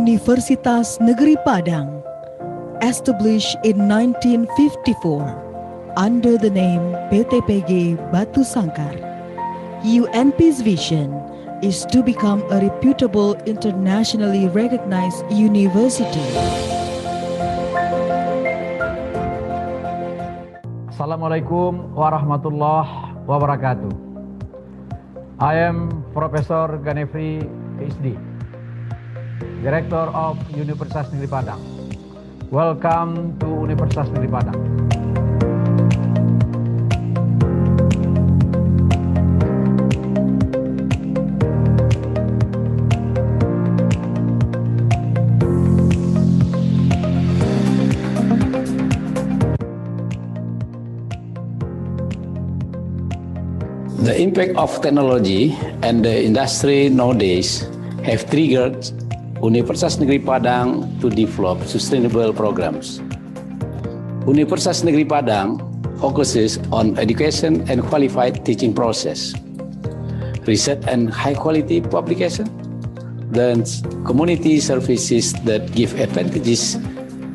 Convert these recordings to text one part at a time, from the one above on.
Universitas Negeri Padang, established in 1954 under the name PTPG Batu Sangkar. UNP's vision is to become a reputable, internationally recognized university. Assalamualaikum warahmatullahi wabarakatuh. I am Professor Ganefri, PhD, Director of Universitas Negeri Padang. Welcome to Universitas Negeri Padang. The impact of technology and the industry nowadays have triggered Universitas Negeri Padang to develop sustainable programs. Universitas Negeri Padang focuses on education and qualified teaching process, research and high-quality publication, then community services that give advantages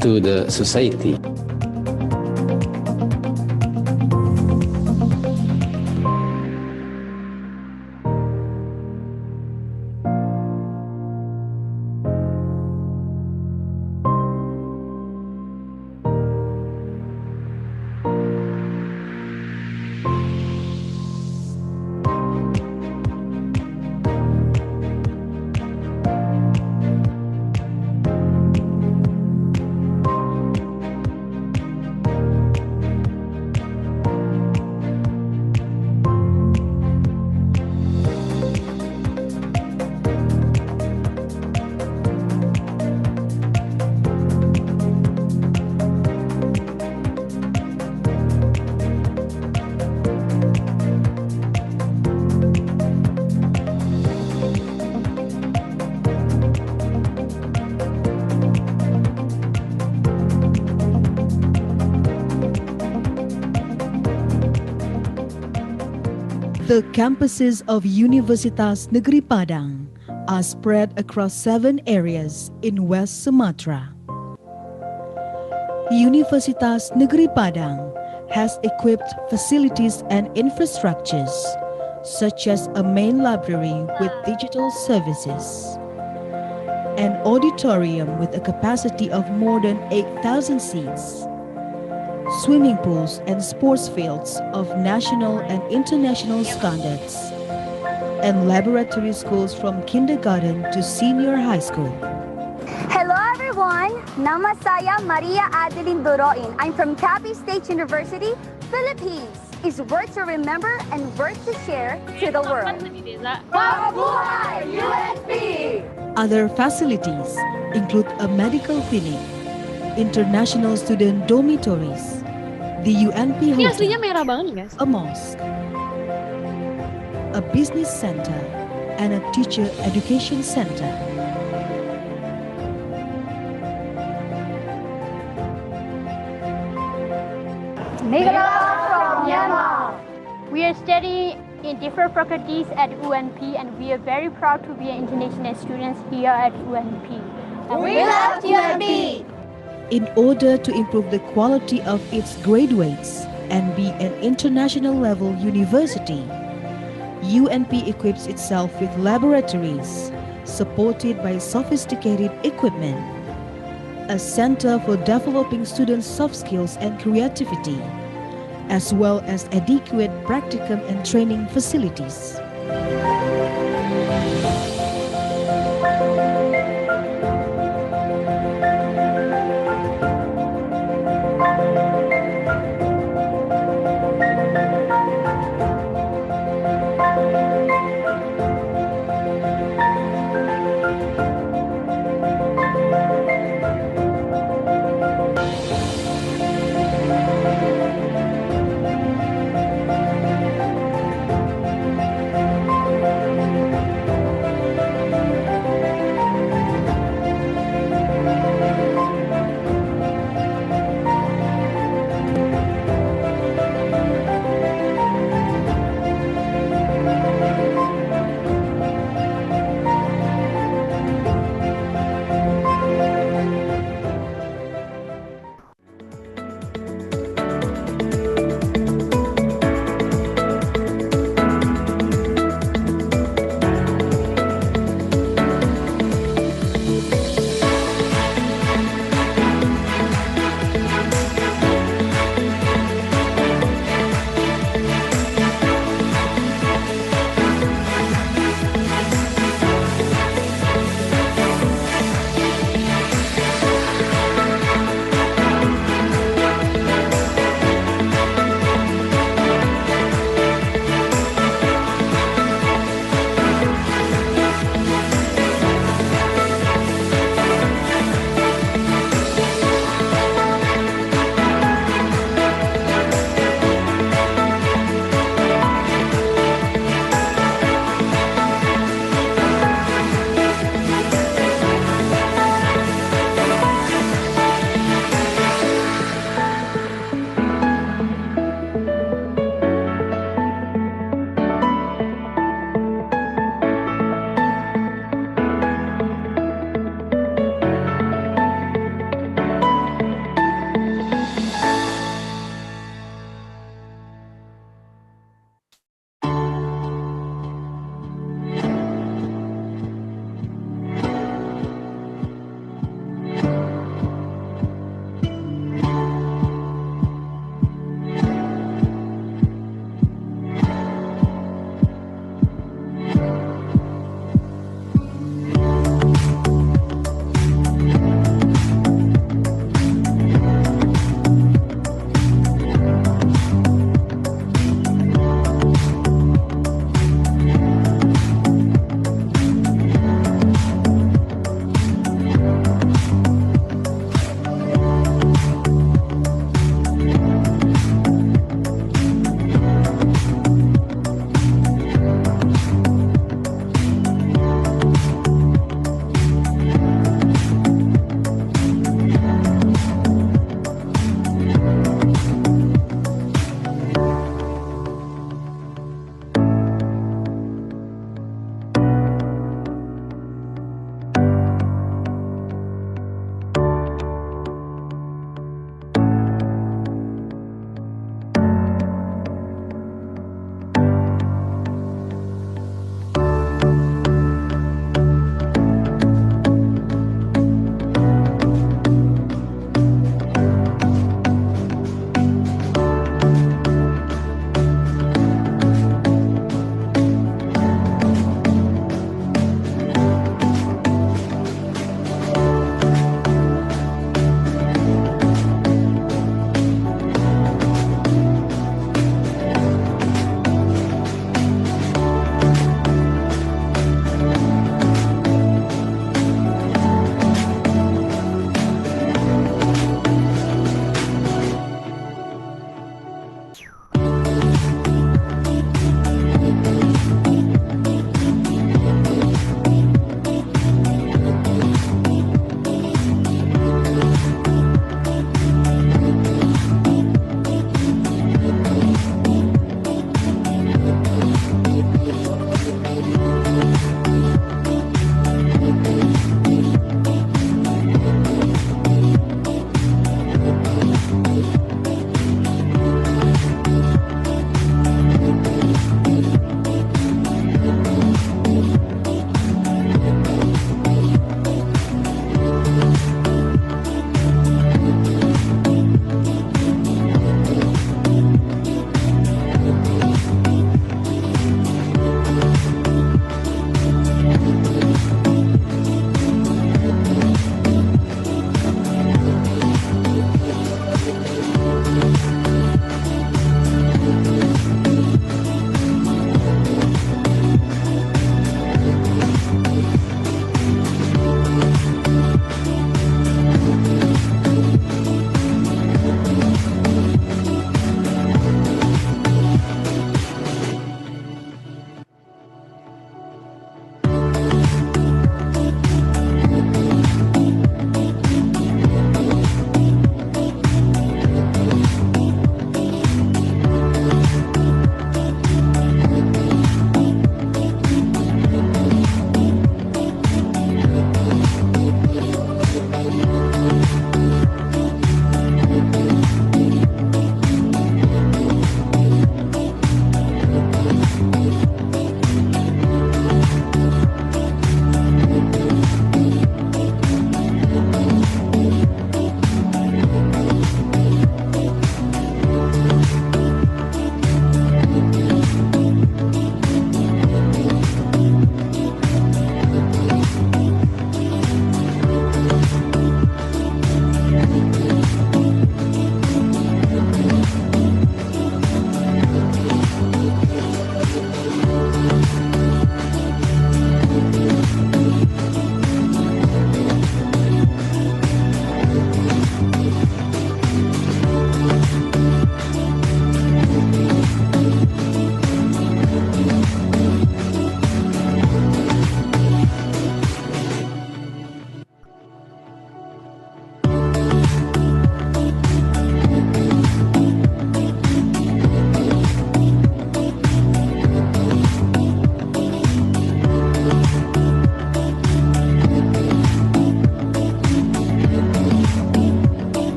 to the society. The campuses of Universitas Negeri Padang are spread across 7 areas in West Sumatra. Universitas Negeri Padang has equipped facilities and infrastructures, such as a main library with digital services, an auditorium with a capacity of more than 8,000 seats, swimming pools and sports fields of national and international standards, and laboratory schools from kindergarten to senior high school. Hello everyone, nama saya Maria Adeline Doroin. I'm from Capiz State University, Philippines. It's worth to remember and worth to share to the world. Mabuhay UNP! Other facilities include a medical clinic, international student dormitories, the UNP Ini hotel, aslinya merah banget nih guys. a mosque, a business center, and a teacher education center. Migala from Myanmar. We are studying in different faculties at UNP, and we are very proud to be international students here at UNP. We love UNP! In order to improve the quality of its graduates and be an international level university, UNP equips itself with laboratories supported by sophisticated equipment, a center for developing students' soft skills and creativity, as well as adequate practicum and training facilities.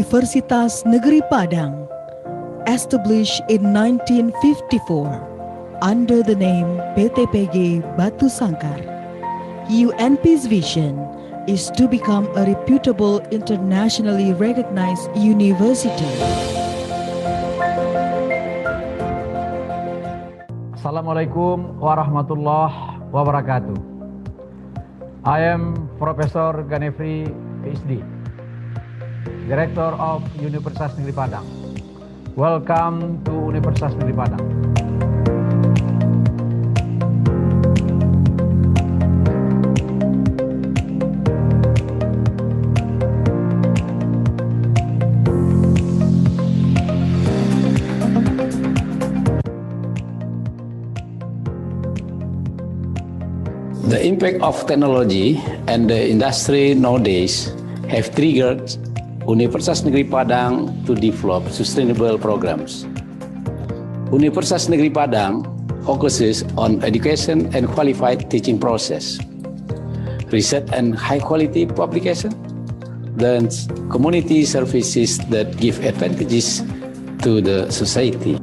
Universitas Negeri Padang, established in 1954 under the name PTPG Batu Sangkar. UNP's vision is to become a reputable, internationally recognized university. Assalamualaikum warahmatullahi wabarakatuh. I am Professor Ganefri, PhD, Director of Universitas Negeri Padang. Welcome to Universitas Negeri Padang. The impact of technology and the industry nowadays have triggered Universitas Negeri Padang to develop sustainable programs. Universitas Negeri Padang focuses on education and qualified teaching process, research and high-quality publication, then community services that give advantages to the society.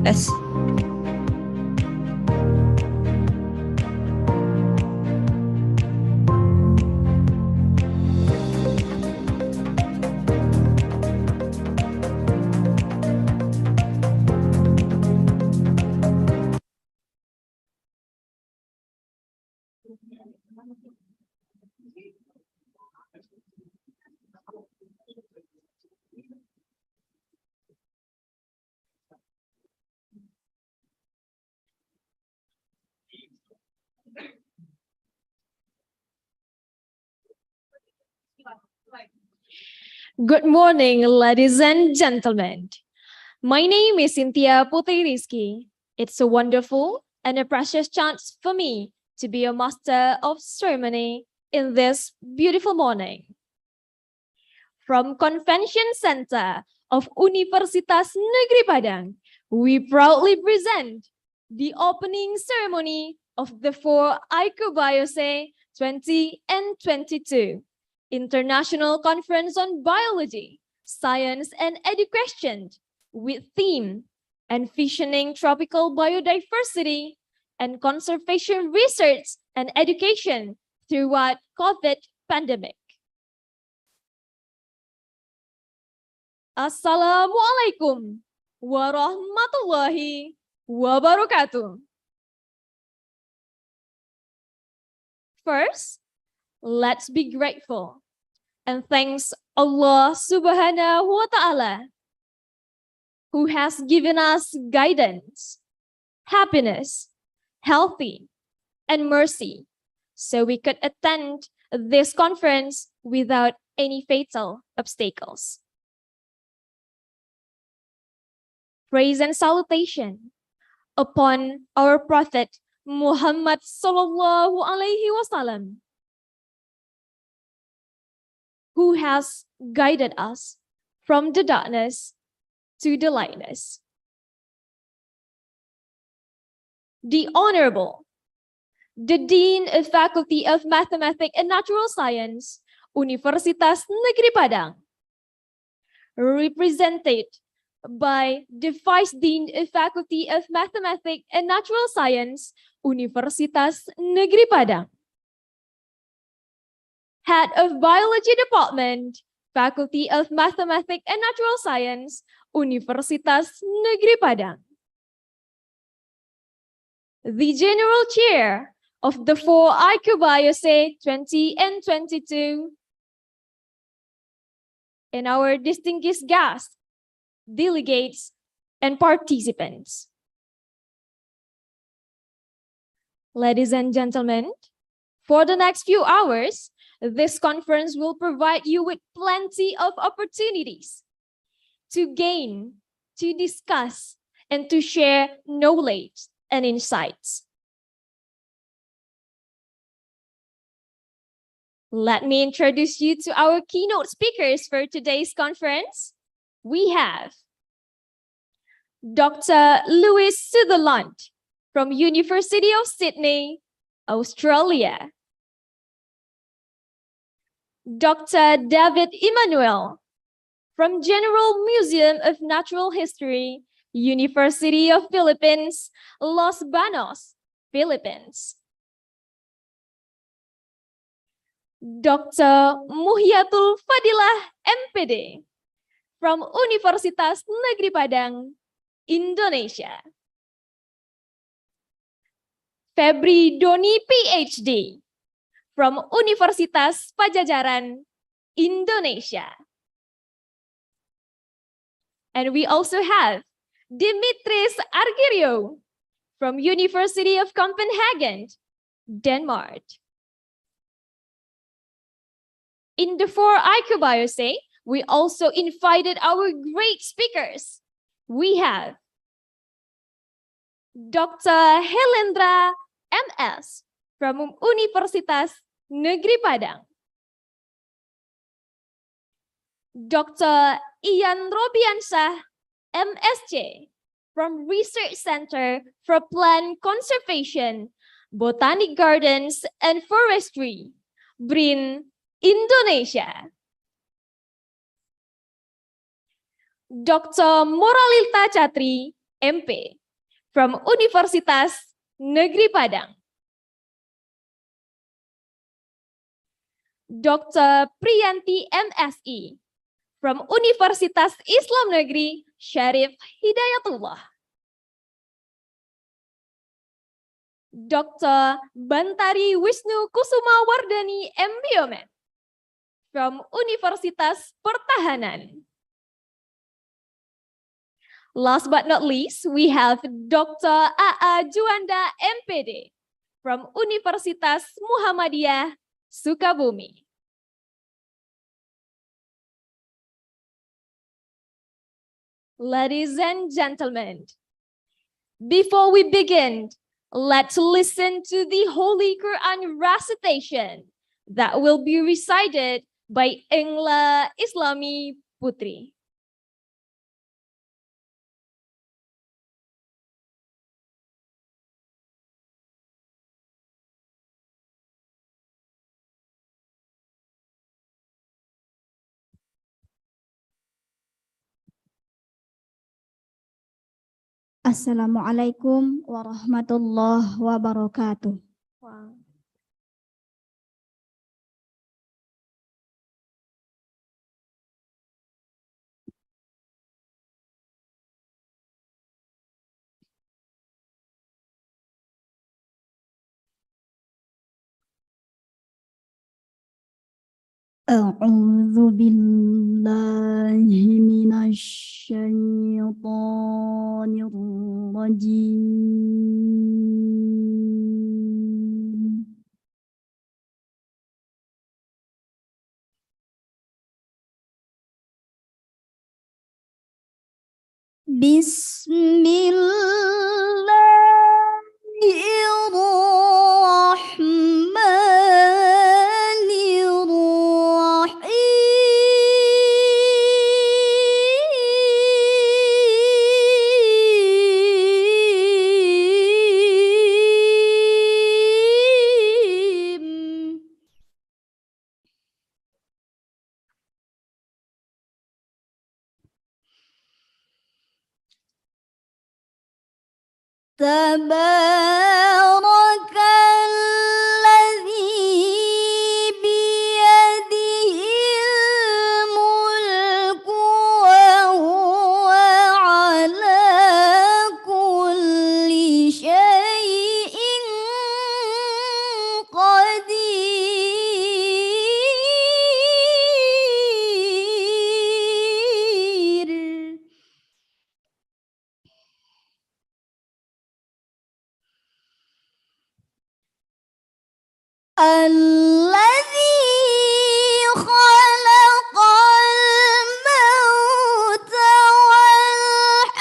Let's Good morning, ladies and gentlemen. My name is Cynthia Putri Rizky. It's a wonderful and a precious chance for me to be a master of ceremony in this beautiful morning. From Convention Center of Universitas Negeri Padang, we proudly present the opening ceremony of the 4 ICOBioSE 20 and 22. International Conference on Biology, Science and Education with theme Envisioning Tropical Biodiversity and Conservation Research and Education throughout COVID pandemic. Assalamualaikum warahmatullahi wabarakatuh. First, let's be grateful and thanks Allah Subhanahu wa Ta'ala, who has given us guidance, happiness, healthy, and mercy, so we could attend this conference without any fatal obstacles. Praise and salutation upon our Prophet Muhammad Sallallahu Alaihi Wasallam, who has guided us from the darkness to the lightness. The Honorable, the Dean of Faculty of Mathematics and Natural Science, Universitas Negeri Padang, represented by the Vice Dean of Faculty of Mathematics and Natural Science, Universitas Negeri Padang. Head of Biology Department, Faculty of Mathematics and Natural Science, Universitas Negeri Padang. The General Chair of the 4 ICOBioSE 20 and 22, and our distinguished guests, delegates, and participants. Ladies and gentlemen, for the next few hours, this conference will provide you with plenty of opportunities to gain to discuss and to share knowledge and insights. Let me introduce you to our keynote speakers for today's conference. We have Dr. Louis Sutherland from University of Sydney, Australia. Dr. David Emmanuel from General Museum of Natural History, University of Philippines, Los Banos, Philippines. Dr. Muhyatul Fadilah, MPD, from Universitas Negeri Padang, Indonesia. Febri Doni, PhD, from Universitas Pajajaran, Indonesia. And we also have Dimitris Argerio from University of Copenhagen, Denmark. In the for ICOBioSE, we also invited our great speakers. We have Dr. Helendra MS from Universitas Negeri Padang. Dr. Ian Robiansah, MSc, from Research Center for Plant Conservation, Botanic Gardens and Forestry, BRIN, Indonesia. Dr. Moralita Chatri, MP, from Universitas Negeri Padang. Dr. Priyanti, MSI, from Universitas Islam Negeri Syarif Hidayatullah. Dr. Bantari Wisnu Kusuma Wardani, MBiomed, from Universitas Pertahanan. Last but not least, we have Dr. A.A. Juanda, MPD, from Universitas Muhammadiyah, Sukabumi. Ladies and gentlemen, before we begin, let's listen to the Holy Quran recitation that will be recited by Engla Islami Putri. Assalamualaikum warahmatullahi wabarakatuh. Wow. A'udzu billahi minasy syaithanir rajim. Bismillahirrahmanirrahim. تبارك الذي بيده الملك وهو على كل شيء قدير. الذي خلق الموت والحياة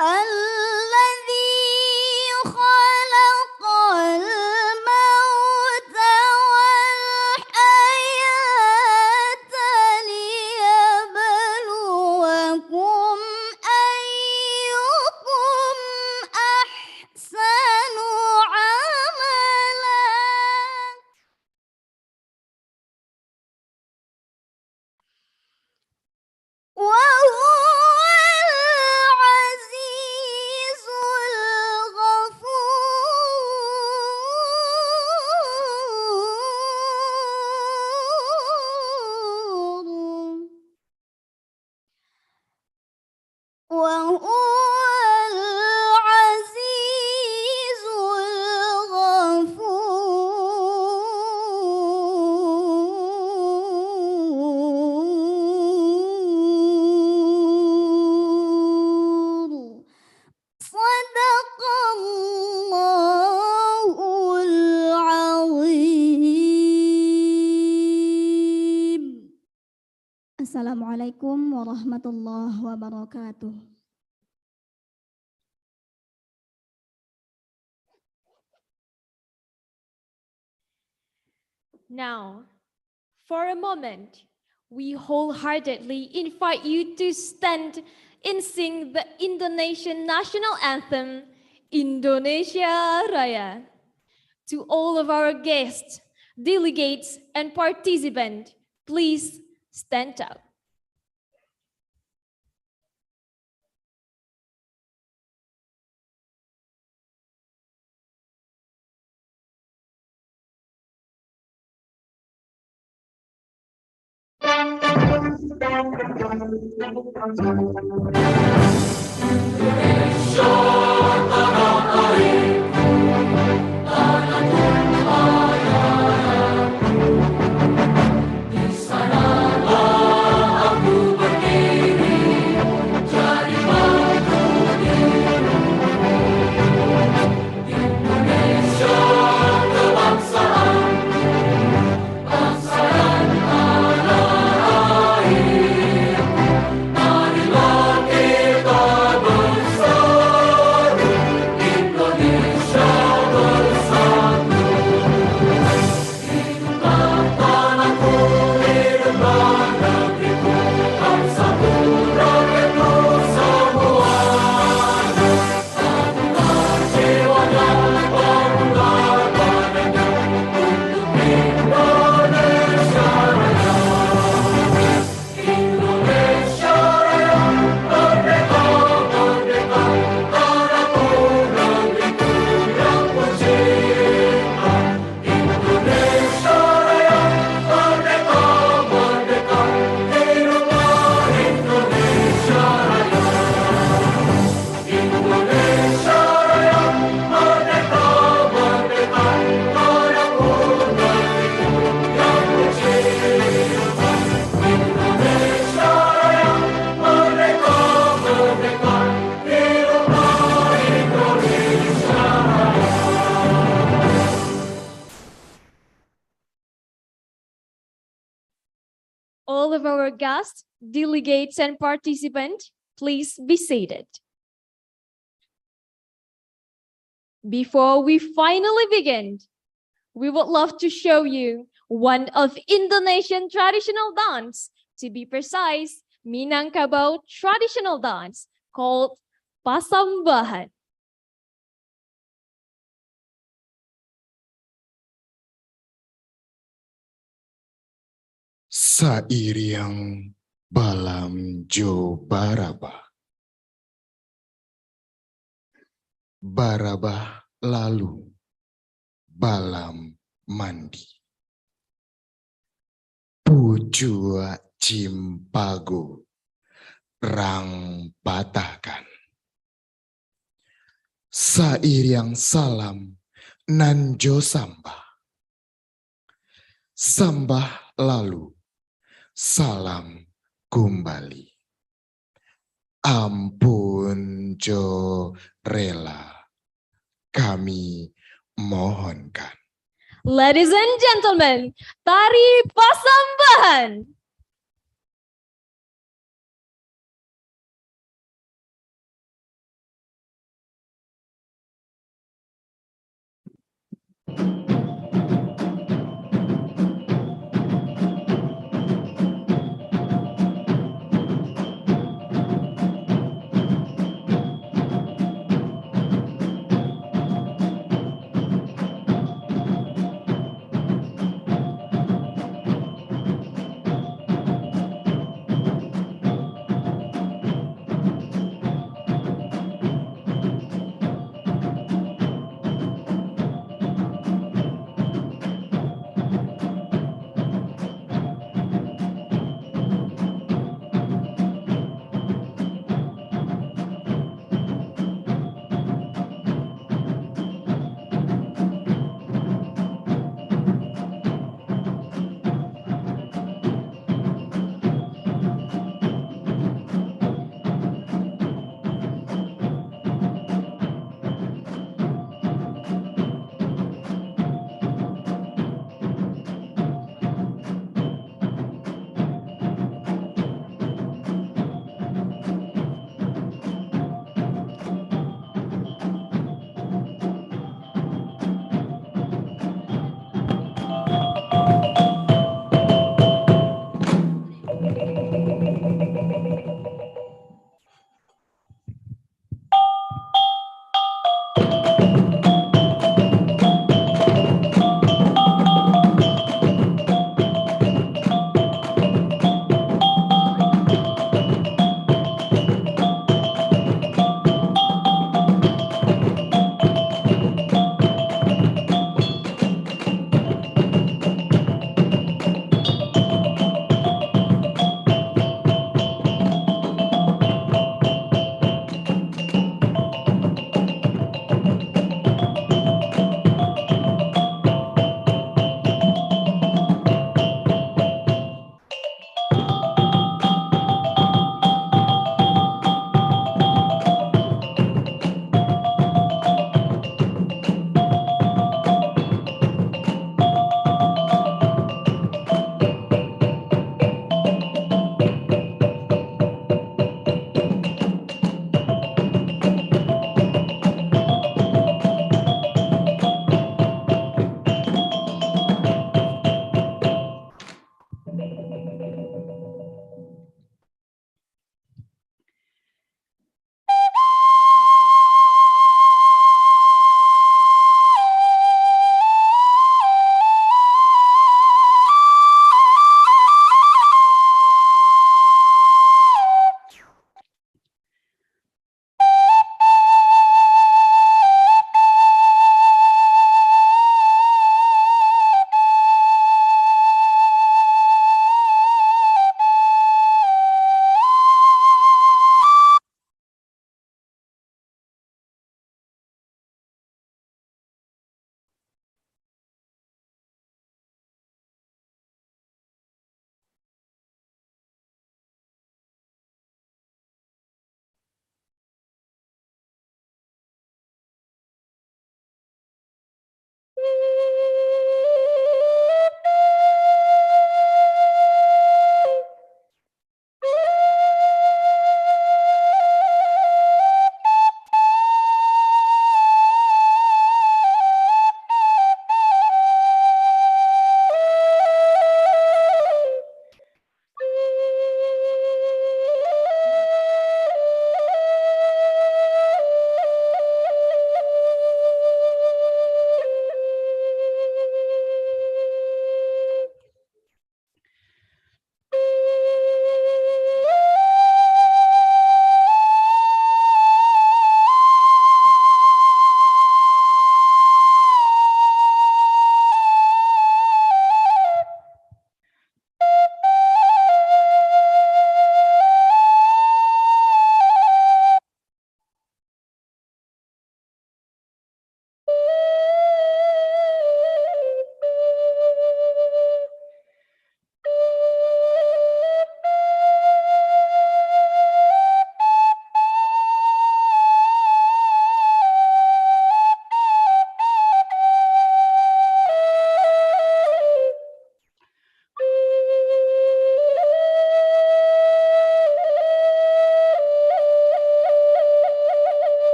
الذي خلق الموت والحياة ليبلوكم أيكم أحسن عملا وهو العزيز الغفور وهو العزيز الغفور صدق الله العظيم. Assalamualaikum warahmatullahi wabarakatuh. Now, for a moment, we wholeheartedly invite you to stand and sing the Indonesian national anthem, Indonesia Raya. To all of our guests, delegates, and participants, please stand up. All of our guests, delegates, and participants, please be seated. Before we finally begin, we would love to show you one of Indonesian traditional dance, to be precise, Minangkabau traditional dance called Pasambahan. Sairiang balam jo baraba. Baraba lalu balam mandi. Pujua cimpago rang patahkan. Sairiang salam nanjo sambah. Sambah lalu salam kembali. Ampun jo rela kami mohonkan. Ladies and gentlemen, Tari Pasambahan.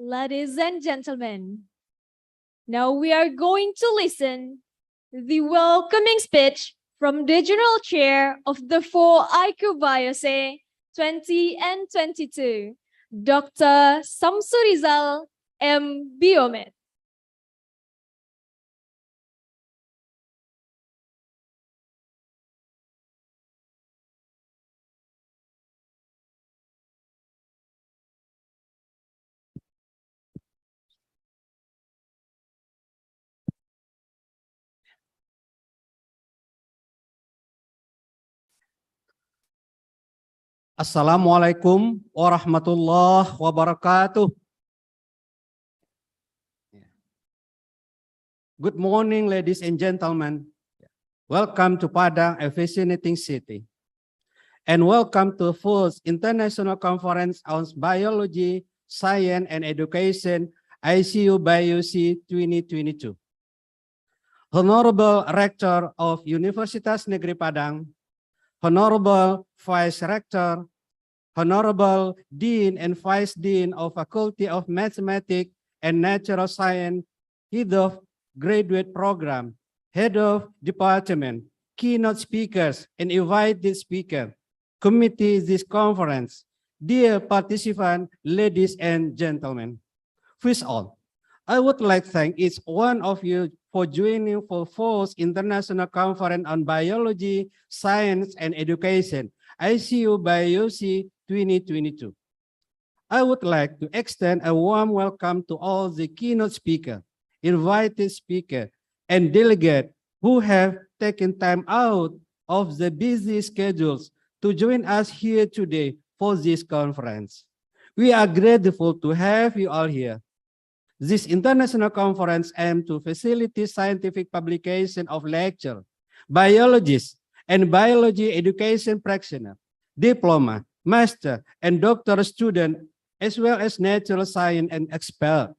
Ladies and gentlemen, now we are going to listen the welcoming speech from the General Chair of the 4 ICOBioSE 20 and 22, Dr. Samsurizal M. Biomed. Assalamualaikum warahmatullahi wabarakatuh. Good morning, ladies and gentlemen. Welcome to Padang, a fascinating city. And welcome to the first International Conference on Biology, Science and Education, ICOBioSE 2022. Honorable Rector of Universitas Negeri Padang, Honorable Vice Rector, Honorable Dean and Vice Dean of Faculty of Mathematics and Natural Science, Head of Graduate Program, Head of Department, keynote speakers, and invited speaker, committee this conference, dear participants, ladies and gentlemen. First of all, I would like to thank each one of you for joining for fourth International Conference on Biology, Science and Education, ICOBioSE 2022. I would like to extend a warm welcome to all the keynote speakers, invited speakers, and delegates who have taken time out of the busy schedules to join us here today for this conference. We are grateful to have you all here. This international conference aims to facilitate scientific publication of lecture, biologists, and biology education practitioners, diploma, master, and doctoral students, as well as natural science and experts.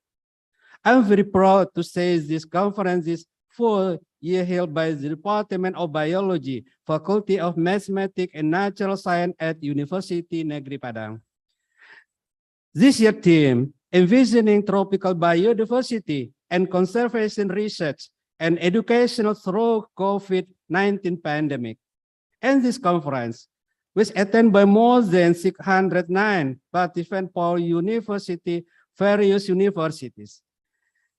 I'm very proud to say this conference is 4 year held by the Department of Biology, Faculty of Mathematics and Natural Science at University Negeri Padang. This year theme, envisioning tropical biodiversity and conservation research and educational through COVID-19 pandemic. And this conference, which attended by more than 609 participants for various universities.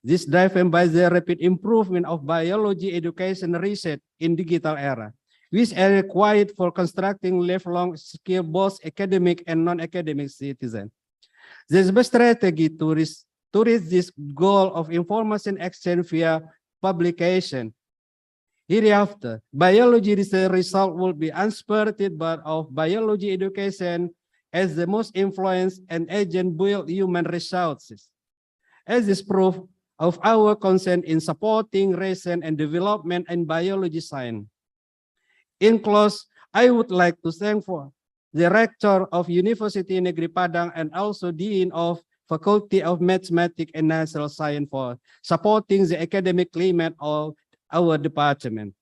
This driven by the rapid improvement of biology education research in digital era, which are required for constructing lifelong skill both academic and non-academic citizens. There's a strategy to reach this goal of information exchange via publication Hereafter, biology research result will be unspirited but of biology education as the most influence and agent build human resources. As is proof of our consent in supporting research and development in biology science. In close, I would like to thank for the Rector of University Negeri Padang and also Dean of Faculty of Mathematics and Natural Science for supporting the academic climate of our department.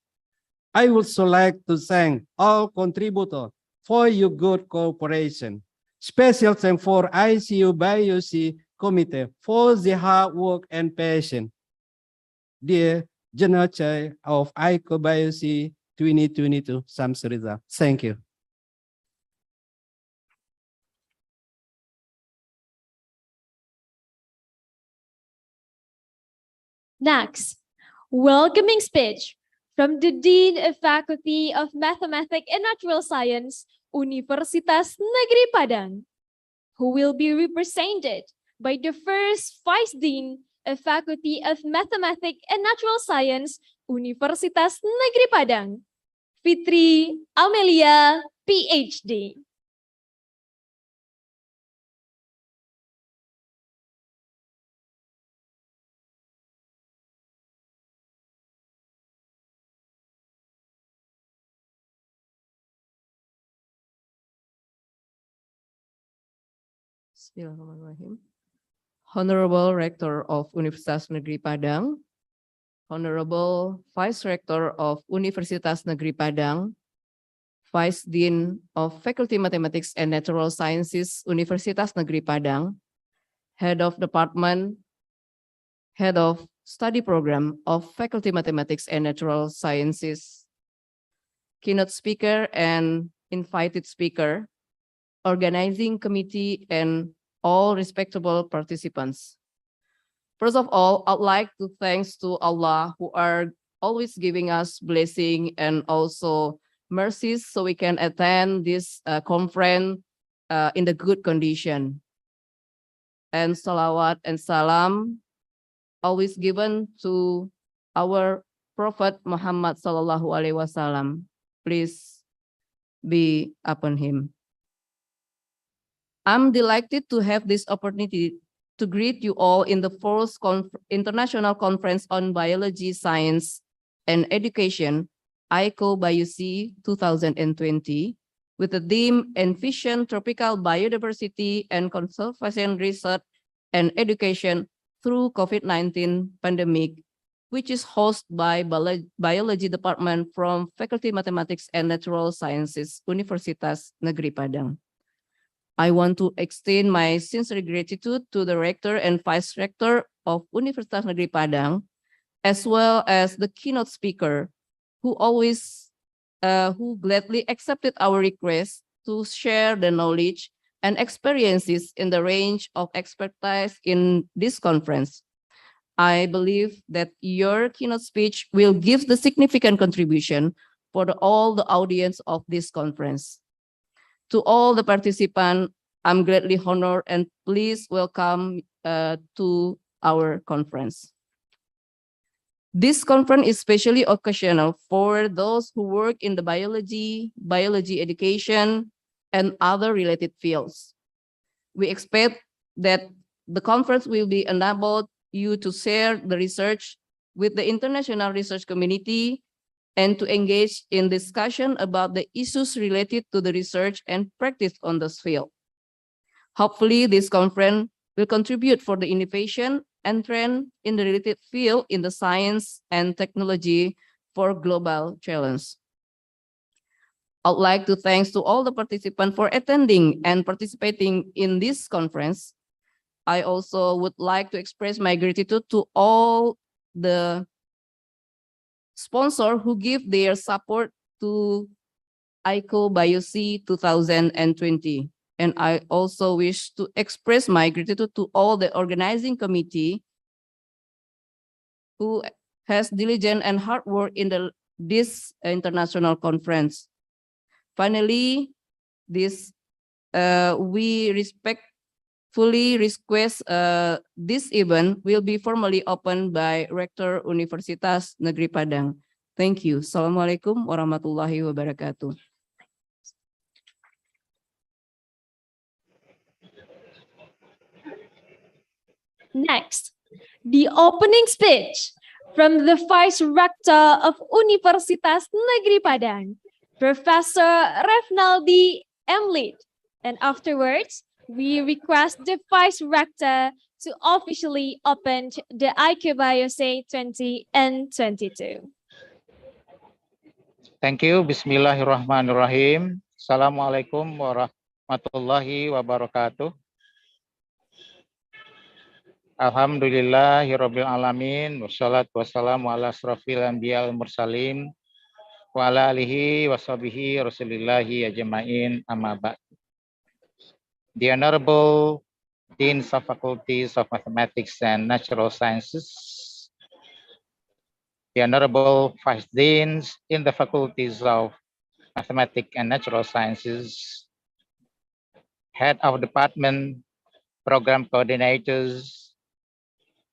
I would also like to thank all contributors for your good cooperation. Special thanks for ICOBioSE Committee for the hard work and passion. Dear General Chair of ICOBioSE 2022 Samsuriza. Thank you. Next, welcoming speech from the Dean of Faculty of Mathematics and Natural Science, Universitas Negeri Padang, who will be represented by the first Vice Dean of Faculty of Mathematics and Natural Science, Universitas Negeri Padang, Fitri Amelia, PhD. Bismillahirrahmanirrahim. Honorable Rector of Universitas Negeri Padang, Honorable Vice Rector of Universitas Negeri Padang, Vice Dean of Faculty Mathematics and Natural Sciences, Universitas Negeri Padang, Head of Department, Head of Study Program of Faculty Mathematics and Natural Sciences, keynote speaker and invited speaker, organizing committee, and all respectable participants. First of all, I'd like to thank to Allah who are always giving us blessing and also mercies so we can attend this conference in the good condition. And salawat and salam always given to our Prophet Muhammad Sallallahu Alaihi Wasallam. Please be upon him. I'm delighted to have this opportunity to greet you all in the fourth International Conference on Biology, Science, and Education, ICOBioSE 2020, with the theme Envision Tropical Biodiversity and Conservation Research and Education through COVID-19 pandemic, which is hosted by Biology Department from Faculty Mathematics and Natural Sciences, Universitas Negeri Padang. I want to extend my sincere gratitude to the Rector and Vice Rector of Universitas Negeri Padang, as well as the keynote speaker, who gladly accepted our request to share the knowledge and experiences in the range of expertise in this conference. I believe that your keynote speech will give the significant contribution for all the audience of this conference. To all the participants, I'm greatly honored and please welcome to our conference. This conference is especially occasional for those who work in the biology education, and other related fields. We expect that the conference will be enabled you to share the research with the international research community and to engage in discussion about the issues related to the research and practice on this field. Hopefully, this conference will contribute for the innovation and trend in the related field in the science and technology for global challenge. I'd like to thank to all the participants for attending and participating in this conference. I also would like to express my gratitude to all the sponsors who give their support to ICOBioSE 2020. And I also wish to express my gratitude to all the organizing committee who has diligent and hard work in this international conference. Finally, we respectfully request this event will be formally opened by Rector Universitas Negeri Padang. Thank you. Assalamualaikum warahmatullahi wabarakatuh. Next, the opening speech from the Vice Rector of Universitas Negeri Padang, Professor Refnaldi Emlit. And afterwards, we request the Vice Rector to officially open the ICOBioSE 20 and 22. Thank you. Bismillahirrahmanirrahim. Assalamualaikum warahmatullahi wabarakatuh. Alhamdulillahirabbil alamin. Wassalatu wassalamu ala asrofil anbiya wal mursalin wa ala alihi washabihi rasulillahi ajmain amma ba'd. The Honorable Deans of Faculties of Mathematics and Natural Sciences, the Honorable Vice Deans in the Faculties of Mathematics and Natural Sciences, Head of Department, Program Coordinators,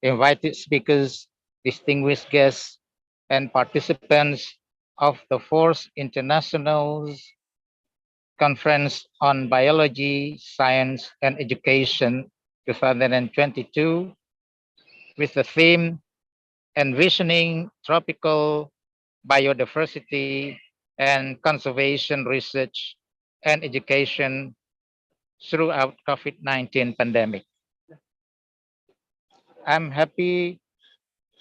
invited speakers, distinguished guests, and participants of the 4th International Conference on Biology, Science, and Education 2022, with the theme Envisioning Tropical Biodiversity and Conservation Research and Education throughout COVID-19 pandemic. I'm happy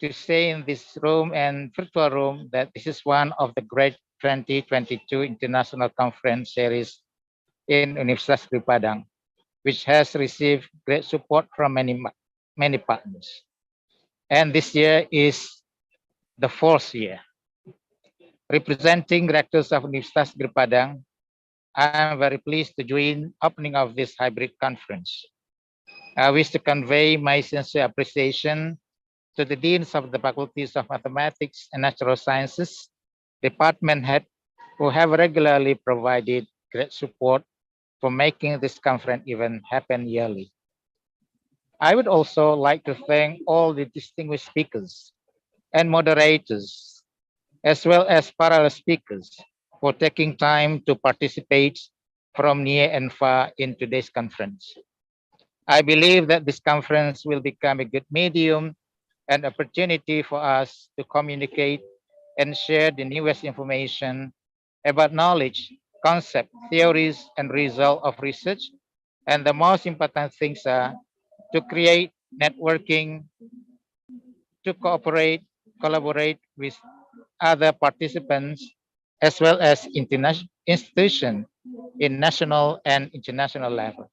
to say in this room and virtual room that this is one of the great 2022 International Conference series in Universitas Negeri Padang, which has received great support from many partners. And this year is the 4th year. Representing rectors of Universitas Negeri Padang, I am very pleased to join opening of this hybrid conference. I wish to convey my sincere appreciation to the deans of the faculties of mathematics and natural sciences, department head, who have regularly provided great support for making this conference event happen yearly. I would also like to thank all the distinguished speakers and moderators, as well as parallel speakers, for taking time to participate from near and far in today's conference. I believe that this conference will become a good medium and opportunity for us to communicate and share the newest information about knowledge, concept, theories, and result of research. And the most important things are to create networking, to cooperate, collaborate with other participants, as well as international institutions in national and international level.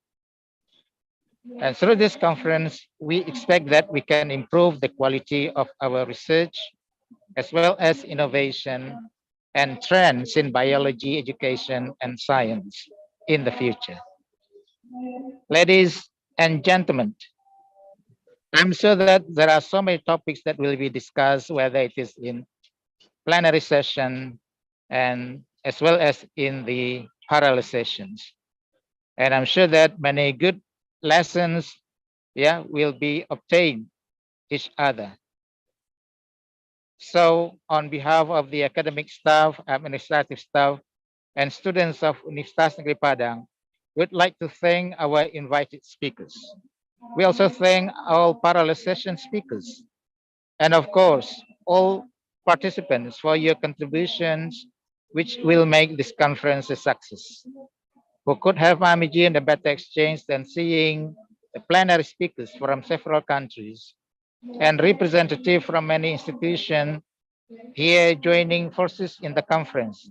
And through this conference, we expect that we can improve the quality of our research, as well as innovation and trends in biology, education, and science in the future. Ladies and gentlemen, I'm sure that there are so many topics that will be discussed, whether it is in plenary session and as well as in the parallel sessions. And I'm sure that many good lessons will be obtained each other. So on behalf of the academic staff, administrative staff, and students of Universitas Negeri Padang, we'd like to thank our invited speakers. We also thank all parallel session speakers, and of course, all participants for your contributions, which will make this conference a success. We could have imagined a better exchange than seeing the plenary speakers from several countries and representatives from many institutions here joining forces in the conference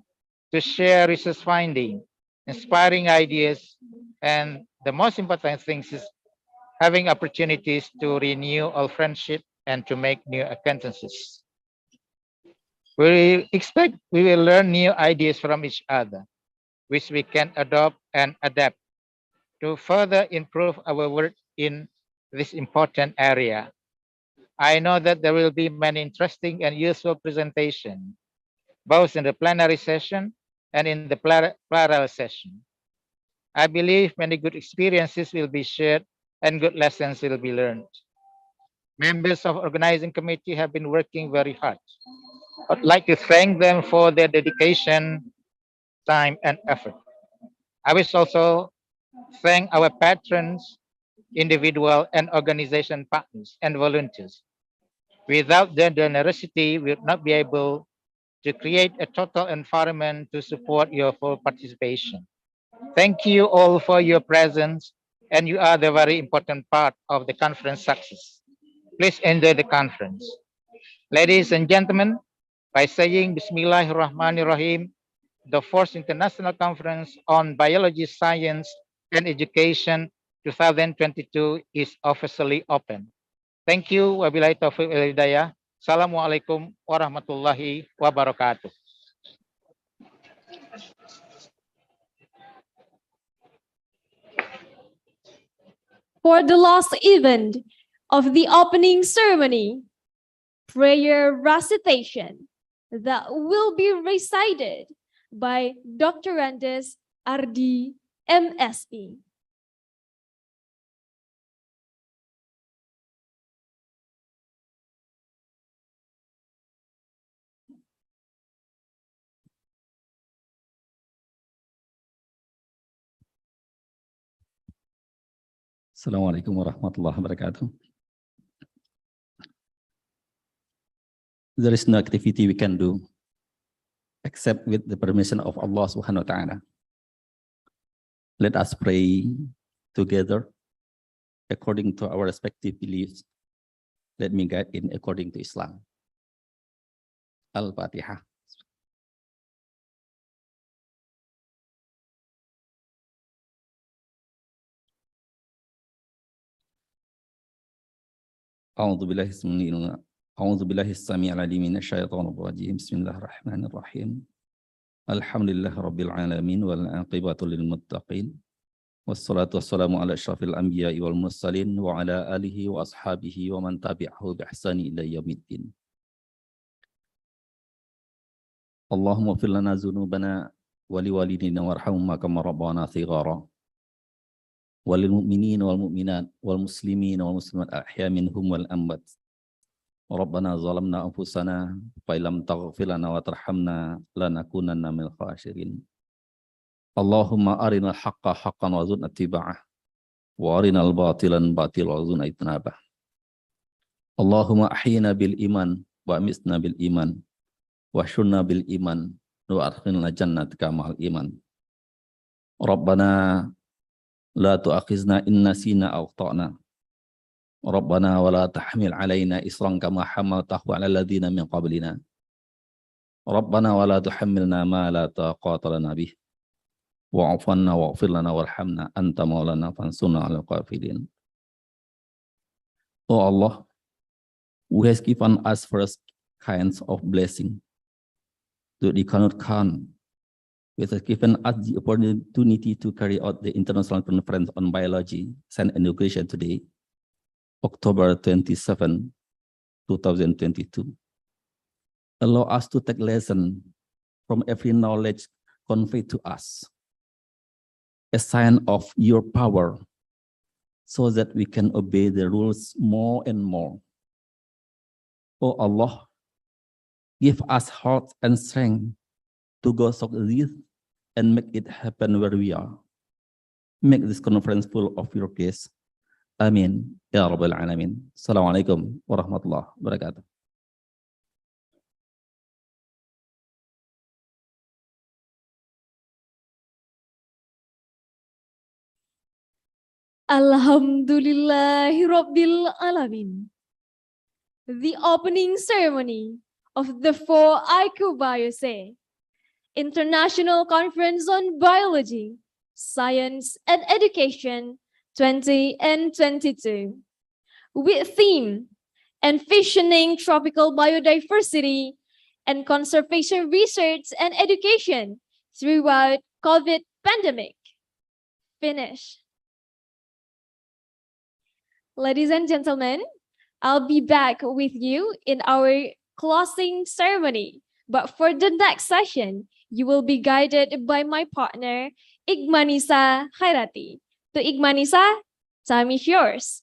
to share research finding, inspiring ideas, and the most important thing is having opportunities to renew our friendship and to make new acquaintances. We expect we will learn new ideas from each other, which we can adopt and adapt to further improve our work in this important area. I know that there will be many interesting and useful presentations, both in the plenary session and in the parallel session. I believe many good experiences will be shared and good lessons will be learned. Members of organizing committee have been working very hard I'd like to thank them for their dedication, time, and effort. I wish also thank our patrons, individual and organization partners, and volunteers. Without their generosity, we would not be able to create a total environment to support your full participation. Thank you all for your presence, and you are the very important part of the conference success. Please enjoy the conference. Ladies and gentlemen, by saying Bismillahirrahmanirrahim, the Fourth International Conference on Biology, Science, and Education 2022 is officially open. Thank you. Wabillahi taufiq wal hidayah. Assalamualaikum warahmatullahi wabarakatuh. For the last event of the opening ceremony, prayer recitation that will be recited by Dr. Andes Ardi, MSc. Assalamualaikum warahmatullahi wabarakatuh. There is no activity we can do except with the permission of Allah Subhanahu wa Ta'ala. Let us pray together according to our respective beliefs. Let me guide in according to Islam. Al-Fatihah. أعوذ بالله السميع العليم من الشيطان الرجيم بسم الله الرحمن الرحيم الحمد لله رب العالمين والعاقبة للمتقين والصلاة والسلام على أشرف الأنبياء والمرسلين وعلى آله وأصحابه ومن تبعه بإحسان إلى يوم الدين اللهم اغفر لنا ذنوبنا ولوالدينا وارحمهما كما ربونا صغارا وللمؤمنين والمؤمنات والمسلمين والمسلمات الأحياء منهم والأموات ربنا ظلمنا أنفسنا فإن لم تغفر لنا وترحمنا لنكونن من الخاسرين اللهم أرنا الحق حقا وارزقنا اتباعه وأرنا الباطل باطلا وارزقنا اجتنابه اللهم أحينا بالإيمان وأمتنا بالإيمان واحشرنا بالإيمان وأدخلنا جنتك مع الإيمان ربنا لا تؤاخذنا إن نسينا أو أخطأنا ربنا ولا تحمل علينا إصرا كما حملته على الذين من قبلنا ربنا ولا تحملنا ما لا طاقة لنا به واعف عنا واغفر لنا وارحمنا أنت مولانا فانصرنا على الكافرين. O Allah, who has given us first kinds of blessing that we cannot count, which has given us the opportunity to carry out the International Conference on Biology, Science and Education today, October 27, 2022. Allow us to take lesson from every knowledge conveyed to us, a sign of your power, so that we can obey the rules more and more. O Allah, give us heart and strength to go through this and make it happen where we are. Make this conference full of your grace. Amin. Ya Rabbal Alamin. Assalamualaikum warahmatullahi wabarakatuh. Alhamdulillahi Rabbil Alamin. The opening ceremony of the 4 ICOBioSE International Conference on Biology, Science and Education 2022 with theme Envisioning Tropical Biodiversity and Conservation Research and Education throughout COVID pandemic. Finish. Ladies and gentlemen, I'll be back with you in our closing ceremony. But for the next session, you will be guided by my partner, Igmanisa Khairati. To Igmanisa, time is yours.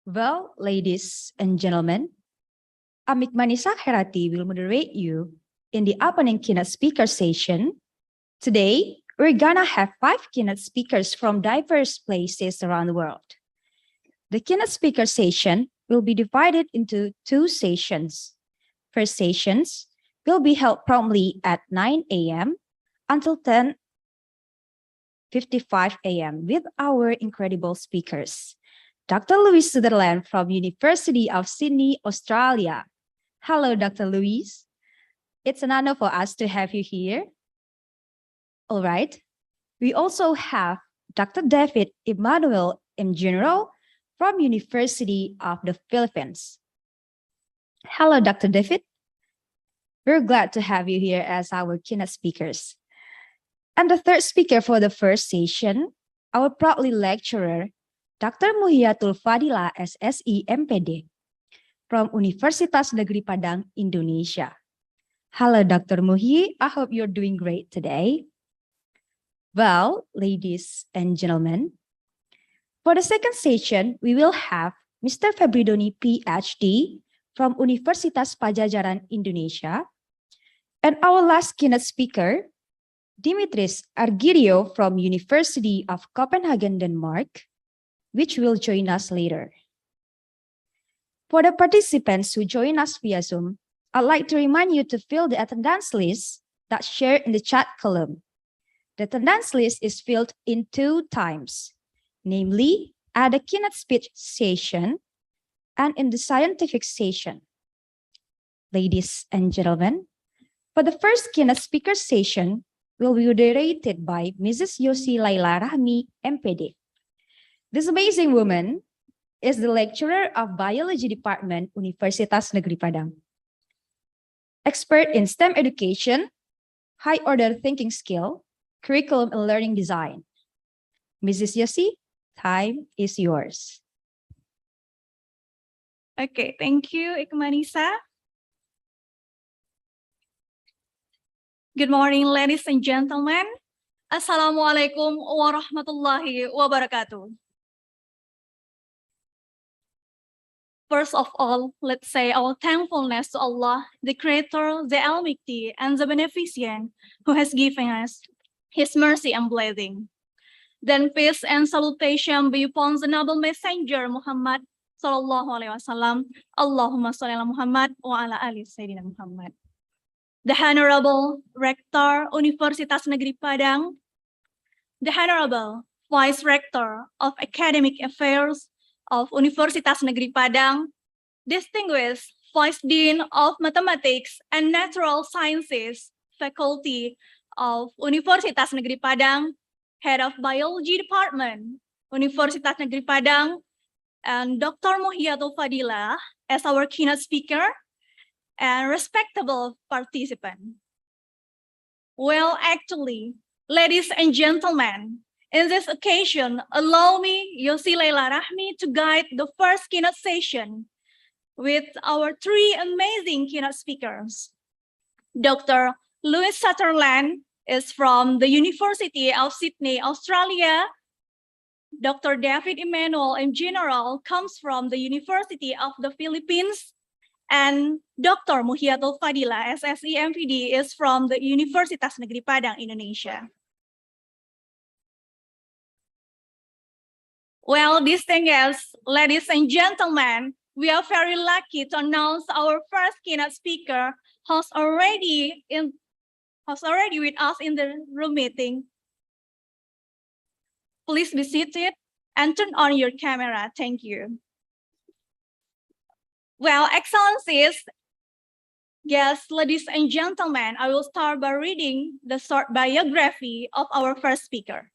Well, ladies and gentlemen, Amik Manisa Herati will moderate you in the opening keynote speaker session. Today, we're gonna have 5 keynote speakers from diverse places around the world. The keynote speaker session will be divided into 2 sessions. First sessions will be held promptly at 9 a.m. until 10:55 a.m. with our incredible speakers. Dr. Louis Sutherland from University of Sydney, Australia. Hello, Dr. Louis. It's an honor for us to have you here. All right. We also have Dr. David Emmanuel M. General from University of the Philippines. Hello, Dr. David. We're glad to have you here as our keynote speakers. And the third speaker for the first session, our proudly lecturer, Dr. Muhyiatul Fadila, SSI MPD, from Universitas Negeri Padang, Indonesia. Hello, Dr. Muhyi. I hope you're doing great today. Well, ladies and gentlemen, for the second session, we will have Mr. Febridoni, PhD, from Universitas Pajajaran, Indonesia, and our last keynote speaker, Dimitris Argirio from University of Copenhagen, Denmark, which will join us later. For the participants who join us via Zoom, I'd like to remind you to fill the attendance list that's shared in the chat column. The attendance list is filled in 2 times, namely at the keynote speech session and in the scientific session. Ladies and gentlemen, for the first keynote speaker session will be moderated by Mrs. Yosi Laila Rahmi, MPD. This amazing woman is the lecturer of Biology Department, Universitas Negeri Padang. Expert in STEM education, high-order thinking skill, curriculum and learning design. Mrs. Yosi, time is yours. Okay, thank you, Ikmanisa. Good morning, ladies and gentlemen. Assalamualaikum warahmatullahi wabarakatuh. First of all, let's say our thankfulness to Allah, the Creator, the Almighty, and the Beneficent, who has given us His mercy and blessing. Then peace and salutation be upon the noble messenger Muhammad sallallahu alaihi wasallam. Allahumma sholli ala Muhammad wa ala ali Sayyidina Muhammad. The Honorable Rector Universitas Negeri Padang, the Honorable Vice Rector of Academic Affairs of Universitas Negeri Padang, distinguished Vice Dean of Mathematics and Natural Sciences, Faculty of Universitas Negeri Padang, Head of Biology Department, Universitas Negeri Padang, and Dr. Muhyiatul Fadila as our keynote speaker, and respectable participant. Well, actually, ladies and gentlemen, in this occasion, allow me, Yosi Laila Rahmi, to guide the first keynote session with our 3 amazing keynote speakers. Dr. Louis Sutherland is from the University of Sydney, Australia. Dr. David Emmanuel M. General comes from the University of the Philippines. And Dr. Muhyiatul Fadila, SSI MPD, is from the Universitas Negeri Padang, Indonesia. Well, distinguished ladies and gentlemen, we are very lucky to announce our first keynote speaker who's already with us in the room meeting. Please be seated and turn on your camera. Thank you. Well, Excellencies, yes, ladies and gentlemen, I will start by reading the short biography of our first speaker.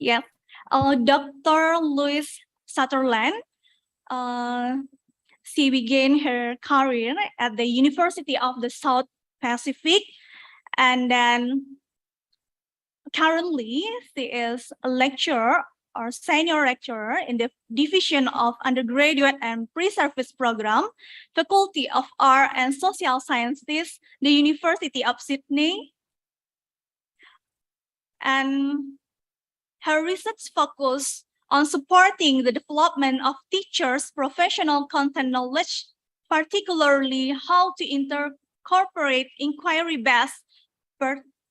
Yes, Dr. Louis Sutherland, she began her career at the University of the South Pacific, and then currently she is a lecturer or senior lecturer in the Division of Undergraduate and Pre-Service Program, Faculty of Art and Social Sciences, the University of Sydney. And her research focus on supporting the development of teachers' professional content knowledge, particularly how to incorporate inquiry-based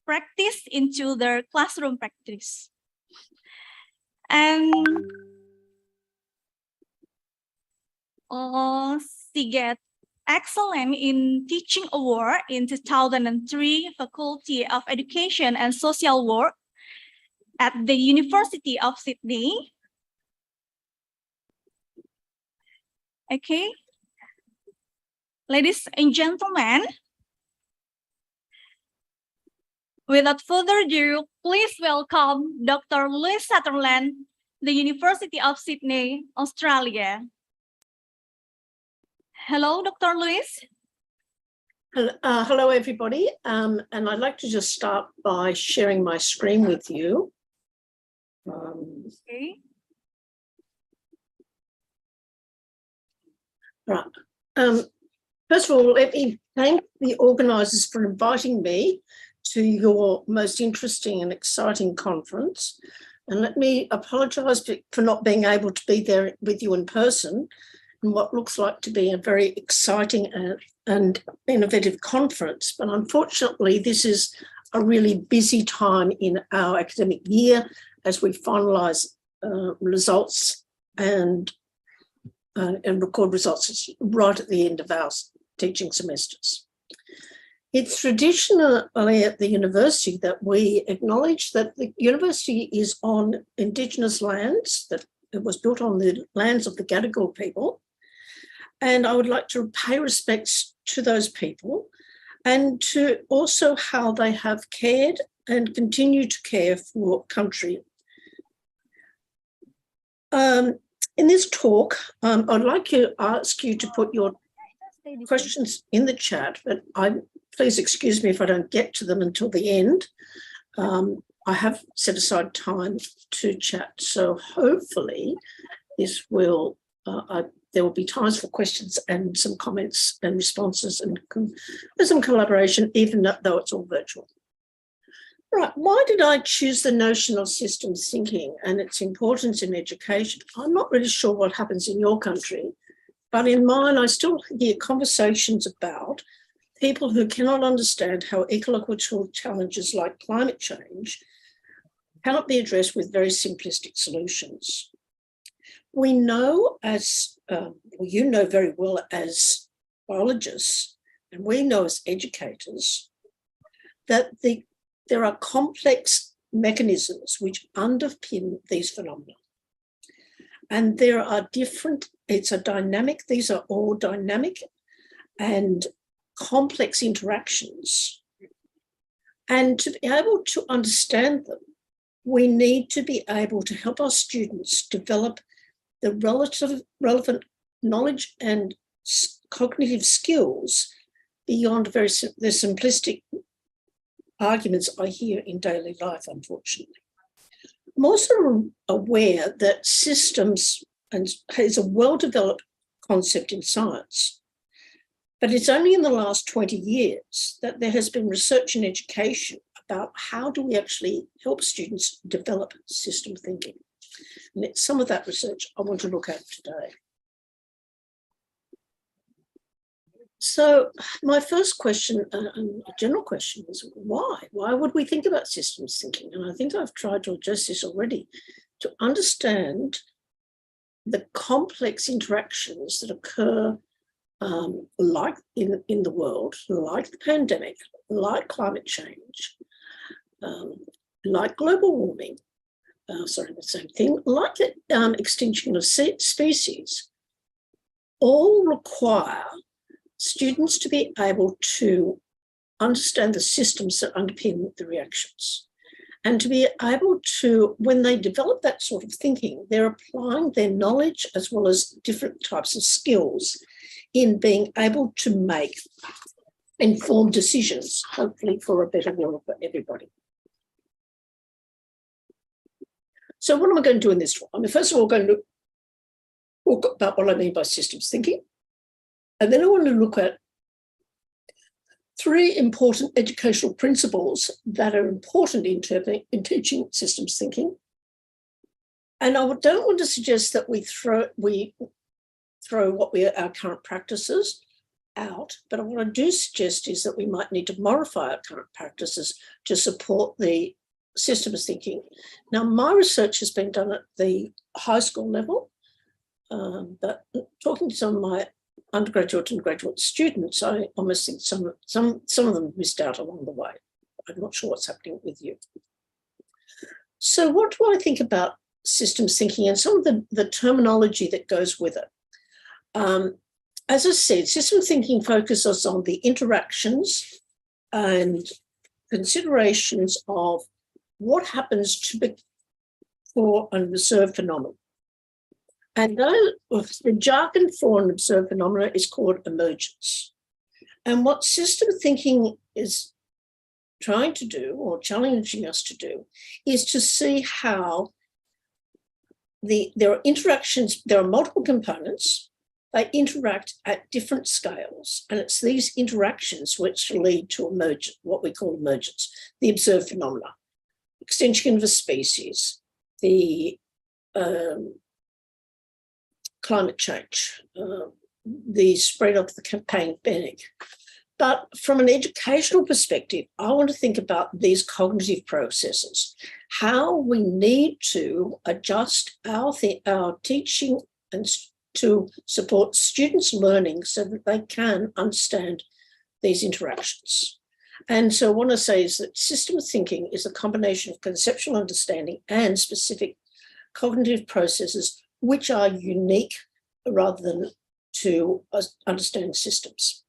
practice into their classroom practice. And she get Excellent in Teaching Award in 2003, Faculty of Education and Social Work at the University of Sydney. Okay. Ladies and gentlemen, without further ado, please welcome Dr. Louis Sutherland, the University of Sydney, Australia. Hello, Dr. Louis. Hello, everybody. And I'd like to just start by sharing my screen with you. Okay. Right. First of all, let me thank the organisers for inviting me to your most interesting and exciting conference. And let me apologise for not being able to be there with you in person in what looks like to be a very exciting and innovative conference. But unfortunately, this is a really busy time in our academic year as we finalise results and record results right at the end of our teaching semesters. It's traditionally at the university that we acknowledge that the university is on Indigenous lands, that it was built on the lands of the Gadigal people. And I would like to pay respects to those people and to also how they have cared and continue to care for country. In this talk, I'd like to ask you to put your questions in the chat, but please excuse me if I don't get to them until the end. I have set aside time to chat, so hopefully this will, there will be times for questions and some comments and responses and some collaboration, even though it's all virtual. Right, why did I choose the notion of systems thinking and its importance in education? I'm not really sure what happens in your country, but in mine, I still hear conversations about people who cannot understand how ecological challenges like climate change cannot be addressed with very simplistic solutions. We know, as you know very well as biologists, and we know as educators, that there are complex mechanisms which underpin these phenomena. And there are different, these are all dynamic and complex interactions. And to be able to understand them, we need to be able to help our students develop the relevant knowledge and cognitive skills beyond the simplistic arguments I hear in daily life, unfortunately. I'm also aware that systems is a well-developed concept in science, but it's only in the last 20 years that there has been research in education about how do we actually help students develop system thinking. And it's some of that research I want to look at today. So my first question, a general question, is why? Why would we think about systems thinking? And I think I've tried to address this already, to understand the complex interactions that occur like in the world, like the pandemic, like climate change, like global warming, sorry, the same thing, like the extinction of species, all require students to be able to understand the systems that underpin the reactions and to be able to, when they develop that sort of thinking, they're applying their knowledge as well as different types of skills in being able to make informed decisions, hopefully for a better world for everybody. So what am I going to do in this talk? I mean, first of all, I'm going to talk about what I mean by systems thinking. And then I want to look at 3 important educational principles that are important in teaching systems thinking. And I don't want to suggest that we throw our current practices out, but what I do suggest is that we might need to modify our current practices to support the systems thinking. Now, my research has been done at the high school level, but talking to some of my undergraduate and graduate students, I almost think some of them missed out along the way. I'm not sure what's happening with you. So what do I think about systems thinking and some of the terminology that goes with it? As I said, systems thinking focuses on the interactions and considerations of what happens for an observed phenomenon. And the jargon for an observed phenomenon is called emergence. And what system thinking is trying to do, or challenging us to do, is to see how there are interactions, there are multiple components, they interact at different scales, and it's these interactions which lead to emergence, what we call emergence, the observed phenomena, extinction of a species, the climate change, the spread of the pandemic. But from an educational perspective, I want to think about these cognitive processes, how we need to adjust our teaching and to support students' learning so that they can understand these interactions. And so what I say is that systems thinking is a combination of conceptual understanding and specific cognitive processes which are unique rather than to understand systems.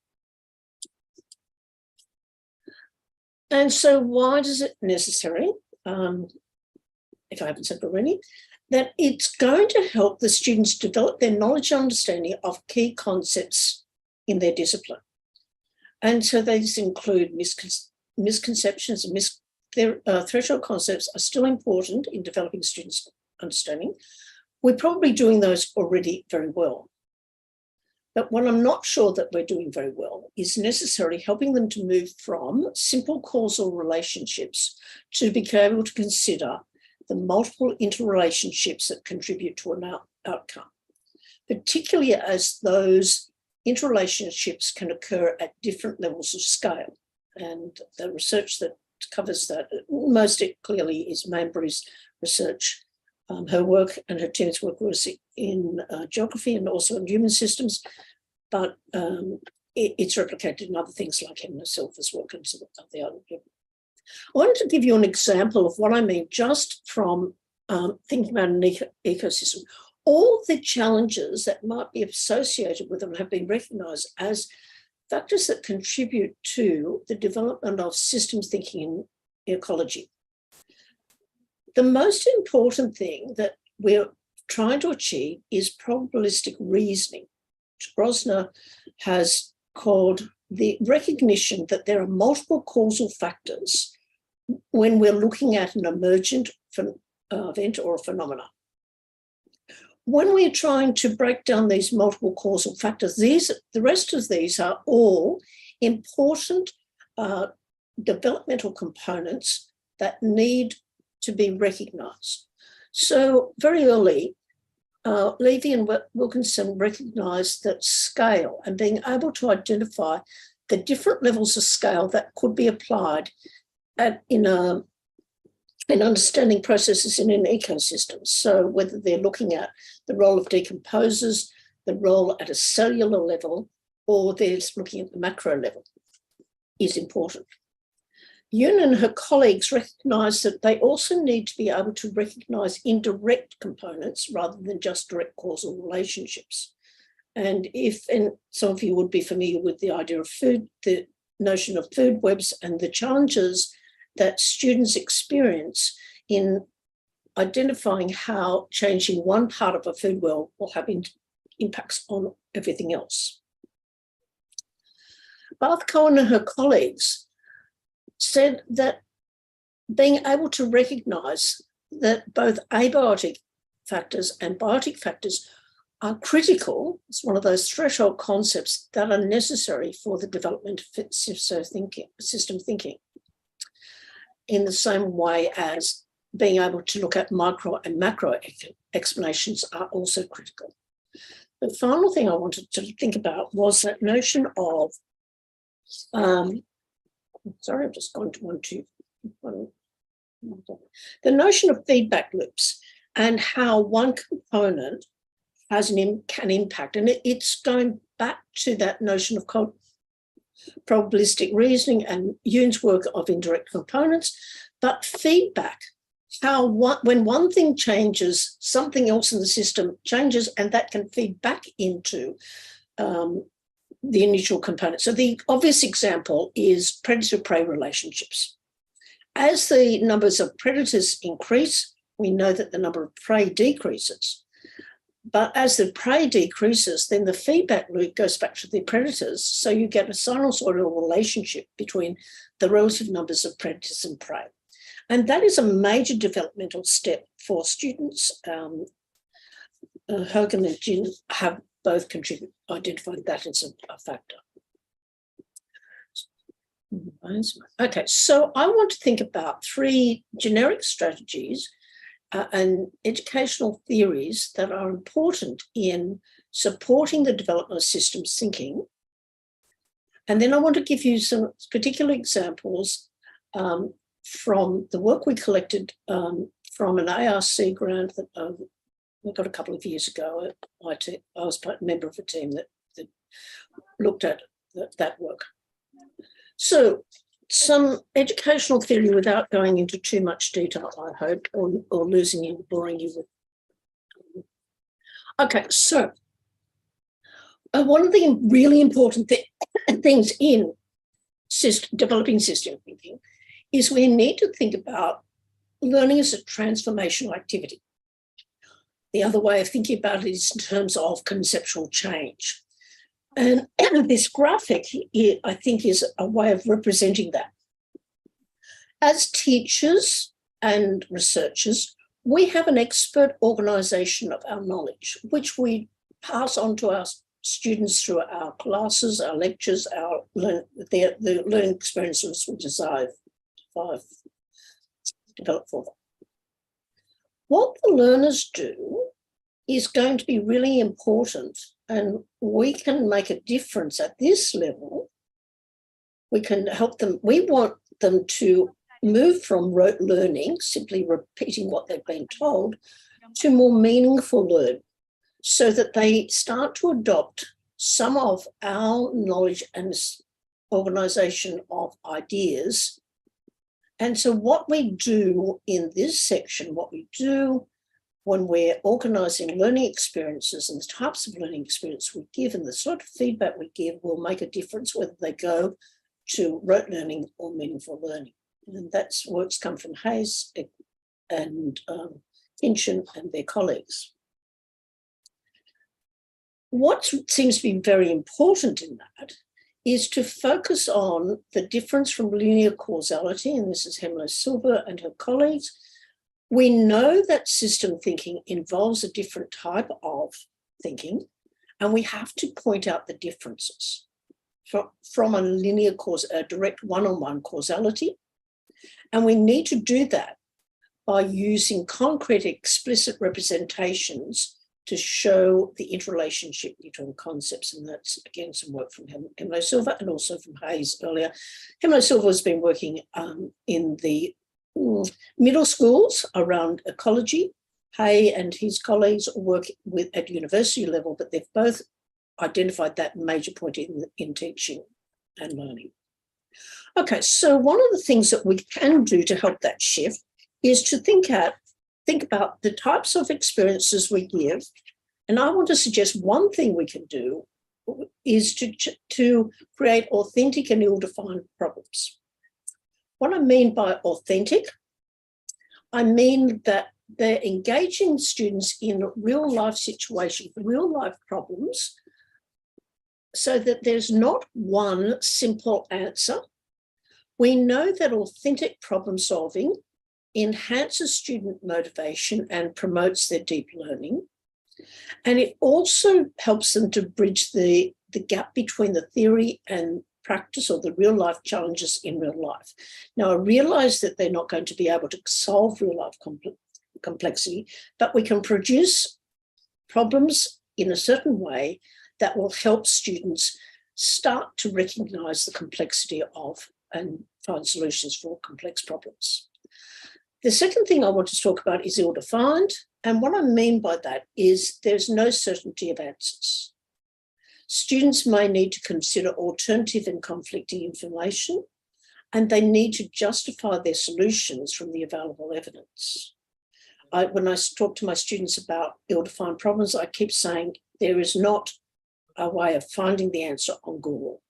And so why is it necessary, if I haven't said already, that it's going to help the students develop their knowledge and understanding of key concepts in their discipline. And so these include misconceptions and threshold concepts are still important in developing students' understanding. We're probably doing those already very well. But what I'm not sure that we're doing very well is necessarily helping them to move from simple causal relationships to be able to consider the multiple interrelationships that contribute to an outcome, particularly as those interrelationships can occur at different levels of scale. And the research that covers that most clearly is Manbury's research. Her work and her team's work was in geography and also in human systems, but it's replicated in other things like Hemner Silver's work and some of the other people. I wanted to give you an example of what I mean just from thinking about an ecosystem. All the challenges that might be associated with them have been recognised as factors that contribute to the development of systems thinking in ecology. The most important thing that we're trying to achieve is probabilistic reasoning, which Grosner has called the recognition that there are multiple causal factors when we're looking at an emergent event or a phenomena. When we're trying to break down these multiple causal factors, the rest of these are all important developmental components that need to be recognised. So very early, Levy and Wilkinson recognised that scale and being able to identify the different levels of scale that could be applied in understanding processes in an ecosystem. So whether they're looking at the role of decomposers, the role at a cellular level, or they're looking at the macro level is important. Yoon and her colleagues recognised that they also need to be able to recognise indirect components rather than just direct causal relationships. And some of you would be familiar with the idea of food, the notion of food webs and the challenges that students experience in identifying how changing one part of a food web will have impacts on everything else. Barth Cohen and her colleagues said that being able to recognise that both abiotic factors and biotic factors are critical. It's one of those threshold concepts that are necessary for the development of system thinking, in the same way as being able to look at micro and macro explanations are also critical. The final thing I wanted to think about was that notion of, sorry, I've just gone to the notion of feedback loops and how one component can impact. And it's going back to that notion of probabilistic reasoning and Yoon's work of indirect components, but feedback, when one thing changes, something else in the system changes, and that can feed back into the initial component. So the obvious example is predator-prey relationships. As the numbers of predators increase, we know that the number of prey decreases. But as the prey decreases, then the feedback loop goes back to the predators. So you get a sinusoidal relationship between the relative numbers of predators and prey. And that is a major developmental step for students. Hogan and Jin have both identified that as a factor. Okay, so I want to think about 3 generic strategies and educational theories that are important in supporting the development of systems thinking. And then I want to give you some particular examples from the work we collected from an ARC grant that we got a couple of years ago. I was a member of a team that looked at that work. So some educational theory without going into too much detail, I hope, or losing you, boring you with. Okay, so one of the really important things in developing system thinking is we need to think about learning as a transformational activity. The other way of thinking about it is in terms of conceptual change. And this graphic, I think, is a way of representing that. As teachers and researchers, we have an expert organisation of our knowledge, which we pass on to our students through our classes, our lectures, the learning experiences we develop for them. What the learners do is going to be really important, and we can make a difference at this level. We can help them. We want them to move from rote learning, simply repeating what they've been told, to more meaningful learning, so that they start to adopt some of our knowledge and organisation of ideas. And so what we do in this section, what we do when we're organising learning experiences and the types of learning experience we give and the sort of feedback we give will make a difference whether they go to rote learning or meaningful learning. And that's works come from Hayes and Kinchin and their colleagues. What seems to be very important in that is to focus on the difference from linear causality, and this is Hemlo Silva and her colleagues. We know that system thinking involves a different type of thinking, and we have to point out the differences from a linear a direct one-on-one causality. And we need to do that by using concrete, explicit representations to show the interrelationship between concepts. And that's, again, some work from Hemlo Silva and also from Hayes earlier. Hemlo Silva has been working in the middle schools around ecology. Hay and his colleagues work at university level, but they've both identified that major point in teaching and learning. Okay, so one of the things that we can do to help that shift is to think about the types of experiences we give. And I want to suggest one thing we can do is to create authentic and ill-defined problems. What I mean by authentic, I mean that they're engaging students in real life situations, real life problems, so that there's not one simple answer. We know that authentic problem solving enhances student motivation and promotes their deep learning. And it also helps them to bridge the gap between the theory and practice, or the real life challenges in real life. Now, I realize that they're not going to be able to solve real life complexity, but we can produce problems in a certain way that will help students start to recognize the complexity of and find solutions for complex problems. The second thing I want to talk about is ill-defined. And what I mean by that is there's no certainty of answers. Students may need to consider alternative and conflicting information, and they need to justify their solutions from the available evidence. When I talk to my students about ill-defined problems, I keep saying there is not a way of finding the answer on Google.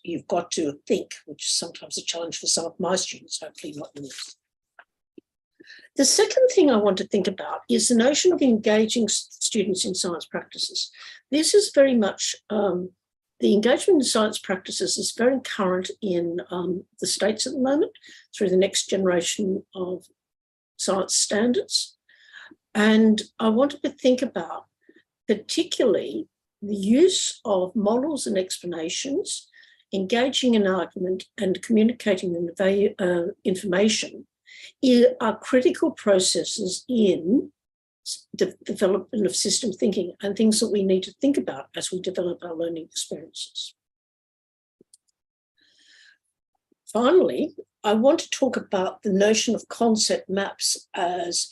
You've got to think, which is sometimes a challenge for some of my students, hopefully not yours. The second thing I want to think about is the notion of engaging students in science practices. This is very much, the engagement in science practices is very current in the States at the moment through the next generation of science standards. And I wanted to think about particularly the use of models and explanations, engaging in argument and communicating the information are critical processes in the development of system thinking and things that we need to think about as we develop our learning experiences. Finally, I want to talk about the notion of concept maps as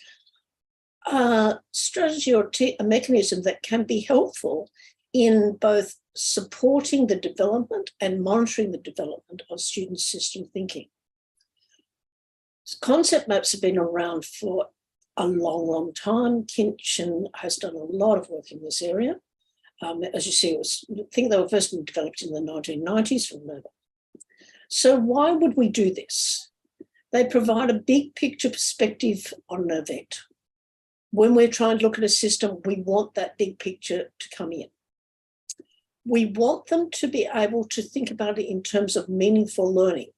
a strategy or a mechanism that can be helpful in both supporting the development and monitoring the development of student system thinking. Concept maps have been around for a long, long time. Kinchin has done a lot of work in this area. As you see, I think they were first developed in the 1990s from Nova. So why would we do this? They provide a big picture perspective on an event. When we're trying to look at a system, we want that big picture to come in. We want them to be able to think about it in terms of meaningful learning.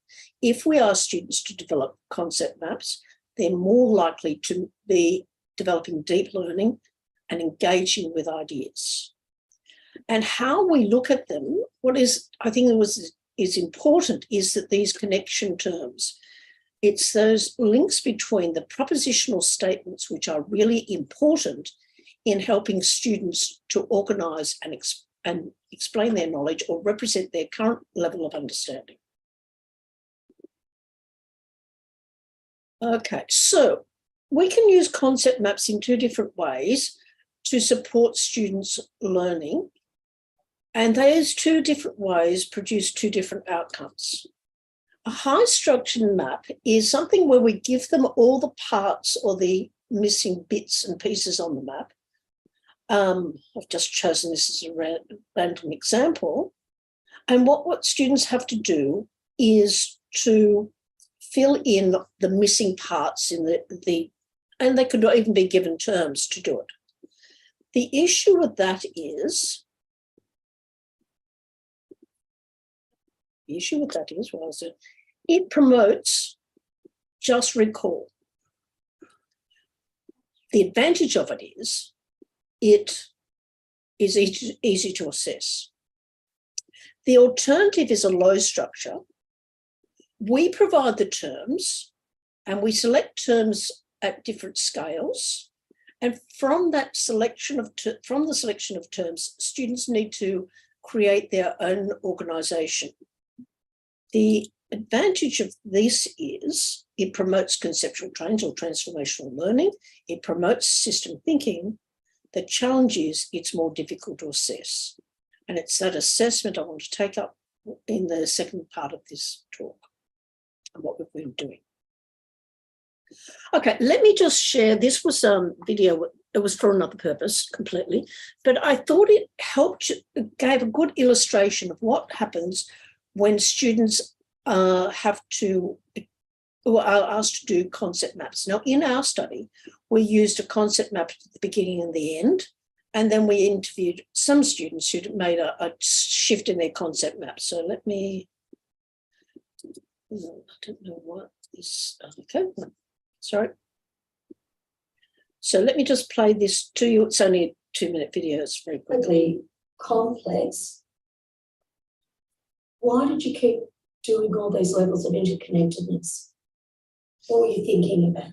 If we ask students to develop concept maps, they're more likely to be developing deep learning and engaging with ideas. And how we look at them, I think is important is that these connection terms, it's those links between the propositional statements, which are really important in helping students to organise and explain their knowledge or represent their current level of understanding. Okay, so we can use concept maps in two different ways to support students' learning, and those two different ways produce two different outcomes. A high structured map is something where we give them all the parts or the missing bits and pieces on the map. I've just chosen this as a random example. And what students have to do is to fill in the missing parts in and they could even be given terms to do it. The issue with that is, it promotes just recall. The advantage of it is easy to assess. The alternative is a low structure. We provide the terms and we select terms at different scales. And from that selection of terms, students need to create their own organisation. The advantage of this is it promotes conceptual trains or transformational learning. It promotes system thinking. The challenge is it's more difficult to assess. And it's that assessment I want to take up in the second part of this talk and what we've been doing. Okay, let me just share. This was a video. It was for another purpose completely, but I thought it gave a good illustration of what happens when students are asked to do concept maps. Now, in our study, we used a concept map at the beginning and the end, and then we interviewed some students who made a shift in their concept map. So let me, I don't know what this, okay. Sorry. So let me just play this to you. It's only a 2-minute video. It's very quickly. Complex. Why did you keep doing all these levels of interconnectedness? What were you thinking about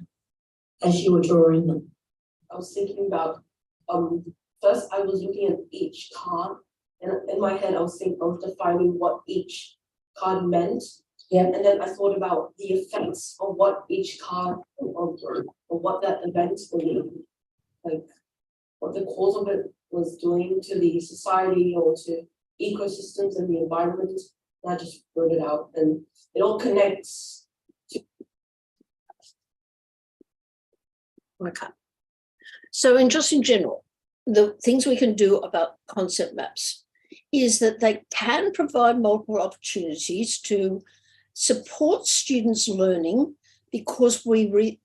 as you were drawing them? I was thinking about, first I was looking at each card, and in my head I was thinking of defining what each card meant. Yeah. And then I thought about the effects of what each card or what that event would be, like what the cause of it was doing to the society or to ecosystems and the environment. And I just wrote it out, and it all connects to. Okay. So just in general, the things we can do about concept maps is that they can provide multiple opportunities to support students' learning, because we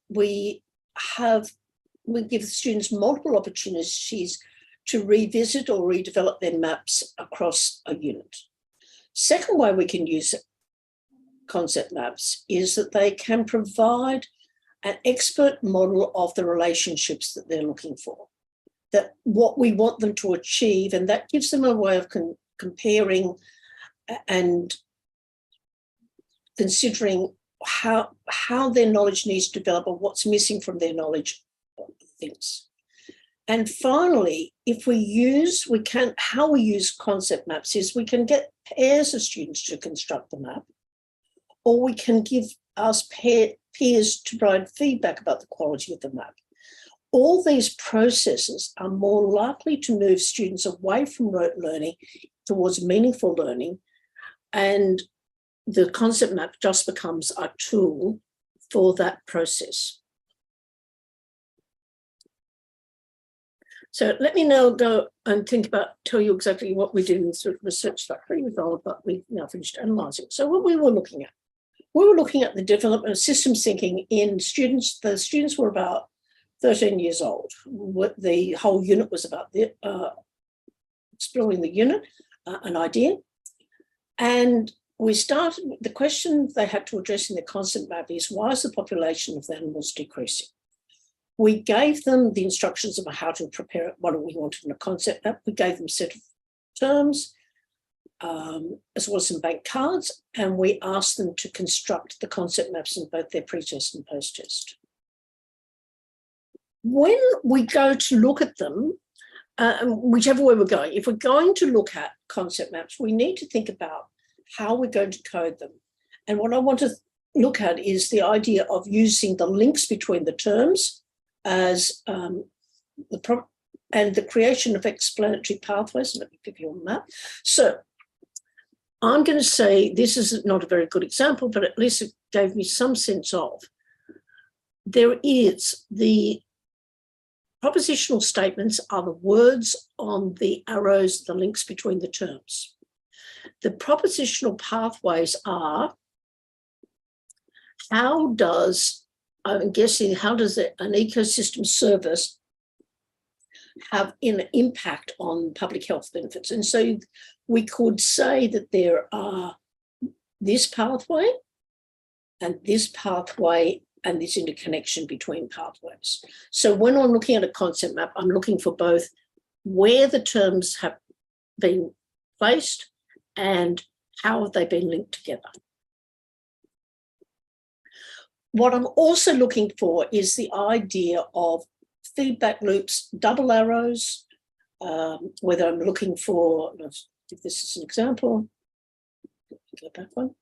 give students multiple opportunities to revisit or redevelop their maps across a unit. Second way we can use concept maps is that they can provide an expert model of the relationships that they're looking for, that what we want them to achieve, and that gives them a way of comparing and considering how their knowledge needs to develop or what's missing from their knowledge of things. And finally, how we use concept maps is we can get pairs of students to construct the map, or we can ask peers to provide feedback about the quality of the map. All these processes are more likely to move students away from rote learning towards meaningful learning, and the concept map just becomes a tool for that process. So let me now go and tell you exactly what we did in sort of research factory with all, but we've now finished analysing. So what we were looking at the development of systems thinking in students. The students were about 13 years old. The whole unit was about exploring the unit, an idea. And we started, the question they had to address in the concept map is, why is the population of the animals decreasing? We gave them the instructions about how to prepare it, what we wanted in a concept map. We gave them a set of terms, as well as some bank cards, and we asked them to construct the concept maps in both their pre-test and post-test. When we go to look at them, whichever way we're going, if we're going to look at concept maps, we need to think about how we're going to code them. And what I want to look at is the idea of using the links between the terms as and the creation of explanatory pathways. Let me give you a map. So I'm going to say this is not a very good example, but at least it gave me some sense of. There is the propositional statements are the words on the arrows, the links between the terms. The propositional pathways are I'm guessing, how does an ecosystem service have an impact on public health benefits? And so we could say that there are this pathway and this pathway and this interconnection between pathways. So when I'm looking at a concept map, I'm looking for both where the terms have been placed and how have they been linked together. What I'm also looking for is the idea of feedback loops, double arrows, whether I'm looking for, if this is an example, go back one.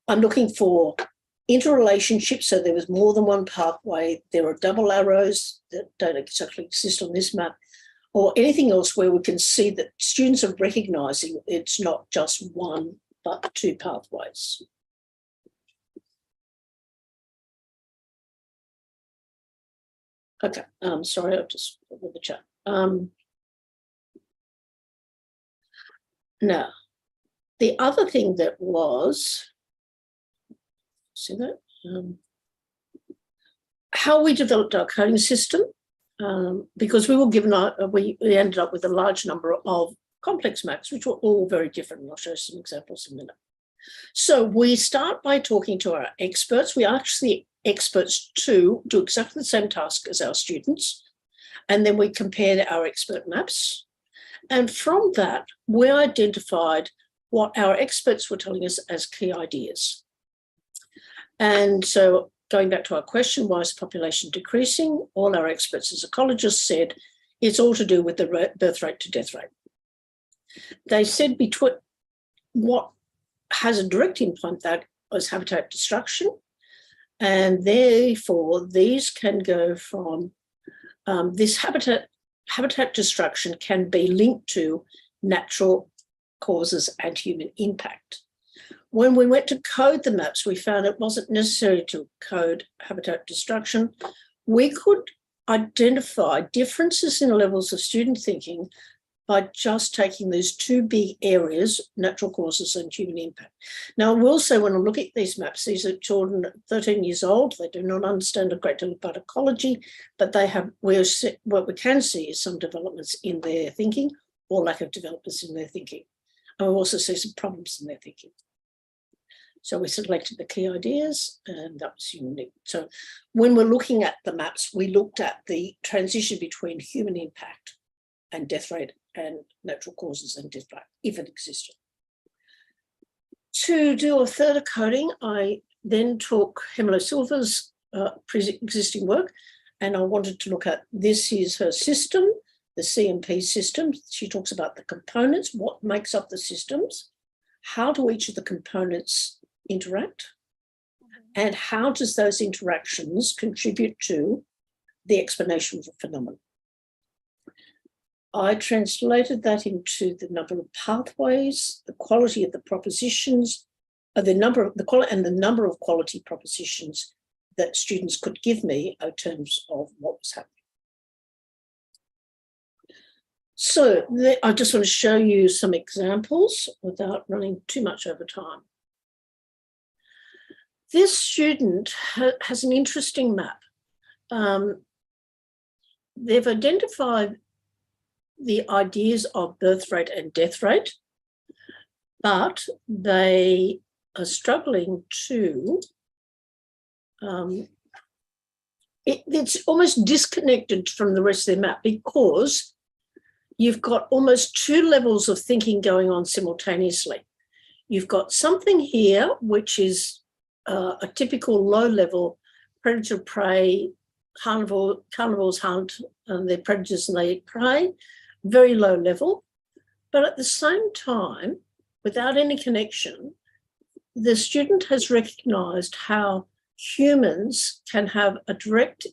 I'm looking for interrelationships, so there was more than one pathway. There are double arrows that don't exactly exist on this map, or anything else where we can see that students are recognising it's not just one, but two pathways. Okay, sorry, I'll just put with the chat. Now, the other thing that was, see that? How we developed our coding system, because we were given, we ended up with a large number of complex maps, which were all very different. And I'll show you some examples in a minute. So we start by talking to our experts. We ask the experts to do exactly the same task as our students. And then we compared our expert maps. And from that, we identified what our experts were telling us as key ideas. And so going back to our question, why is population decreasing? All our experts as ecologists said it's all to do with the birth rate to death rate. They said between what has a direct impact that was habitat destruction. And therefore, these can go from this habitat destruction can be linked to natural causes and human impact. When we went to code the maps, we found it wasn't necessary to code habitat destruction. We could identify differences in levels of student thinking by just taking these two big areas, natural causes and human impact. Now, I will say when I look at these maps, these are children 13 years old. They do not understand a great deal about ecology, but they have, what we can see is some developments in their thinking or lack of developments in their thinking. And we also see some problems in their thinking. So we selected the key ideas and that was unique. So when we're looking at the maps, we looked at the transition between human impact and death rate and natural causes and death rate, if it existed. To do a further coding, I then took Hemelo Silva's pre-existing work and I wanted to look at, this is her system, the CMP system. She talks about the components, what makes up the systems, how do each of the components interact, and how does those interactions contribute to the explanation of the phenomenon. I translated that into the number of pathways, the quality of the propositions, the number of quality propositions that students could give me in terms of what was happening. So I just want to show you some examples without running too much over time. This student has an interesting map. They've identified the ideas of birth rate and death rate, but they are struggling to, it's almost disconnected from the rest of their map because you've got almost two levels of thinking going on simultaneously. You've got something here, which is a typical low-level predator-prey, carnivores hunt, and they're predators and they eat prey, very low level. But at the same time, without any connection, the student has recognised how humans can have a direct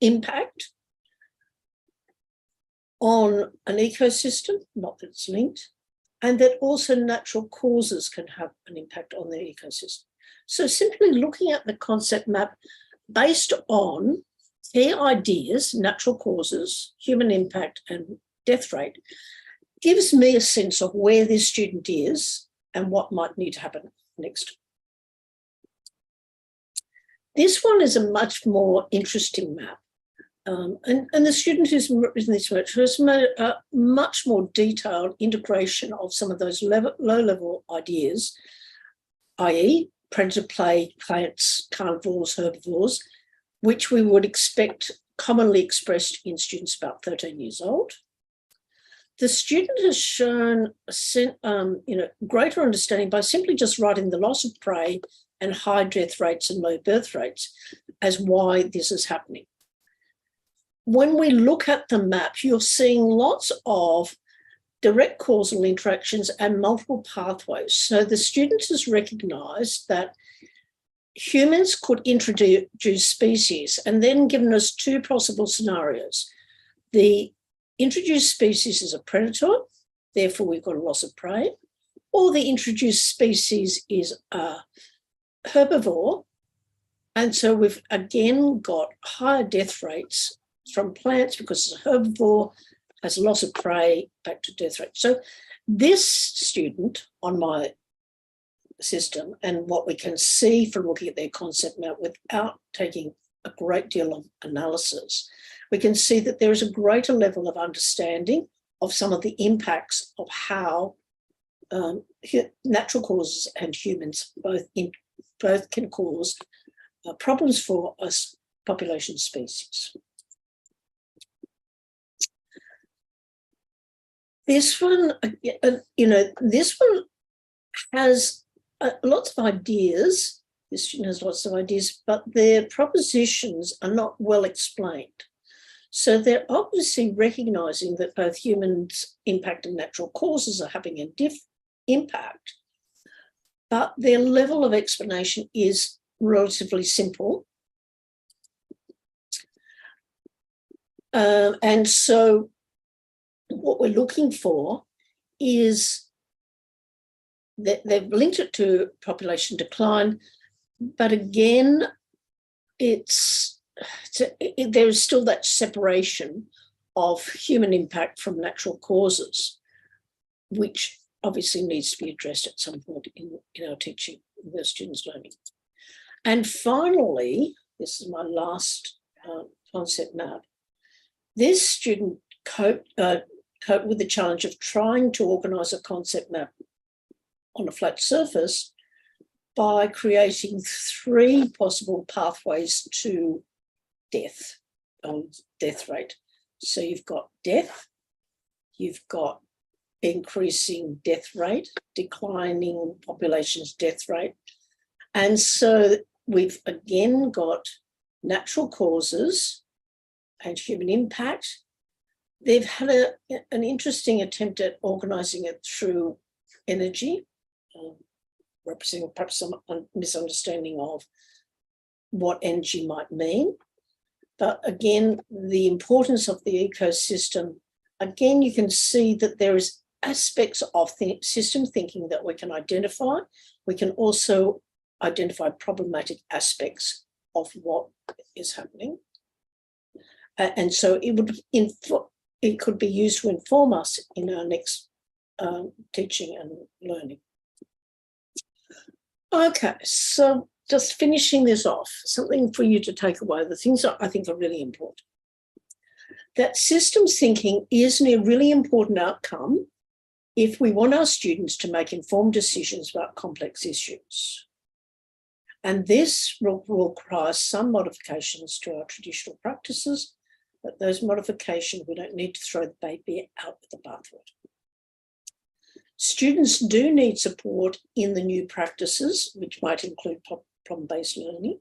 impact on an ecosystem, not that it's linked, and that also natural causes can have an impact on the ecosystem. So simply looking at the concept map based on key ideas, natural causes, human impact, and death rate gives me a sense of where this student is and what might need to happen next. This one is a much more interesting map. And the student who's written this work has made a much more detailed integration of some of those low-level ideas, i.e. predator prey, plants, carnivores, herbivores, which we would expect commonly expressed in students about 13 years old. The student has shown greater understanding by simply just writing the loss of prey and high death rates and low birth rates as why this is happening. When we look at the map, you're seeing lots of direct causal interactions and multiple pathways. So the student has recognised that humans could introduce species and then given us two possible scenarios. The introduced species is a predator, therefore we've got a loss of prey, or the introduced species is a herbivore, and so we've again got higher death rates from plants because it's a herbivore, has a loss of prey, back to death rate. So this student on my system, and what we can see from looking at their concept map without taking a great deal of analysis, we can see that there is a greater level of understanding of some of the impacts of how natural causes and humans both can cause problems for us population species. This one, this one has lots of ideas. This student has lots of ideas, but their propositions are not well explained. So they're obviously recognising that both humans' impact and natural causes are having a impact, but their level of explanation is relatively simple. And so what we're looking for is that they've linked it to population decline, but again, there's still that separation of human impact from natural causes, which obviously needs to be addressed at some point in our teaching, in the students' learning. And finally, this is my last concept map. This student coped with the challenge of trying to organise a concept map on a flat surface by creating 3 possible pathways to death rate. So you've got death, you've got increasing death rate, declining population's death rate. And so we've again got natural causes and human impact. They've had an interesting attempt at organising it through energy, representing perhaps some misunderstanding of what energy might mean. But again, the importance of the ecosystem, again, you can see that there is aspects of system thinking that we can identify. We can also identify problematic aspects of what is happening. And so it could be used to inform us in our next teaching and learning. Okay, so just finishing this off, something for you to take away, the things that I think are really important. That systems thinking is a really important outcome if we want our students to make informed decisions about complex issues. And this will require some modifications to our traditional practices, but those modifications, we don't need to throw the baby out with the bathwater. Students do need support in the new practices, which might include problem-based learning.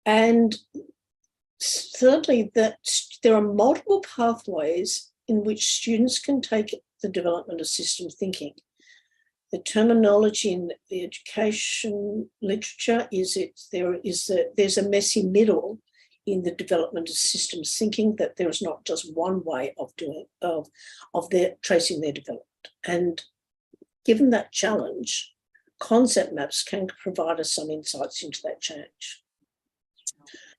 And thirdly, that there are multiple pathways in which students can take the development of system thinking. The terminology in the education literature is there's a messy middle in the development of systems thinking, that there is not just one way of tracing their development. And given that challenge, concept maps can provide us some insights into that change.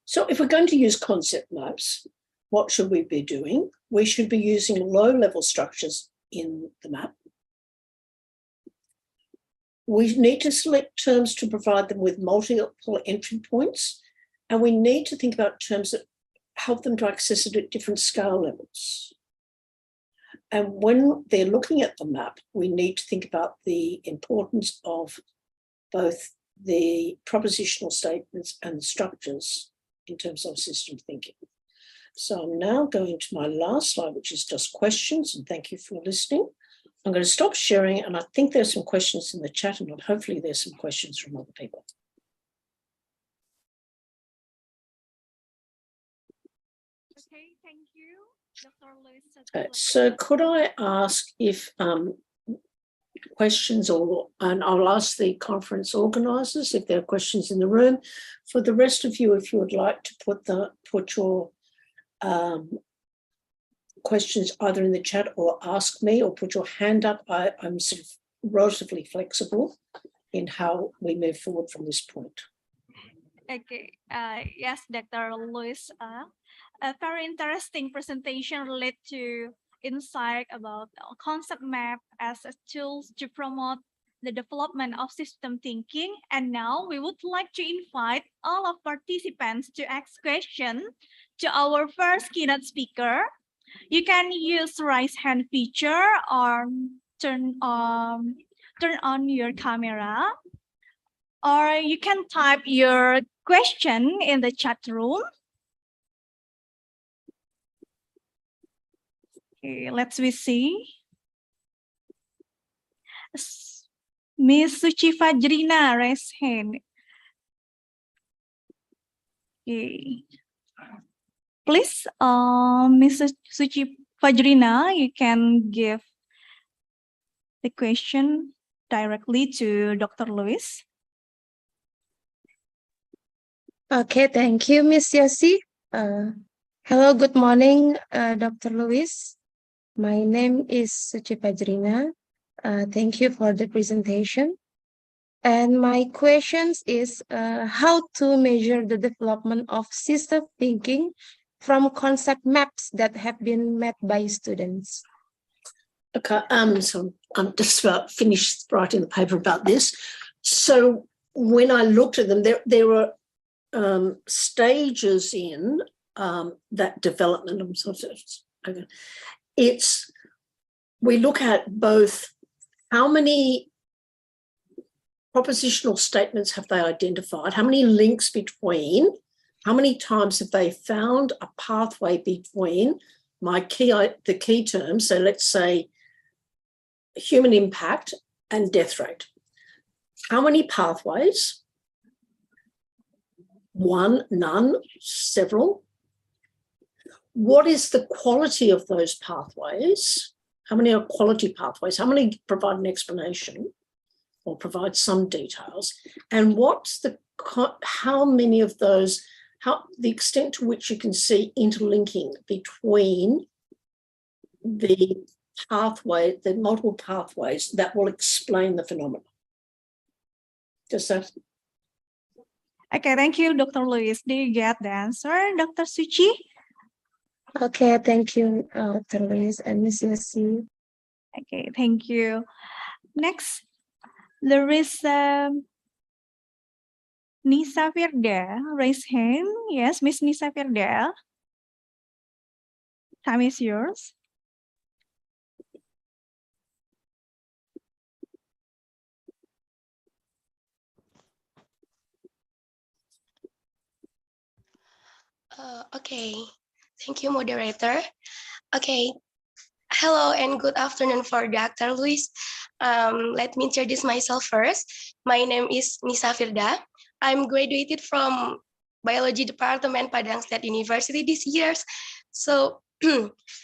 So if we're going to use concept maps, what should we be doing? We should be using low-level structures in the map. We need to select terms to provide them with multiple entry points, and we need to think about terms that help them to access it at different scale levels. And when they're looking at the map, we need to think about the importance of both the propositional statements and the structures in terms of system thinking. So I'm now going to my last slide, which is just questions, and thank you for listening. I'm going to stop sharing, and I think there's some questions in the chat, and hopefully there's some questions from other people. Okay, thank you, Dr. Louise. So could I ask if questions, and I'll ask the conference organisers if there are questions in the room. For the rest of you, if you would like to put your questions either in the chat or ask me or put your hand up, I'm sort of relatively flexible in how we move forward from this point. Okay, yes, Dr. Louise, a very interesting presentation related to insight about concept map as a tool to promote the development of system thinking. And now we would like to invite all of participants to ask questions to our first keynote speaker. You can use raise hand feature or turn on your camera, or you can type your question in the chat room. Okay, let's see. Miss Suci Fajrina raise hand. Okay. Please, Miss Suci Fajrina, you can give the question directly to Dr. Lewis. Okay, thank you, Miss Yossi. Hello, good morning, Dr. Lewis. My name is Suci Fajrina. Thank you for the presentation. And my questions is how to measure the development of system thinking from concept maps that have been made by students. Okay, so I'm just about finished writing the paper about this. So when I looked at them, there were stages in that development. Okay. We look at both how many propositional statements have they identified, how many links between, how many times have they found a pathway between the key terms, so let's say human impact and death rate. How many pathways? One, none, several. What is the quality of those pathways? How many are quality pathways? How many provide an explanation or provide some details? And how many of those, the extent to which you can see interlinking between the multiple pathways that will explain the phenomenon. Does that? Okay, thank you, Dr. Lewis. Do you get the answer, Dr. Suci? Okay, thank you, Dr. Lewis and Ms. Yossi. Okay, thank you. Next, there is Nisa Firda. Raise hand. Yes, Miss Nisa Firda. Time is yours. Okay, thank you, moderator. Okay, hello and good afternoon for Dr. Lewis. Let me introduce myself first. My name is Nisa Firda. I'm graduated from Biology Department Padang State University this year. So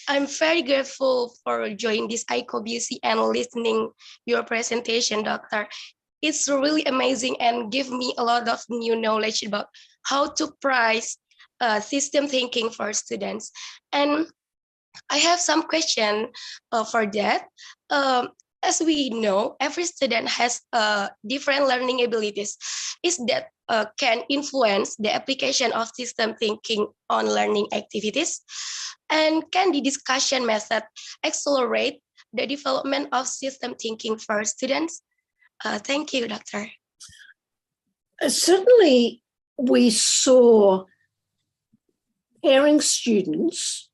I'm very grateful for joining this ICOBioSE and listening your presentation, Doctor. It's really amazing and give me a lot of new knowledge about how to price system thinking for students. And I have some question for that. As we know, every student has different learning abilities. Is that can influence the application of system thinking on learning activities? And can the discussion method accelerate the development of system thinking for students? Thank you, Doctor. Certainly, we saw pairing students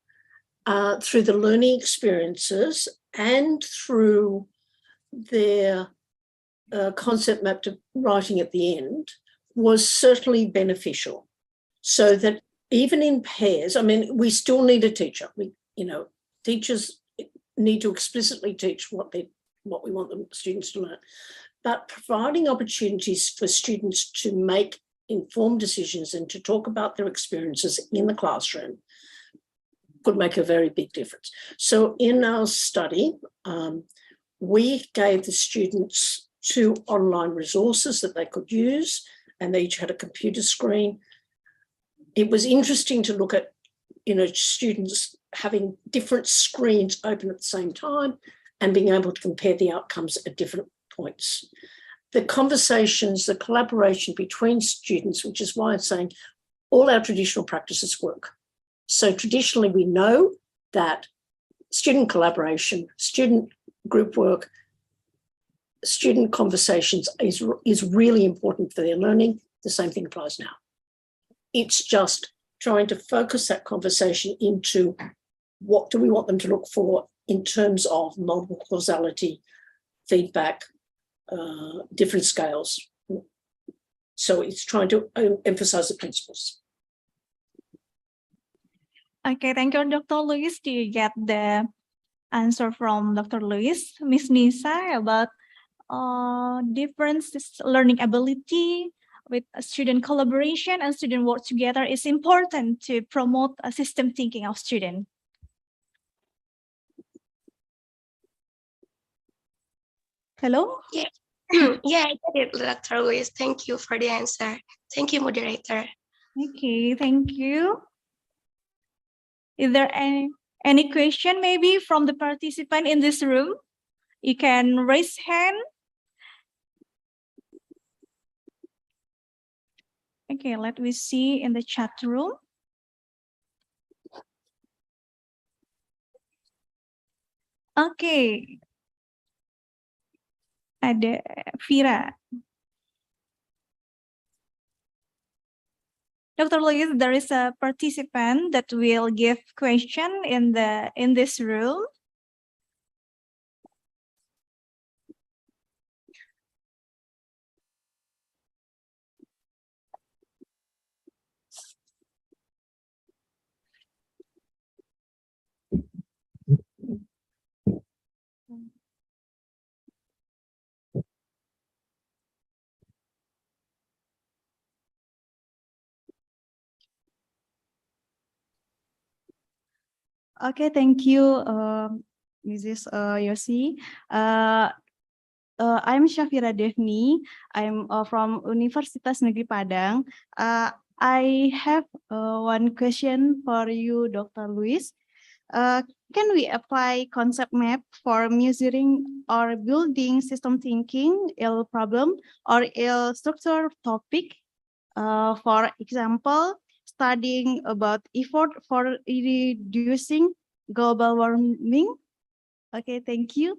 through the learning experiences and through their concept map to writing at the end was certainly beneficial. So that even in pairs, I mean, we still need a teacher. Teachers need to explicitly teach what we want the students to learn. But providing opportunities for students to make informed decisions and to talk about their experiences in the classroom could make a very big difference. So in our study, we gave the students 2 online resources that they could use, and they each had a computer screen. It was interesting to look at, students having different screens open at the same time and being able to compare the outcomes at different points. The conversations, the collaboration between students, which is why I'm saying all our traditional practices work. So traditionally, we know that student collaboration, student group work, student conversations is really important for their learning. The same thing applies now. It's just trying to focus that conversation into what do we want them to look for in terms of multiple causality, feedback, different scales. So it's trying to emphasize the principles. Okay, thank you, Dr. Luis. Do you get the answer from Dr. Luis? Miss Nisa, about difference learning ability with student collaboration and student work together is important to promote a system thinking of student. Hello? Yeah. Yeah, I get it, Dr. Luis. Thank you for the answer. Thank you, moderator. Okay, thank you. Is there any question maybe from the participant in this room? You can raise hand. Okay, let me see in the chat room. Okay. Ada Vira. Dr. Luis, there is a participant that will give question in this room. Okay, thank you, Mrs. Yosi. I'm Syafira Devni. I'm from Universitas Negeri Padang. I have one question for you, Dr. Luis. Can we apply concept map for measuring or building system thinking, ill problem, or ill structure topic? For example, studying about effort for reducing global warming. Okay, thank you.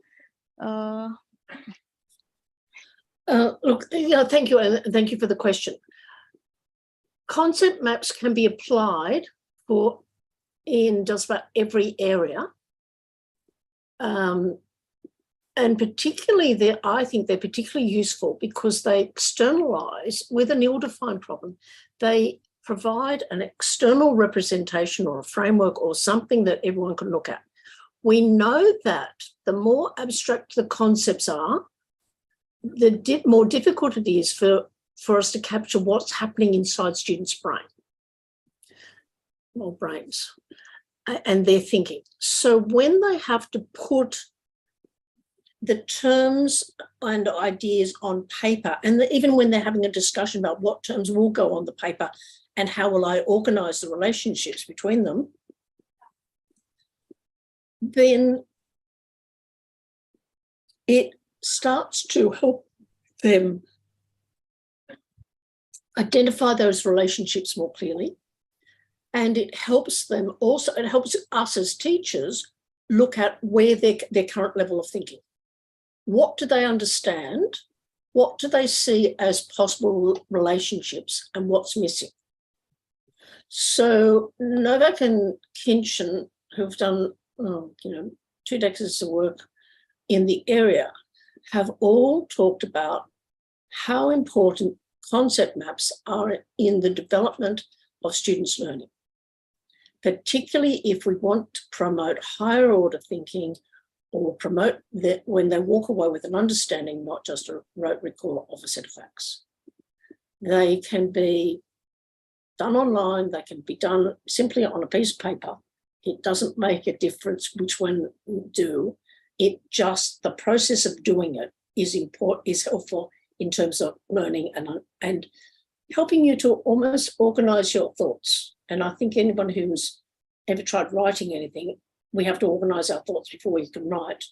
Look, thank you, and thank you for the question. Concept maps can be applied in just about every area. And particularly I think they're particularly useful because they externalize with an ill-defined problem. They provide an external representation or a framework or something that everyone can look at. We know that the more abstract the concepts are, the more difficult it is for us to capture what's happening inside students' brains and their thinking. So when they have to put the terms and ideas on paper, and even when they're having a discussion about what terms will go on the paper and how will I organize the relationships between them, then it starts to help them identify those relationships more clearly. And it helps them also, it helps us as teachers look at where their current level of thinking. What do they understand? What do they see as possible relationships and what's missing? So Novak and Kinchin, who've done 2 decades of work in the area, have all talked about how important concept maps are in the development of students' learning, particularly if we want to promote higher order thinking or promote that when they walk away with an understanding, not just a rote recall of a set of facts. They can be done online, they can be done simply on a piece of paper. It doesn't make a difference which one you do. The process of doing it is helpful in terms of learning and helping you to almost organize your thoughts. And I think anyone who's ever tried writing anything, we have to organize our thoughts before we can write.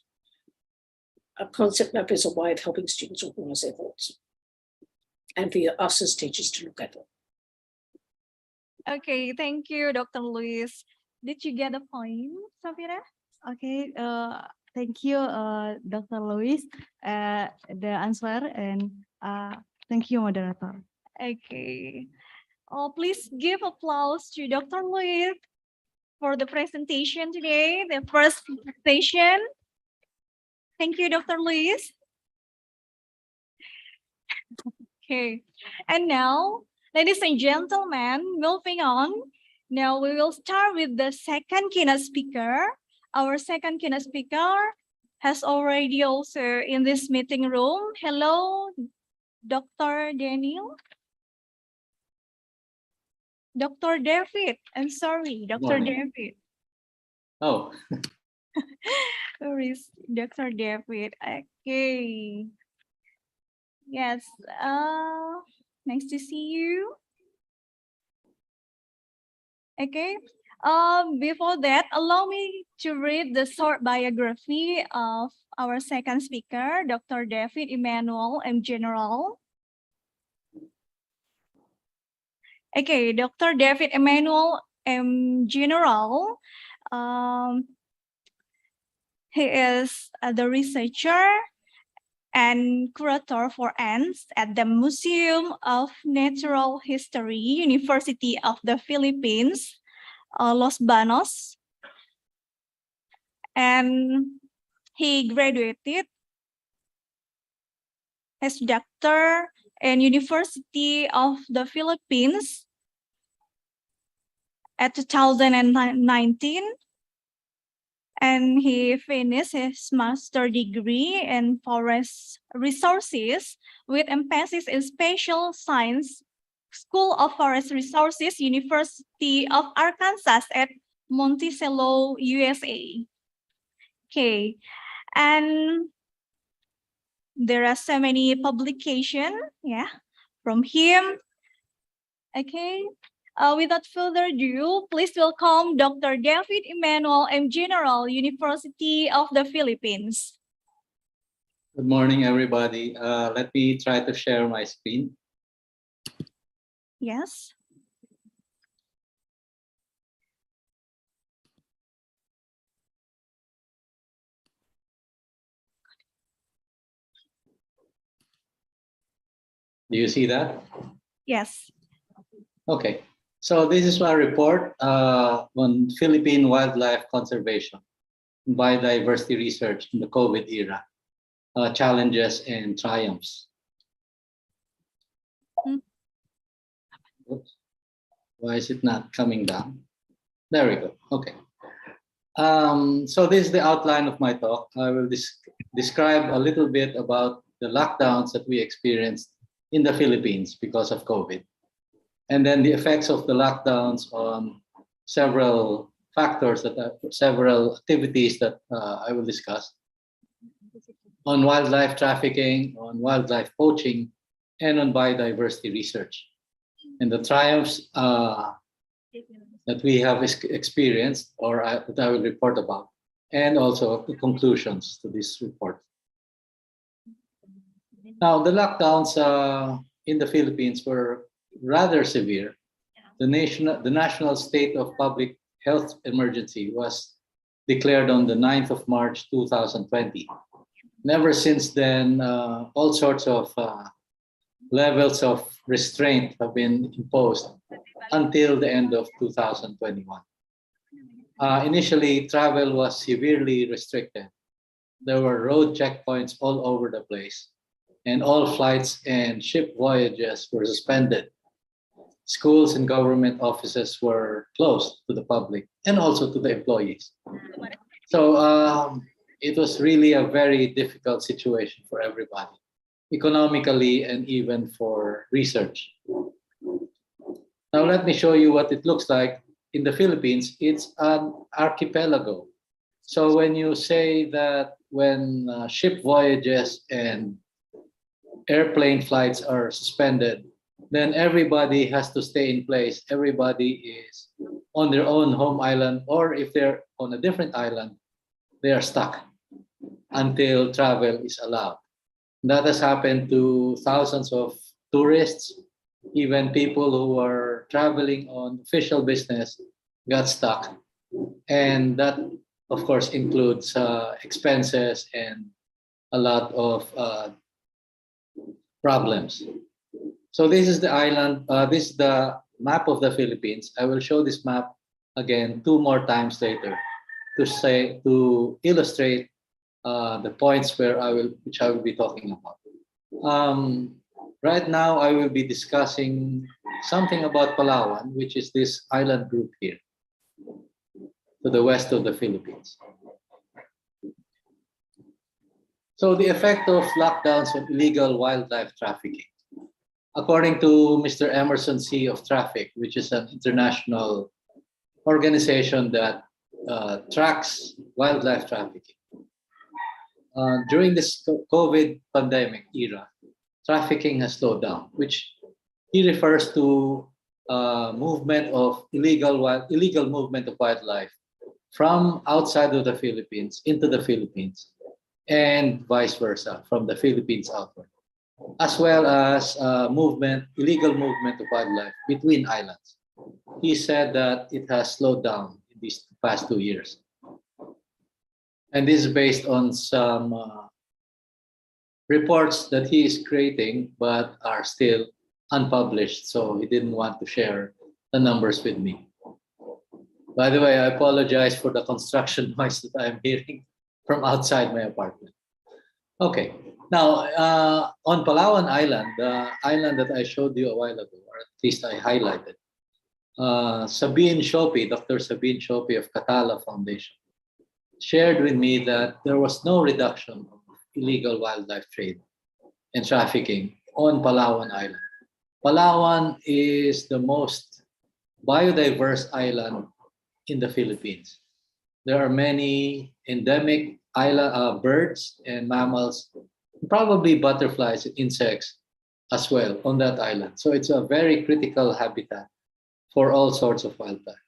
A concept map is a way of helping students organize their thoughts and for us as teachers to look at them. Okay, thank you, Dr. Luis. Did you get a point, Safira? Okay, thank you, Dr. Luis, the answer, and thank you, moderator. Okay. Please give applause to Dr. Luis. for the presentation today, the first session. Thank you, Dr. Luis. Okay, and now, ladies and gentlemen, moving on. Now we will start with the second keynote speaker. Our second keynote speaker has already also in this meeting room. Hello, Dr. Daniel. Dr. David, I'm sorry, Dr. Morning. David. Oh, Where is Dr. David? Okay. Yes, nice to see you. Okay. Before that, allow me to read the short biography of our second speaker, Dr. David Emmanuel, M. General. Okay, Dr. David Emmanuel, M. General. He is the researcher and curator for ants at the Museum of Natural History, University of the Philippines, Los Banos. And he graduated as doctor in University of the Philippines at 2019. And he finished his master's degree in forest resources with emphasis in spatial science, School of Forest Resources, University of Arkansas at Monticello, USA. Okay, and there are so many publications, from him. Okay. Without further ado, please welcome Dr. David Emmanuel, M. General, University of the Philippines. Good morning, everybody. Let me try to share my screen. Yes. Do you see that? Yes. Okay. So this is my report on Philippine wildlife conservation, biodiversity research in the COVID era, challenges and triumphs. Oops. Why is it not coming down? There we go. Okay. So this is the outline of my talk. I will describe a little bit about the lockdowns that we experienced in the Philippines because of COVID, and then the effects of the lockdowns on several factors several activities that I will discuss on wildlife trafficking, on wildlife poaching, and on biodiversity research, and the triumphs that we have experienced or that I will report about, and also the conclusions to this report. Now, the lockdowns in the Philippines were rather severe. The national state of public health emergency was declared on the 9th of March 2020. And ever since then, all sorts of levels of restraint have been imposed until the end of 2021. Initially, travel was severely restricted. There were road checkpoints all over the place, and all flights and ship voyages were suspended. Schools and government offices were closed to the public and also to the employees. So it was really a very difficult situation for everybody, economically and even for research. Now let me show you what it looks like in the Philippines. It's an archipelago. So when you say that when ship voyages and airplane flights are suspended, then everybody has to stay in place. Everybody is on their own home island, or if they're on a different island, they are stuck until travel is allowed. That has happened to thousands of tourists. Even people who are traveling on official business got stuck. And that, of course, includes expenses and a lot of problems. So this is the island, this is the map of the Philippines. I will show this map again 2 more times later to illustrate the points which I will be talking about. Right now, I will be discussing something about Palawan, which is this island group here to the west of the Philippines. So the effect of lockdowns on illegal wildlife trafficking. According to Mr. Emerson C. of Traffic, which is an international organization that tracks wildlife trafficking. During this COVID pandemic era, trafficking has slowed down, which he refers to movement of illegal movement of wildlife from outside of the Philippines into the Philippines, and vice versa, from the Philippines outward, as well as illegal movement of wildlife between islands. He said that it has slowed down in these past 2 years. And this is based on some reports that he is creating, but are still unpublished. So he didn't want to share the numbers with me. By the way, I apologize for the construction noise that I'm hearing from outside my apartment. Okay, now on Palawan Island, the island that I showed you a while ago, or at least I highlighted, Sabine Shopi, Dr. Sabine Shopi of Katala Foundation, shared with me that there was no reduction of illegal wildlife trade and trafficking on Palawan Island. Palawan is the most biodiverse island in the Philippines. There are many endemic island birds and mammals, probably butterflies and insects as well on that island. So it's a very critical habitat for all sorts of wildlife.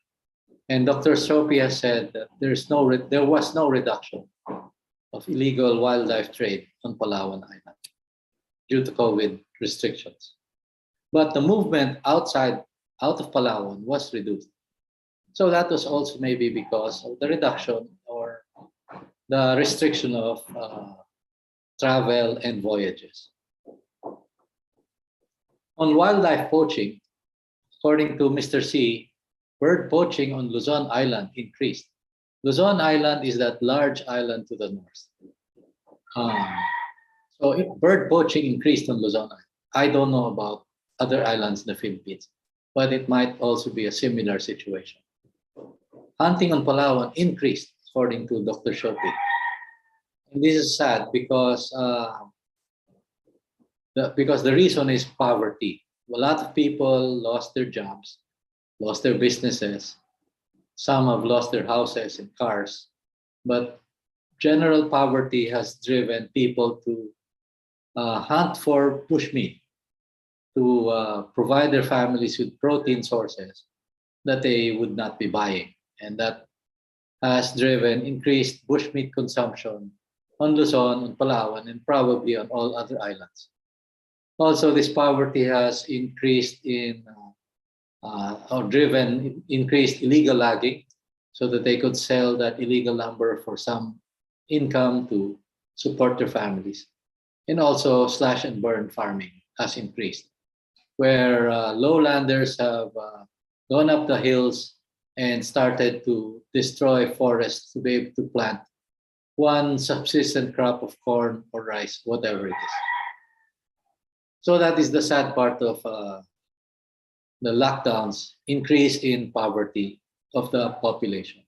And Dr. Shopi has said that there was no reduction of illegal wildlife trade on Palawan Island due to COVID restrictions. But the movement out of Palawan was reduced. So that was also maybe because of the reduction or the restriction of travel and voyages. On wildlife poaching, according to Mr. C, bird poaching on Luzon Island increased. Luzon Island is that large island to the north. So bird poaching increased on Luzon Island. I don't know about other islands in the Philippines, but it might also be a similar situation. Hunting on Palawan increased, according to Dr. Shopi. And this is sad because the reason is poverty. A lot of people lost their jobs, lost their businesses. Some have lost their houses and cars. But general poverty has driven people to hunt for bushmeat to provide their families with protein sources that they would not be buying. And that has driven increased bushmeat consumption on Luzon, on Palawan, and probably on all other islands. Also, this poverty has increased increased illegal logging so that they could sell that illegal lumber for some income to support their families. And also slash and burn farming has increased, where lowlanders have gone up the hills and started to destroy forests to be able to plant one subsistent crop of corn or rice, whatever it is. So that is the sad part of the lockdowns, increase in poverty of the population.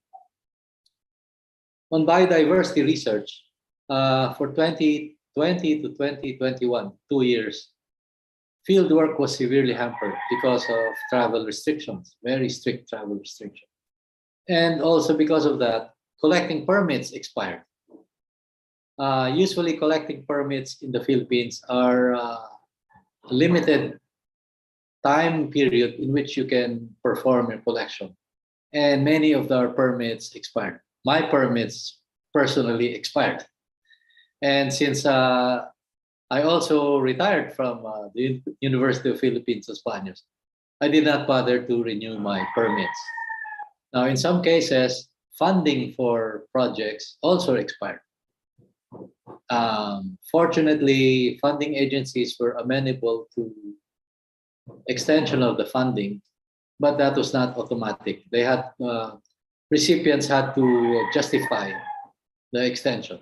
On biodiversity research, for 2020 to 2021, 2 years, field work was severely hampered because of travel restrictions, very strict travel restrictions. And also because of that, collecting permits expired. Usually collecting permits in the Philippines are a limited time period in which you can perform your collection. And many of our permits expired. My permits personally expired. And since I also retired from the University of Philippines Los Baños, I did not bother to renew my permits. Now, in some cases, funding for projects also expired. Fortunately, funding agencies were amenable to extension of the funding, but that was not automatic. They had recipients had to justify the extension.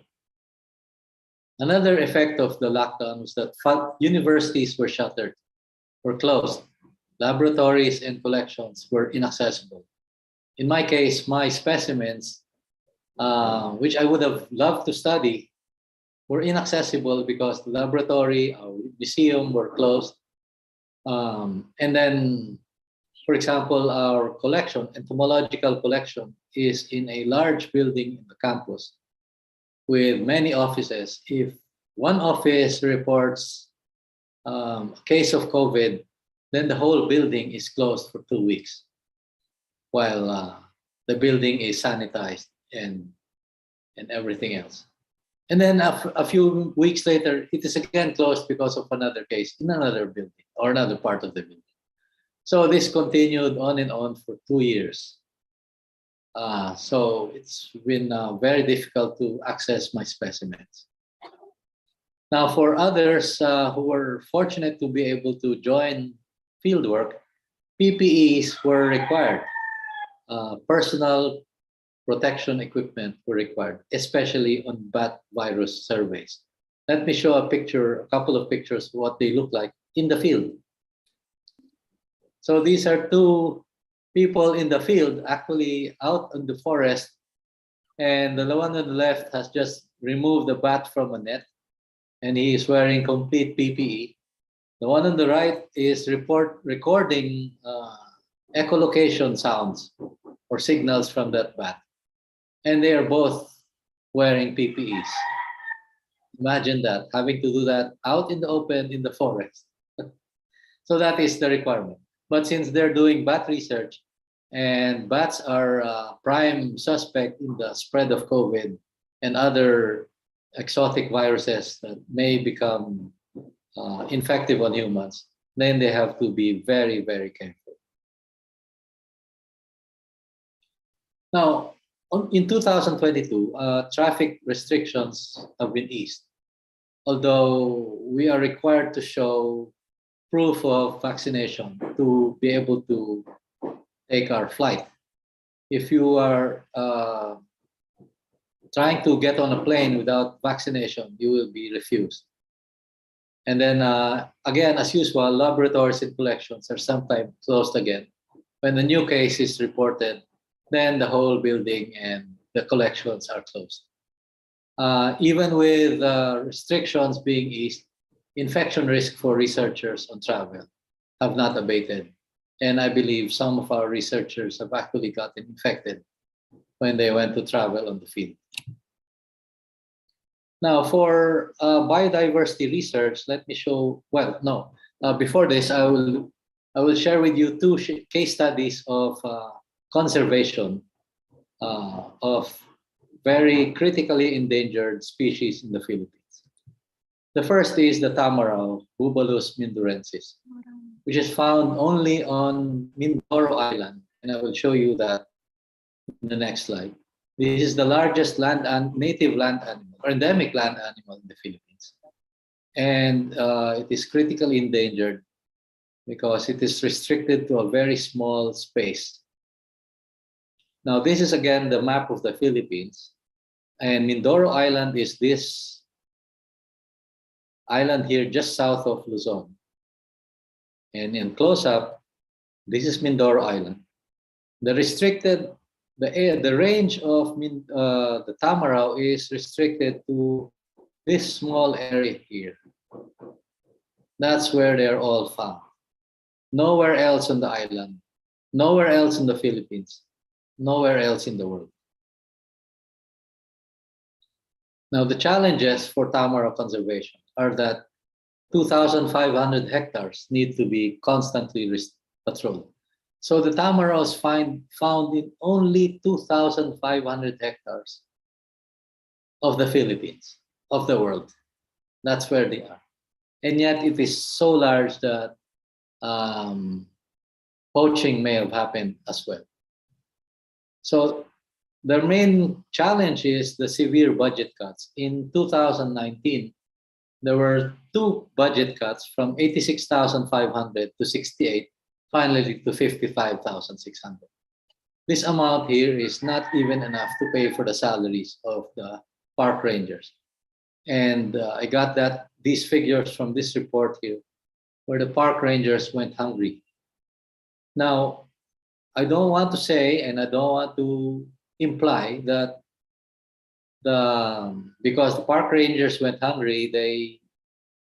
Another effect of the lockdown was that universities were shuttered, were closed. Laboratories and collections were inaccessible. In my case, my specimens, which I would have loved to study, were inaccessible because the laboratory, our museum were closed. And then, for example, our collection, entomological collection, is in a large building in the campus with many offices. If one office reports a case of COVID, then the whole building is closed for 2 weeks while the building is sanitized and everything else. And then a few weeks later, it is again closed because of another case in another building or another part of the building. So this continued on and on for 2 years. So it's been very difficult to access my specimens. Now, for others who were fortunate to be able to join fieldwork, PPEs were required. Personal protection equipment were required, especially on bat virus surveys. Let me show a couple of pictures of what they look like in the field. So these are two people in the field, actually out in the forest, and the one on the left has just removed the bat from a net, and he is wearing complete PPE. The one on the right is recording echolocation sounds or signals from that bat. And they are both wearing PPEs. Imagine that, having to do that out in the open in the forest. So that is the requirement. But since they're doing bat research and bats are prime suspect in the spread of COVID and other exotic viruses that may become infective on humans, then they have to be very, very careful. Now, in 2022, traffic restrictions have been eased, although we are required to show proof of vaccination to be able to take our flight. If you are trying to get on a plane without vaccination, you will be refused. And then again, as usual, laboratories and collections are sometimes closed again. When a new case is reported, then the whole building and the collections are closed. Even with restrictions being eased, infection risk for researchers on travel have not abated. And I believe some of our researchers have actually gotten infected when they went to travel on the field. Now, for biodiversity research, let me show, before this, I will share with you two case studies of conservation of very critically endangered species in the Philippines. The first is the tamarau, Bubalus mindorensis, which is found only on Mindoro Island, and I will show you that in the next slide. This is the largest native land animal, or endemic land animal in the Philippines. And it is critically endangered because it is restricted to a very small space. Now, this is again the map of the Philippines. And Mindoro Island is this island here just south of Luzon. And in close-up, this is Mindoro Island. The range of the tamarau is restricted to this small area here. That's where they're all found. Nowhere else on the island, nowhere else in the Philippines, nowhere else in the world. Now, the challenges for tamarau conservation are that 2,500 hectares need to be constantly patrolled. So the tamarau is found in only 2,500 hectares of the Philippines, of the world. That's where they are. And yet it is so large that poaching may have happened as well. So the main challenge is the severe budget cuts. In 2019, there were 2 budget cuts from 86,500 to 68, finally to 55,600. This amount here is not even enough to pay for the salaries of the park rangers. And I got these figures from this report here, where the park rangers went hungry. Now, I don't want to say, and I don't want to imply that because the park rangers went hungry, they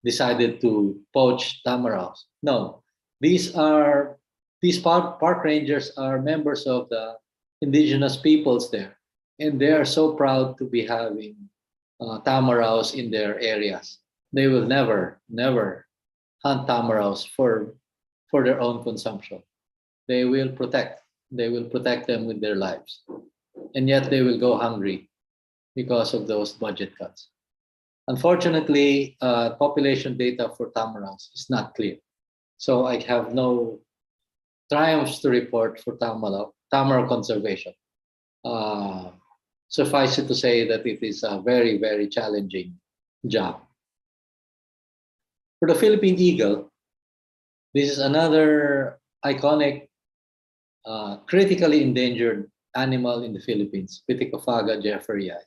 decided to poach tamaraws. No, these park rangers are members of the indigenous peoples there, and they are so proud to be having tamaraws in their areas. They will never hunt tamaraws for their own consumption. They will protect them with their lives, and yet they will go hungry because of those budget cuts. Unfortunately, population data for tamaraws is not clear. So I have no triumphs to report for tamaraw conservation. Suffice it to say that it is a very, very challenging job. For the Philippine eagle, this is another iconic, critically endangered animal in the Philippines, Pithecia jeffreyi.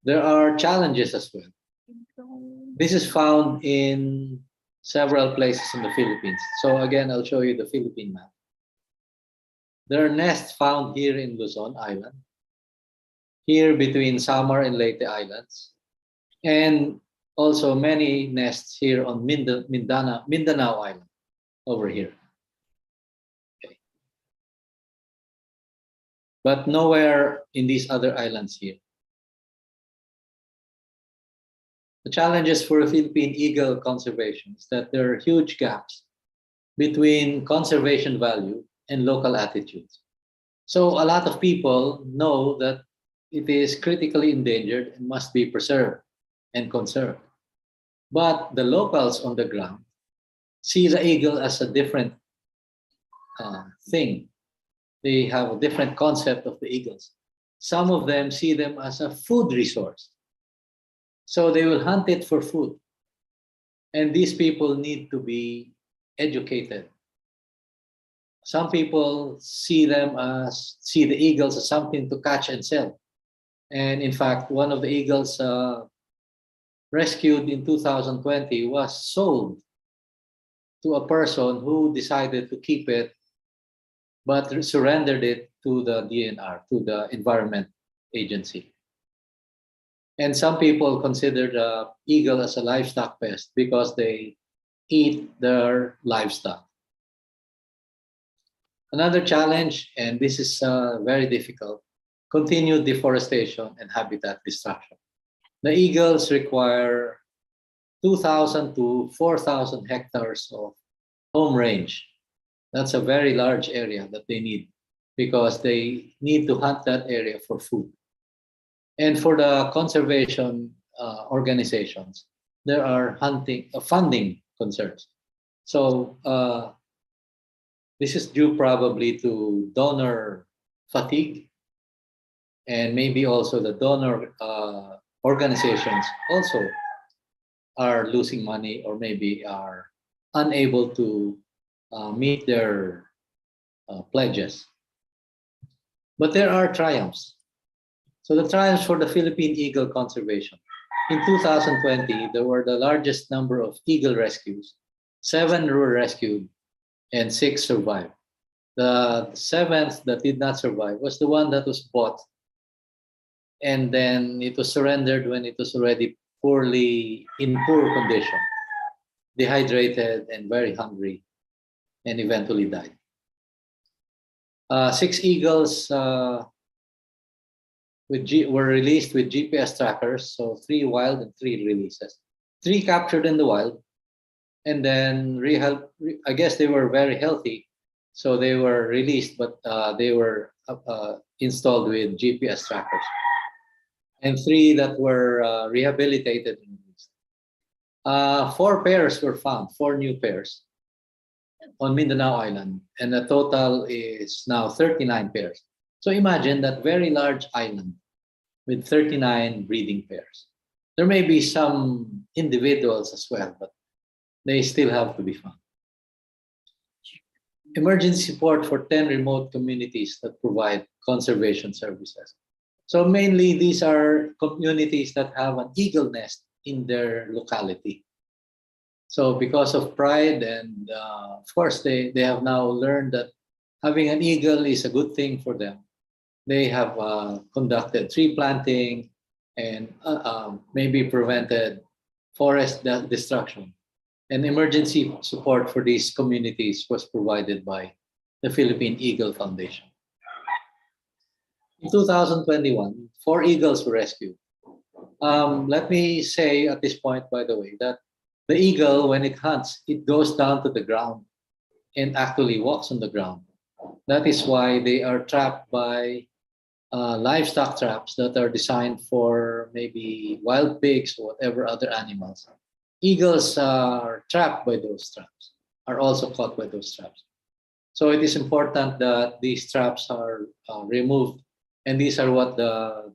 There are challenges as well. This is found in several places in the Philippines. So again, I'll show you the Philippine map. There are nests found here in Luzon Island, here between Samar and Leyte Islands, and also many nests here on Mindanao Island, over here. Okay. But nowhere in these other islands here. The challenges for Philippine eagle conservation is that there are huge gaps between conservation value and local attitudes. So a lot of people know that it is critically endangered and must be preserved and conserved. But the locals on the ground see the eagle as a different thing. They have a different concept of the eagles. Some of them see them as a food resource. So they will hunt it for food. And these people need to be educated. Some people see the eagles as something to catch and sell. And in fact, one of the eagles rescued in 2020 was sold to a person who decided to keep it, but surrendered it to the DNR, to the Environment Agency. And some people consider the eagle as a livestock pest because they eat their livestock. Another challenge, and this is very difficult, continued deforestation and habitat destruction. The eagles require 2,000 to 4,000 hectares of home range. That's a very large area that they need because they need to hunt that area for food. And for the conservation organizations, there are funding concerns. So this is due probably to donor fatigue, and maybe also the donor organizations also are losing money or maybe are unable to meet their pledges. But there are triumphs. So the triumphs for the Philippine eagle conservation. In 2020, there were the largest number of eagle rescues. 7 were rescued and 6 survived. The 7th that did not survive was the one that was bought, and then it was surrendered when it was already in poor condition, dehydrated and very hungry, and eventually died. 6 eagles were released with GPS trackers, so 3 wild and 3 releases. 3 captured in the wild, and then I guess they were very healthy, so they were released, but they were installed with GPS trackers. And 3 that were rehabilitated and released. 4 pairs were found, 4 new pairs on Mindanao Island, and the total is now 39 pairs. So imagine that very large island with 39 breeding pairs. There may be some individuals as well, but they still have to be found. emergency support for 10 remote communities that provide conservation services. So mainly these are communities that have an eagle nest in their locality. So because of pride and of course they have now learned that having an eagle is a good thing for them. They have conducted tree planting and maybe prevented forest destruction. And emergency support for these communities was provided by the Philippine Eagle Foundation. In 2021, 4 eagles were rescued. Let me say at this point, by the way, that the eagle, when it hunts, it goes down to the ground and actually walks on the ground. That is why they are trapped by livestock traps that are designed for maybe wild pigs or whatever other animals. Eagles are trapped by those traps, are also caught by those traps. So it is important that these traps are removed, and these are what the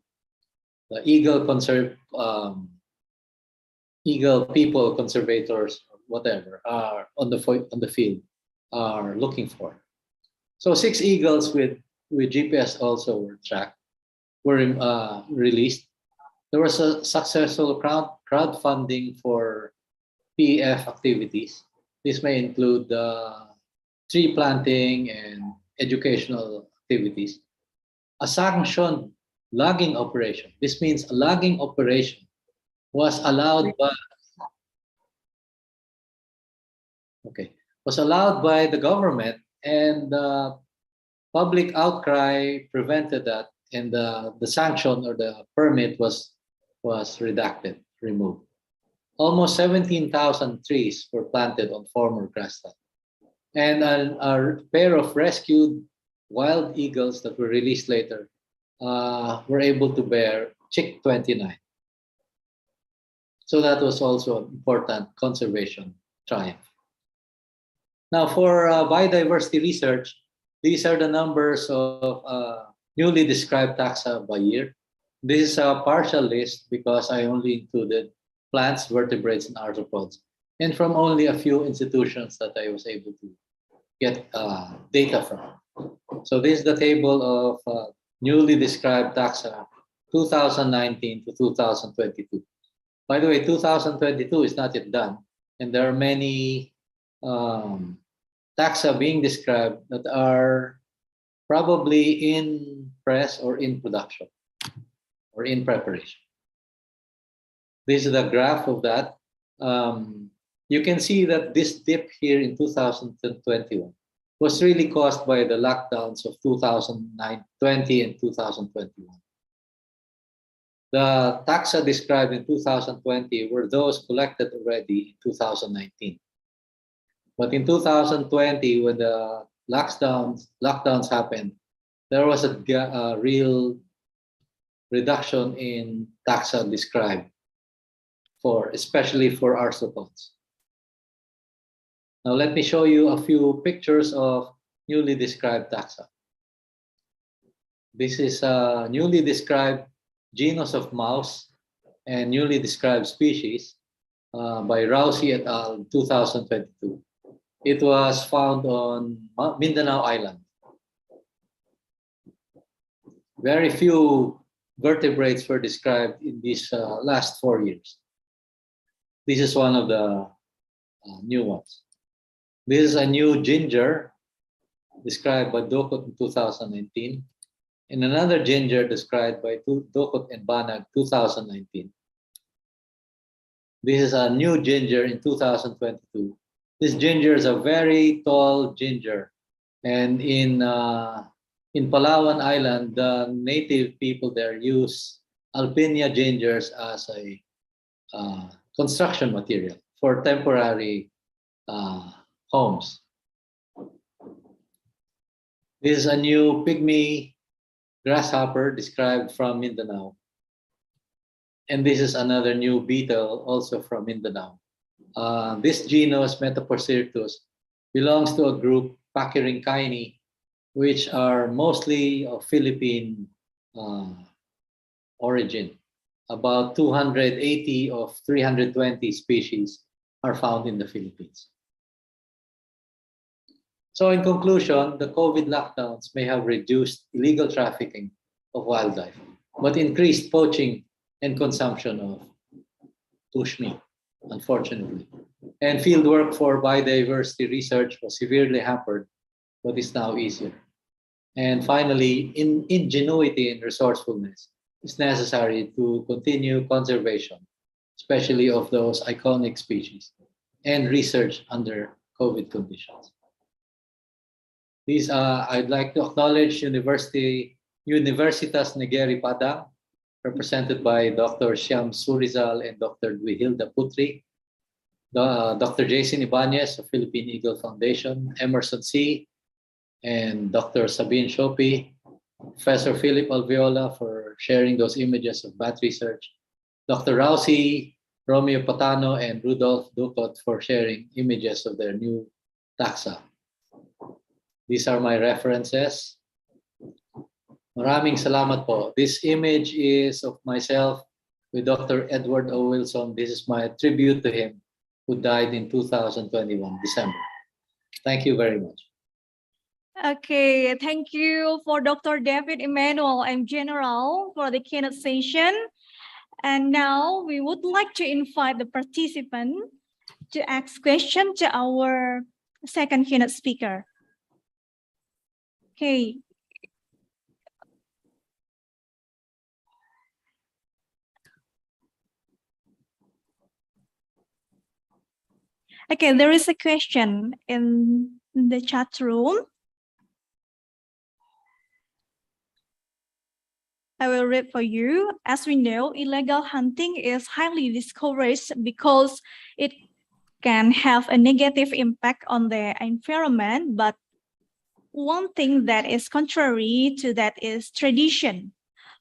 eagle eagle people, conservators, whatever, are on the field are looking for. So 6 eagles with GPS also were tracked, were released. There was a successful crowdfunding for PEF activities. This may include tree planting and educational activities. A sanctioned logging operation. This means a logging operation was allowed by the government, and public outcry prevented that, and the sanction or the permit was removed. Almost 17,000 trees were planted on former grassland. And a pair of rescued wild eagles that were released later were able to bear chick 29. So that was also an important conservation triumph. Now for biodiversity research, these are the numbers of newly described taxa by year. This is a partial list because I only included plants, vertebrates, and arthropods, and from only a few institutions that I was able to get data from. So this is the table of newly described taxa 2019 to 2022. By the way, 2022 is not yet done, and there are many taxa being described that are probably in press or in production or in preparation. This is the graph of that. You can see that this dip here in 2021 was really caused by the lockdowns of 2020 and 2021. The taxa described in 2020 were those collected already in 2019. But in 2020, when the lockdowns happened, there was a real reduction in taxa described, especially for arthropods. Now let me show you a few pictures of newly described taxa. This is a newly described genus of mouse and newly described species by Rousey et al. 2022. It was found on Mindanao Island. Very few vertebrates were described in these last 4 years. This is one of the new ones. This is a new ginger described by Dokot in 2019, and another ginger described by Dokot and Banag 2019. This is a new ginger in 2022. This ginger is a very tall ginger, and in Palawan Island, the native people there use Alpinia gingers as a construction material for temporary homes. This is a new pygmy grasshopper described from Mindanao. And this is another new beetle also from Mindanao. This genus, Metaporcirtus, belongs to a group, Pachyrhynchini, which are mostly of Philippine origin. About 280 of 320 species are found in the Philippines. So in conclusion, the COVID lockdowns may have reduced illegal trafficking of wildlife, but increased poaching and consumption of bushmeat, unfortunately. And fieldwork for biodiversity research was severely hampered, but is now easier. And finally, ingenuity and resourcefulness is necessary to continue conservation, especially of those iconic species, and research under COVID conditions. I'd like to acknowledge Universitas Negeri Padang, represented by Dr. Syam Surizal and Dr. Dwihilda Putri, Dr. Jason Ibanez of Philippine Eagle Foundation, Emerson C., and Dr. Sabine Shopi, Professor Philip Alveola for sharing those images of bat research, Dr. Rousey, Romeo Patano, and Rudolph Ducot for sharing images of their new taxa. These are my references. Maraming salamat po. This image is of myself with Dr. Edward O. Wilson. This is my tribute to him, who died in 2021, December. Thank you very much. Okay, thank you for Dr. David Emmanuel and General for the keynote session. And now we would like to invite the participant to ask questions to our second keynote speaker. Okay. Okay, there is a question in the chat room. I will read for you. As we know, illegal hunting is highly discouraged because it can have a negative impact on the environment. But one thing that is contrary to that is tradition.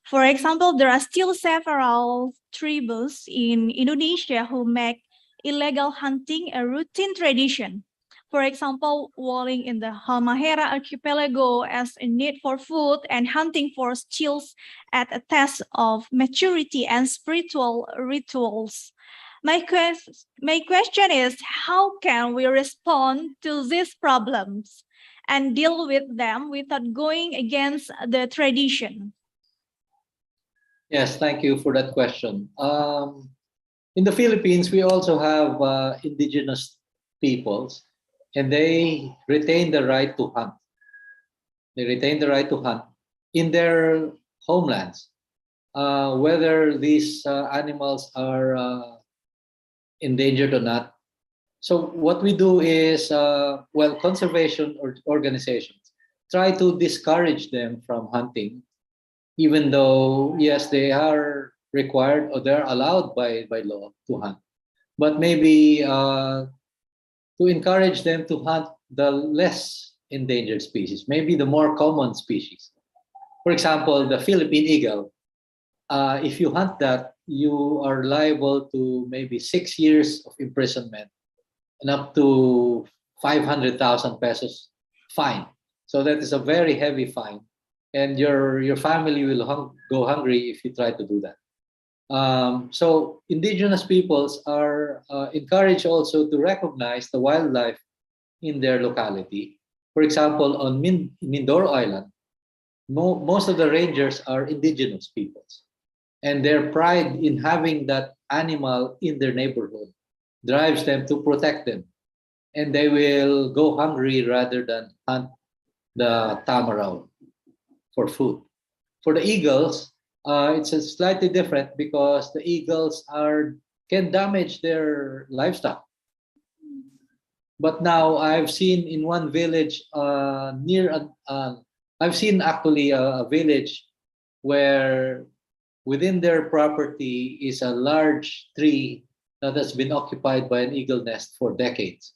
For example, there are still several tribes in Indonesia who make illegal hunting a routine tradition. For example, walling in the Halmahera archipelago as a need for food and hunting for seals at a test of maturity and spiritual rituals. My question is, how can we respond to these problems and deal with them without going against the tradition? Yes, thank you for that question. In the Philippines, we also have indigenous peoples, and they retain the right to hunt. They retain the right to hunt in their homelands. Whether these animals are endangered or not. So what we do is, conservation organizations try to discourage them from hunting, even though, yes, they are required or they're allowed by law to hunt. But maybe to encourage them to hunt the less endangered species, maybe the more common species. For example, the Philippine eagle. If you hunt that, you are liable to maybe 6 years of imprisonment and up to 500,000 pesos fine. So that is a very heavy fine, and your family will go hungry if you try to do that. So indigenous peoples are encouraged also to recognize the wildlife in their locality. For example, on Mindoro Island, most of the rangers are indigenous peoples, and their pride in having that animal in their neighborhood drives them to protect them, and they will go hungry rather than hunt the tamaraw for food. For the eagles, it's a slightly different because the eagles can damage their livestock. But now I've seen in one village I've seen actually a village where within their property is a large tree that has been occupied by an eagle nest for decades.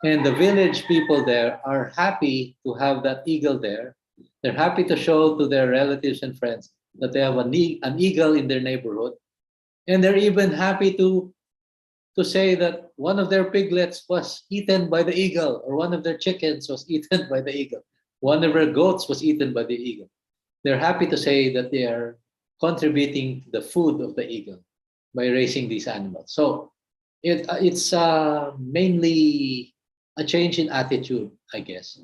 And the village people there are happy to have that eagle there. They're happy to show to their relatives and friends that they have an eagle in their neighborhood. And they're even happy to say that one of their piglets was eaten by the eagle, or one of their chickens was eaten by the eagle. One of their goats was eaten by the eagle. They're happy to say that they are contributing to the food of the eagle by raising these animals. So it's mainly a change in attitude, I guess.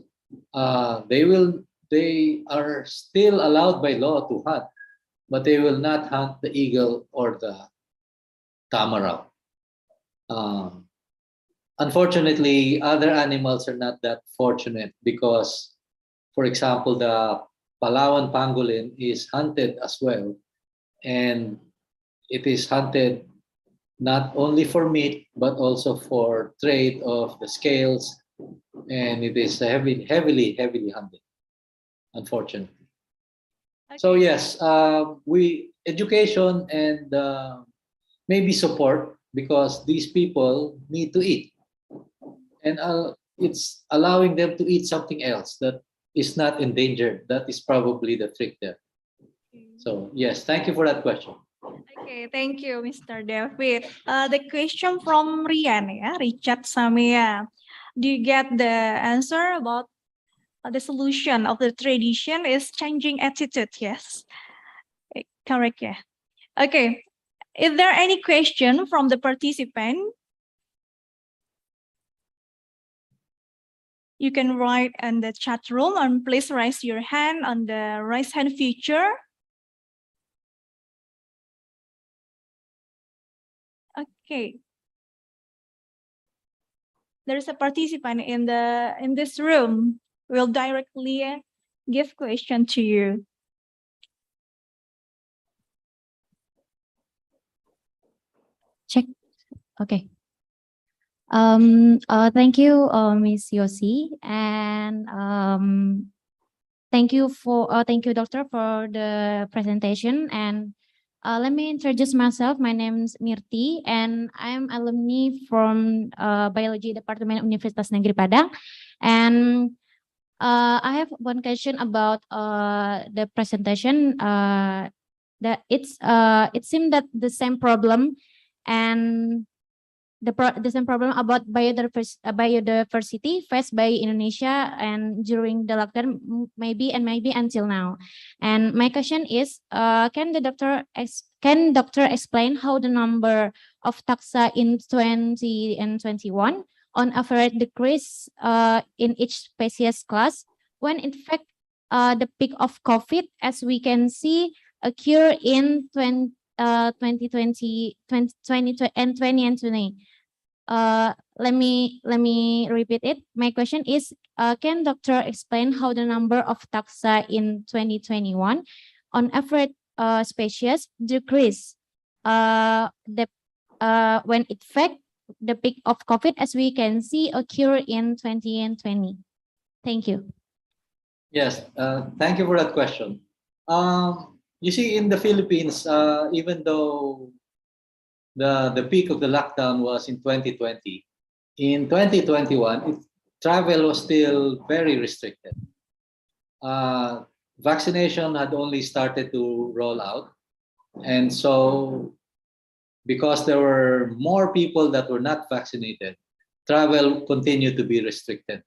They are still allowed by law to hunt, but they will not hunt the eagle or the tamaraw. Unfortunately, other animals are not that fortunate because, for example, the Palawan pangolin is hunted as well, and it is hunted not only for meat but also for trade of the scales, and it is heavily hunted, unfortunately. So yes, we education and maybe support, because these people need to eat, and it's allowing them to eat something else that is not endangered. That is probably the trick there. So yes, thank you for that question. Okay, thank you, Mr. David. The question from Rian, Richard Samia. Do you get the answer about the solution of the tradition is changing attitude? Yes, correct. Yeah. Okay. Is there any question from the participant? You can write in the chat room and please raise your hand on the raise hand feature. Okay. There's a participant in this room. We'll directly give question to you. Check. Okay. Thank you, Ms. Yosi, and thank you, Doctor, for the presentation. And let me introduce myself. My name is Mirti, and I'm alumni from Biology Department Universitas Negeri Padang. And I have one question about the presentation. That it seemed that the same problem and the same problem about biodiversity faced by Indonesia and during the lockdown, maybe until now. And my question is, can doctor explain how the number of taxa in 20 and 21 on average decrease in each species class, when in fact the peak of COVID, as we can see, occur in 2020 and 2020. Let me repeat it. My question is, can doctor explain how the number of taxa in 2021 on average species decrease when in fact the peak of COVID, as we can see, occur in 2020? Thank you. Yes, thank you for that question. You see, in the Philippines, even though the peak of the lockdown was in 2020, in 2021, travel was still very restricted. Vaccination had only started to roll out. And so, because there were more people that were not vaccinated, travel continued to be restricted.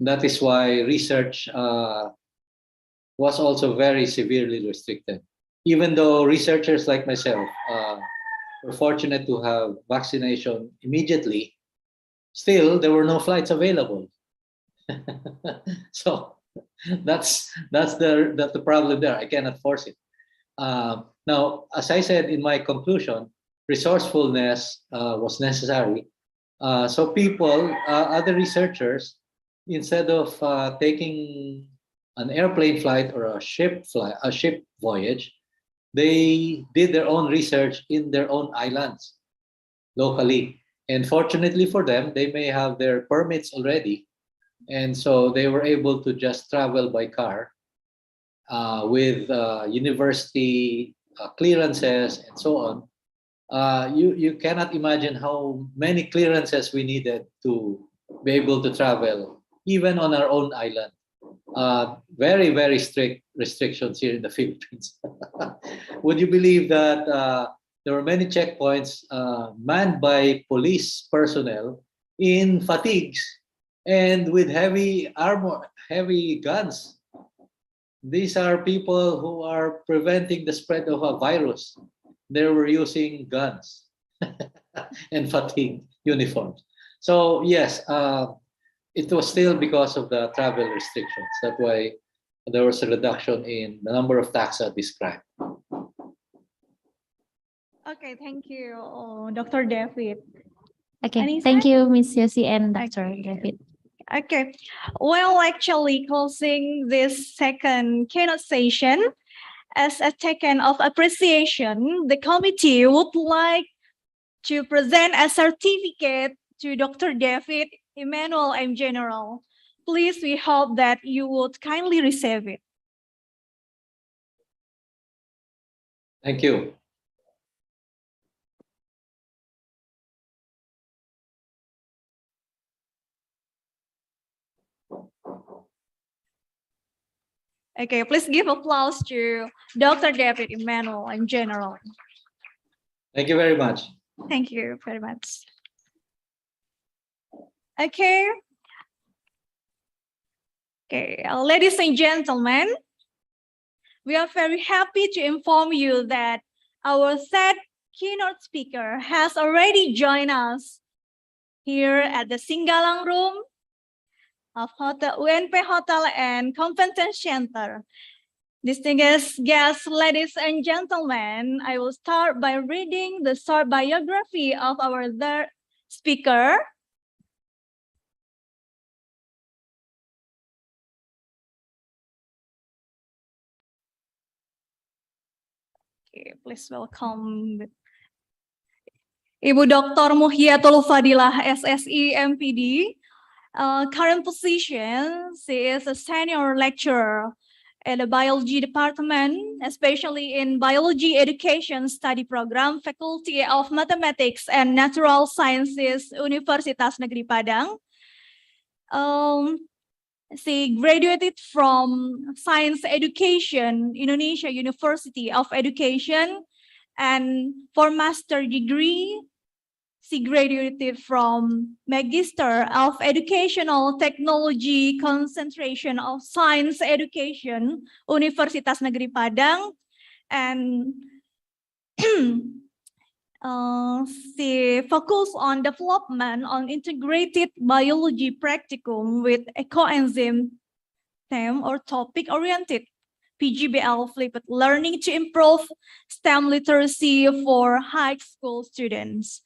That is why research was also very severely restricted. Even though researchers like myself were fortunate to have vaccination immediately, still there were no flights available. So that's the problem there. I cannot force it. Now, as I said in my conclusion, resourcefulness was necessary. So people, other researchers, instead of taking an airplane flight or a ship voyage, they did their own research in their own islands locally. And fortunately for them, they may have their permits already. And so they were able to just travel by car with university clearances and so on. You cannot imagine how many clearances we needed to be able to travel, even on our own island. Very, very strict restrictions here in the Philippines. Would you believe that there were many checkpoints manned by police personnel in fatigues and with heavy armor, heavy guns? These are people who are preventing the spread of a virus. They were using guns and fatigue uniforms. So yes, it was still because of the travel restrictions. That's why there was a reduction in the number of taxa described. Okay, thank you, Dr. David. Okay, Any thank side? you, Ms. Yosi and Dr. David. Okay, well, actually closing this second keynote session, as a token of appreciation, the committee would like to present a certificate to Dr. David, Emmanuel, and General. Please, we hope that you would kindly receive it. Thank you. Okay, please give applause to Dr. David, Emmanuel, and General. Thank you very much. Thank you very much. Okay. Okay, ladies and gentlemen, we are very happy to inform you that our third keynote speaker has already joined us here at the Singgalang Room of Hotel UNP Hotel and Convention Center. Distinguished guests, ladies and gentlemen, I will start by reading the short biography of our third speaker. Okay, please welcome Ibu Dr. Muhyiatul Fadilah, SSI, MPD. Current position, she is a senior lecturer at the biology department, especially in biology education study program, Faculty of Mathematics and Natural Sciences, Universitas Negeri Padang. She graduated from Science Education, Indonesia University of Education, and for master degree, she graduated from Magister of Educational Technology, Concentration of Science Education, Universitas Negeri Padang, and she focused on development on integrated biology practicum with a coenzyme theme or topic-oriented PGBL flipped learning to improve STEM literacy for high school students.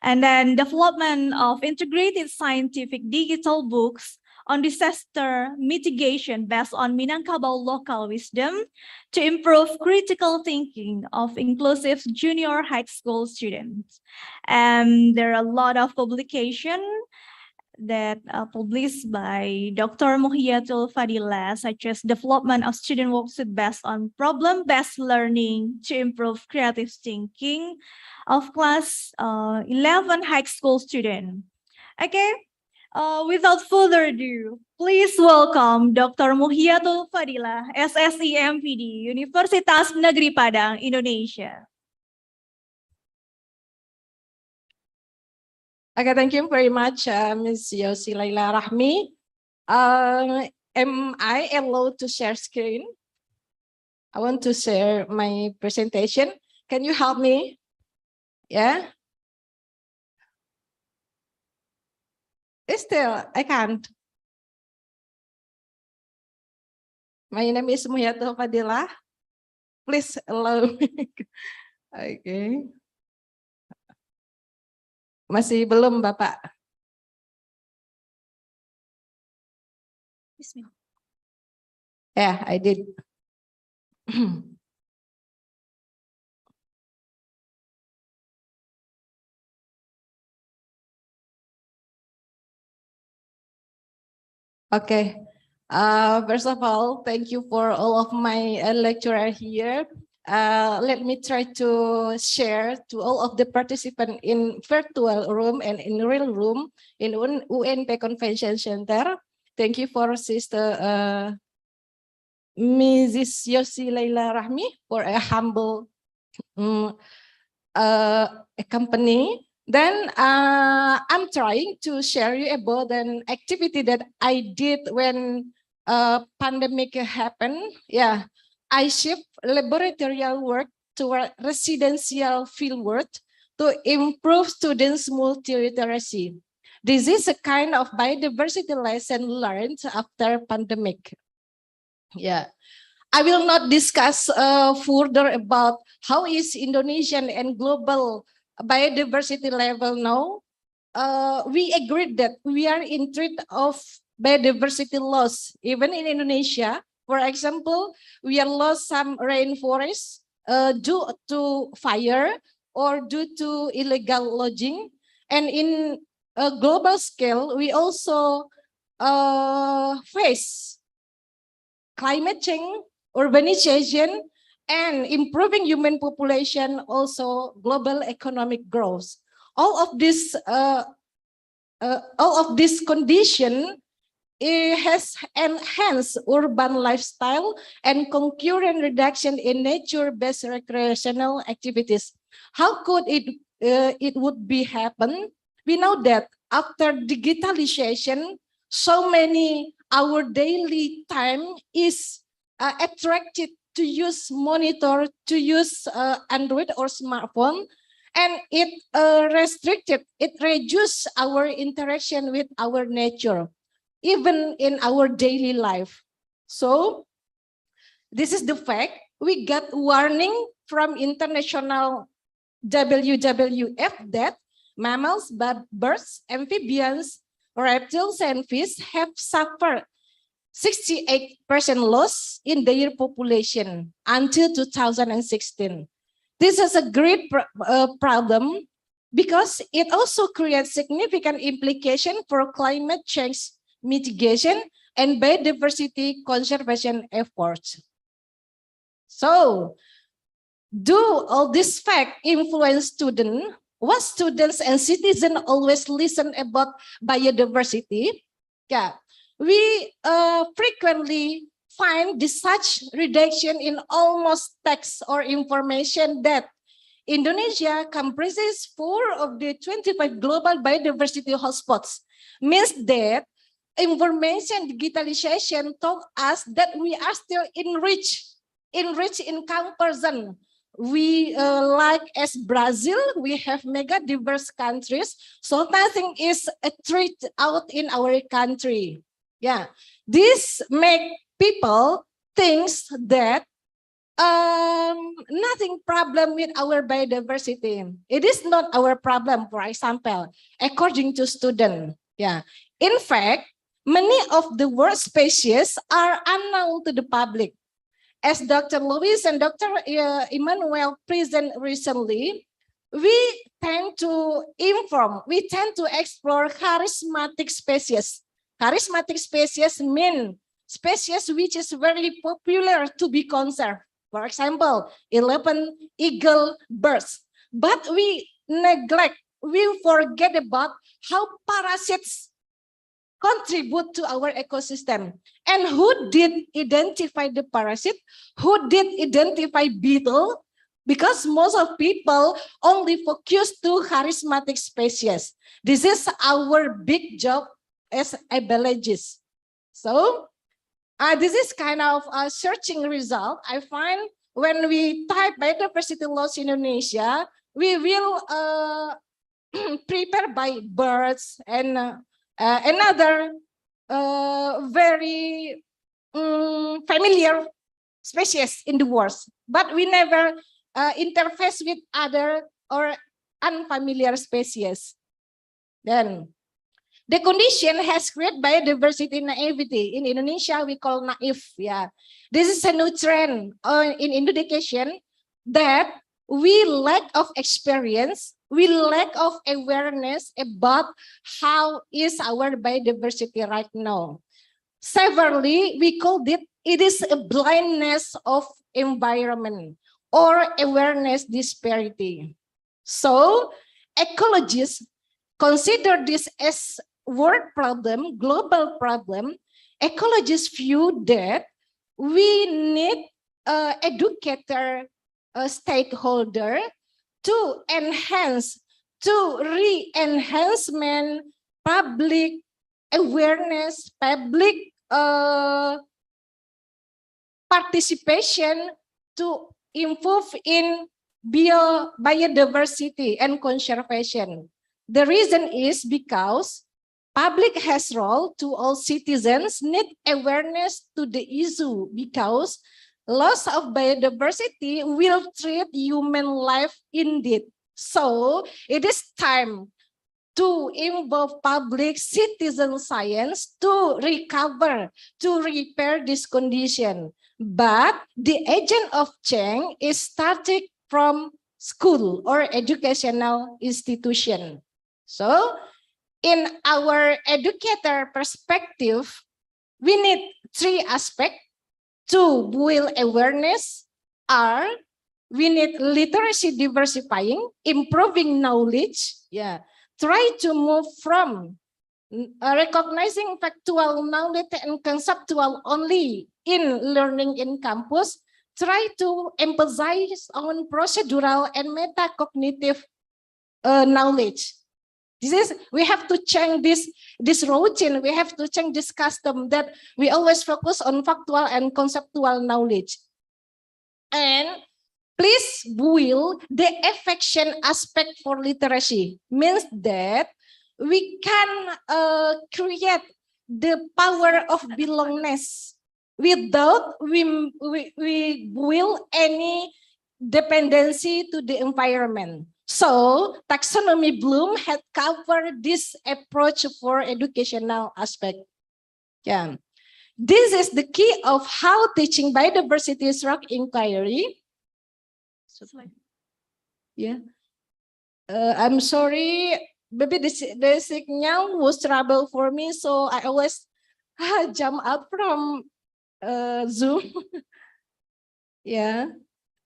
And then development of integrated scientific digital books on disaster mitigation based on Minangkabau local wisdom to improve critical thinking of inclusive junior high school students. And there are a lot of publications that are published by Dr. Muhyiatul Fadilah, such as development of student worksheet based on problem-based learning to improve creative thinking of class 11 high school student. Okay, without further ado, please welcome Dr. Muhyiatul Fadilah, SSI MPD, Universitas Negeri Padang, Indonesia. Okay, thank you very much, Ms. Yosi Laila Rahmi. Am I allowed to share screen? I want to share my presentation. Can you help me? Yeah? Still, I can't. My name is Muhyiatul Fadilah. Please allow me. Okay. Masih belum, Bapak? Yeah, I did. Okay. First of all, thank you for all of my lecturer here. Let me try to share to all of the participants in virtual room and in real room in UNP Convention Center. Thank you for Sister Mrs. Yosi Laila Rahmi for a humble company. Then I'm trying to share you about an activity that I did when pandemic happened. Yeah, I shift laboratorial work toward residential field work to improve students' multiliteracy. This is a kind of biodiversity lesson learned after pandemic. Yeah. I will not discuss further about how is Indonesian and global biodiversity level now. We agreed that we are in threat of biodiversity loss, even in Indonesia. For example, we are lost some rainforests due to fire or due to illegal logging. And in a global scale, we also face climate change, urbanization, and improving human population, also global economic growth. All of this condition has enhanced urban lifestyle and concurrent reduction in nature-based recreational activities. How could it would be happen? We know that after digitalization, so many our daily time is attracted to use monitor, to use Android or smartphone, and it reduced our interaction with our nature, even in our daily life. So this is the fact. We got warning from international WWF that mammals, birds, amphibians, reptiles, and fish have suffered 68% loss in their population until 2016. This is a great problem because it also creates significant implication for climate change mitigation and biodiversity conservation efforts. So, do all this fact influence students? What students and citizens always listen about biodiversity? Yeah, we frequently find this such reduction in almost text or information that Indonesia comprises 4 of the 25 global biodiversity hotspots. Means that information digitalization told us that we are still enriched in comparison. We like as Brazil, we have mega diverse countries, so nothing is a threat out in our country. Yeah, this make people think that nothing problem with our biodiversity. It is not our problem, for example, according to student. Yeah, in fact, many of the world species are unknown to the public. As Dr. Lewis and Dr. Emmanuel present recently, we tend to explore charismatic species. Charismatic species mean species which is very popular to be conserved. For example, 11 eagle birds. But we forget about how parasites contribute to our ecosystem. And who did identify the parasite? Who did identify beetle? Because most of people only focus to charismatic species. This is our big job as a biologist. So this is kind of a searching result. I find when we type biodiversity loss in Indonesia, we will prepare by birds and another very familiar species in the world, but we never interface with other or unfamiliar species. Then the condition has created biodiversity naivety. In Indonesia, we call naive. Yeah, this is a new trend in education that we lack of experience, we lack of awareness about how is our biodiversity right now. Severely, we call it is a blindness of environment or awareness disparity. So ecologists consider this as world problem, global problem. Ecologists view that we need educator, stakeholder to enhance, to re-enhancement public awareness, public participation to improve in biodiversity and conservation. The reason is because Public has role to all citizens need awareness to the issue because loss of biodiversity will treat human life indeed. So it is time to involve public citizen science to recover, to repair this condition. But the agent of change is starting from school or educational institution. So in our educator perspective, we need three aspects to build awareness are we need literacy diversifying, improving knowledge, try to move from recognizing factual knowledge and conceptual only in learning in campus, try to emphasize on procedural and metacognitive knowledge. We have to change this routine. We have to change this custom that we always focus on factual and conceptual knowledge. And please build the affection aspect for literacy. Means that we can create the power of belongingness without we build any dependency to the environment. So taxonomy Bloom had covered this approach for educational aspect. Yeah, this is the key of how teaching biodiversity rock inquiry. Yeah, I'm sorry, maybe the signal was trouble for me, so I always jump out from Zoom. Yeah.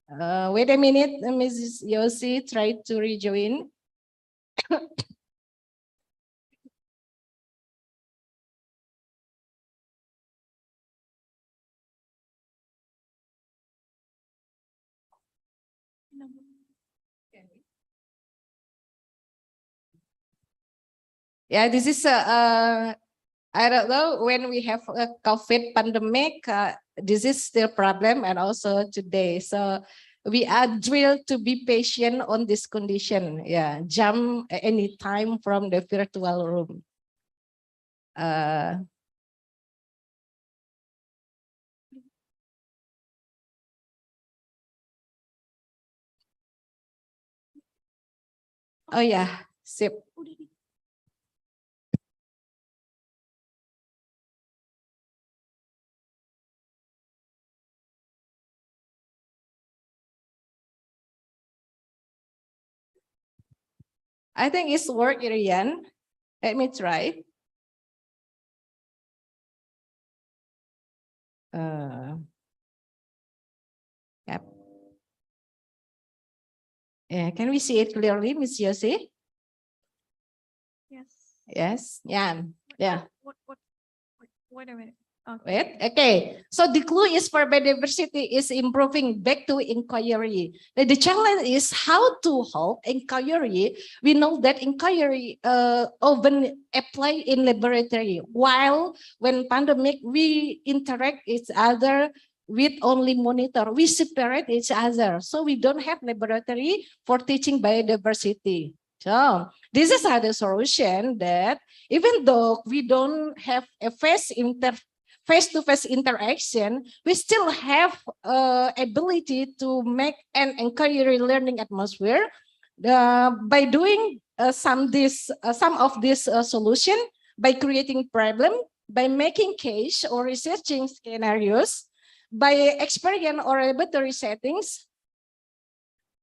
Wait a minute, Mrs. Yossi, try to rejoin. Yeah, this is I don't know, when we have a COVID pandemic, this is still problem, and also today. So we are drilled to be patient on this condition. Yeah, jump any time from the virtual room. Oh yeah, sip. I think it's work, Irian. Let me try. Yep. Yeah, can we see it clearly, Miss Yossi? Yes. Yes. Yeah. Yeah. Wait a minute. Wait, okay. So the clue is for biodiversity is improving back to inquiry. The challenge is how to hold inquiry. We know that inquiry often apply in laboratory, while when pandemic we interact each other with only monitor. We separate each other, so we don't have laboratory for teaching biodiversity. So this is the solution that even though we don't have a face-to-face interaction, we still have ability to make an inquiry learning atmosphere by doing some of this solution, by creating problem, by making case or researching scenarios, by experience or laboratory settings,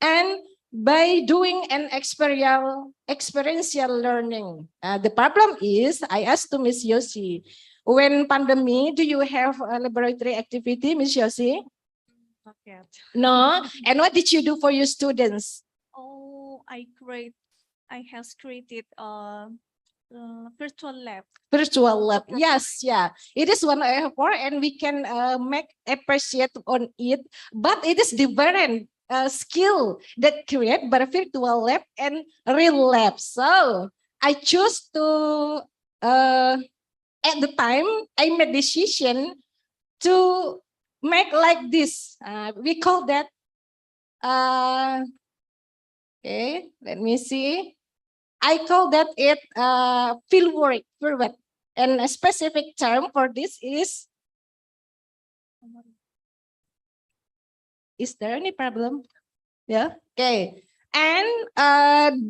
and by doing an experiential learning. The problem is, I asked to Ms. Yossi, when pandemic, do you have a laboratory activity, Ms. Yossi? Not yet. No. And what did you do for your students? Oh, I have created a virtual lab. Virtual lab, yes, yeah. It is one effort, and we can make appreciate on it, but it is different skill that create by virtual lab and real lab. So I choose to at the time I made decision to make like this. We call that okay, let me see. I call that it fieldwork. And a specific term for this is there any problem? Yeah. Okay. And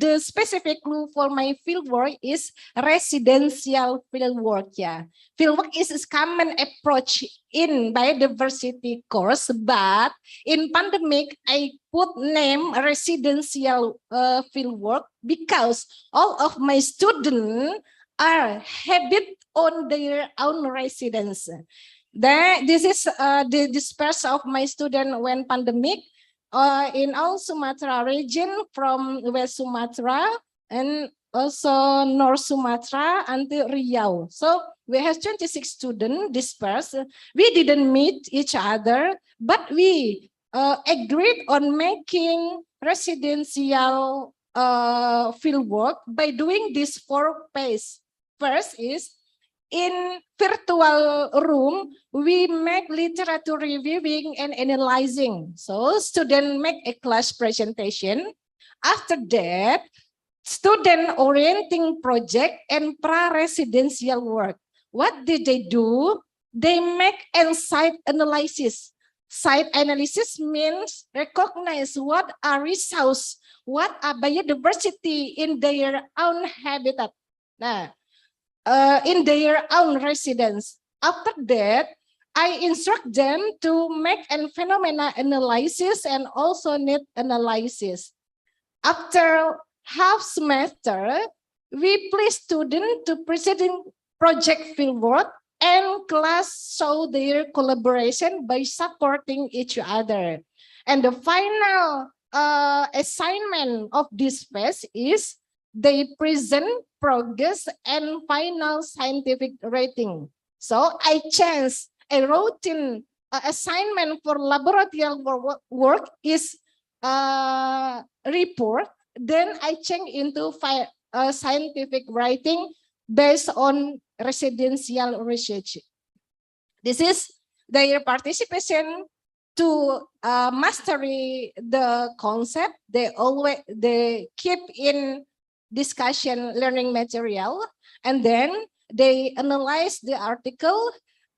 the specific clue for my fieldwork is residential fieldwork. Yeah, fieldwork is a common approach in biodiversity course, but in pandemic I put name residential fieldwork because all of my students are habit on their own residence. This is the disperse of my student when pandemic. In all Sumatra region from West Sumatra and also North Sumatra until Riau. So we have 26 students dispersed. We didn't meet each other, but we agreed on making residential fieldwork by doing this 4 phases. First is in virtual room, we make literature reviewing and analyzing. So students make a class presentation. After that, student orienting project and pra-residential work. What did they do? They make site analysis. Site analysis means recognize what are resources, what are biodiversity in their own habitat. Nah, in their own residence. After that, I instruct them to make a phenomena analysis and also need analysis. After half semester, we please students to present project fieldwork and class show their collaboration by supporting each other. And the final assignment of this phase is they present progress and final scientific rating. So I changed a routine assignment for laboratory work is report. Then I change into scientific writing based on residential research. This is their participation to mastery the concept. They keep in discussion learning material, and then they analyze the article.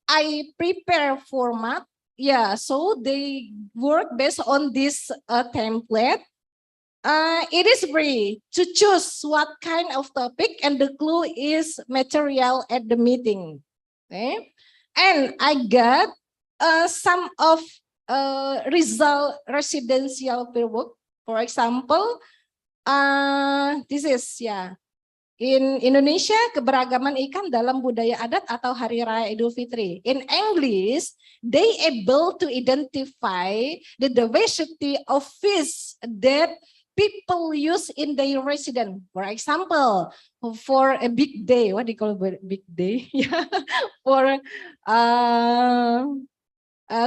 I prepare format. Yeah, so they work based on this template. It is free to choose what kind of topic, and the clue is material at the meeting. Okay, and I got some of result residential fieldwork. For example, this is in Indonesia, keberagaman ikan dalam budaya adat atau Hari Raya Idul Fitri. In English, they able to identify the diversity of fish that people use in their residence. For example, for a big day, what do you call it, big day? For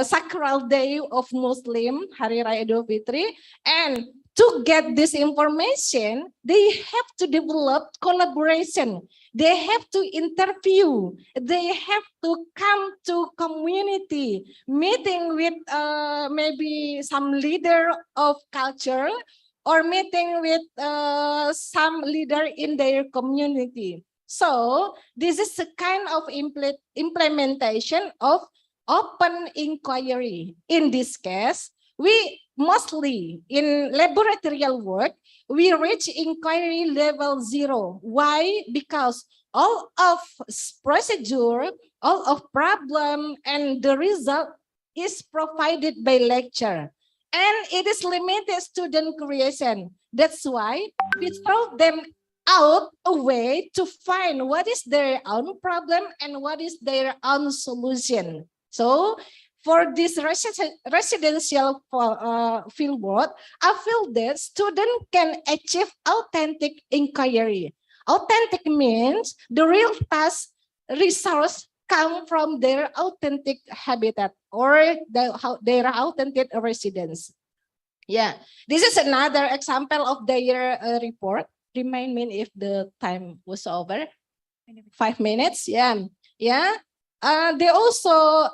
sacral day of Muslim, Hari Raya Idul Fitri, and to get this information, they have to develop collaboration. They have to interview. They have to come to community, meeting with maybe some leader of culture or meeting with some leader in their community. So this is a kind of implementation of open inquiry. In this case, we mostly in laboratorial work, we reach inquiry level 0. Why? Because all of procedure, all of problem, and the result is provided by lecture. And it is limited student creation. That's why we throw them out a way to find what is their own problem and what is their own solution. So for this residential fieldwork, I feel that students can achieve authentic inquiry. Authentic means the real task resource come from their authentic habitat or their authentic residence. Yeah, this is another example of their report. Remind me if the time was over. 5 minutes. Yeah. They also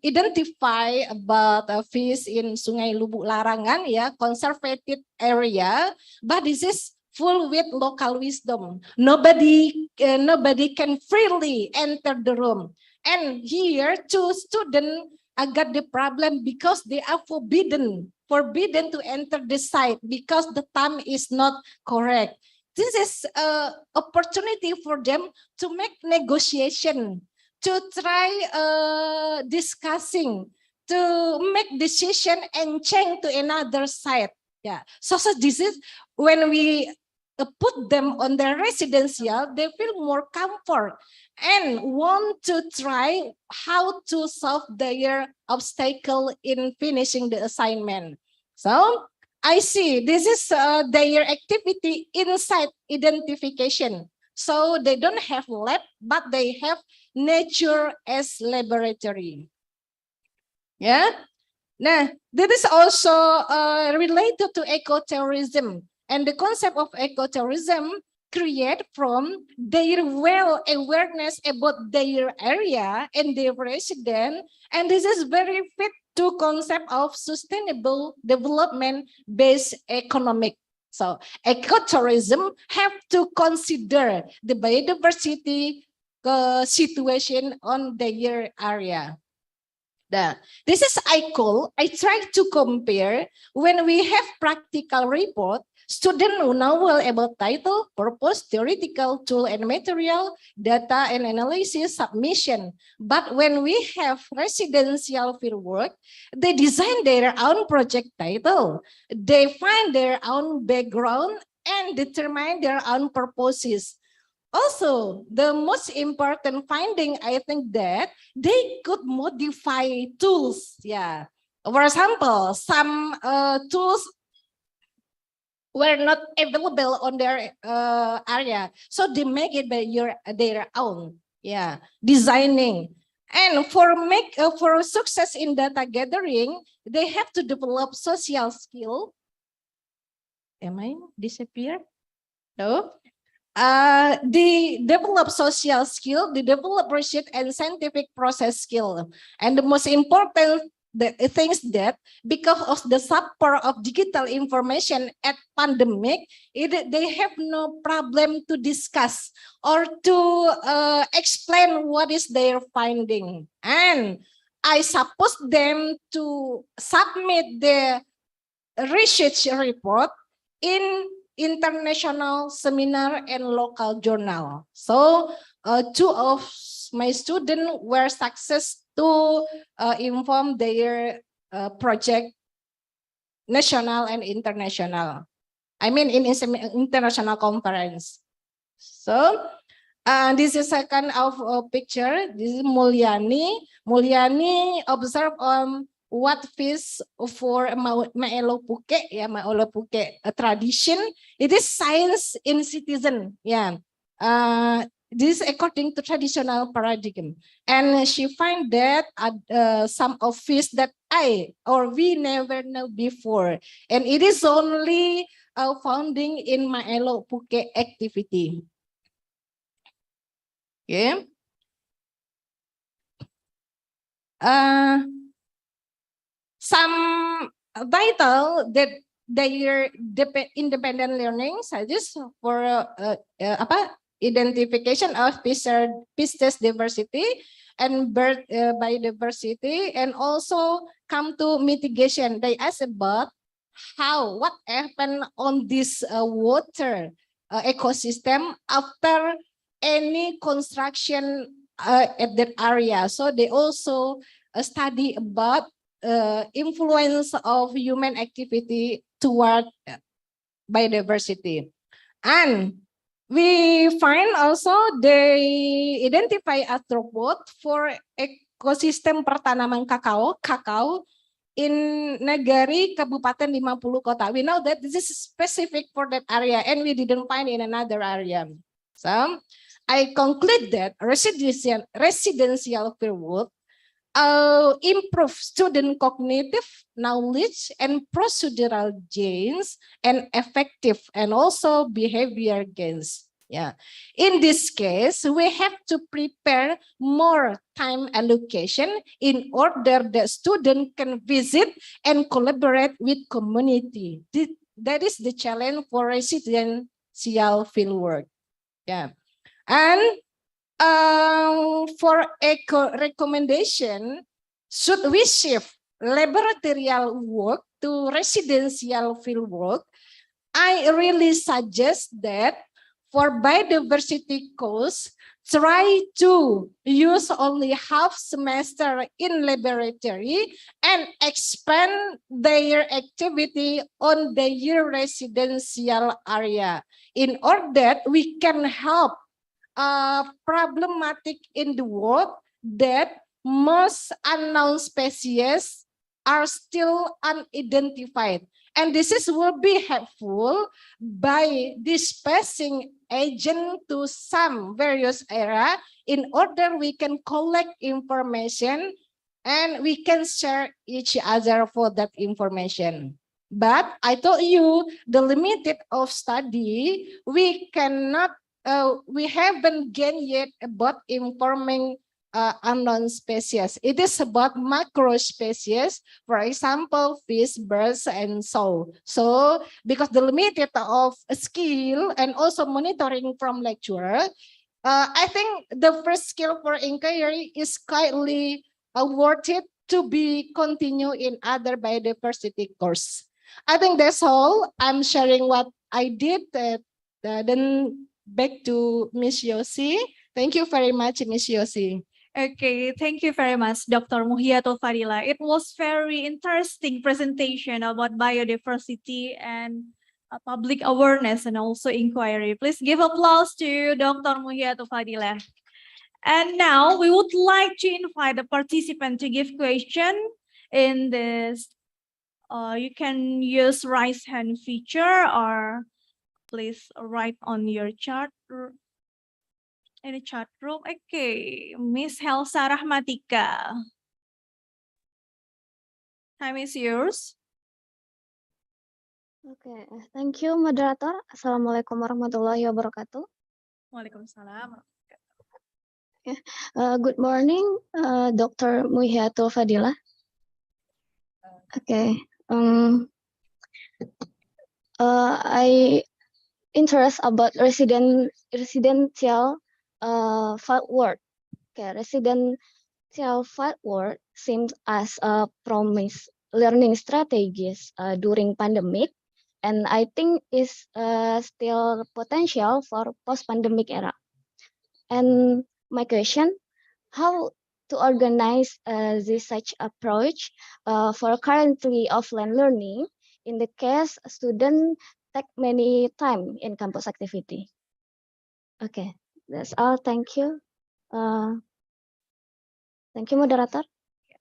identify about fish in Sungai Lubuk Larangan, conservated area, but this is full with local wisdom. Nobody can freely enter the room. And here, two students got the problem because they are forbidden to enter the site because the time is not correct. This is an opportunity for them to make negotiation, to try discussing, to make decision and change to another site. Yeah. So this is when we put them on their residential, they feel more comfort and want to try how to solve their obstacle in finishing the assignment. So I see this is their activity inside identification. So they don't have lab, but they have nature as laboratory. Yeah. Nah, that is also related to ecotourism. And the concept of ecotourism create from their well awareness about their area and their resident. And this is very fit to concept of sustainable development based economic. So ecotourism have to consider the biodiversity situation on their area. This is I try to compare when we have practical report, students know well about title, purpose, theoretical tool and material, data and analysis, submission. But when we have residential fieldwork, they design their own project title. They find their own background and determine their own purposes. Also, the most important finding, I think that they could modify tools. Yeah. For example, some tools were not available on their area. So they make it by their own. Yeah. Designing. And for success in data gathering, they have to develop social skill. Am I disappear? No. They develop social skill, they develop research and scientific process skill. And the most important things that because of the support of digital information at pandemic, they have no problem to discuss or to explain what is their finding. And I suppose them to submit the research report in international seminar and local journal. So two of my students were success to inform their project national and international. I mean in international conference. So this is a kind of picture. This is Mulyani. Mulyani observed what fish for Maelo Puke, yeah, Maelo Puke, a tradition. It is science in citizen, yeah. This according to traditional paradigm, and she find that some of fish that we never know before, and it is only founding in Maelo Puke activity. Okay. Some vital that their independent learning suggest for identification of species diversity and bird biodiversity, and also come to mitigation. They ask about what happened on this water ecosystem after any construction at that area. So they also study about influence of human activity toward biodiversity. And we find also they identify arthropod for ekosistem pertanaman kakao in Negari Kabupaten 50 kota. We know that this is specific for that area and we didn't find in another area. So I conclude that residential fieldwork improve student cognitive knowledge and procedural gains and effective and also behavior gains. Yeah. In this case, we have to prepare more time allocation in order that student can visit and collaborate with community. That is the challenge for resident residential fieldwork. Yeah, and for recommendation, should we shift laboratorial work to residential fieldwork? I really suggest that for biodiversity course, try to use only half semester in laboratory and expand their activity on their residential area in order that we can help problematic in the world that most unknown species are still unidentified. And will be helpful by dispersing agent to some various area in order we can collect information and we can share each other for that information. But I told you the limited of study, we cannot, we haven't gained yet about informing unknown species. It is about macro species, for example, fish, birds, and so. So because the limited of skill and also monitoring from lecturer, I think the first skill for inquiry is kindly worth it to be continued in other biodiversity course. I think that's all. I'm sharing what I did. Then back to Miss Yosi. Thank you very much, Miss Yosi. Okay, thank you very much, Dr. Muhyiatul Fadila. It was very interesting presentation about biodiversity and public awareness and also inquiry. Please give applause to Dr. Muhyiatul Fadila. And now we would like to invite the participant to give question in this. You can use raise hand feature or please write on your chat. In the chat room. Okay, Miss Helsa Rahmatika. Time is yours. Okay, thank you, moderator. Assalamualaikum warahmatullahi wabarakatuh. Waalaikumsalam. Good morning, Dr. Muhyiatul Fadila. Okay, I interest about residential field work. Okay, residential field work seems as a promise learning strategies during pandemic, and I think is still potential for post-pandemic era. And my question, how to organize this such approach for currently offline learning in the case student take many time in campus activity? Okay, that's all. Thank you. Thank you, moderator.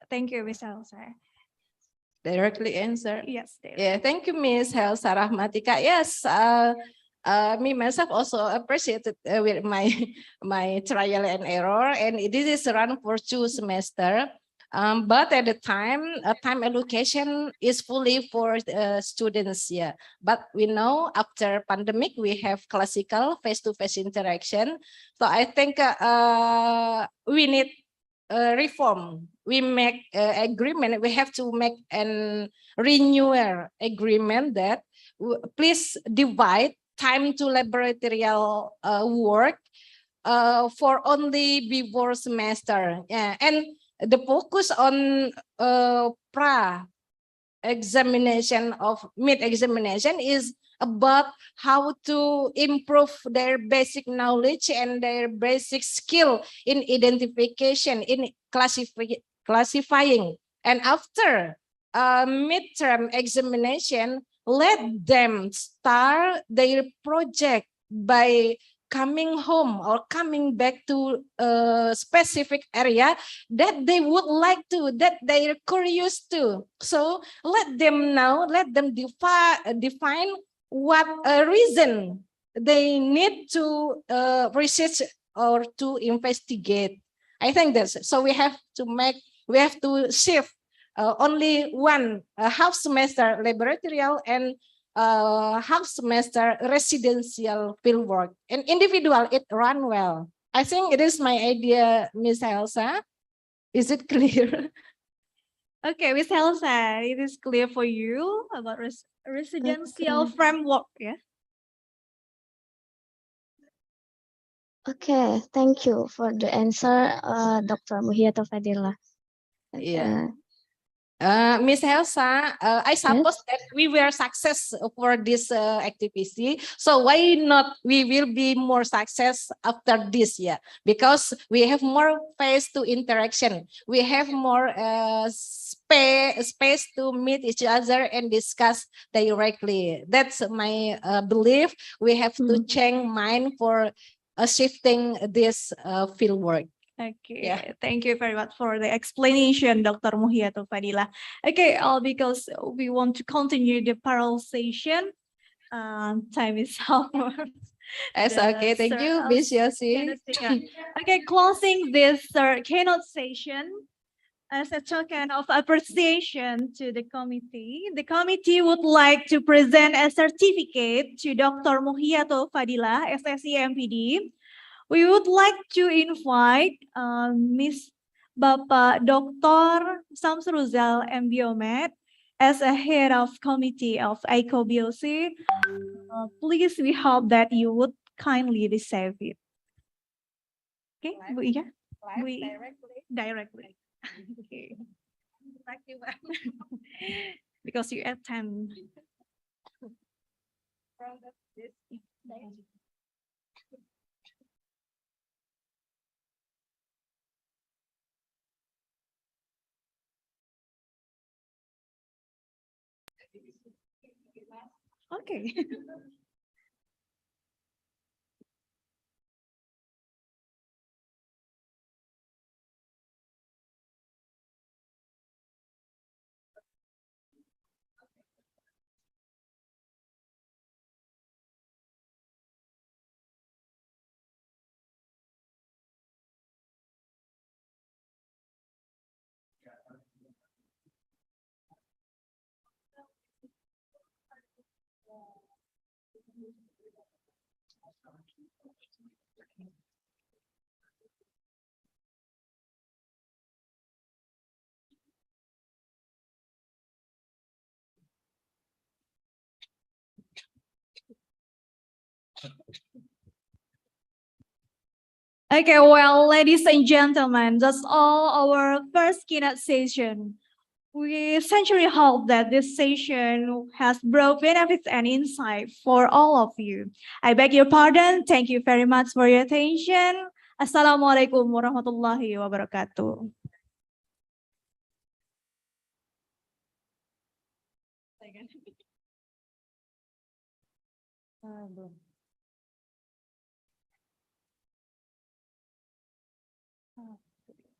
Thank you, Miss Helsa. Directly answer. Yes. Yeah, thank you, Miss Helsa Rahmatika. Yes, me myself also appreciated with my trial and error, and this is run for 2 semesters. But at the time, time allocation is fully for students. Yeah, but we know after pandemic we have classical face-to-face interaction. So I think we need reform. We make agreement. We have to make an renewal agreement that please divide time to laboratorial work for only before semester. Yeah, and the focus on examination of mid examination is about how to improve their basic knowledge and their basic skill in identification, in classifying. And after midterm examination, let them start their project by coming home or coming back to a specific area that they would like to, that they're curious to. So let them know, let them define what reason they need to research or to investigate. I think that's so we have to shift only one half semester laboratorial and half semester residential fieldwork. And individual, it run well. I think it is my idea, Miss Elsa. Is it clear? Okay, Miss Elsa, it is clear for you about residential framework, yeah? Okay, thank you for the answer, Dr. Muhyiddin Fadila. Yeah. Miss Elsa, I suppose that we were success for this activity. So why not we will be more success after this year? Because we have more face to interaction. We have more space to meet each other and discuss directly. That's my belief. We have to change mind for shifting this field work. Okay, Yeah. thank you very much for the explanation, Dr. Muhyiddin Fadila. Okay, because we want to continue the parallel session. Time is over. That's okay. Thank you, Miss Yossi. Okay, closing this keynote session. As a token of appreciation to the committee would like to present a certificate to Dr. Muhyiddin Fadila, SSC MPD. We would like to invite Miss Bapak Dr. Samsruzal MBiomed as a head of committee of ICOBioSE. Please, we hope that you would kindly receive it. Okay, Bu Iya? Directly. Okay. Because you attend. Okay. Okay, well, ladies and gentlemen, that's all our first keynote session. We sincerely hope that this session has brought benefits and insight for all of you. I beg your pardon. Thank you very much for your attention. Assalamualaikum warahmatullahi wabarakatuh.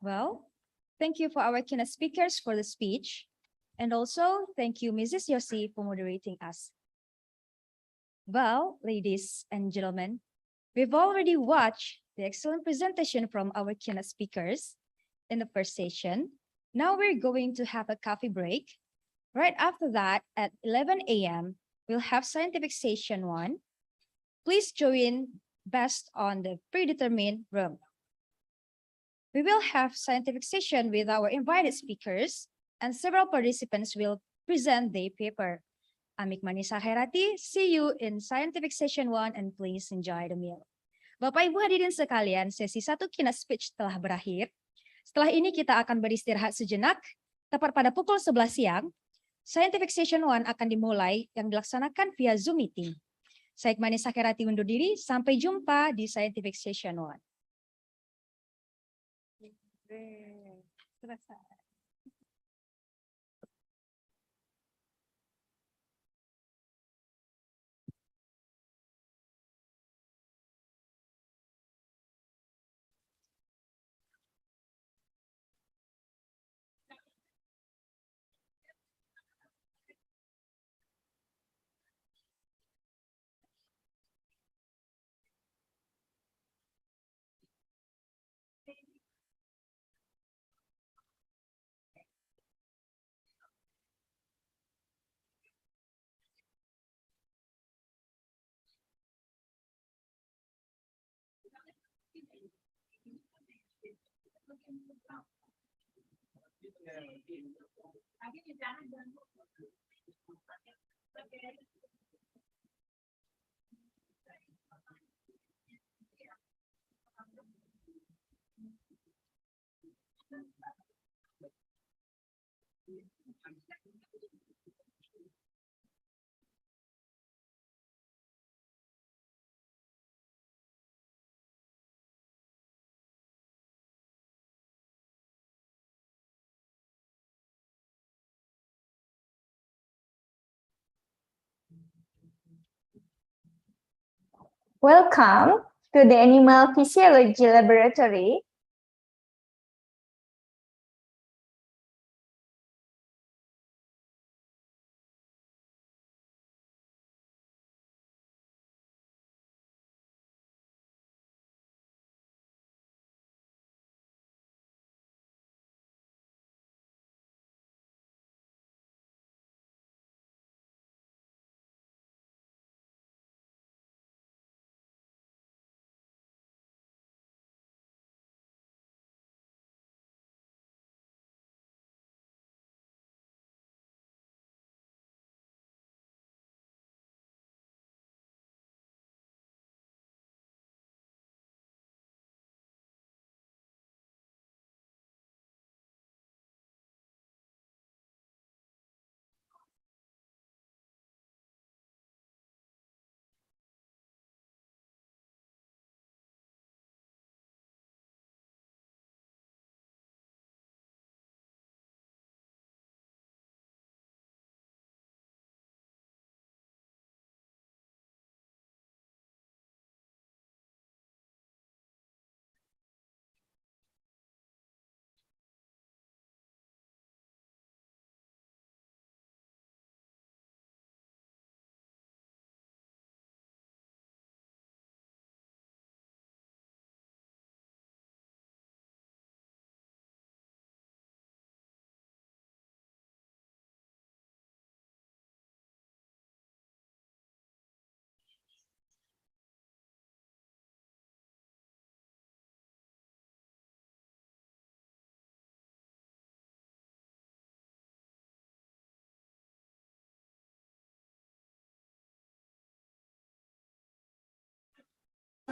Well, thank you for our keynote speakers for the speech. And also, thank you, Mrs. Yossi, for moderating us. Well, ladies and gentlemen, we've already watched the excellent presentation from our keynote speakers in the first session. Now we're going to have a coffee break. Right after that, at 11 a.m., we'll have scientific session 1. Please join best on the predetermined room. We will have scientific session with our invited speakers, and several participants will present their paper. Amik Manisa Khairati, see you in scientific session 1 and please enjoy the meal. Bapak Ibu hadirin sekalian, sesi 1 keynote speech telah berakhir. Setelah ini kita akan beristirahat sejenak. Tepat pada pukul 11 siang, scientific session 1 akan dimulai yang dilaksanakan via Zoom meeting. Saya Manisa Khairati undur diri, sampai jumpa di scientific session 1. Welcome to the Animal Physiology Laboratory.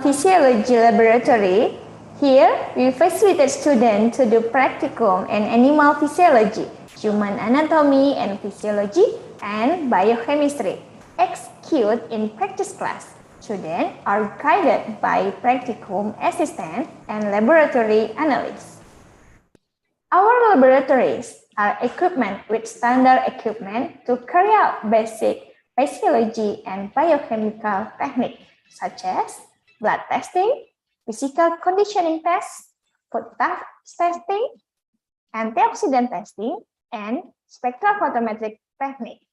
Physiology Laboratory. Here, we facilitate students to do practicum in animal physiology, human anatomy and physiology, and biochemistry. Execute in practice class. Students are guided by practicum assistant and laboratory analysts. Our laboratories are equipped with standard equipment to carry out basic physiology and biochemical techniques such as blood testing, physical conditioning tests, food testing, antioxidant testing, and spectrophotometric technique.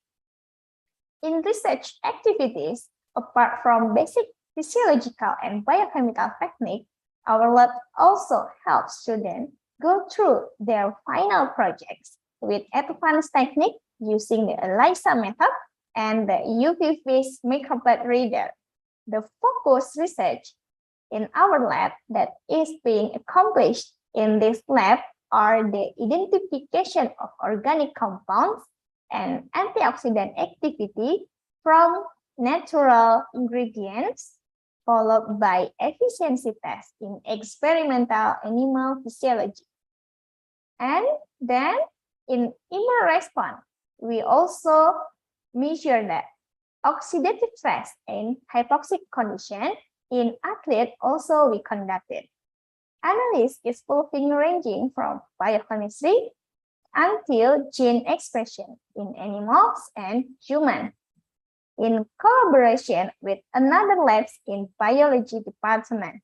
In research activities, apart from basic physiological and biochemical technique, our lab also helps students go through their final projects with advanced technique using the ELISA method and the UV-Vis microplate reader. The focus research in our lab that is being accomplished in this lab are the identification of organic compounds and antioxidant activity from natural ingredients, followed by efficiency tests in experimental animal physiology. And then in immune response, we also measure that oxidative stress in hypoxic condition in athlete also we conducted. Analysis is fulfilling ranging from biochemistry until gene expression in animals and humans. In collaboration with another labs in biology department.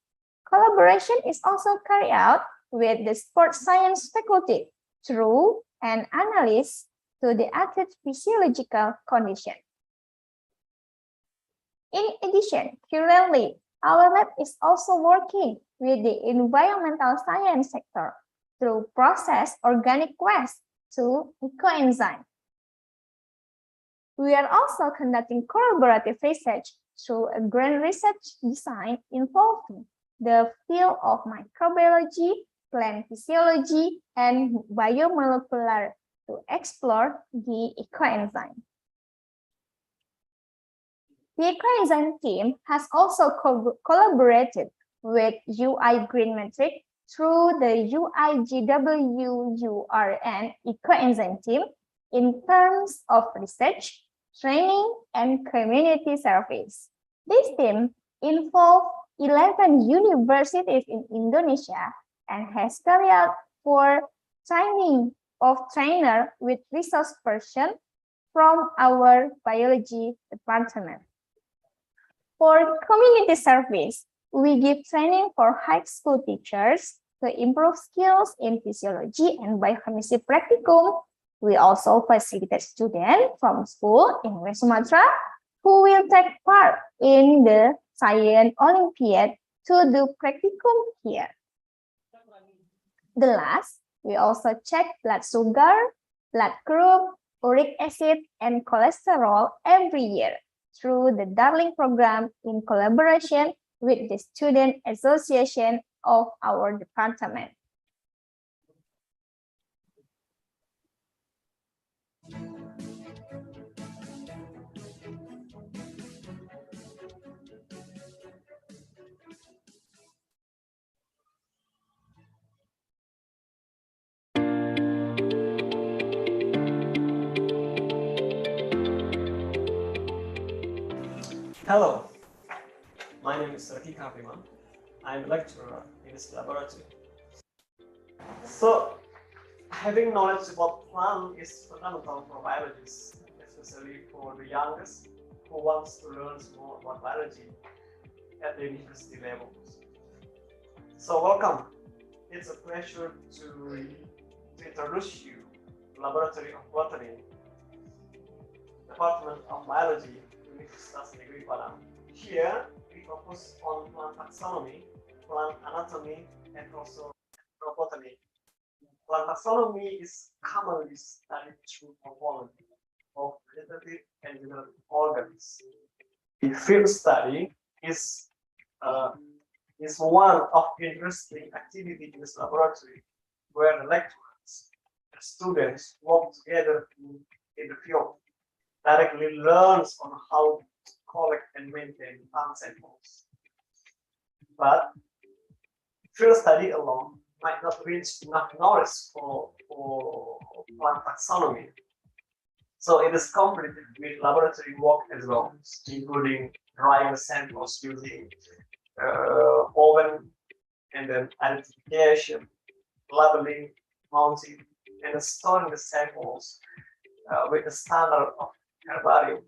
Collaboration is also carried out with the sports science faculty through an analysis to the athlete's physiological condition. In addition, currently, our lab is also working with the environmental science sector through process organic waste to ecoenzyme. We are also conducting collaborative research through a grant research design involving the field of microbiology, plant physiology, and biomolecular to explore the ecoenzyme. The ecoenzyme team has also collaborated with UI Green Metric through the UIGWURN ecoenzyme team in terms of research, training, and community service. This team involved 11 universities in Indonesia and has carried out 4 training of trainer with resource person from our biology department. For community service, we give training for high school teachers to improve skills in physiology and biochemistry practicum. We also facilitate students from school in West Sumatra who will take part in the Science Olympiad to do practicum here. The last, we also check blood sugar, blood group, uric acid, and cholesterol every year through the Darling program in collaboration with the Student Association of our department. Hello, my name is Raki Kapiman. I'm a lecturer in this laboratory. So, having knowledge about plant is fundamental for biologists, especially for the youngest who wants to learn more about biology at the university level. So, welcome. It's a pleasure to introduce you to the Laboratory of Botany, Department of Biology, Universitas Negeri Padang. Here, we focus on plant taxonomy, plant anatomy, and also botany. Plant taxonomy is commonly studied through morphology of vegetative and generative organs. The field study is one of interesting activity in this laboratory, where the lecturers and students work together in the field, directly learns on how to collect and maintain plant samples. But field study alone might not reach enough knowledge for plant taxonomy. So it is completed with laboratory work as well, including drying the samples using oven, and then identification, labeling, mounting, and storing the samples with the standard of herbarium.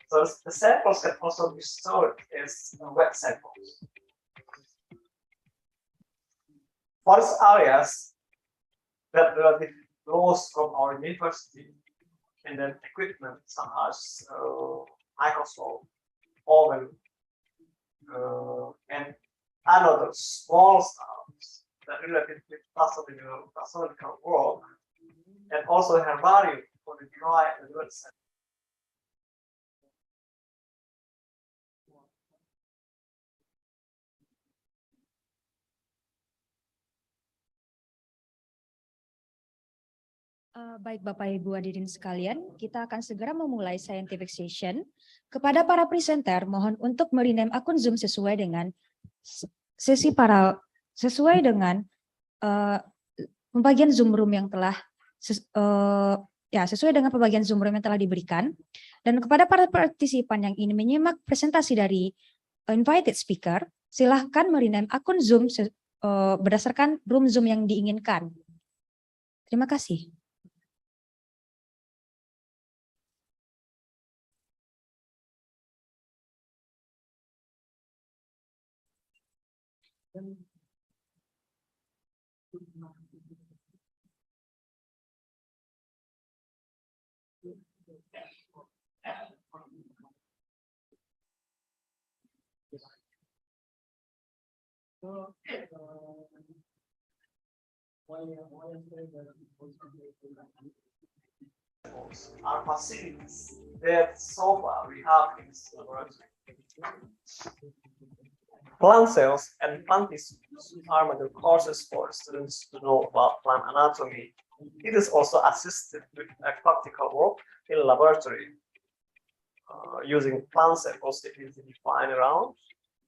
So the samples can also be stored as wet samples. Forest areas that are relatively close from our university, and then equipment such as microscope, oven, and another small stuff that related with taxonomical work, and also herbarium for the dry and wet samples. Baik Bapak Ibu hadirin sekalian, kita akan segera memulai scientific session. Kepada para presenter, mohon untuk merename akun Zoom sesuai dengan pembagian Zoom room yang telah sesuai dengan pembagian Zoom room yang telah diberikan. Dan kepada para partisipan yang ingin menyimak presentasi dari invited speaker, silahkan merename akun Zoom berdasarkan room Zoom yang diinginkan. Terima kasih. Our facilities that so far we have in this laboratory. Plant cells and plant tissues are major courses for students to know about plant anatomy. It is also assisted with practical work in the laboratory using plant samples that is defined around,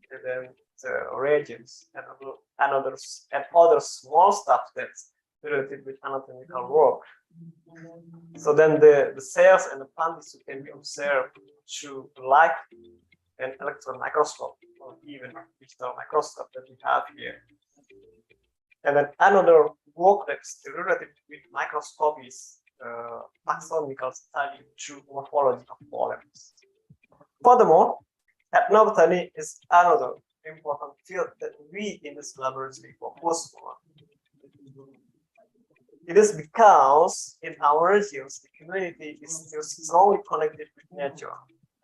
and then the reagents and other small stuff that's related with anatomical work. So then the cells and the plant tissue can be observed through light and electron microscope, or even digital microscope that we have here. And then another work that's related with microscope is taxonomical study through morphology of pollens. Furthermore, Ethnobotany is another important field that we in this laboratory focus on. It is because in our regions, the community is still strongly connected with nature,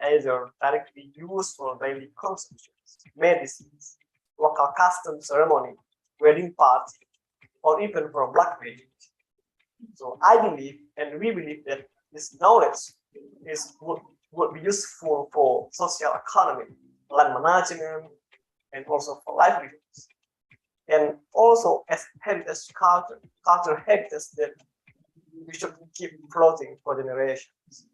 either directly used for daily consumption, medicines, local custom ceremony, wedding party, or even for black magic. So I believe, and we believe, that this knowledge would be useful for social economy, land management, and also for livelihoods. And also as heritage culture heritage that we should keep floating for generations.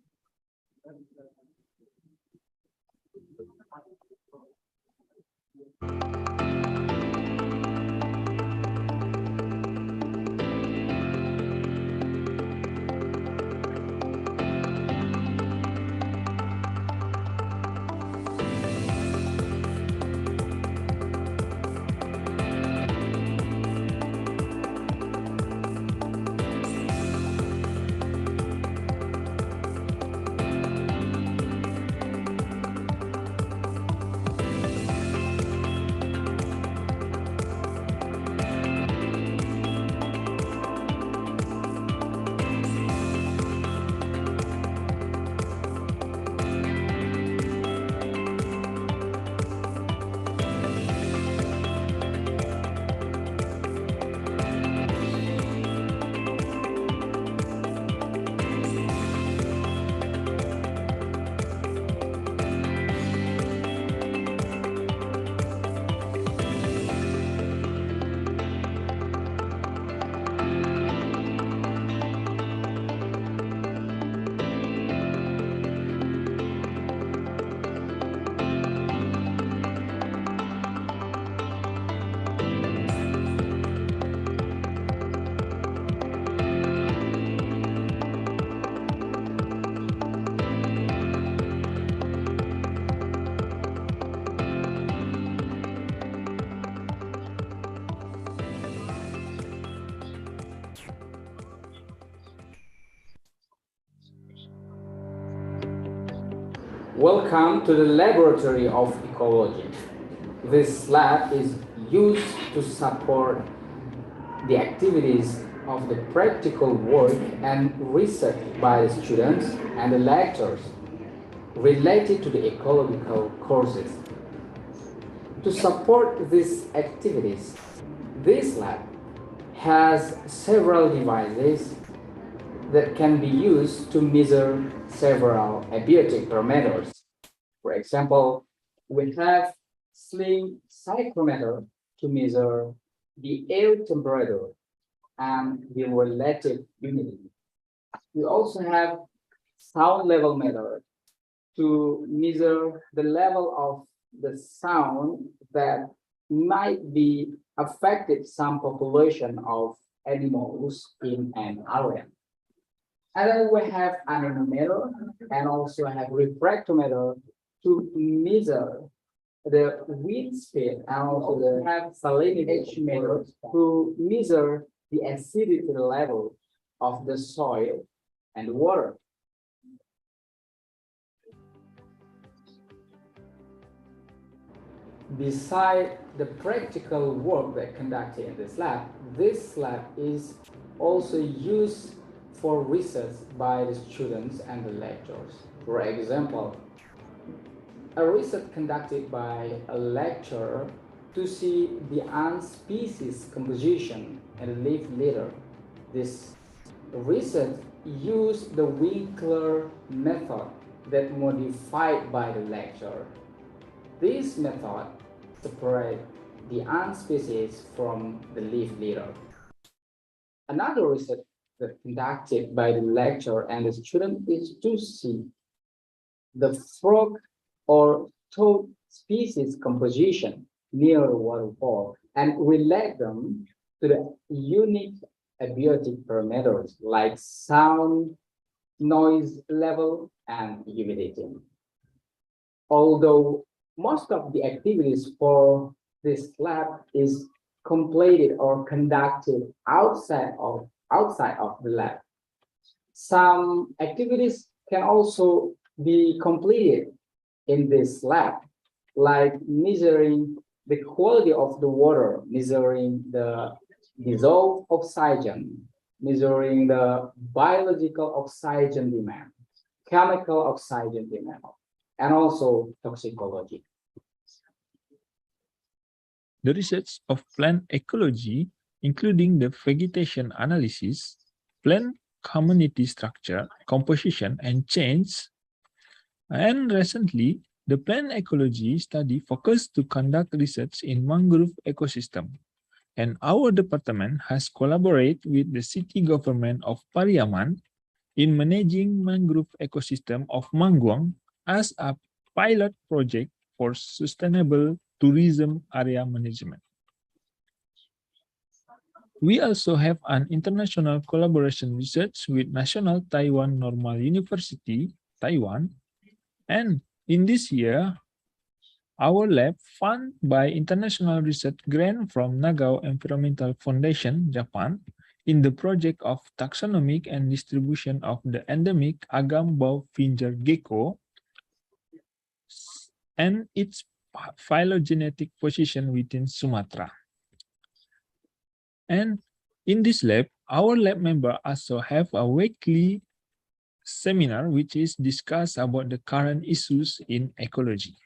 Welcome to the Laboratory of Ecology. This lab is used to support the activities of the practical work and research by the students and the lecturers related to the ecological courses. To support these activities, this lab has several devices that can be used to measure several abiotic parameters. For example, we have sling psychrometer to measure the air temperature and the relative humidity. We also have sound level meter to measure the level of the sound that might be affected some population of animals in an area. And then we have anemometer and also have refractometer to measure the wind speed, and also have salinity meter to measure the acidity level of the soil and water. Beside the practical work that conducted in this lab is also used for research by the students and the lecturers. For example, a research conducted by a lecturer to see the ant species composition and leaf litter. This research used the Winkler method that modified by the lecturer. This method separates the ant species from the leaf litter. Another research that conducted by the lecturer and the student is to see the frog or toad species composition near the waterfall and relate them to the unique abiotic parameters like sound, noise level, and humidity. Although most of the activities for this lab is completed or conducted outside of the lab, some activities can also be completed in this lab. like measuring the quality of the water, measuring the dissolved oxygen, measuring the biological oxygen demand, chemical oxygen demand, and also toxicology. The research of plant ecology, including the vegetation analysis, plant community structure, composition, and change. And recently, the plant ecology study focused to conduct research in mangrove ecosystem. And our department has collaborated with the city government of Pariaman in managing mangrove ecosystem of Mangguang as a pilot project for sustainable tourism area management. We also have an international collaboration research with National Taiwan Normal University, Taiwan. And in this year, our lab, funded by international research grant from Nagao Environmental Foundation, Japan, in the project of taxonomic and distribution of the endemic Agam bowfinger gecko and its phylogenetic position within Sumatra. And in this lab, our lab member also have a weekly seminar which is discussed about the current issues in ecology.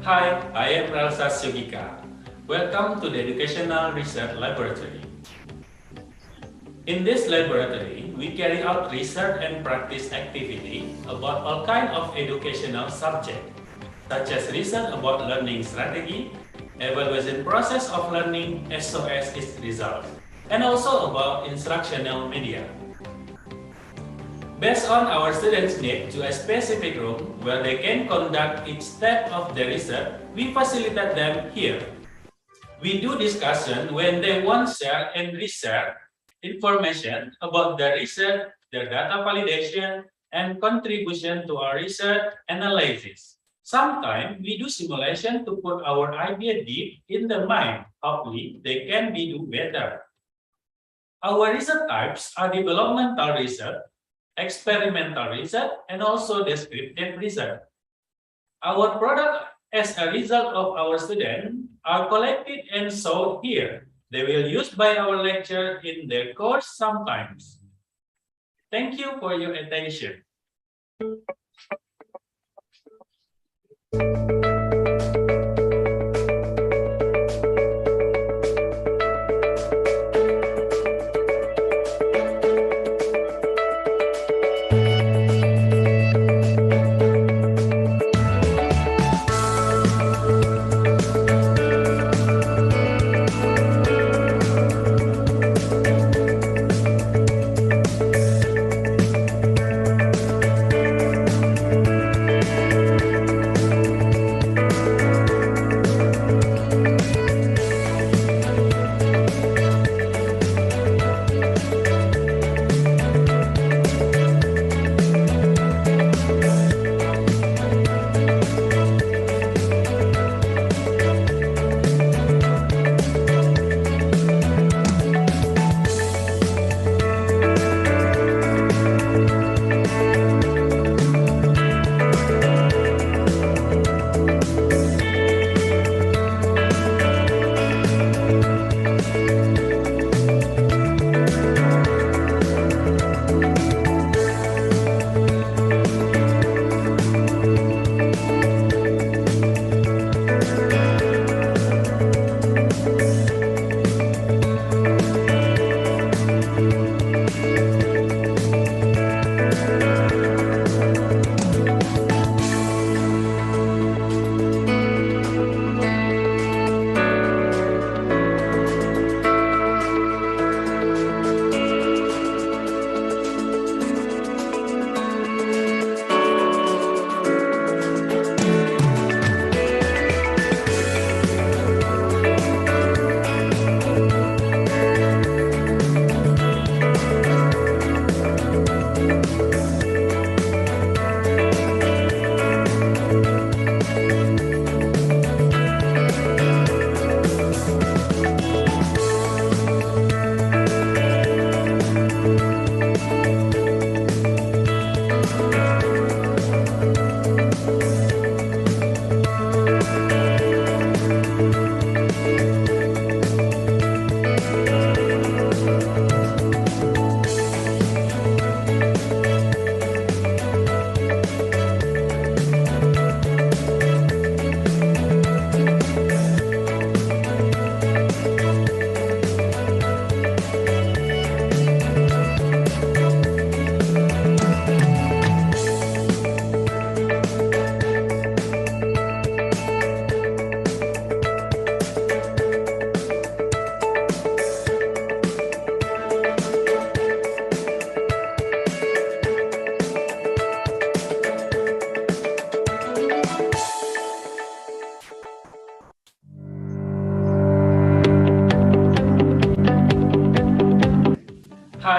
Hi, I am Ralsa Sugika. Welcome to the Educational Research Laboratory. In this laboratory, we carry out research and practice activity about all kinds of educational subjects, such as research about learning strategy, evaluation process of learning as well as its results, and also about instructional media. Based on our students' need to a specific room where they can conduct each step of the research, we facilitate them here. We do discussion when they want to share and research information about their research, their data validation, and contribution to our research analysis. Sometimes we do simulation to put our idea deep in the mind. Hopefully, they can be do better. Our research types are developmental research, experimental research, and also descriptive research. Our product as a result of our students are collected and sold here. They will use by our lecture in their course sometimes. Thank you for your attention.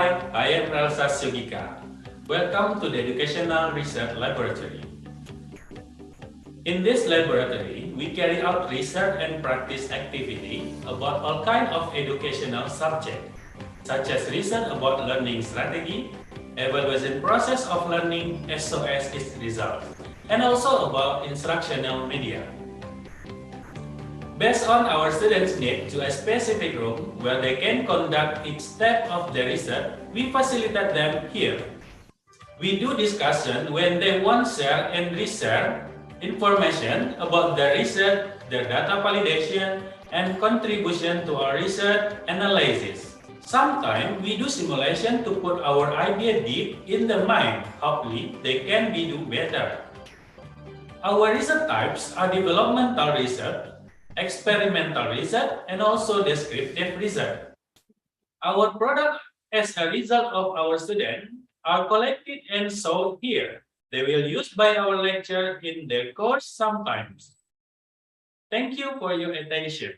Hi, I am Elsa Sugika. Welcome to the Educational Research Laboratory. In this laboratory, we carry out research and practice activity about all kinds of educational subjects, such as research about learning strategy, evaluation process of learning as well as its results, and also about instructional media. Based on our students' need to a specific room where they can conduct each step of the research, we facilitate them here. We do discussion when they want to share and reshare information about the research, their data validation, and contribution to our research analysis. Sometimes we do simulation to put our idea deep in the mind. Hopefully, they can be do better. Our research types are developmental research, experimental research, and also descriptive research. Our product as a result of our students are collected and sold here. They will use by our lecture in their course sometimes. Thank you for your attention.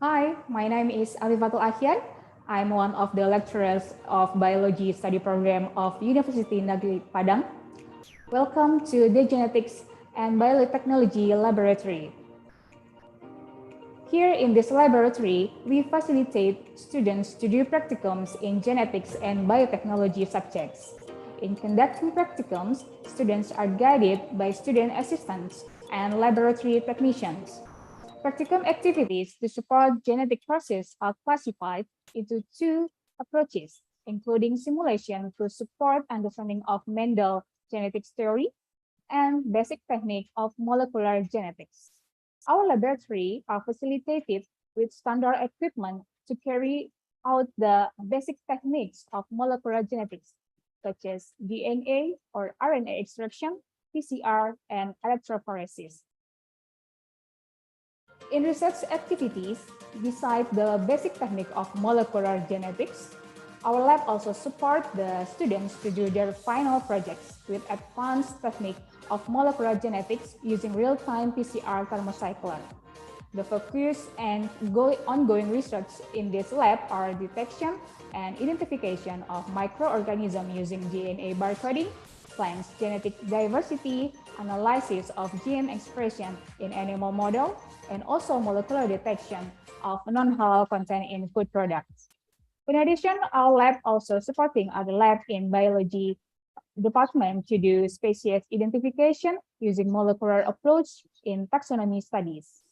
Hi, my name is Alifatul Ahyan. I'm one of the lecturers of Biology Study Program of University Negeri Padang. Welcome to the Genetics and Biotechnology Laboratory. Here in this laboratory, we facilitate students to do practicums in genetics and biotechnology subjects. In conducting practicums, students are guided by student assistants and laboratory technicians. Practicum activities to support genetic process are classified into two approaches, including simulation to support understanding of Mendel genetics theory, and basic technique of molecular genetics. Our laboratory are facilitated with standard equipment to carry out the basic techniques of molecular genetics, such as DNA or RNA extraction, PCR, and electrophoresis. In research activities, besides the basic technique of molecular genetics, our lab also supports the students to do their final projects with advanced technique of molecular genetics using real-time PCR thermocycler. The focus and ongoing research in this lab are detection and identification of microorganisms using DNA barcoding, plants genetic diversity, analysis of gene expression in animal model, and also molecular detection of non-halal content in food products. In addition, our lab also supporting other labs in biology department to do species identification using molecular approach in taxonomy studies.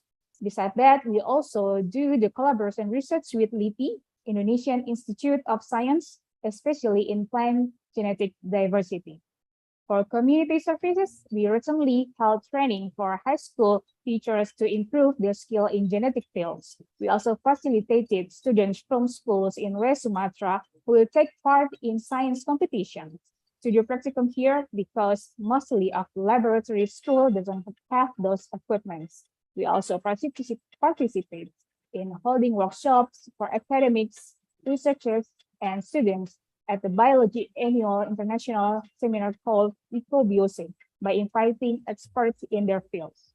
Besides that, we also do the collaboration research with LIPI, Indonesian Institute of Science, especially in plant genetic diversity. For community services, we recently held training for high school teachers to improve their skill in genetic fields. We also facilitated students from schools in West Sumatra who will take part in science competitions to do practicum here because mostly of laboratory school doesn't have those equipments. We also participate in holding workshops for academics, researchers, and students at the Biology Annual International Seminar called ICOBioSE by inviting experts in their fields.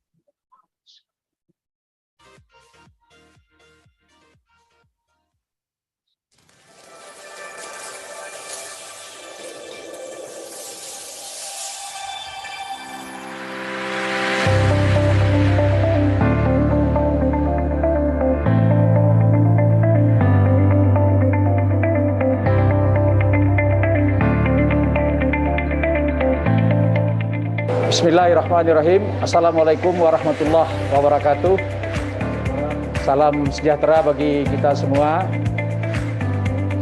Bismillahirrahmanirrahim. Assalamualaikum warahmatullahi wabarakatuh. Salam sejahtera bagi kita semua.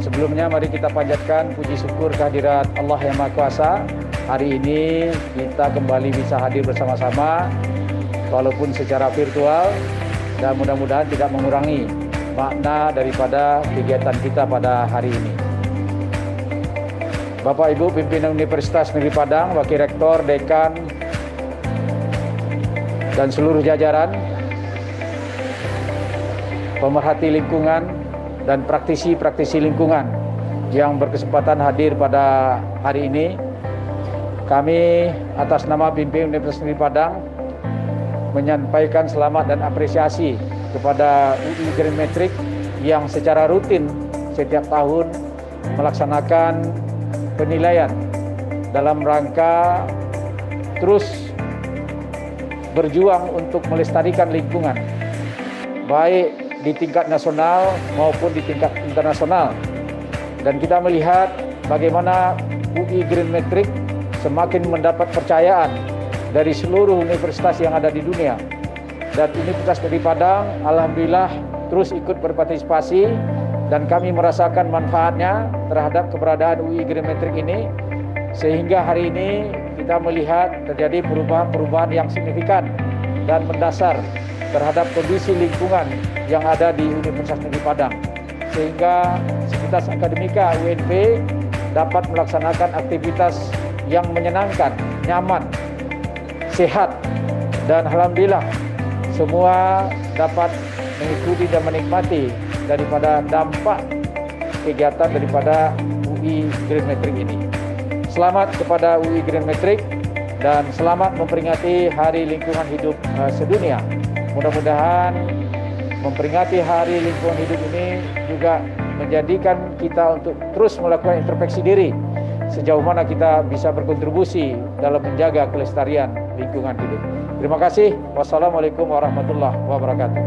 Sebelumnya mari kita panjatkan puji syukur kehadirat Allah yang Maha Kuasa. Hari ini kita kembali bisa hadir bersama-sama walaupun secara virtual dan mudah-mudahan tidak mengurangi makna daripada kegiatan kita pada hari ini. Bapak Ibu pimpinan Universitas Negeri Padang, Wakil Rektor, Dekan, dan seluruh jajaran, pemerhati lingkungan dan praktisi-praktisi lingkungan yang berkesempatan hadir pada hari ini, kami atas nama pimpinan Universitas Negeri Padang menyampaikan selamat dan apresiasi kepada UI Green Metric yang secara rutin setiap tahun melaksanakan penilaian dalam rangka terus berjuang untuk melestarikan lingkungan, baik di tingkat nasional maupun di tingkat internasional. Dan kita melihat bagaimana UI Green Metric semakin mendapat percayaan dari seluruh universitas yang ada di dunia. Dan Universitas Negeri Padang, alhamdulillah terus ikut berpartisipasi dan kami merasakan manfaatnya terhadap keberadaan UI Green Metric ini, sehingga hari ini kita melihat terjadi perubahan-perubahan yang signifikan dan mendasar terhadap kondisi lingkungan yang ada di Universitas Negeri Padang, sehingga Sivitas Akademika UNP dapat melaksanakan aktivitas yang menyenangkan, nyaman, sehat, dan alhamdulillah semua dapat mengikuti dan menikmati daripada dampak kegiatan daripada UI Green Metric ini. Selamat kepada UI Green Metric dan selamat memperingati Hari Lingkungan Hidup Sedunia. Mudah-mudahan memperingati Hari Lingkungan Hidup ini juga menjadikan kita untuk terus melakukan introspeksi diri sejauh mana kita bisa berkontribusi dalam menjaga kelestarian lingkungan hidup. Terima kasih. Wassalamualaikum warahmatullahi wabarakatuh.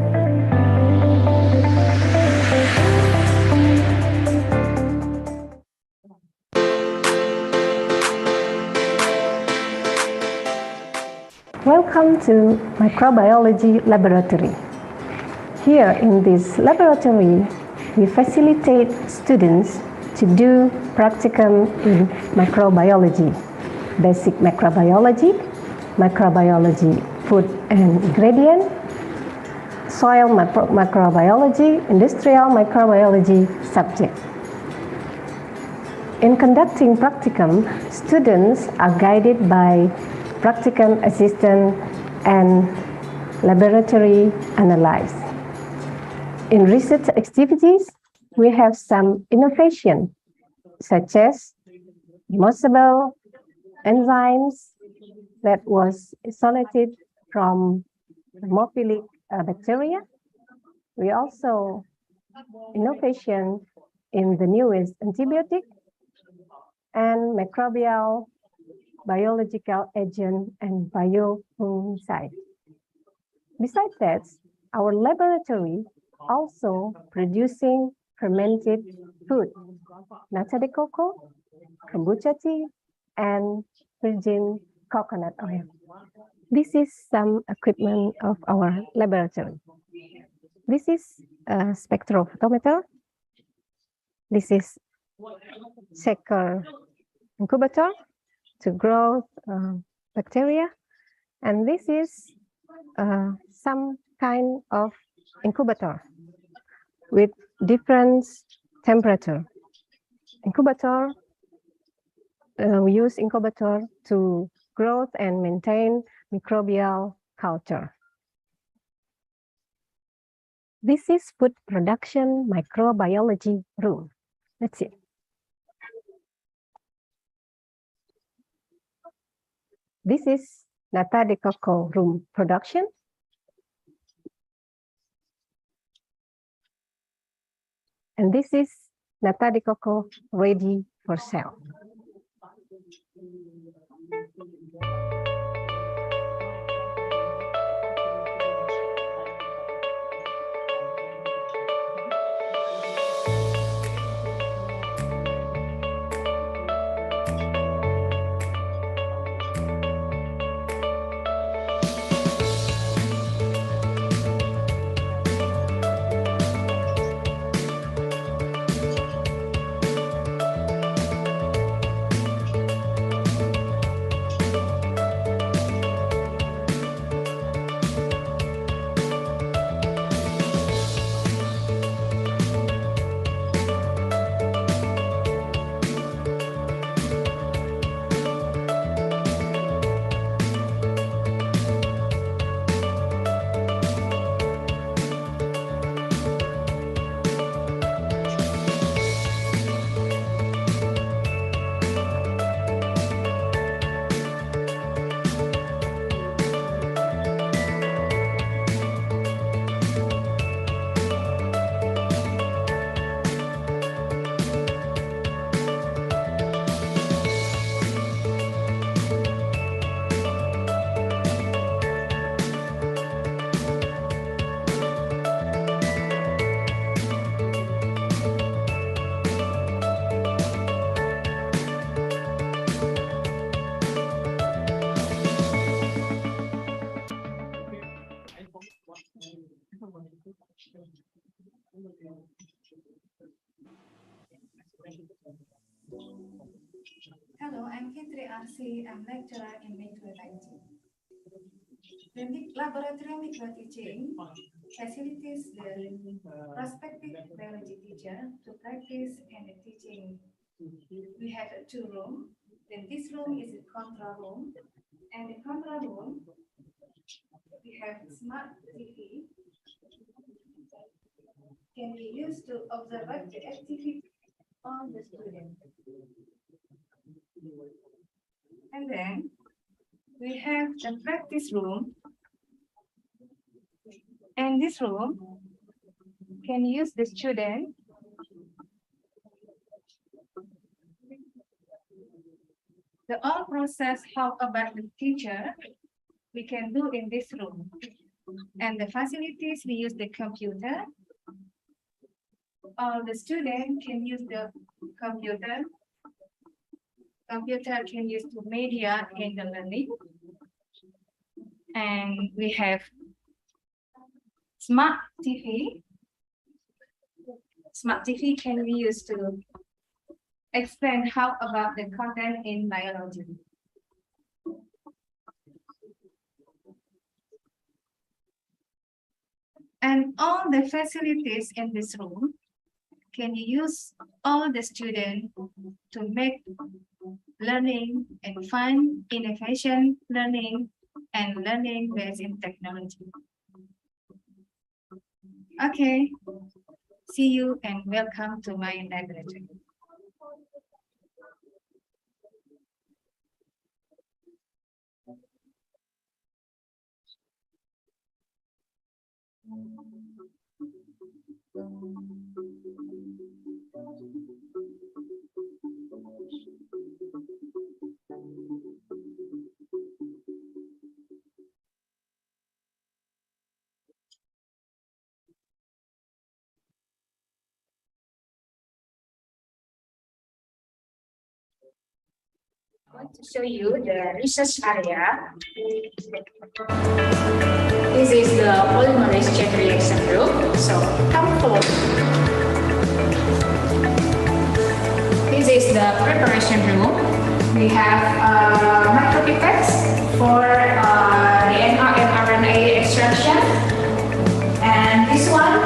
Welcome to Microbiology Laboratory. Here in this laboratory, we facilitate students to do practicum in microbiology. basic microbiology, microbiology food and ingredient, soil microbiology, industrial microbiology subject. In conducting practicum, students are guided by practicum assistant and laboratory analyst. In research activities, we have some innovation such as immersible enzymes that was isolated from hemophilic bacteria. We also innovation in the newest antibiotic and microbial biological agent and biofungicide. Besides that, our laboratory also producing fermented food, nata de coco, kombucha tea, and virgin coconut oil. This is some equipment of our laboratory. This is a spectrophotometer. This is shaker incubator to grow bacteria. And this is some kind of incubator with different temperature. Incubator, we use incubator to grow and maintain microbial culture. This is food production microbiology room. That's it. This is nata de coco room production. And this is nata de coco ready for sale. Hello, I'm Fitri Arsi. I'm lecturer in microbiology. The laboratory microteaching facilitates the prospective biology teacher to practice and teaching. We have two rooms. Then this room is a control room, and the control room we have smart TV. Can be used to observe the activity of the student. And then we have the practice room. And this room can use the student the all process how about the teacher we can do in this room. And the facilities we use the computer. All the student can use the computer. Computer can use the media in the learning. And we have smart TV. Smart TV can be used to explain how about the content in biology. all the facilities in this room can use all the students to make learning and fun, innovation learning, and learning based in technology. Okay, see you and welcome to my laboratory. I'm going to show you the research area. This is the polymerase chain reaction room. So come forward. This is the preparation room. We have micropipettes for DNA and RNA extraction. And this one,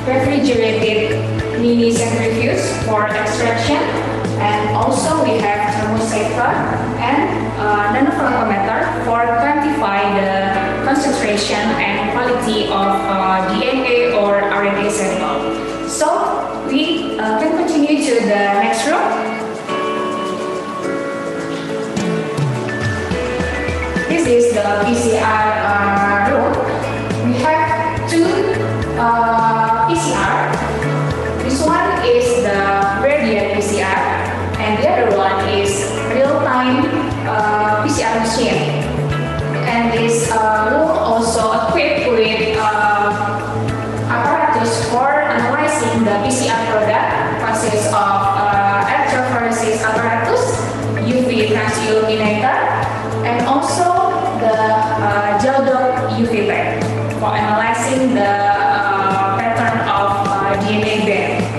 refrigerated mini centrifuge for extraction. And also we have thermosaver and nanofluorometer for quantify the concentration and quality of DNA or RNA sample. So we can continue to the next room. This is the PCR room. We have two PCR. This one is the gradient PCR. And the other one is real-time PCR machine. And this room also equipped with apparatus for analyzing the PCR product, consists of electrophoresis apparatus, UV transilluminator, and also the gel dot UV bag for analyzing the pattern of DNA band.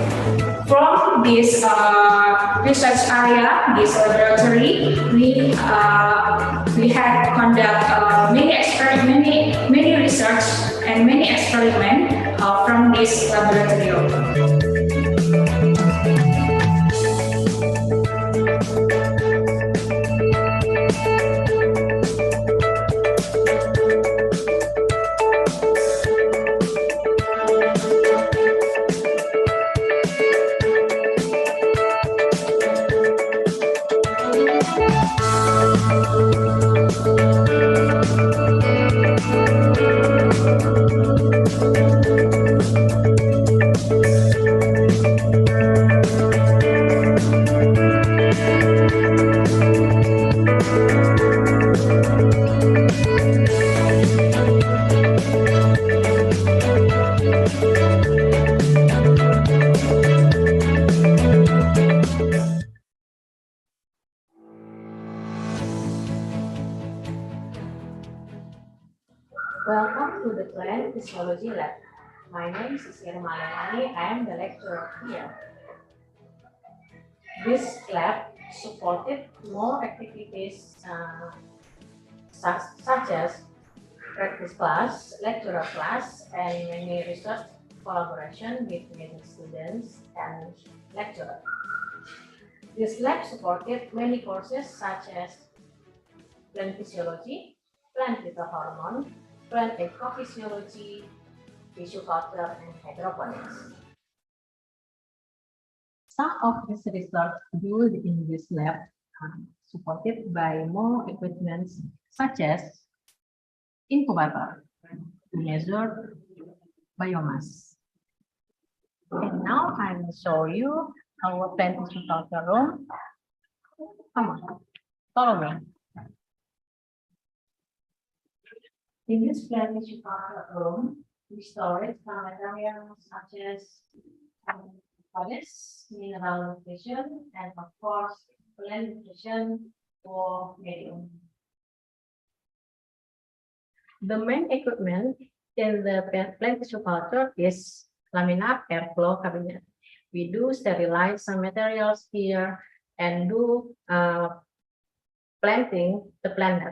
From this research area, this laboratory, we have conduct many research and many experiments from this laboratory. Welcome to the Plant Physiology Lab. My name is Irma Lemani. I am the lecturer here. This lab supported more activities such as practice class, lecturer class, and many research collaboration between students and lecturers. This lab supported many courses such as plant physiology, plant phytohormone, plant ecophysiology, tissue culture, and hydroponics. Some of this research used in this lab are supported by more equipment such as incubator to measure biomass. And now I will show you our plant tissue culture room. Come on, follow me. In this plant tissue culture room, we store some materials such as products, mineral nutrition, and of course, plant nutrition for medium. The main equipment in the plant tissue culture is laminar airflow cabinet. We do sterilize some materials here and do planting the plant.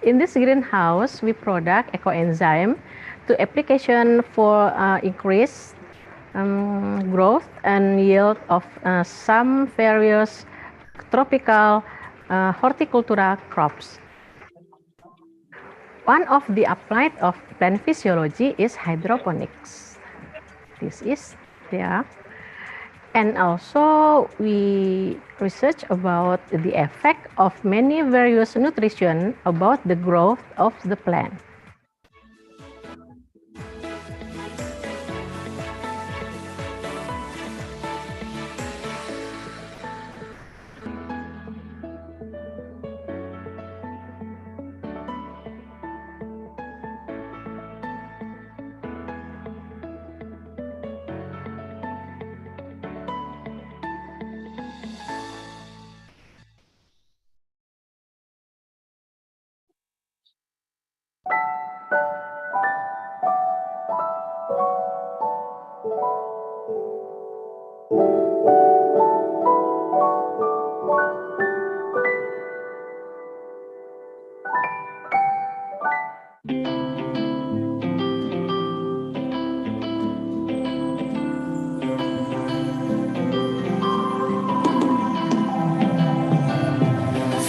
In this greenhouse, we produce ecoenzyme to application for increased growth and yield of some various tropical horticultural crops. One of the applied of plant physiology is hydroponics. This is there. And also we research about the effect of many various nutrition about the growth of the plant.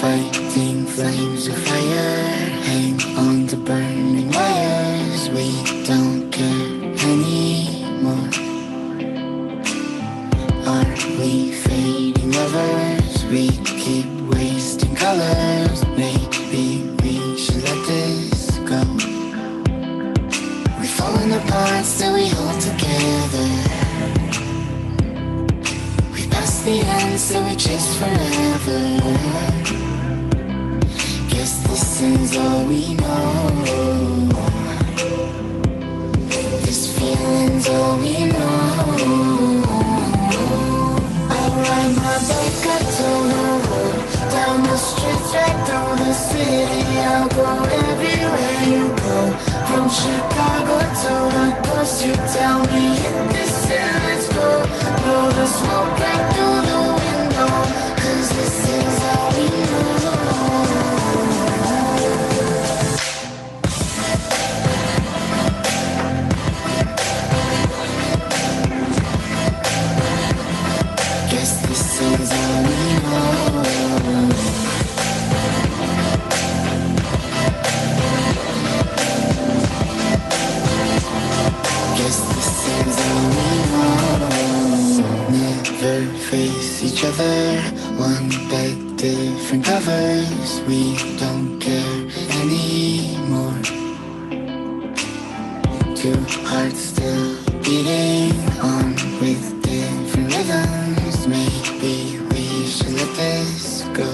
Fighting flames of fire, hang on to burning wires. We don't care anymore. Are we fading lovers? We keep wasting colors. Maybe we should let this go. We're falling apart, still we hold together. We passed the end, still we chase forever. Guess this is all we know. This feeling's all we know. I'll ride my bike up to the road, down the streets, right through the city. I'll go everywhere you go, from Chicago to the coast. You tell me hit this and let's go. Blow the smoke right through the window, 'cause this is all we know. Guess this is all we know. Guess this is all we know. Never face each other, one bed, different covers. We don't care anymore. Two hearts still beating on with different rhythms. Maybe we should let this go.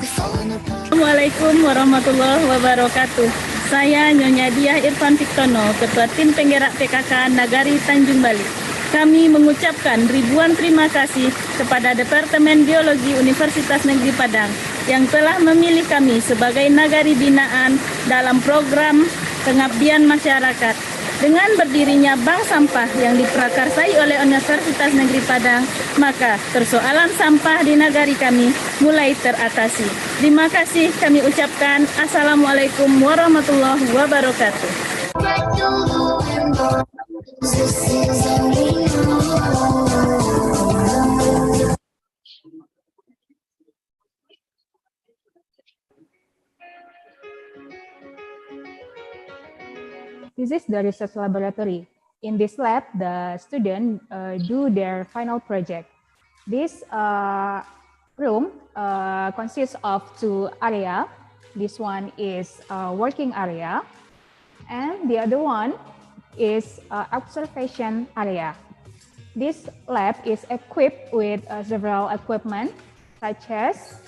We've fallen apart. Assalamualaikum warahmatullahi wabarakatuh. Saya Nyonya Diah Irfan Fiktono, Ketua Tim Penggerak PKK Nagari Tanjung Bali. Kami mengucapkan ribuan terima kasih kepada Departemen Biologi Universitas Negeri Padang yang telah memilih kami sebagai nagari binaan dalam program pengabdian masyarakat. Dengan berdirinya bank sampah yang diprakarsai oleh Universitas Negeri Padang, maka persoalan sampah di nagari kami mulai teratasi. Terima kasih kami ucapkan. Assalamualaikum warahmatullahi wabarakatuh. This is the research laboratory. In this lab, the students do their final project. This room consists of two areas. This one is working area, and the other one is observation area. This lab is equipped with several equipment, such as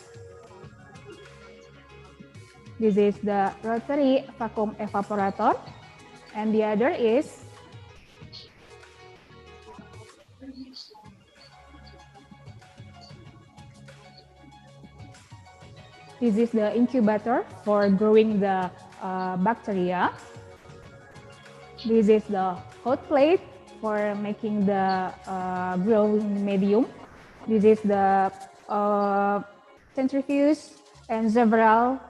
this is the rotary vacuum evaporator, and the other is this is the incubator for growing the bacteria. This is the hot plate for making the growing medium. This is the centrifuge and several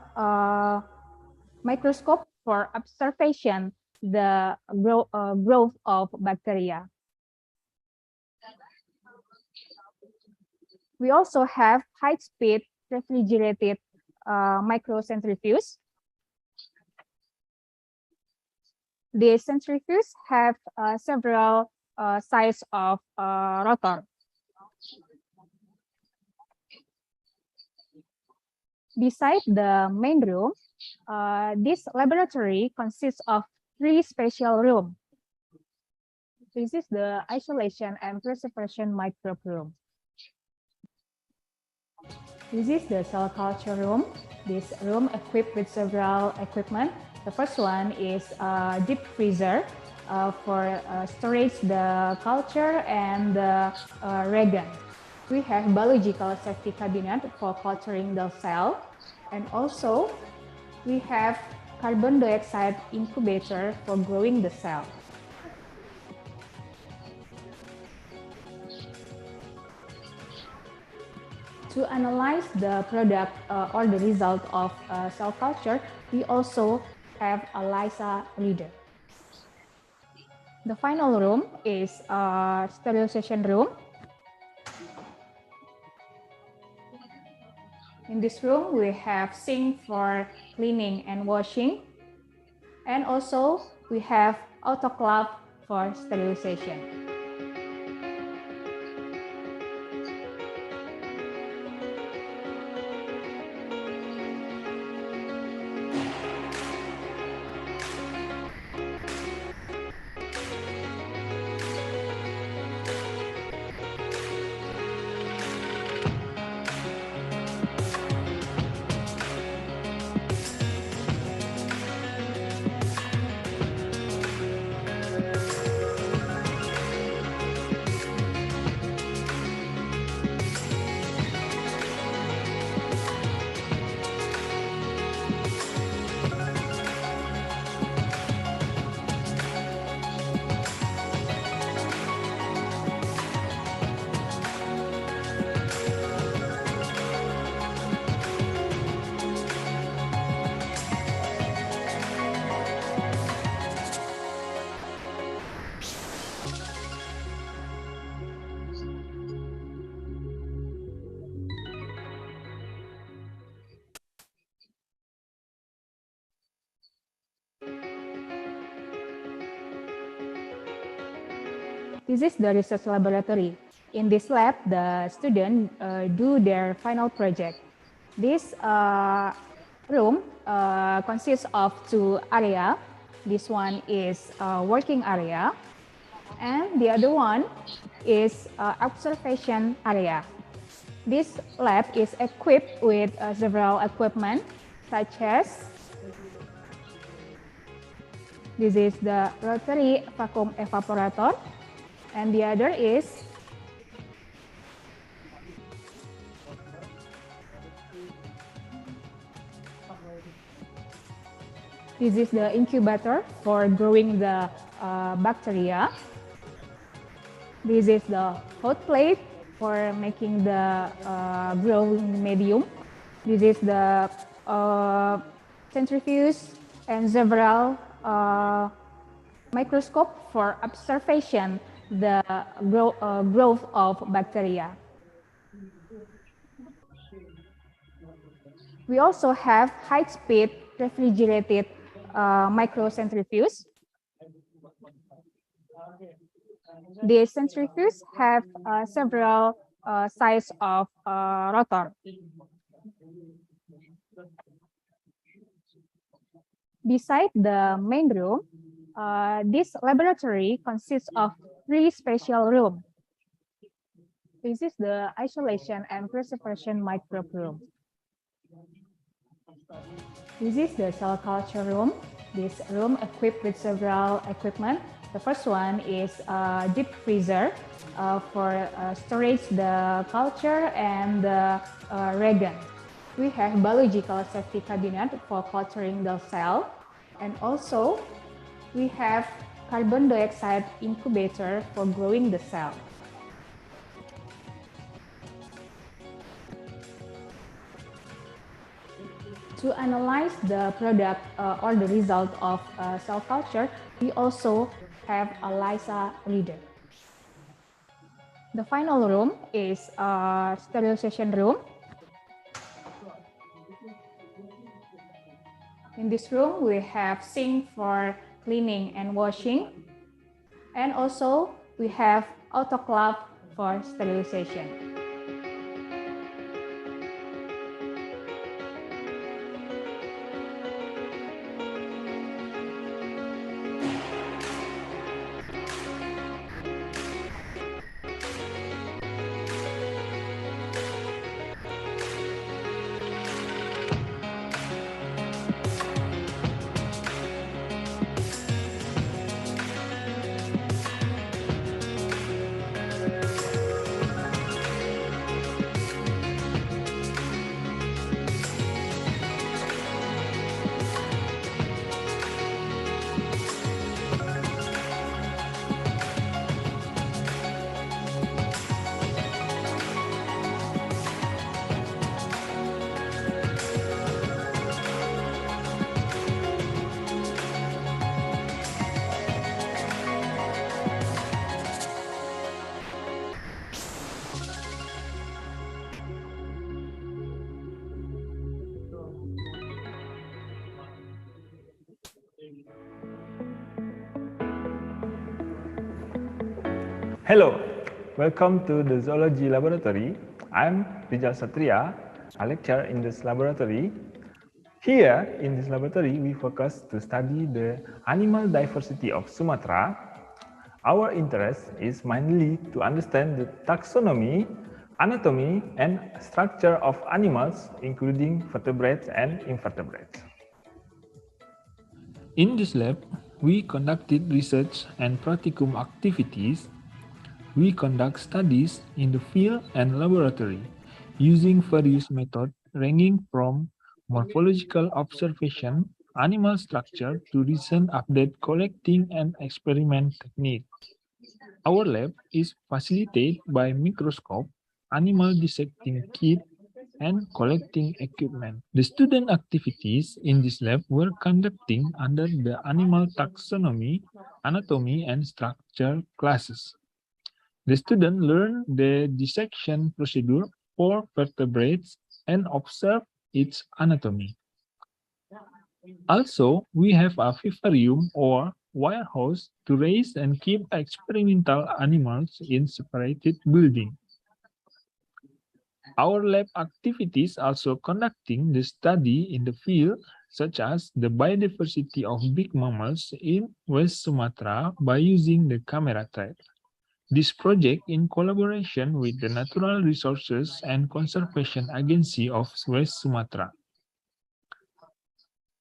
microscope for observation the growth of bacteria. We also have high-speed refrigerated microcentrifuge. The centrifuges have several size of rotor. Beside the main room, this laboratory consists of 3 special rooms. This is the isolation and preservation microbe room. This is the cell culture room. This room equipped with several equipment. The first one is a deep freezer for storage the culture and the reagent. We have biological safety cabinet for culturing the cell. And also, we have carbon dioxide incubator for growing the cell. To analyze the product or the result of cell culture, we also have a ELISA reader. The final room is a sterilization room. In this room, we have sink for cleaning and washing. And also, we have autoclave for sterilization. This is the research laboratory. In this lab, the students do their final project. This room consists of 2 areas. This one is a working area, and the other one is observation area. This lab is equipped with several equipment, such as this is the rotary vacuum evaporator, and the other is this is the incubator for growing the bacteria. This is the hot plate for making the growing medium. This is the centrifuge and several microscope for observation the growth of bacteria. We also have high-speed refrigerated microcentrifuge. The centrifuges have several size of rotor. Beside the main room, this laboratory consists of 3 special rooms. This is the isolation and preservation microbe room. This is the cell culture room. This room equipped with several equipment. The first one is a deep freezer for storage the culture and the reagent. We have biological safety cabinet for culturing the cell, and also we have carbon dioxide incubator for growing the cell. To To analyze the product or the result of cell culture, we also have a LISA reader. The final room is a sterilization room. In this room, we have sink for cleaning and washing. And also, we have autoclave for sterilization. Hello, welcome to the Zoology Laboratory. I'm Rijal Satria, a lecturer in this laboratory. Here in this laboratory, we focus to study the animal diversity of Sumatra. Our interest is mainly to understand the taxonomy, anatomy, and structure of animals, including vertebrates and invertebrates. In this lab, we conducted research and practicum activities. We conduct studies in the field and laboratory using various methods ranging from morphological observation, animal structure, to recent update collecting and experiment technique. Our lab is facilitated by microscope, animal dissecting kit, and collecting equipment. The student activities in this lab were conducting under the animal taxonomy, anatomy, and structure classes. The student learned the dissection procedure for vertebrates and observe its anatomy. Also, we have a vivarium or warehouse to raise and keep experimental animals in separated buildings. Our lab activities also conducting the study in the field, such as the biodiversity of big mammals in West Sumatra by using the camera trap. This project, in collaboration with the Natural Resources and Conservation Agency of West Sumatra.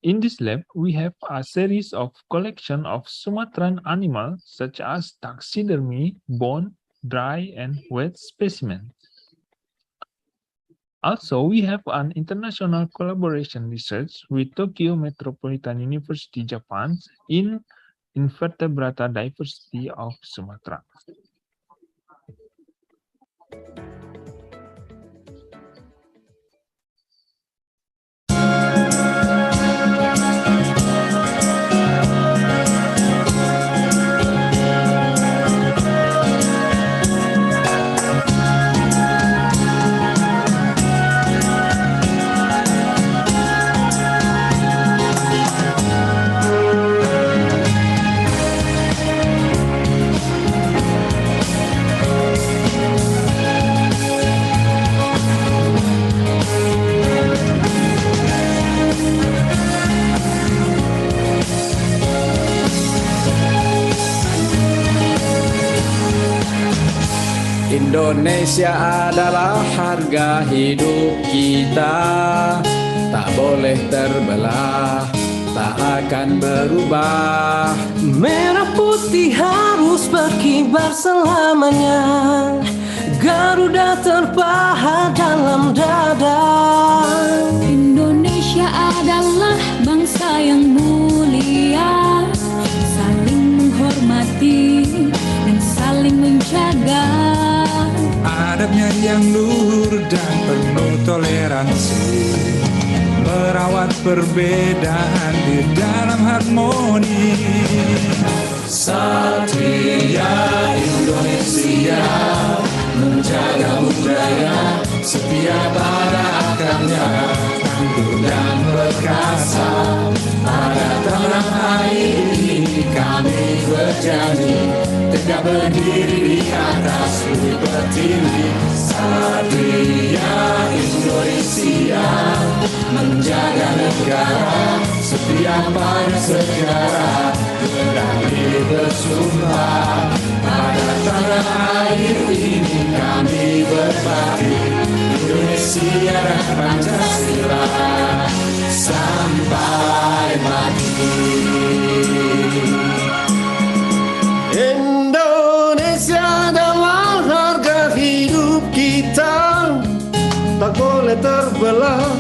In this lab, we have a series of collection of Sumatran animals such as taxidermy, bone, dry, and wet specimens. Also, we have an international collaboration research with Tokyo Metropolitan University, Japan, in invertebrata diversity of Sumatra. Indonesia adalah harga hidup kita, tak boleh terbelah, tak akan berubah. Merah putih harus berkibar selamanya, Garuda terpahat dalam dada. Indonesia adalah bangsa yang mulia, saling menghormati dan saling menjaga. Adabnya yang luhur dan penuh toleransi, merawat perbedaan di dalam harmoni. Satria Indonesia menjaga budaya setiap pada akarnya, tangguh dan perkasa. Pada tanah air ini kami berjanji tegak berdiri di atas bukit pertiwi. Satria Indonesia menjaga negara setiap pada sejarah, berani bersumpah. Pada tanah air ini kami berbakti, Indonesia dan Pancasila sampai mati. Indonesia adalah harga hidup kita, tak boleh terbelah,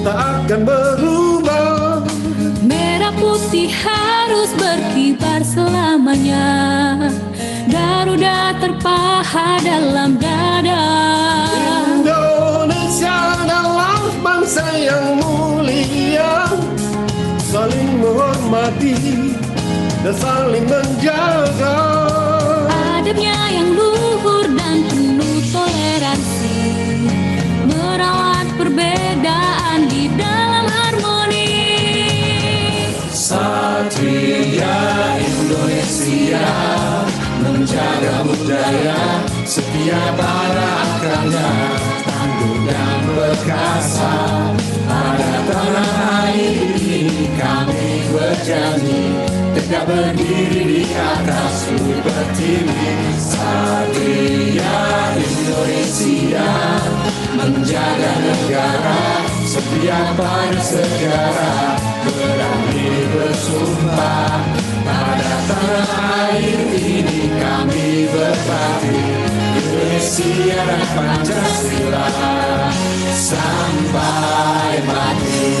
tak akan berubah. Merah putih harus berkibar selamanya, Garuda terpahat dalam dada. Indonesia adalah bangsa yang mulia, saling menghormati dan saling menjaga. Adabnya yang luhur dan penuh toleransi, merawat perbedaan di dalam harmoni. Satria Indonesia menjaga budaya setiap pada akarnya, tangguh dan perkasa. Pada tanah air ini kami berjanji tegak berdiri di atas bukit pertiwi. Satria Indonesia menjaga negara setiap pada sejarah, berani bersumpah. Pada tanah air ini kami berbakti, Indonesia dan Pancasila sampai mati.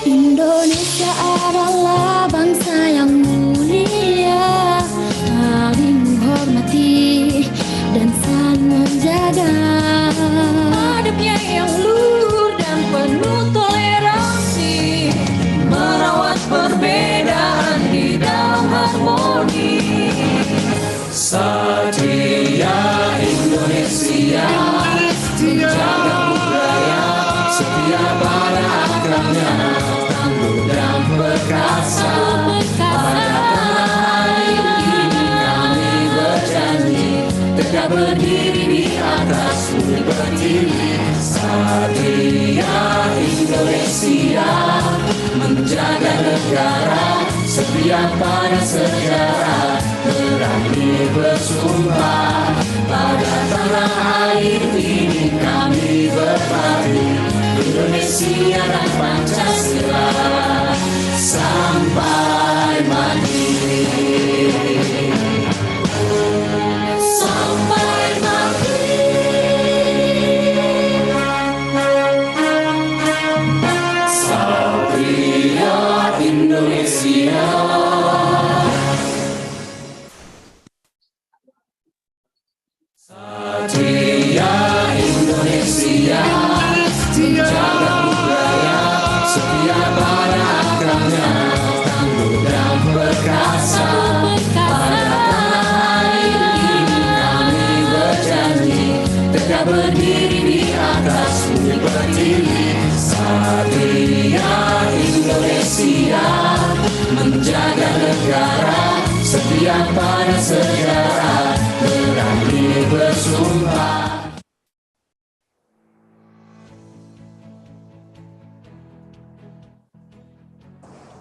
Indonesia adalah bangsa yang mulia, saling menghormati dan saling menjaga. Adabnya yang luhur dan penuh toleransi, merawat perbedaan di dalam harmoni. Satria Indonesia menjaga budaya setiap pada akarnya, tangguh dan perkasa. Pada tanah air ini kami berjanji tegak berdiri di atas bukit pertiwi. Satria Indonesia menjaga negara setiap pada sejarah, berani bersumpah. Pada tanah air ini kami berbakti, Indonesia dan Pancasila sampai mati. Sampai mati. Satria Indonesia. Satria Indonesia menjaga budaya setiap pada akarnya, tangguh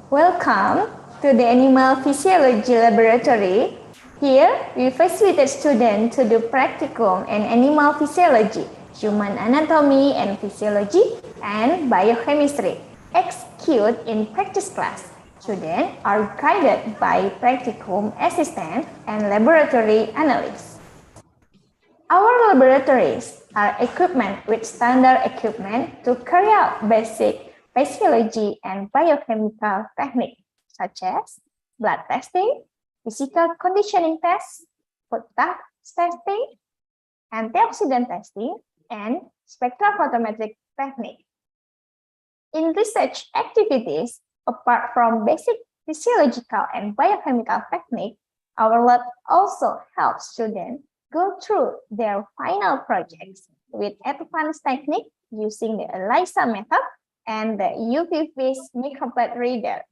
Welcome to the Animal Physiology Laboratory. Here, we facilitate students to do practicum in animal physiology, human anatomy and physiology, and biochemistry. Execute in practice class. Students are guided by practicum assistant and laboratory analysts. Our laboratories are equipped with standard equipment to carry out basic physiology and biochemical techniques such as blood testing, physical conditioning tests, food testing, antioxidant testing, and spectrophotometric technique. In research activities, apart from basic physiological and biochemical technique, our lab also helps students go through their final projects with advanced technique using the ELISA method and the UV-Vis microplate reader.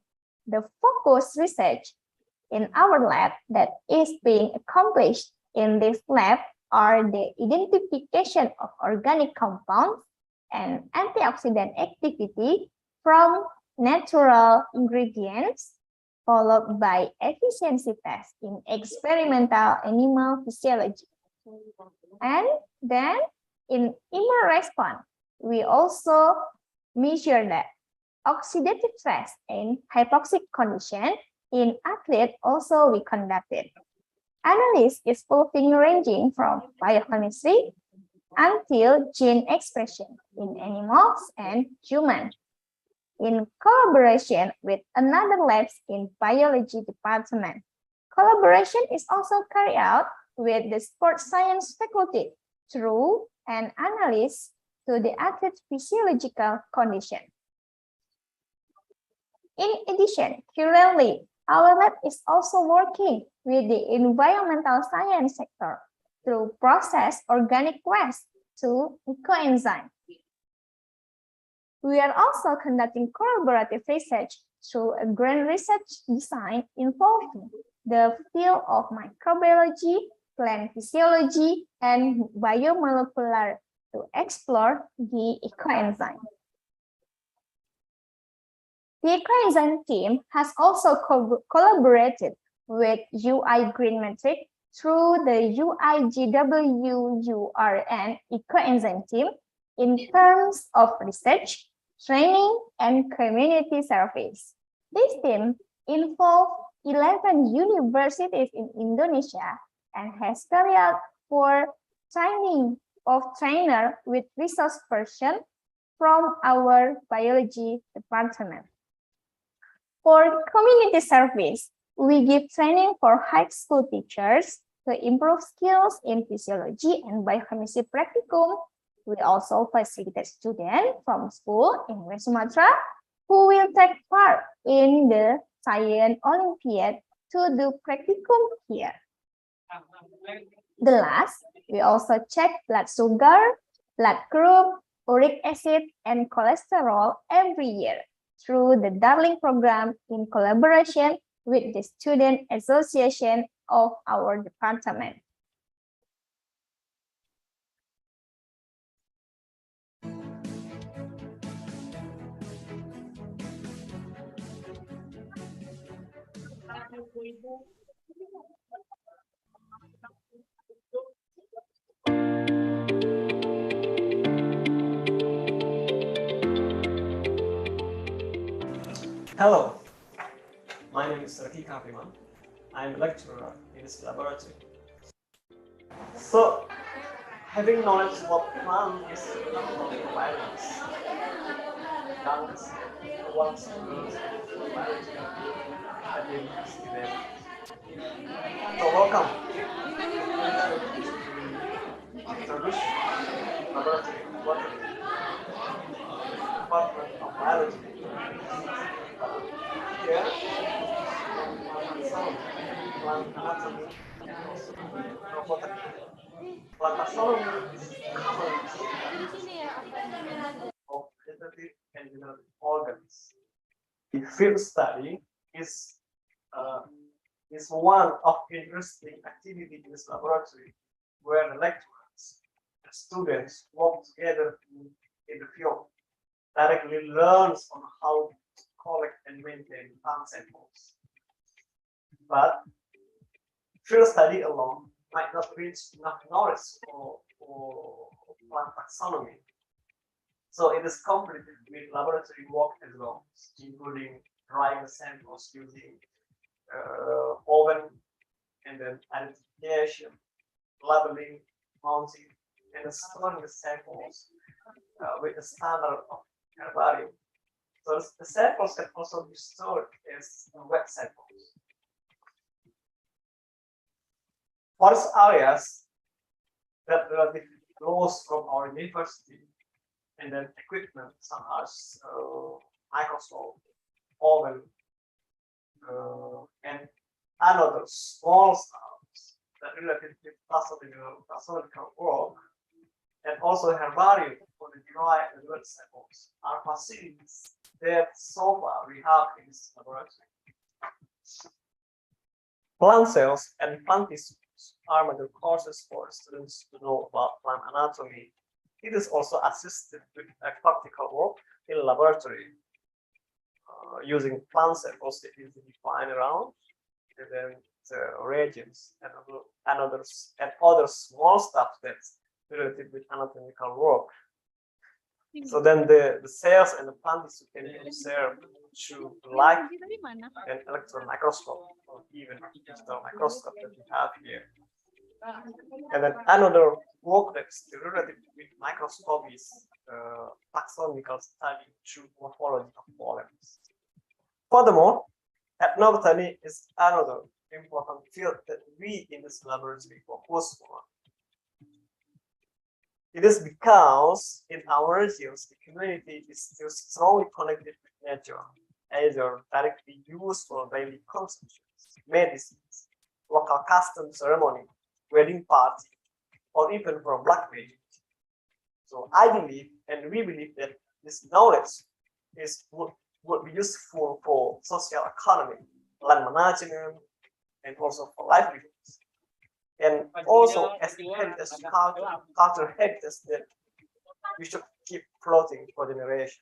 The focused research in our lab that is being accomplished in this lab are the identification of organic compounds and antioxidant activity from natural ingredients, followed by efficiency tests in experimental animal physiology. And then in immune response, we also measure that oxidative stress in hypoxic condition in athletes also we conducted. Analysis is involving ranging from biochemistry until gene expression in animals and humans, in collaboration with another labs in biology department. Collaboration is also carried out with the sports science faculty through an analysis to the athlete's physiological condition. In addition, currently, our lab is also working with the environmental science sector through process organic waste to ecoenzyme. We are also conducting collaborative research through a grant research design involving the field of microbiology, plant physiology, and biomolecular to explore the ecoenzyme. The ecoenzyme team has also collaborated with UI Green Metric through the UIGWURN ecoenzyme team in terms of research, training, and community service. This team involved 11 universities in Indonesia and has carried out for training of trainer with resource person from our biology department. For community service, we give training for high school teachers to improve skills in physiology and biochemistry practicum. We also facilitate students from school in West Sumatra who will take part in the Science Olympiad to do practicum here. The last, we also check blood sugar, blood group, uric acid, and cholesterol every year through the Darling program in collaboration with the Student Association of our department. Hello, my name is Raki Kapiman. I'm a lecturer in this laboratory. So, having knowledge what plant is biology, young ones who biology, and then students. So welcome. Introduce laboratory department of biology. Here, plant anatomy, robotic. Plant taxonomy is common of vegetative and degenerative organs. The field study is one of interesting activity in this laboratory where the lecturers and students work together in the field, directly learns on how to collect and maintain plant samples. But field study alone might not reach enough knowledge for plant taxonomy. So it is completed with laboratory work as well, including drying the samples using oven, and then identification, labeling, mounting, and storing the samples with the standard of herbarium. So the samples can also be stored as wet samples. Forest areas that relatively close from our university, and then equipment such as microscope, oven, and another small stuff that relatively taxonomical work, and also herbarium for the dry and wet samples are facilities that so far we have in this laboratory. Plant cells and plant tissues are major courses for students to know about plant anatomy. It is also assisted with a practical work in laboratory using plant samples that is defined around, and then the reagents and other small stuff that's related with anatomical work. So then the cells and the plant tissue can be observed through light and electron microscope, or even digital microscope that we have here. And then another work that's related with microscope is taxonomical study through morphology of pollens. Furthermore, ethnobotany is another important field that we in this laboratory focus on. It is because in our regions, the community is still strongly connected with nature, either directly used for daily consumption, medicines, local custom ceremony, wedding party, or even for black magic. So I believe, and we believe, that this knowledge would be useful for social economy, land management, and also for livelihoods. And also as heritage, cultural heritage that we should keep floating for generations.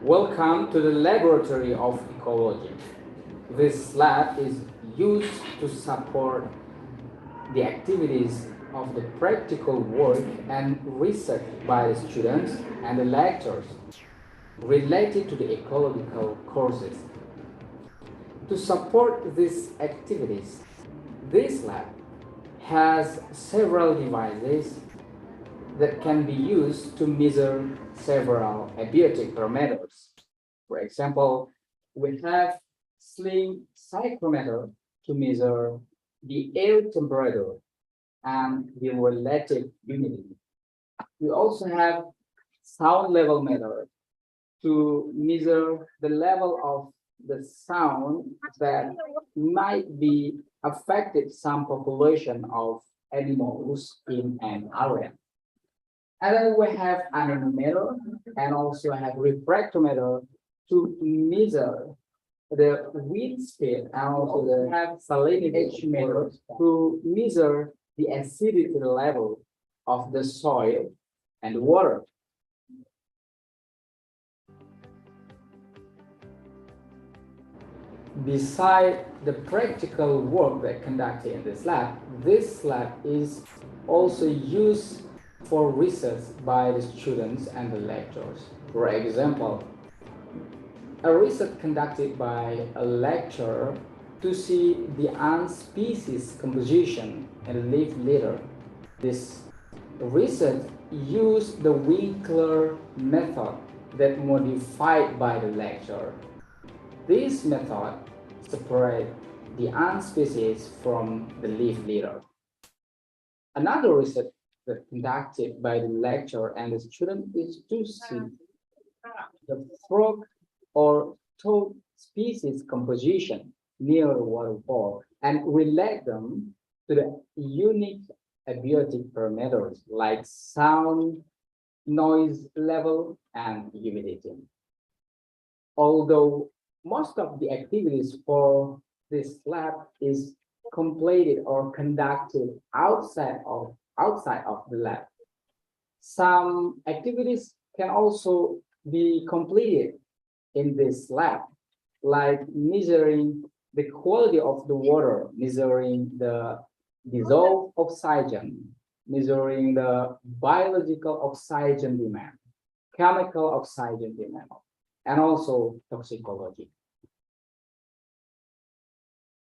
Welcome to the Laboratory of Ecology. This lab is used to support the activities of the practical work and research by the students and the lecturers related to the ecological courses. To support these activities, this lab has several devices that can be used to measure several abiotic parameters. For example, we have sling psychrometer to measure the air temperature and the relative humidity. We also have sound level meter to measure the level of the sound that might be affected some population of animals in an area. And then we have anemometer and also have refractometer to measure the wind speed, and also the have salinity meter to measure the acidity level of the soil and water. Beside the practical work that conducted in this lab is also used for research by the students and the lecturers. For example, a research conducted by a lecturer to see the ant species composition and leaf litter. This research used the Winkler method that modified by the lecturer. This method separates the ant species from the leaf litter. Another research that conducted by the lecturer and the student is to see the frog or toad species composition near the waterfall and relate them to the unique abiotic parameters like sound, noise level, and humidity. Although most of the activities for this lab is completed or conducted outside of the lab, some activities can also be completed in this lab, like measuring the quality of the water, measuring the dissolved oxygen, measuring the biological oxygen demand, chemical oxygen demand, and also toxicology.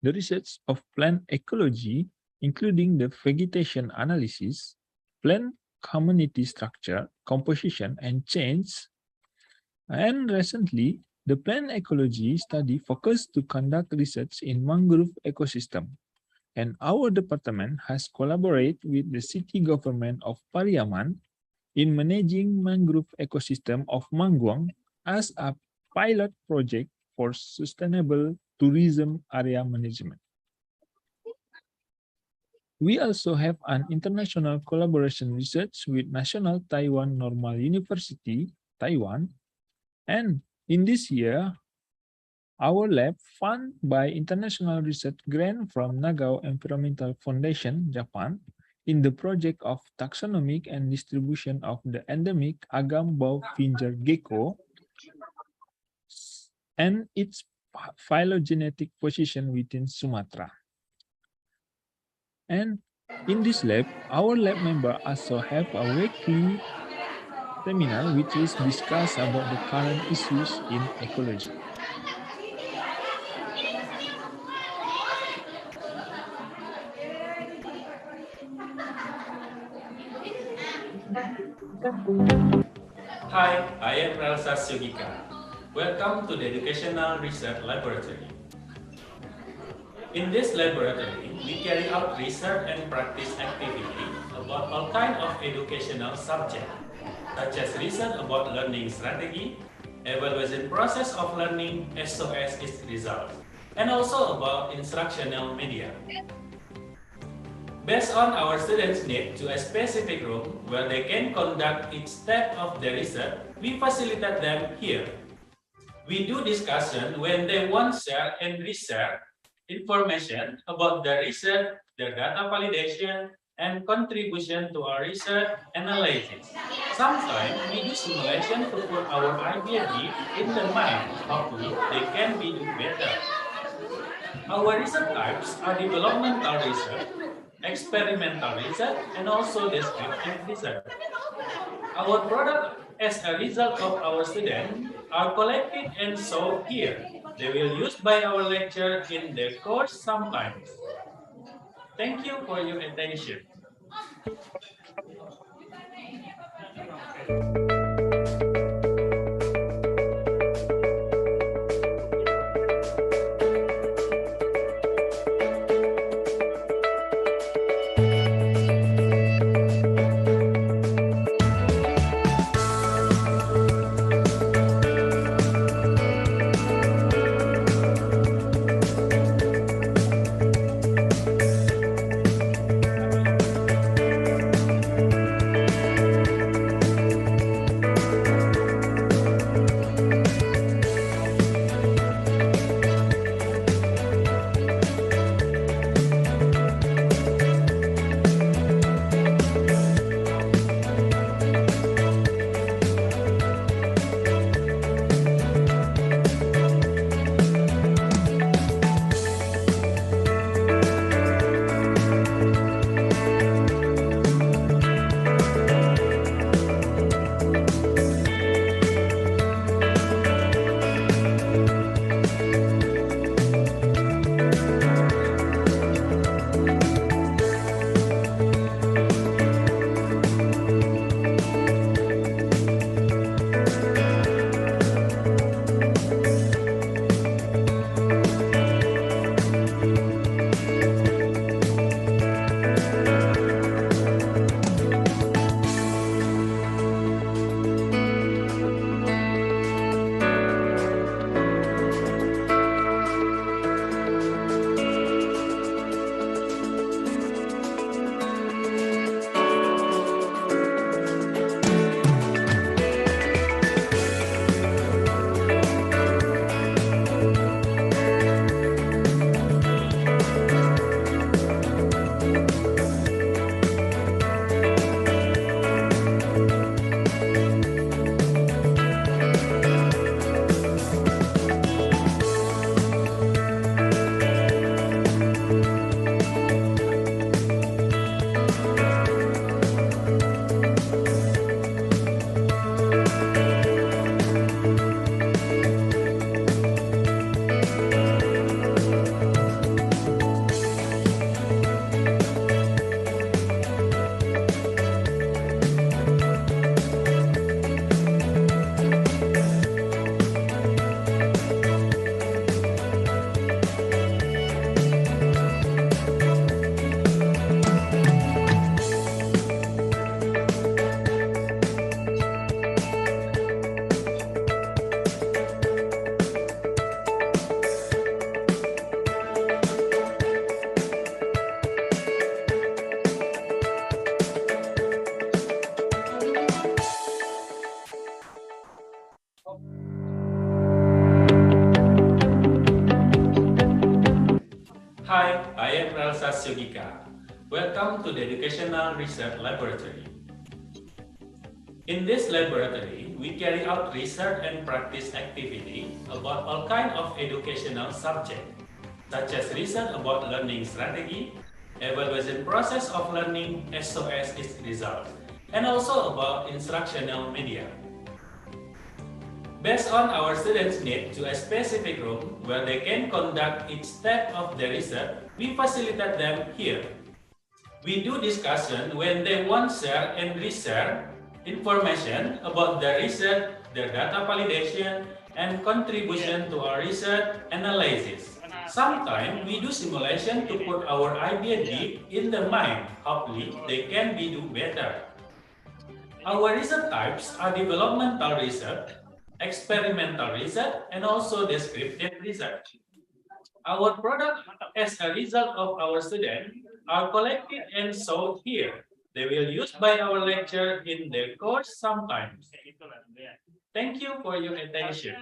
The research of plant ecology, including the vegetation analysis, plant community structure, composition, and change. And recently, the plant ecology study focused to conduct research in mangrove ecosystem. And our department has collaborated with the city government of Pariaman in managing mangrove ecosystem of Mangguang as a pilot project for sustainable tourism area management. We also have an international collaboration research with National Taiwan Normal University, Taiwan. And in this year, our lab, funded by International Research Grant from Nagao Environmental Foundation, Japan, in the project of taxonomic and distribution of the endemic Agam Bowfinger gecko and its phylogenetic position within Sumatra. And in this lab, our lab member also have a weekly seminar which is discuss about the current issues in ecology. Hi, I am Elsa Sugika. Welcome to the Educational Research Laboratory. In this laboratory, we carry out research and practice activity about all kinds of educational subjects, such as research about learning strategy, evaluation process of learning as well as its results, and also about instructional media. Based on our students' need to a specific room where they can conduct each step of the research, we facilitate them here. We do discussion when they want to share and reshare information about the research, their data validation, and contribution to our research analysis. Sometimes we do simulation to put our idea deep in the mind. Hopefully, they can be do better. Our research types are developmental research, experimental research, and also descriptive research. Our product as a result of our students are collected and shown here. They will use by our lecture in the course sometimes. Thank you for your attention. Mas Yogika. Welcome to the Educational Research Laboratory. In this laboratory, we carry out research and practice activity about all kinds of educational subjects, such as research about learning strategy, evaluation process of learning as well as its results, and also about instructional media. Based on our students' need to a specific room where they can conduct each step of the research, we facilitate them here. We do discussion when they want share and reshare information about their research, their data validation, and contribution to our research analysis. Sometimes we do simulation to put our idea deep in their mind. Hopefully, they can be do better. Our research types are developmental research, experimental research, and also descriptive research. Our products, as a result of our students, are collected and sold here. They will used by our lecturer in their course sometimes. Thank you for your attention.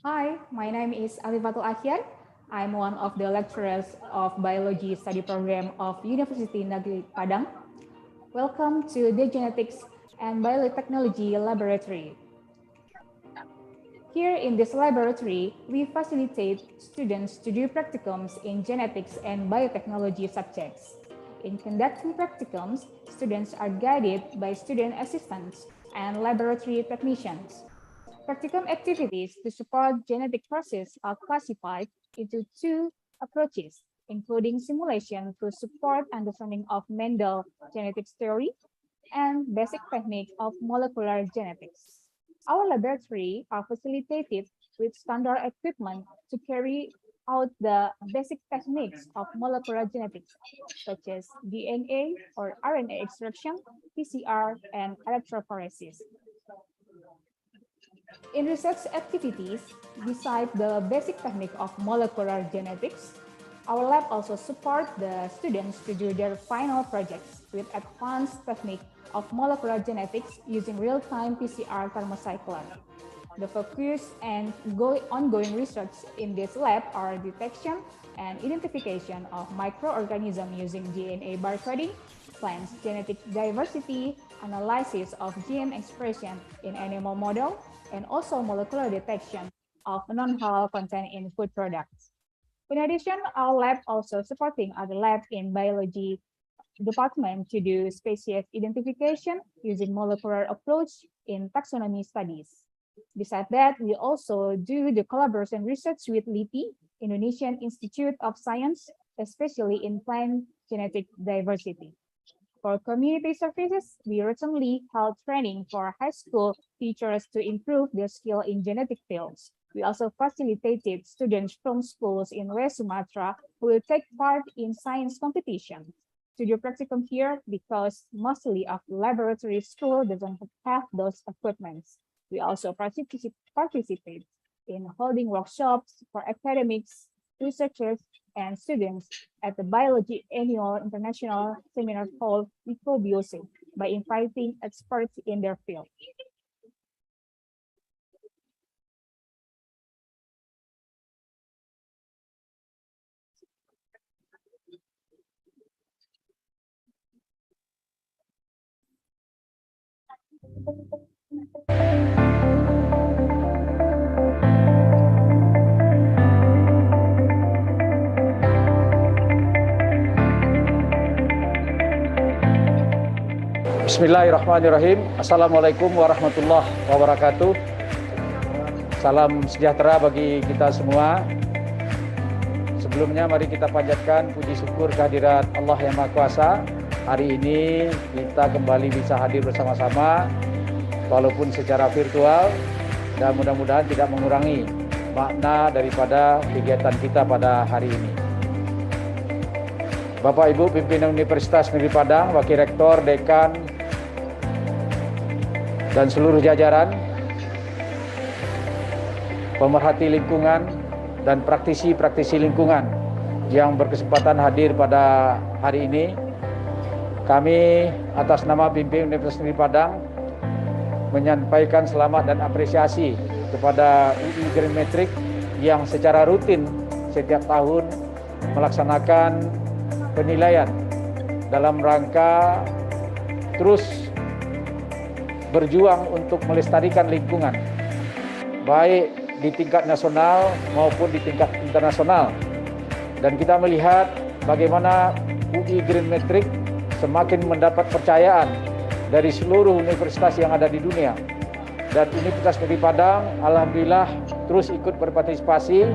Hi, my name is Alifatul Akhir. I'm one of the lecturers of Biology Study Program of University Negeri Padang. Welcome to the Genetics and Biotechnology Laboratory. Here in this laboratory, we facilitate students to do practicums in genetics and biotechnology subjects. In conducting practicums, students are guided by student assistants and laboratory technicians. Practicum activities to support genetic process are classified into two approaches, including simulation to support understanding of Mendel genetics theory and basic techniques of molecular genetics. Our laboratory are facilitated with standard equipment to carry out the basic techniques of molecular genetics, such as DNA or RNA extraction, PCR, and electrophoresis. In research activities, besides the basic technique of molecular genetics, our lab also supports the students to do their final projects with advanced technique of molecular genetics using real-time PCR thermocycler. The focus and ongoing research in this lab are detection and identification of microorganisms using DNA barcoding, plants genetic diversity, analysis of gene expression in animal model, and also molecular detection of non-halal content in food products. In addition, our lab also supporting other labs in biology department to do species identification using molecular approach in taxonomy studies. Besides that, we also do the collaboration research with LIPI, Indonesian Institute of Science, especially in plant genetic diversity. For community services, we recently held training for high school teachers to improve their skill in genetic fields. We also facilitated students from schools in West Sumatra who will take part in science competition. Studio practicum here because mostly of laboratory school doesn't have those equipments. We also participate in holding workshops for academics, researchers, and students at the Biology Annual International Seminar called ICOBioSE by inviting experts in their field. Bismillahirrahmanirrahim. Assalamualaikum warahmatullahi wabarakatuh. Salam sejahtera bagi kita semua. Sebelumnya mari kita panjatkan puji syukur kehadirat Allah yang Maha Kuasa. Hari ini kita kembali bisa hadir bersama-sama walaupun secara virtual dan mudah-mudahan tidak mengurangi makna daripada kegiatan kita pada hari ini. Bapak Ibu pimpinan Universitas Negeri Padang, Wakil Rektor, Dekan, dan seluruh jajaran, pemerhati lingkungan dan praktisi-praktisi lingkungan yang berkesempatan hadir pada hari ini, kami atas nama pimpinan Universitas Negeri Padang menyampaikan selamat dan apresiasi kepada UI Green Metric yang secara rutin setiap tahun melaksanakan penilaian dalam rangka terus berjuang untuk melestarikan lingkungan, baik di tingkat nasional maupun di tingkat internasional. Dan kita melihat bagaimana UI Green Metric semakin mendapat percayaan dari seluruh universitas yang ada di dunia. Dan Universitas Negeri Padang, alhamdulillah terus ikut berpartisipasi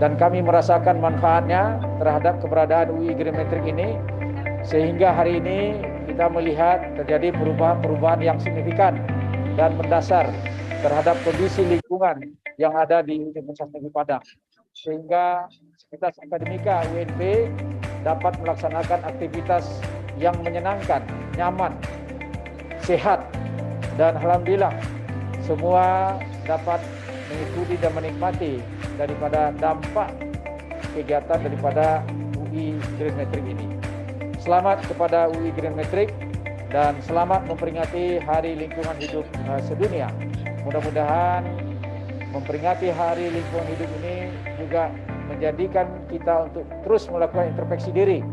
dan kami merasakan manfaatnya terhadap keberadaan UI Green Metric ini, sehingga hari ini kita melihat terjadi perubahan-perubahan yang signifikan dan mendasar terhadap kondisi lingkungan yang ada di Universitas Negeri Padang. Sehingga aktivitas akademika UNP dapat melaksanakan aktivitas yang menyenangkan, nyaman, sehat, dan alhamdulillah semua dapat mengikuti dan menikmati daripada dampak kegiatan daripada UI Green Metric ini. Selamat kepada UI Green Metric dan selamat memperingati Hari Lingkungan Hidup sedunia. Mudah-mudahan memperingati Hari Lingkungan Hidup ini juga menjadikan kita untuk terus melakukan introspeksi diri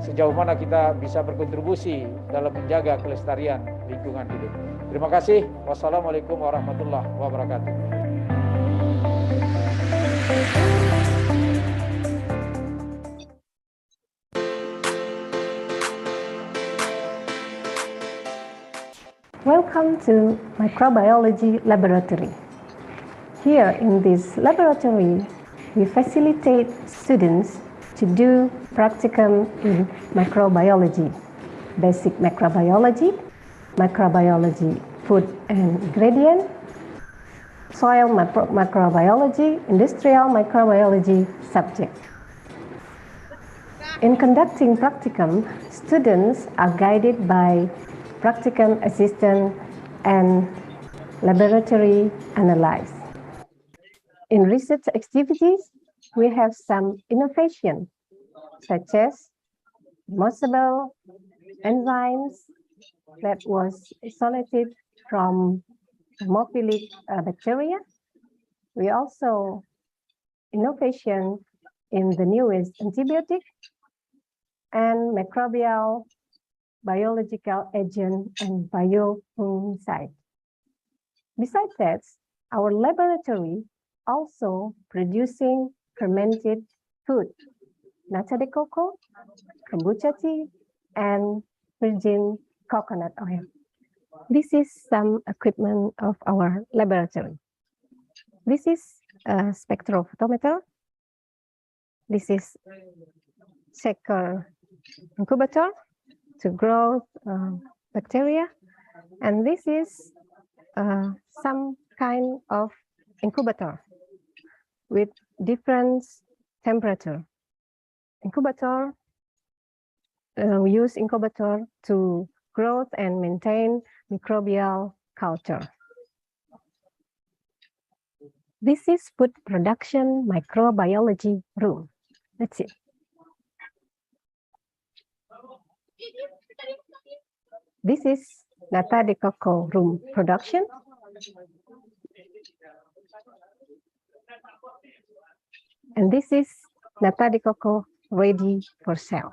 sejauh mana kita bisa berkontribusi dalam menjaga kelestarian lingkungan hidup. Terima kasih. Wassalamualaikum warahmatullahi wabarakatuh. Welcome to Microbiology Laboratory. Here in this laboratory, we facilitate students to do practicum in microbiology, basic microbiology, microbiology, food and ingredient, soil microbiology, industrial microbiology subject. In conducting practicum, students are guided by practicum assistant and laboratory analyst. In research activities, we have some innovation, such as mousable enzymes that was isolated from hemophilic bacteria. We also innovation in the newest antibiotic and microbial biological agent and biofungicide. Besides that, our laboratory also producing fermented food, nata de coco, kombucha tea, and virgin coconut oil. This is some equipment of our laboratory. This is a spectrophotometer. This is shaker incubator to grow bacteria. And this is some kind of incubator with different temperature. Incubator, we use incubator to grow and maintain microbial culture. This is food production microbiology room. That's it. This is nata de coco room production. And this is nata de coco ready for sale.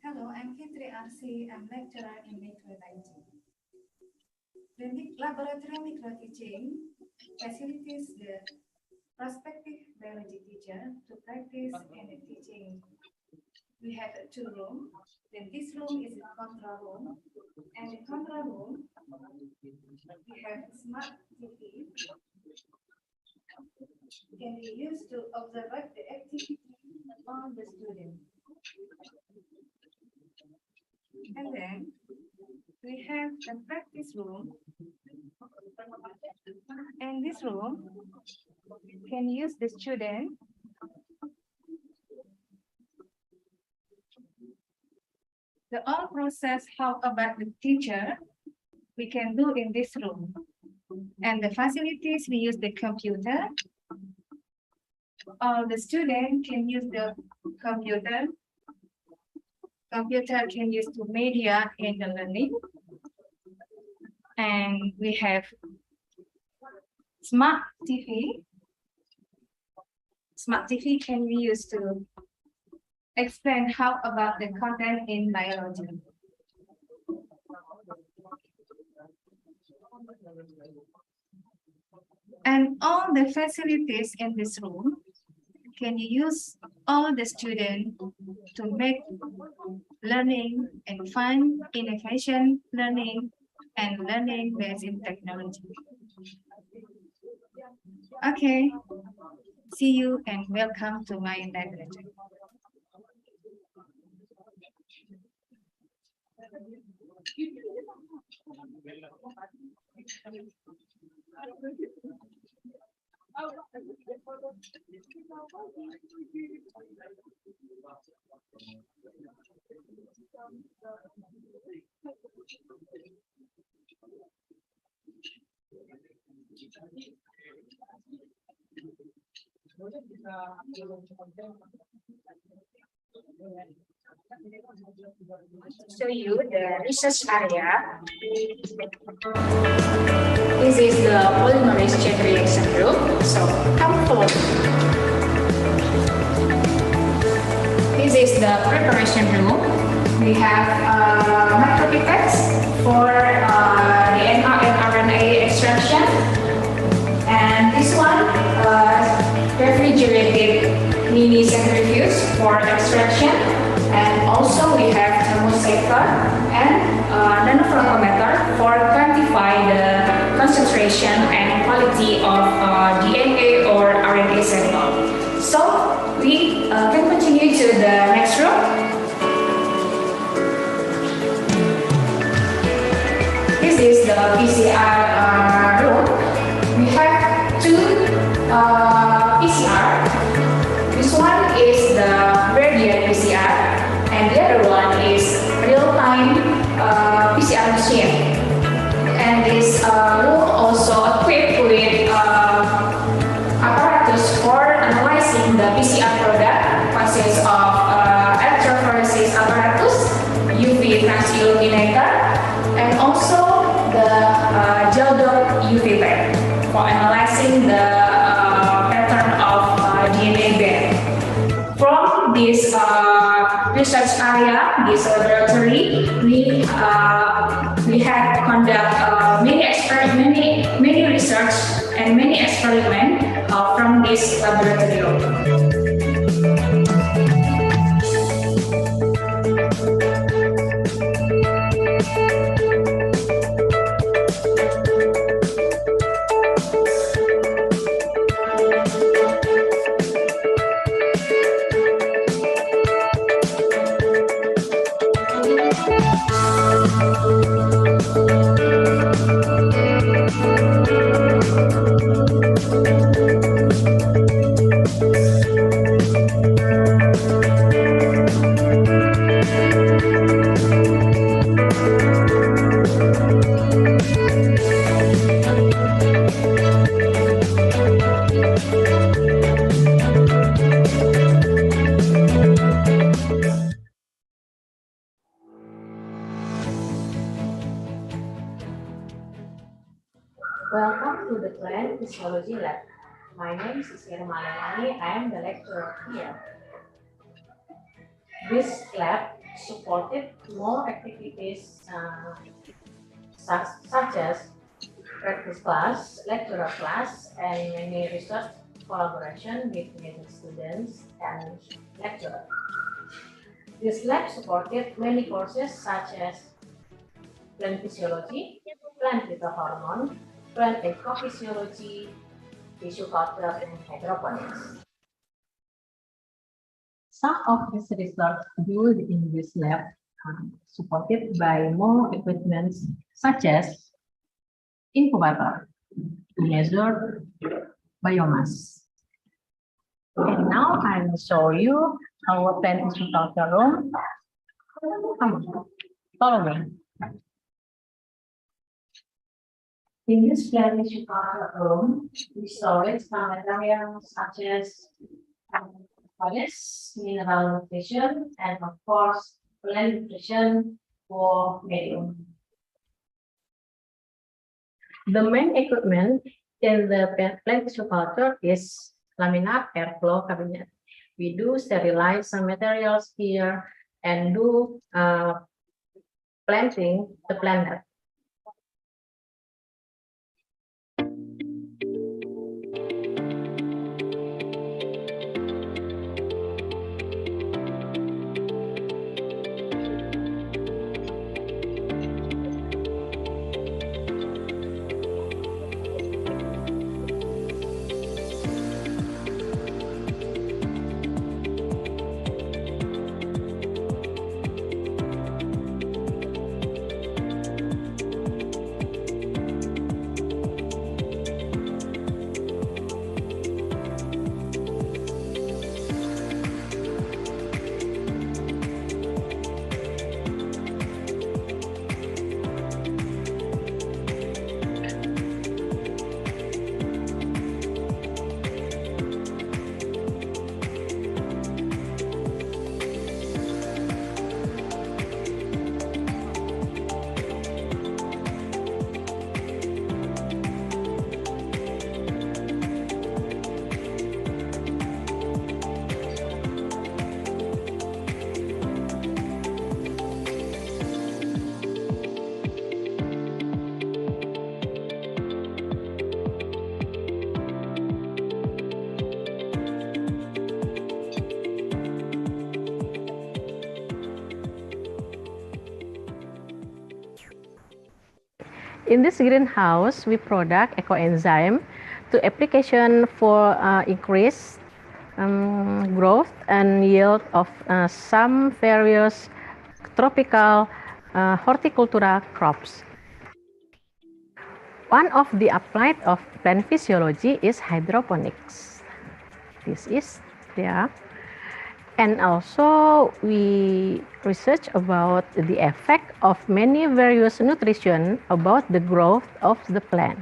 Hello, I'm Fitri I'm lecturer in microbiology. The laboratory microteaching facilitates the prospective biology teacher to practice in teaching. We have two rooms. Then this room is the control room, and the control room we have smart TV can be used to observe the activity of the student. And then we have the practice room, and this room can use the student the all process how about the teacher we can do in this room. And the facilities we use the computer. All the student can use the computer. Computer can use the media in the learning. And we have smart TV. Smart TV can be used to explain how about the content in biology. And all the facilities in this room can you use all the students to make learning and fun, innovation learning, and learning based in technology. Okay, see you and welcome to my laboratory. Show you the research area. This is the polymerase chain reaction group. So come forward. This is the preparation room. We have micropipettes for the mRNA extraction, and this one refrigerated mini centrifuge for extraction, and also we have thermosaver and nanofractometer for quantify the concentration and quality of DNA or RNA sample. So we can continue to the next room. This is the PCR room. We have two PCR. This one is the gradient PCR, and the other one is real-time PCR machine. And this room also equipped with apparatus for analyzing the PCR product, consists of electrophoresis apparatus, UV transilluminator, and also the gel dot UV bag for analyzing the pattern of DNA band. From this research area, this laboratory, we have conduct many research and many experiments from this laboratory. Welcome to the Plant Physiology Lab. My name is Irma Lelani. I am the lecturer here. This lab supported more activities such as practice class, lecturer class, and many research collaboration between students and lecturers. This lab supported many courses such as plant physiology, plant phytohormone, plant ecophysiology, tissue culture, and hydroponics. Some of these research used in this lab are supported by more equipment such as incubator to measure biomass. And now I will show you our plant tissue culture room. Come on, follow me. In this plant tissue culture room, we store some materials such as mineral nutrition, and of course, plant nutrition for medium. The main equipment in the plant tissue culture is laminar airflow cabinet. We do sterilize some materials here and do planting the plant. In this greenhouse, we product ecoenzyme to application for increased growth and yield of some various tropical horticultural crops. One of the applied of plant physiology is hydroponics. This is there. And also we research about the effect of many various nutrition about the growth of the plant.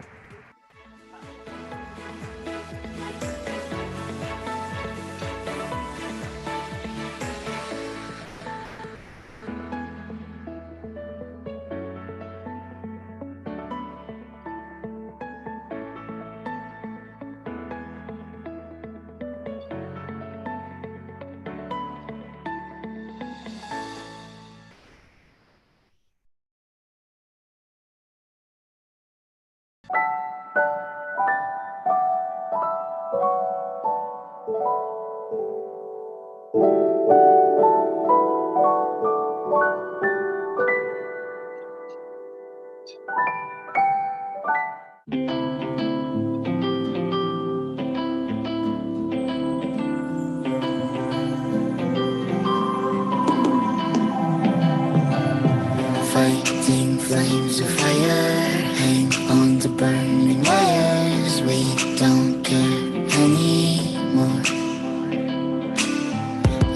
Fighting flames of fire, hang on the burning wires. We don't care anymore.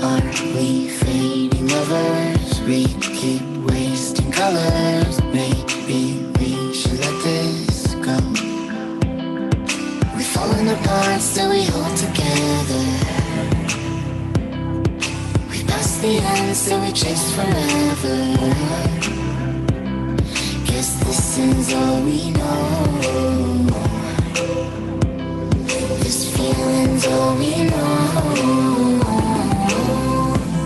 Are we fading lovers? We keep wasting colors. Maybe we should let this go. We've fallen apart, still we hold together. We passed the end, still we chase forever. Guess this is all we know. This feeling's all we know.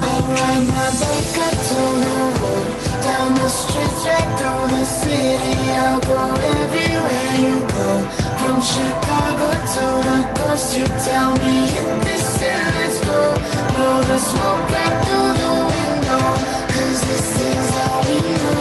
I'll ride my bike up to the road, down the streets, right through the city. I'll go everywhere you go, from Chicago to the coast. You tell me hit this and let's go. Blow the smoke right through the window, 'cause this is all we know.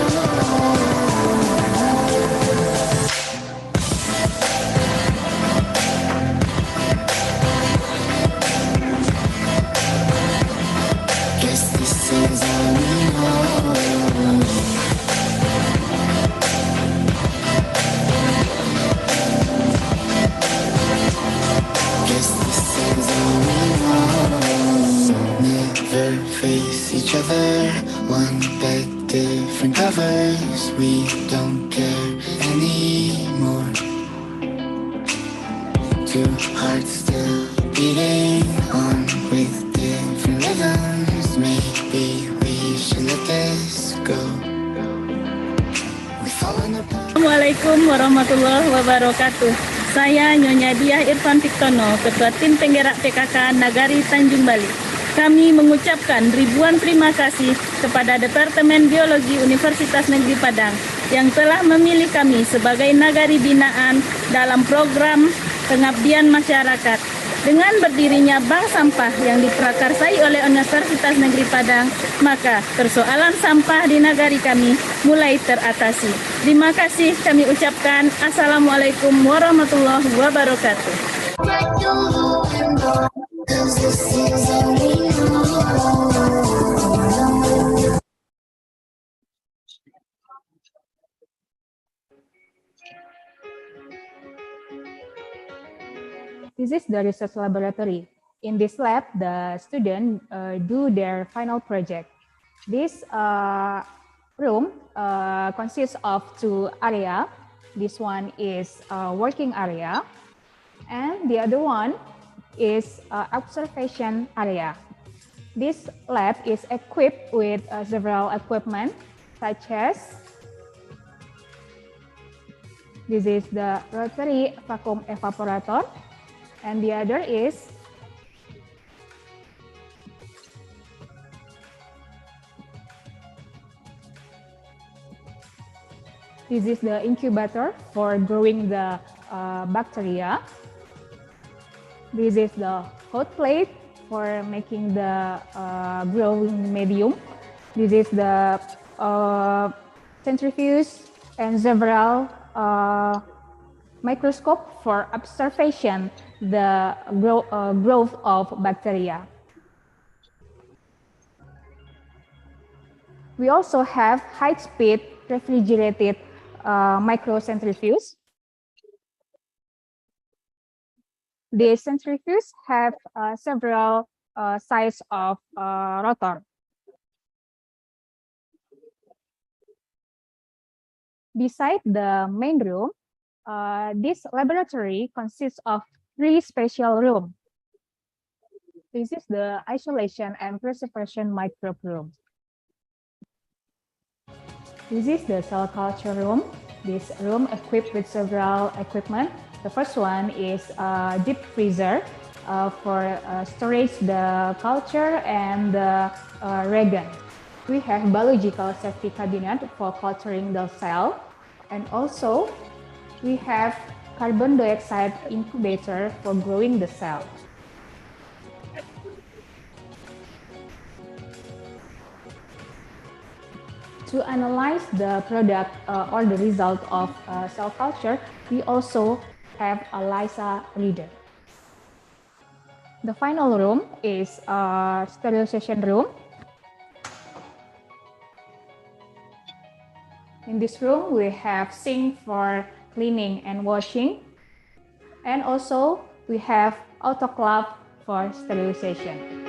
Face each other, one bed, different covers. We don't care anymore. Two hearts still beating on with different rhythms. Maybe we should let this go. We've fallen apart. Assalamualaikum warahmatullahi wabarakatuh. Saya Nyonya Diah Irfan Piktono, Ketua Tim Penggerak PKK Nagari Tanjung Bali. Kami mengucapkan ribuan terima kasih kepada Departemen Biologi Universitas Negeri Padang yang telah memilih kami sebagai nagari binaan dalam program pengabdian masyarakat. Dengan berdirinya bank sampah yang diprakarsai oleh Universitas Negeri Padang, maka persoalan sampah di nagari kami mulai teratasi. Terima kasih kami ucapkan. Assalamualaikum warahmatullahi wabarakatuh. This is the research laboratory. In this lab, the students do their final project. This room consists of two areas. This one is a working area, and the other one is observation area. This lab is equipped with several equipment, such as this is the rotary vacuum evaporator, and the other is this is the incubator for growing the bacteria. This is the hot plate for making the growing medium. This is the centrifuge and several microscope for observation the growth of bacteria. We also have high-speed refrigerated microcentrifuge. The centrifuges have several sizes of rotor. Beside the main room, this laboratory consists of 3 special rooms. This is the isolation and preservation microbe room. This is the cell culture room. This room equipped with several equipment. The first one is a deep freezer for storage the culture and the reagent. We have biological safety cabinet for culturing the cell, and also we have carbon dioxide incubator for growing the cell. To analyze the product or the result of cell culture, we also have a ELISA reader. The final room is a sterilization room. In this room, we have sink for cleaning and washing, and also we have autoclave for sterilization.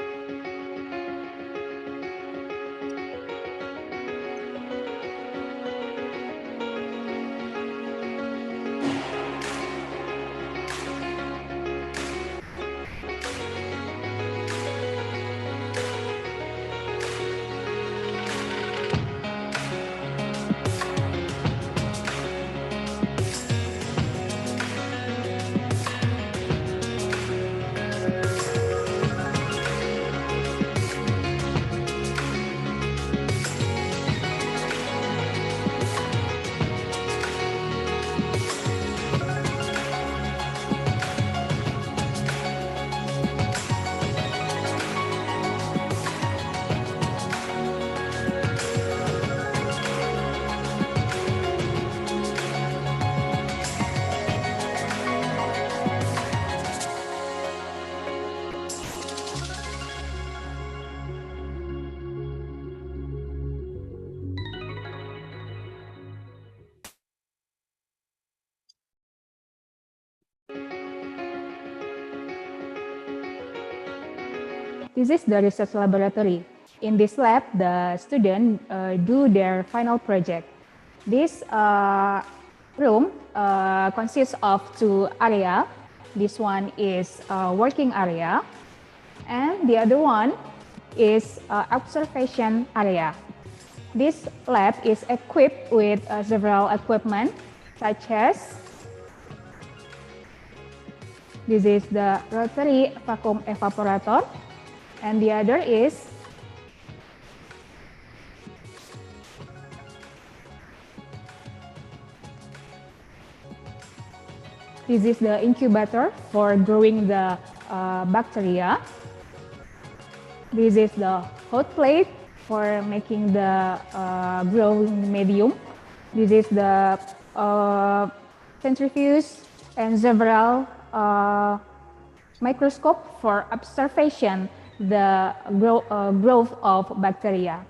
This is the research laboratory. In this lab, the students do their final project. This room consists of 2 areas. This one is a working area, and the other one is observation area. This lab is equipped with several equipment, such as this is the rotary vacuum evaporator, and the other is this is the incubator for growing the bacteria. This is the hot plate for making the growing medium. This is the centrifuge and several microscope for observation the growth of bacteria.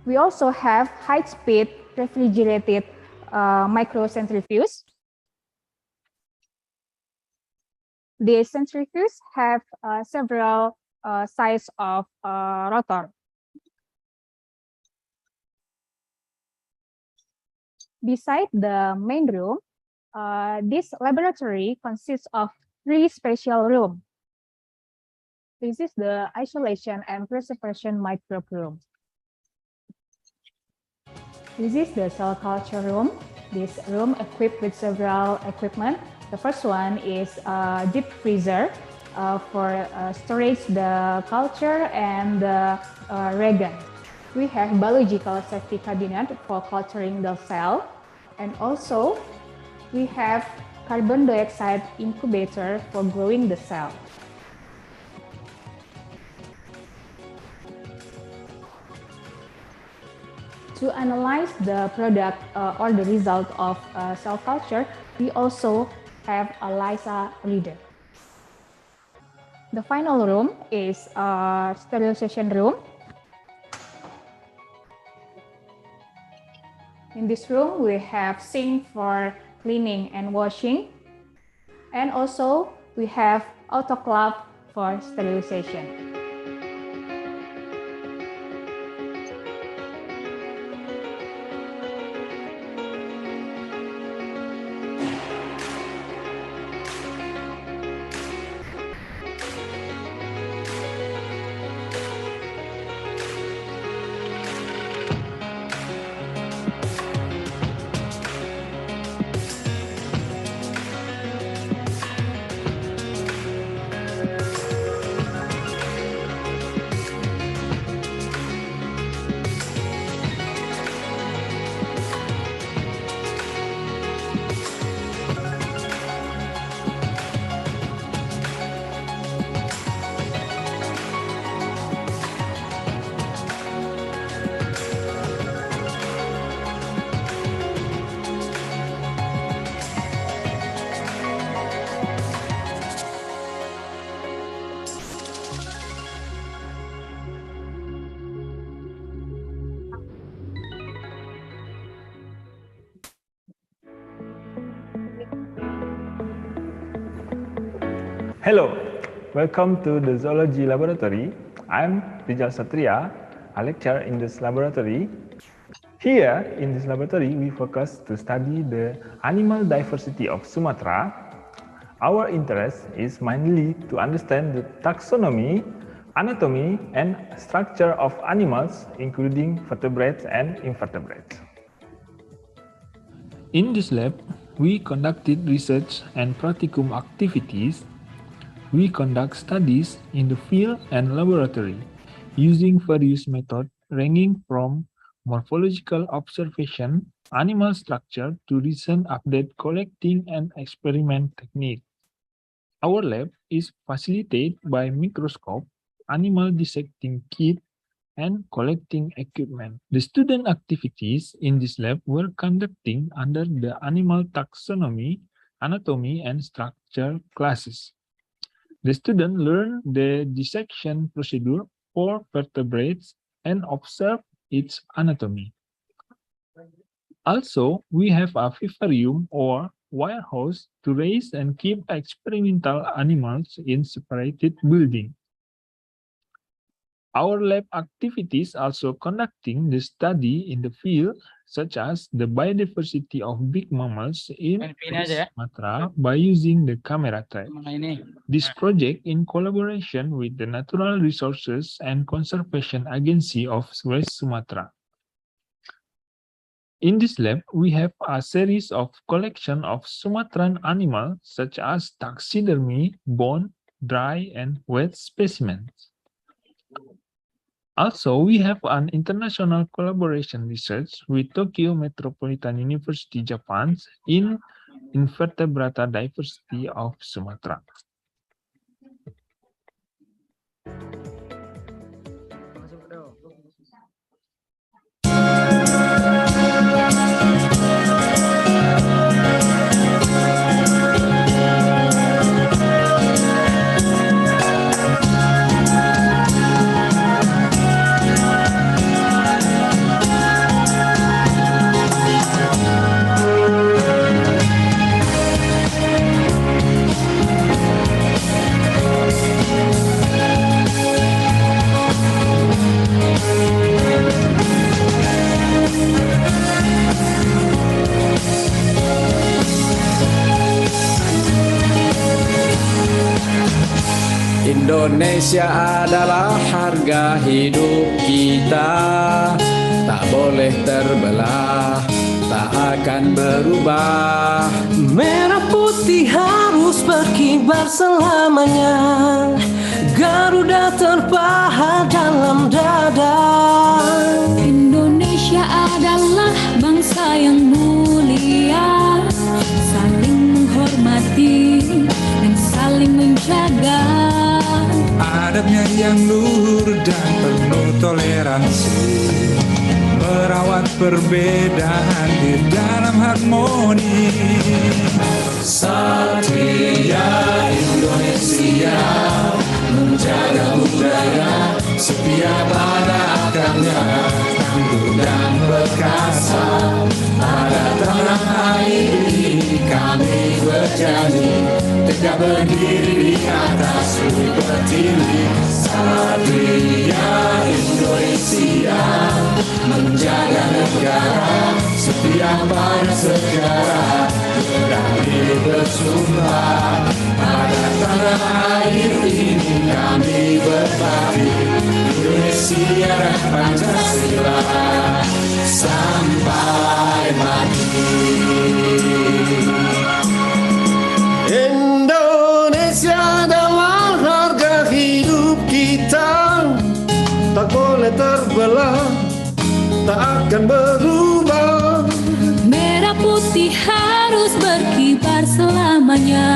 We also have high-speed refrigerated microcentrifuge. The centrifuge have several sizes of rotor. Beside the main room, this laboratory consists of 3 special rooms. This is the isolation and preservation microbe room. This is the cell culture room. This room equipped with several equipment. The first one is a deep freezer for storage the culture and the reagent. We have biological safety cabinet for culturing the cell, and also we have carbon dioxide incubator for growing the cell. To analyze the product or the result of cell culture, we also have a LISA reader. The final room is a sterilization room. In this room, we have sink for cleaning and washing. And also, we have autoclave for sterilization. Hello, welcome to the Zoology Laboratory. I'm Rijal Satria, a lecturer in this laboratory. Here in this laboratory, we focus to study the animal diversity of Sumatra. Our interest is mainly to understand the taxonomy, anatomy, and structure of animals, including vertebrates and invertebrates. In this lab, we conducted research and practicum activities. We conduct studies in the field and laboratory using various methods ranging from morphological observation, animal structure to recent update collecting and experiment technique. Our lab is facilitated by microscope, animal dissecting kit, and collecting equipment. The student activities in this lab were conducting under the animal taxonomy, anatomy, and structure classes. The student learned the dissection procedure for vertebrates and observe its anatomy. Also, we have a vivarium or warehouse to raise and keep experimental animals in separated buildings. Our lab activities also conducting the study in the field, such as the biodiversity of big mammals in Sumatra by using the camera trap. This project in collaboration with the Natural Resources and Conservation Agency of West Sumatra. In this lab, we have a series of collection of Sumatran animals such as taxidermy, bone, dry, and wet specimens. Also, we have an international collaboration research with Tokyo Metropolitan University, Japan in invertebrata diversity of Sumatra. Indonesia adalah harga hidup kita, tak boleh terbelah, tak akan berubah. Merah putih harus berkibar selamanya, Garuda terpahat dalam dada. Indonesia adalah bangsa yang mulia, saling menghormati dan saling menjaga. Adabnya yang luhur dan penuh toleransi, merawat perbedaan di dalam harmoni. Satria Indonesia, menjaga budaya, setia pada akarnya, tangguh dan perkasa. Pada tanah air ini kami berjanji, tegak berdiri di atas bumi pertiwi. Satria Indonesia, menjaga negara, setia pada sejarah, berani bersumpah. Pada tanah air ini kami berbakti, Indonesia dan Pancasila sampai mati. Indonesia adalah harga hidup kita, tak boleh terbelah, tak akan berubah. Merah putih harus berkibar selamanya,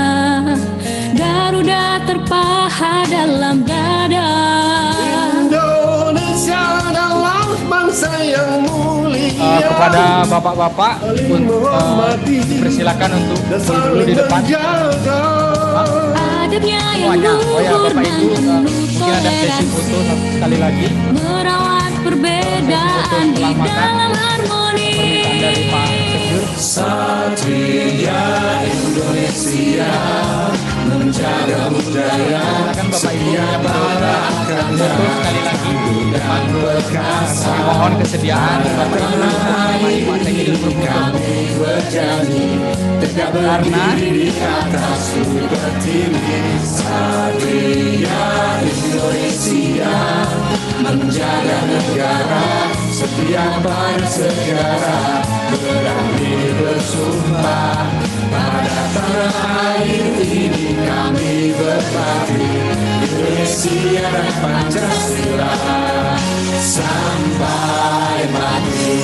Garuda terpahat dalam dada. Indonesia adalah bangsa yang mulia. Kepada bapak-bapak, persilakan untuk dulu di depan. Adabnya yang Semuanya. Oh ya, luhur Bapak dan Ibu, penuh mungkin ada sesi foto sekali lagi. merawat perbedaan di dalam harmoni. Dari Pak Sekdur. Satria Indonesia, menjaga budaya, setia pada akarnya, sekali lagi dan perkasa. Mohon kesediaan Bapak Ibu Pak Sekdur kami berjanji, tegak berdiri di atas bumi pertiwi. Satria Indonesia, menjaga negara, setia pada sejarah, berani bersumpah. Pada tanah air ini kami berbakti, Indonesia dan Pancasila sampai mati.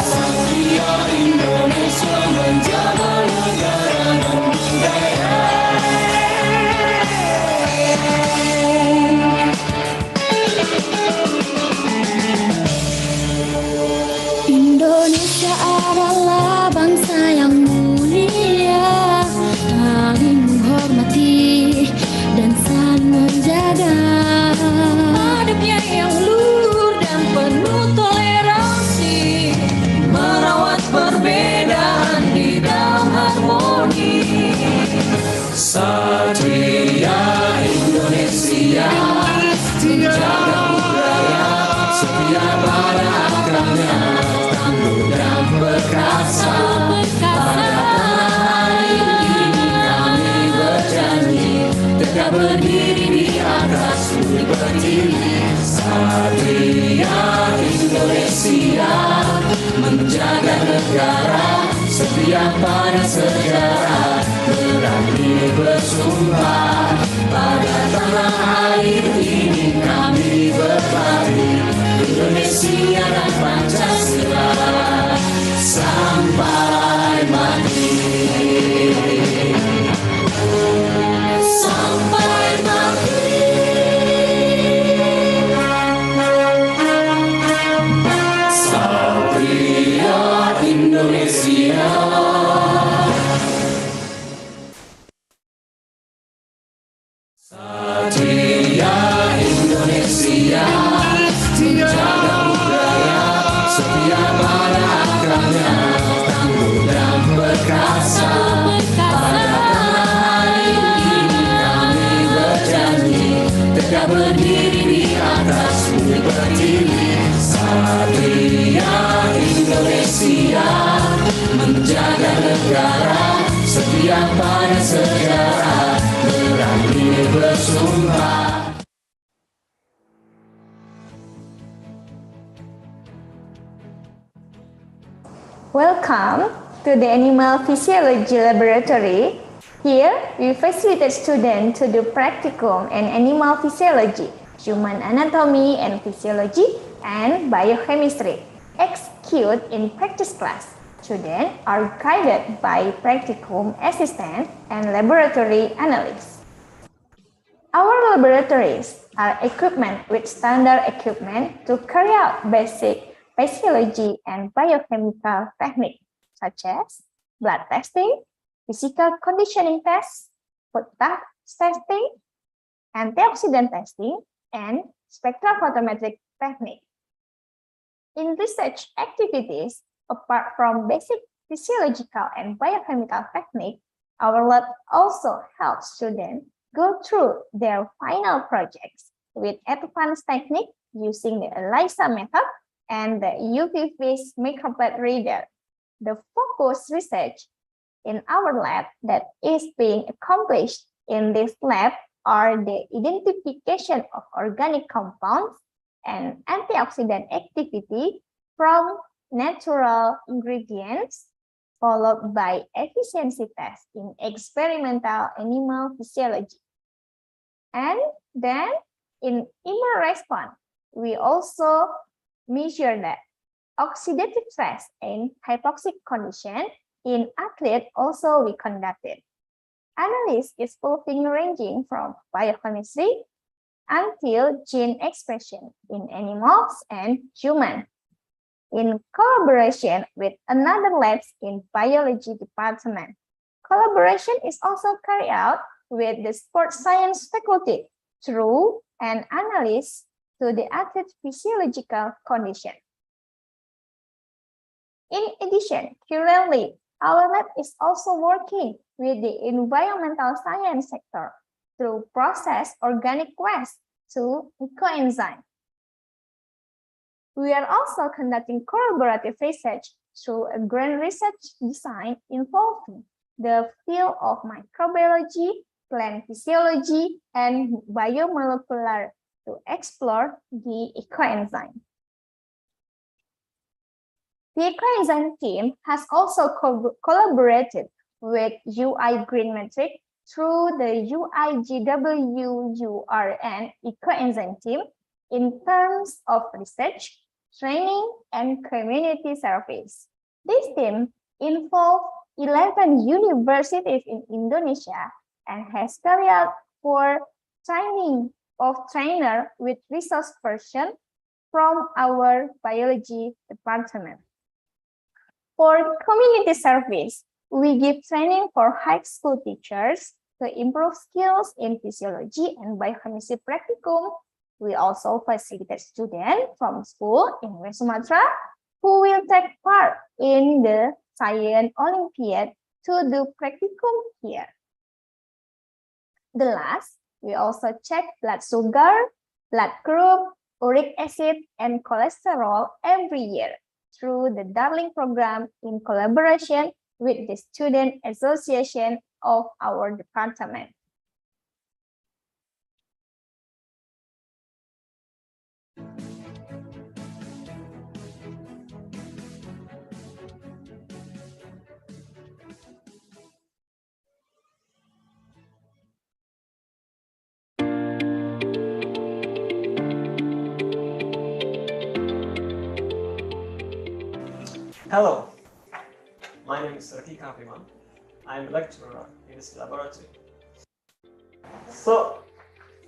Satria Indonesia, menjaga negara dan budaya. Indonesia adalah bangsa yang mulia, saling menghormati dan saling menjaga. Adabnya yang luhur dan penuh toleransi, merawat perbedaan di dalam harmoni. Satria Indonesia, menjaga budaya, setia pada akarnya, tangguh dan perkasa. Pada tanah air ini kami berjanji, tegak berdiri di atas bumi pertiwi. Satria Indonesia, menjaga negara, setia pada sejarah, berani bersumpah. Pada tanah air ini kami berbakti, Indonesia dan Pancasila sampai mati. Sampai mati. Satria Indonesia. Satria Indonesia, menjaga budaya, setia pada akarnya, tangguh dan perkasa. Pada tanah air ini kami berjanji, tegak berdiri di atas bumi pertiwi. Satria Indonesia, menjaga negara, setia pada sejarah, berani bersumpah. Welcome to the Animal Physiology Laboratory. Here, we facilitate students to do practicum in animal physiology, human anatomy and physiology, and biochemistry. Execute in practice class. Students are guided by practicum assistant and laboratory analysts. Our laboratories are equipped with standard equipment to carry out basic physiology and biochemical techniques such as blood testing, physical conditioning tests, food testing, antioxidant testing, and spectrophotometric technique. In research activities, apart from basic physiological and biochemical technique, our lab also helps students go through their final projects with advanced technique using the ELISA method and the UV phase microplate reader. The focus research in our lab that is being accomplished in this lab are the identification of organic compounds and antioxidant activity from natural ingredients, followed by efficiency tests in experimental animal physiology. And then in immune response, we also measure that oxidative stress in hypoxic condition in athletes also we conducted. Analysis is fulfilling ranging from biochemistry until gene expression in animals and humans, in collaboration with another labs in biology department. Collaboration is also carried out with the sports science faculty through an analysis to the athlete's physiological condition. In addition, currently, our lab is also working with the environmental science sector through process organic waste to ecoenzyme. We are also conducting collaborative research through a grant research design involving the field of microbiology, plant physiology, and biomolecular to explore the ecoenzyme. The ecoenzyme team has also collaborated with UI Green Metric through the UIGWURN ecoenzyme team in terms of research, training, and community service. This team involved 11 universities in Indonesia and has carried out for training of trainer with resource person from our biology department. For community service, we give training for high school teachers to improve skills in physiology and biochemistry practicum. We also facilitate students from school in West Sumatra who will take part in the Science Olympiad to do practicum here. The last, we also check blood sugar, blood group, uric acid, and cholesterol every year through the Darling program in collaboration with the Student Association of our department. Hello, my name is Ratika Apiman. I'm a lecturer in this laboratory. So,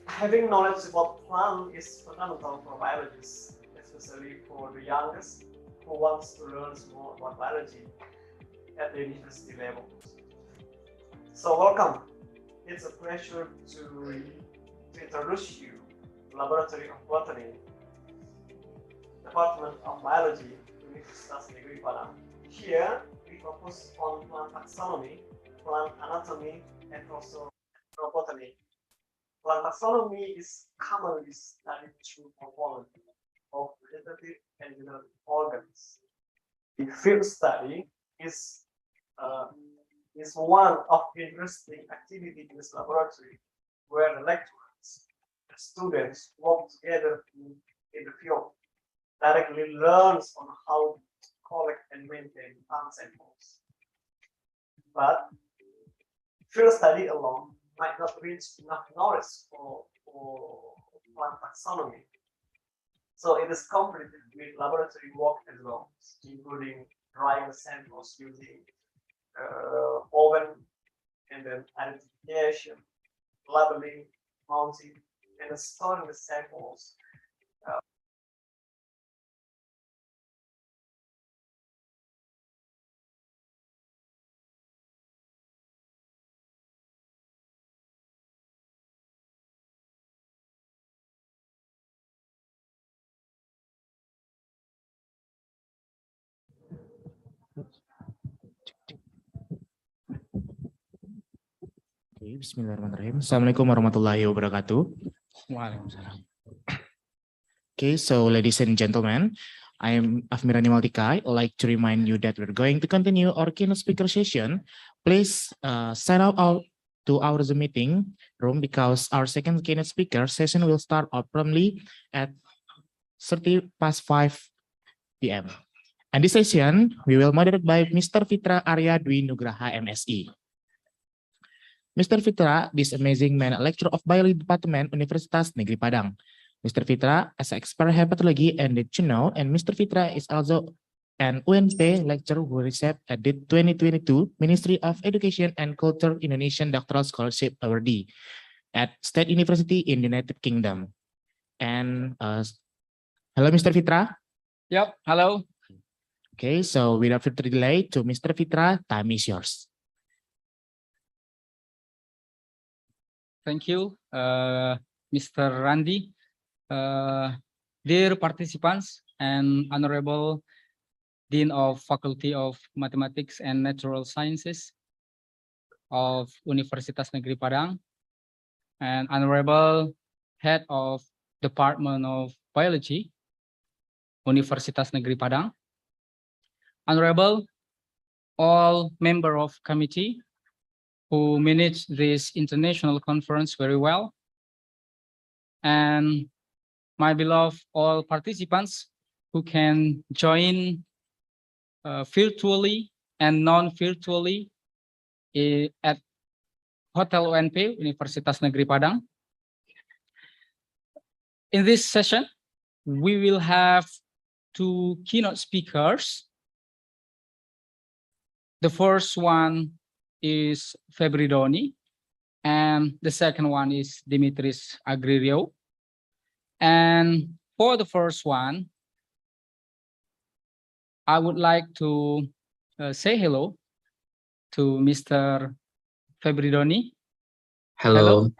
having knowledge about plant is fundamental for biologists, especially for the youngest who wants to learn more about biology at the university level. So, welcome. It's a pleasure to introduce you to Laboratory of Botany, Department of Biology, Universitas Negeri Padang. Here, we focus on plant taxonomy, plant anatomy, and also botany. Plant taxonomy is commonly studied through components of vegetative and genetic organs. The field study is one of interesting activity in this laboratory, where the lecturers and students work together in the field, directly learns on how to collect and maintain plant samples. But field study alone might not reach enough knowledge for plant taxonomy. So it is completed with laboratory work as well, including drying the samples using oven, and then identification, labeling, mounting, and storing the samples. Okay, Bismillahirrahmanirrahim. Assalamualaikum warahmatullahi wabarakatuh. Waalaikumsalam. Okay, so ladies and gentlemen, I am Afmirani Maltika. I'd like to remind you that we're going to continue our keynote speaker session. Please sign out to our Zoom meeting room because our second keynote speaker session will start out promptly at 5:30 p.m. And this session, we will moderate by Mr. Fitra Arya Dwi Nugraha, MSI. Mr. Fitra, this amazing man, lecturer of Biology Department, Universitas Negeri Padang. Mr. Fitra is an expert hepatology and did you know, and Mr. Fitra is also an UNP lecturer who received at the 2022 Ministry of Education and Culture Indonesian Doctoral Scholarship Awardee at State University in the United Kingdom. And hello, Mr. Fitra. Yep, hello. Okay, so without further delay, to Mr. Fitra, time is yours. Thank you, Mr. Randy. Dear participants and Honorable Dean of Faculty of Mathematics and Natural Sciences of Universitas Negeri Padang, and Honorable Head of Department of Biology, Universitas Negeri Padang, Honorable all member of committee who managed this international conference very well, and my beloved all participants who can join virtually and non-virtually at Hotel UNP, Universitas Negeri Padang. In this session, we will have two keynote speakers. The first one is Febridoni, and the second one is Dimitris Agririo. And for the first one, I would like to say hello to Mr. Febridoni. Hello.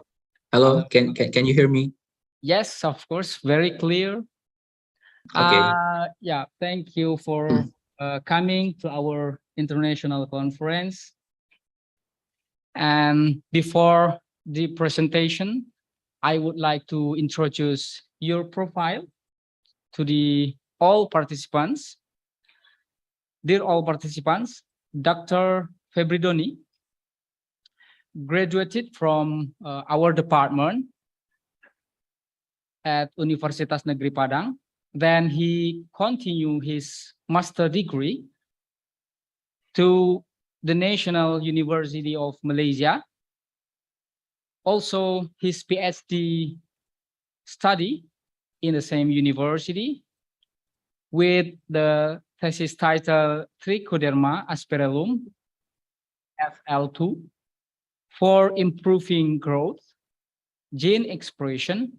Hello. Can you hear me? Yes, of course, very clear. Okay. Yeah, thank you for coming to our international conference. And before the presentation, I would like to introduce your profile to all participants. Dear all participants, Dr. Febridoni graduated from our department at Universitas Negeri Padang. Then he continued his master degree to the National University of Malaysia. Also, his PhD study in the same university with the thesis title Trichoderma asperellum FL2 for improving growth, gene expression,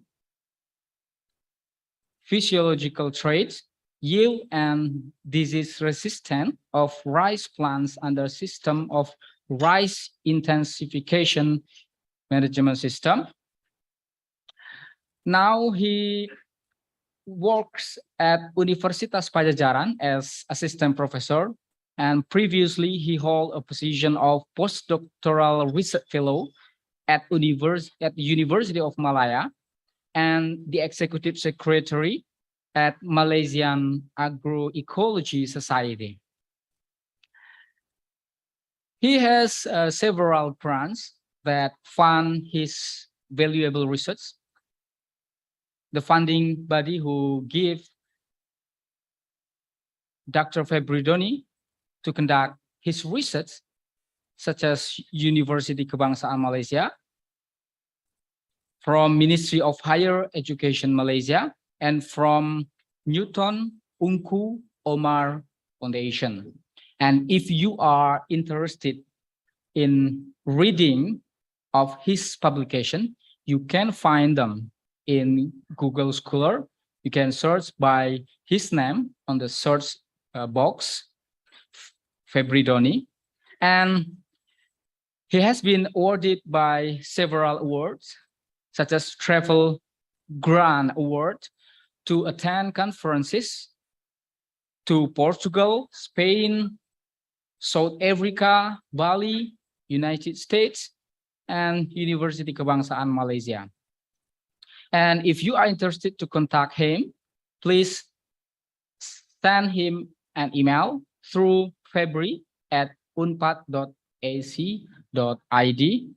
physiological traits, yield and disease resistance of rice plants under system of rice intensification management system. Now he works at Universitas Pajajaran as assistant professor, and previously he held a position of postdoctoral research fellow at University of Malaya and the executive secretary at Malaysian Agroecology Society. He has several grants that fund his valuable research. The funding body who give Dr. Febridoni to conduct his research, such as University Kebangsaan Malaysia, from Ministry of Higher Education Malaysia, and from Newton Ungku Omar Foundation. And if you are interested in reading of his publication, you can find them in Google Scholar. You can search by his name on the search box, Febridoni, and he has been awarded by several awards, such as Travel Grant Award to attend conferences to Portugal, Spain, South Africa, Bali, United States, and University Kebangsaan Malaysia. And if you are interested to contact him, please send him an email through febri@unpad.ac.id.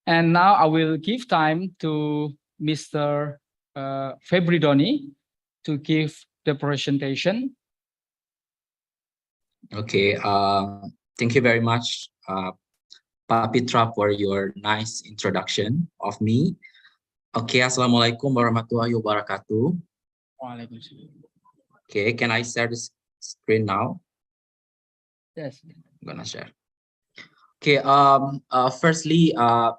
And now I will give time to Mr. Febridoni to give the presentation. Okay, thank you very much, Pak Pitra, for your nice introduction of me. Okay, Assalamualaikum warahmatullahi wabarakatuh. Okay, can I share the screen now? Yes. I'm gonna share. Okay, firstly, I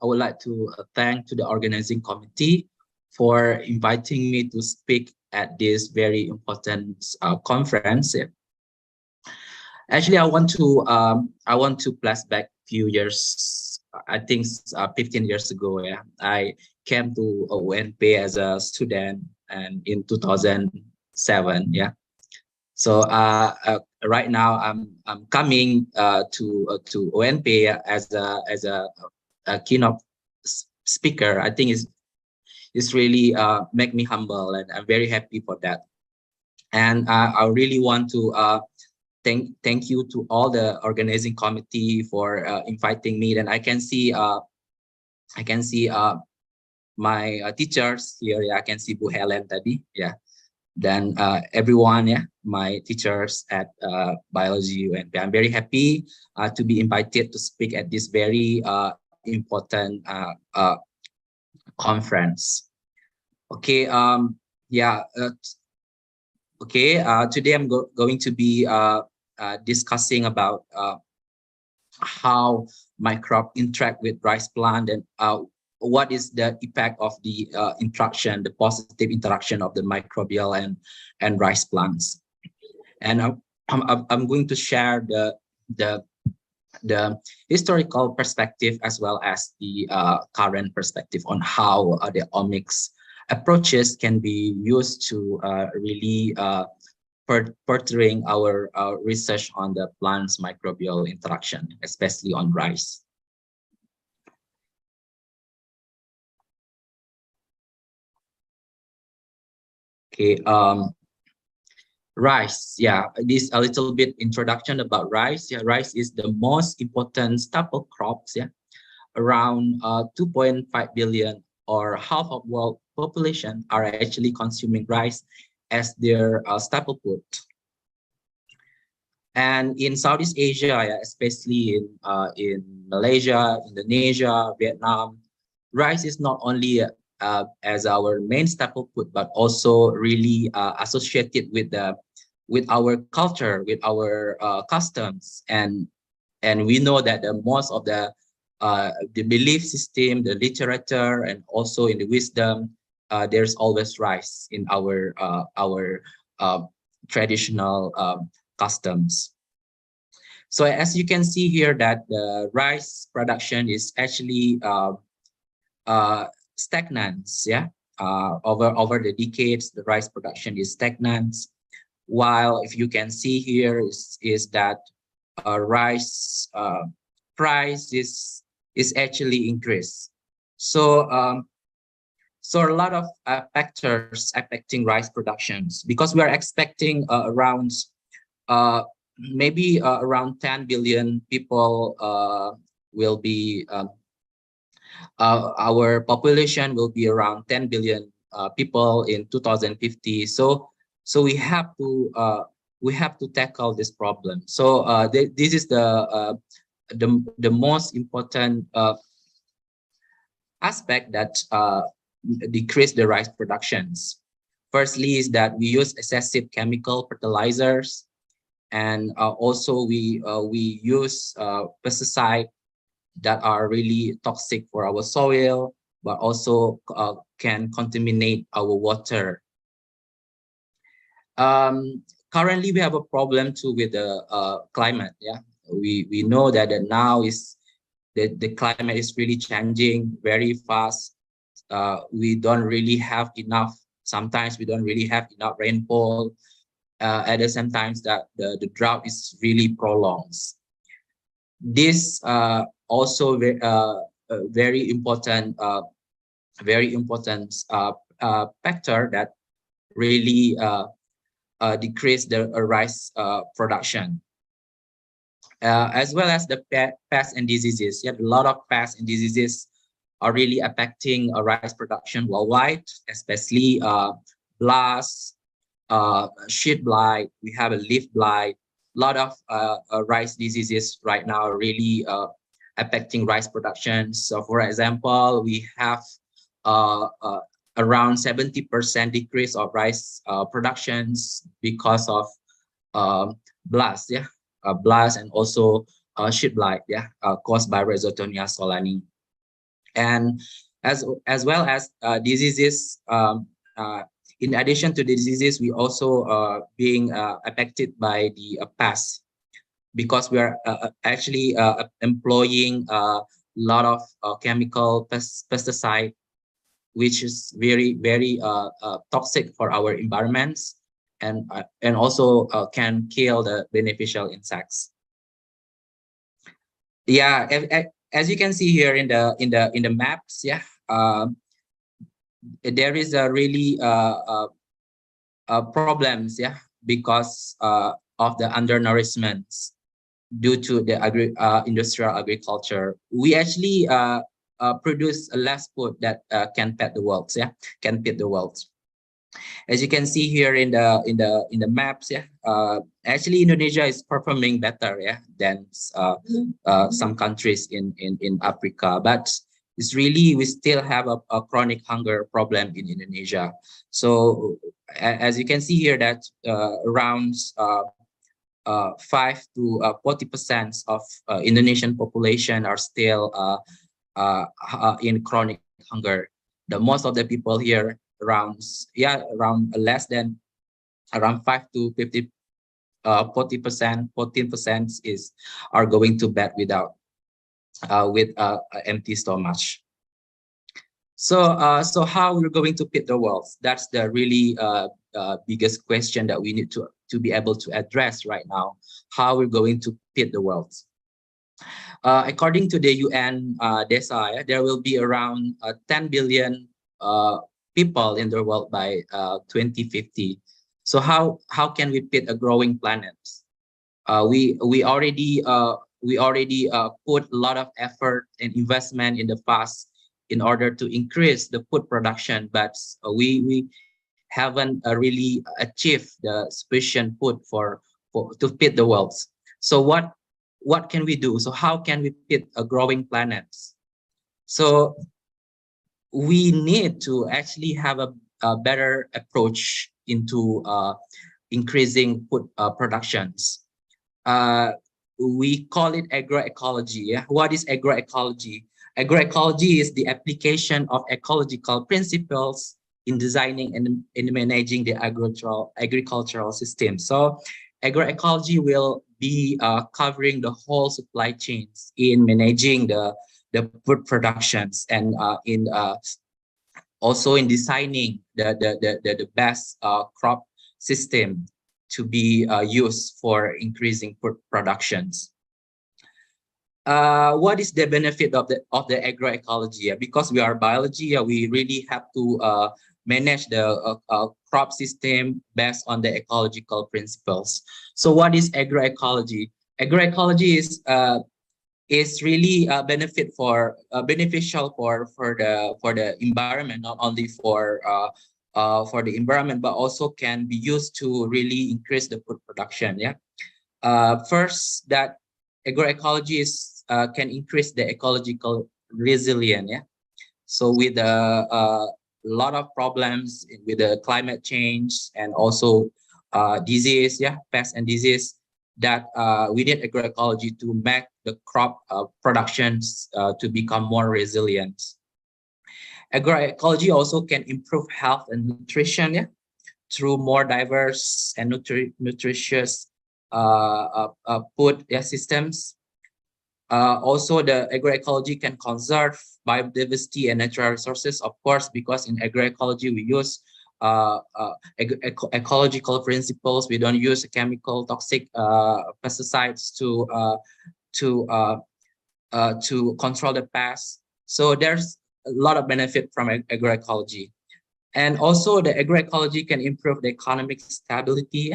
would like to thank to the organizing committee for inviting me to speak at this very important conference. Actually, I want to flashback a few years. I think 15 years ago. Yeah, I came to UNP as a student, and in 2007. Yeah. So right now I'm coming to UNP as a keynote speaker. I think it's really make me humble, and I'm very happy for that. And I really want to thank you to all the organizing committee for inviting me. And I can see my teachers here. Yeah, I can see Bu Helen tadi. Yeah. Then everyone, yeah, my teachers at biology, and I'm very happy to be invited to speak at this very important conference. Okay, yeah, okay. Today I'm going to be discussing about how microbes interact with rice plant, and what is the impact of the interaction, the positive interaction of the microbial and rice plants. And I'm going to share the historical perspective as well as the current perspective on how the omics approaches can be used to really furthering our research on the plant's microbial interaction, especially on rice. Okay, rice. Yeah, this a little bit introduction about rice. Yeah, rice is the most important staple crops. Yeah, around 2.5 billion, or half of world population, are actually consuming rice as their staple food. And in Southeast Asia, yeah, especially in Malaysia, Indonesia, Vietnam, rice is not only as our main staple food, but also really associated with our culture, with our customs, and we know that most of the belief system, the literature, and also in the wisdom, there's always rice in our traditional customs. So as you can see here, that the rice production is actually stagnant. Yeah, over the decades, the rice production is stagnant. While if you can see here is that rice price is actually increased. So so a lot of factors affecting rice productions, because we are expecting around maybe around 10 billion people will be our population will be around 10 billion people in 2050. So So we have to tackle this problem. So this is the most important aspect that decrease the rice productions. Firstly is that we use excessive chemical fertilizers, and also we use pesticide that are really toxic for our soil, but also can contaminate our water. Currently, we have a problem too with the climate. Yeah, we know that now is the climate is really changing very fast. We don't really have enough. Sometimes we don't really have enough rainfall. At the same time, that the drought is really prolonged. This also very important factor that really decrease the rice production, as well as the pests and diseases. You have a lot of pests and diseases are really affecting rice production worldwide, especially blast, sheet blight. We have a leaf blight. A lot of rice diseases right now are really affecting rice production. So, for example, we have around 70% decrease of rice productions because of blast, blast, and also sheet blight, caused by Rhizotonia solani. And as well as diseases. In addition to the diseases, we also being affected by the pests, because we are actually employing a lot of chemical pesticide, which is very toxic for our environments, and also can kill the beneficial insects. Yeah, as you can see here in the maps, there is a really problems, because of the undernourishment due to the industrial agriculture. We actually produce less food that can feed the world, can feed the world. As you can see here in the maps, actually Indonesia is performing better, than some countries in Africa, but it's really, we still have a chronic hunger problem in Indonesia. So as you can see here, that around 5 to 40% of Indonesian population are still in chronic hunger. The most of the people here around less than around 5 to 40%, 14% are going to bed without with empty stomach. So how we're going to feed the world? That's the really biggest question that we need to be able to address right now. How we're going to feed the world? According to the UN data, there will be around 10 billion people in the world by 2050. So how can we feed a growing planet? We already put a lot of effort and investment in the past in order to increase the food production, but we haven't really achieved the sufficient food to feed the world. So what can we do? So how can we feed a growing planet? So we need to actually have a better approach into increasing food productions. We call it agroecology. What is agroecology? Agroecology is the application of ecological principles in designing and in managing the agricultural system. So agroecology will be covering the whole supply chains in managing the food productions, and also in designing the best crop system to be used for increasing food productions. What is the benefit of the agroecology? Because we are biology, we really have to manage the crop system based on the ecological principles. So what is agroecology? Agroecology is really beneficial for the environment, not only for for the environment, but also can be used to really increase the food production. Yeah. First, that agroecology is can increase the ecological resilience. Yeah. So with a lot of problems with the climate change and also disease, yeah, pest and disease, that we need agroecology to make the crop productions to become more resilient. Agroecology also can improve health and nutrition, yeah, through more diverse and nutritious food systems. Also, the agroecology can conserve biodiversity and natural resources, of course, because in agroecology we use ecological principles. We don't use chemical toxic pesticides to control the pests. So there's a lot of benefit from agroecology. And also the agroecology can improve the economic stability,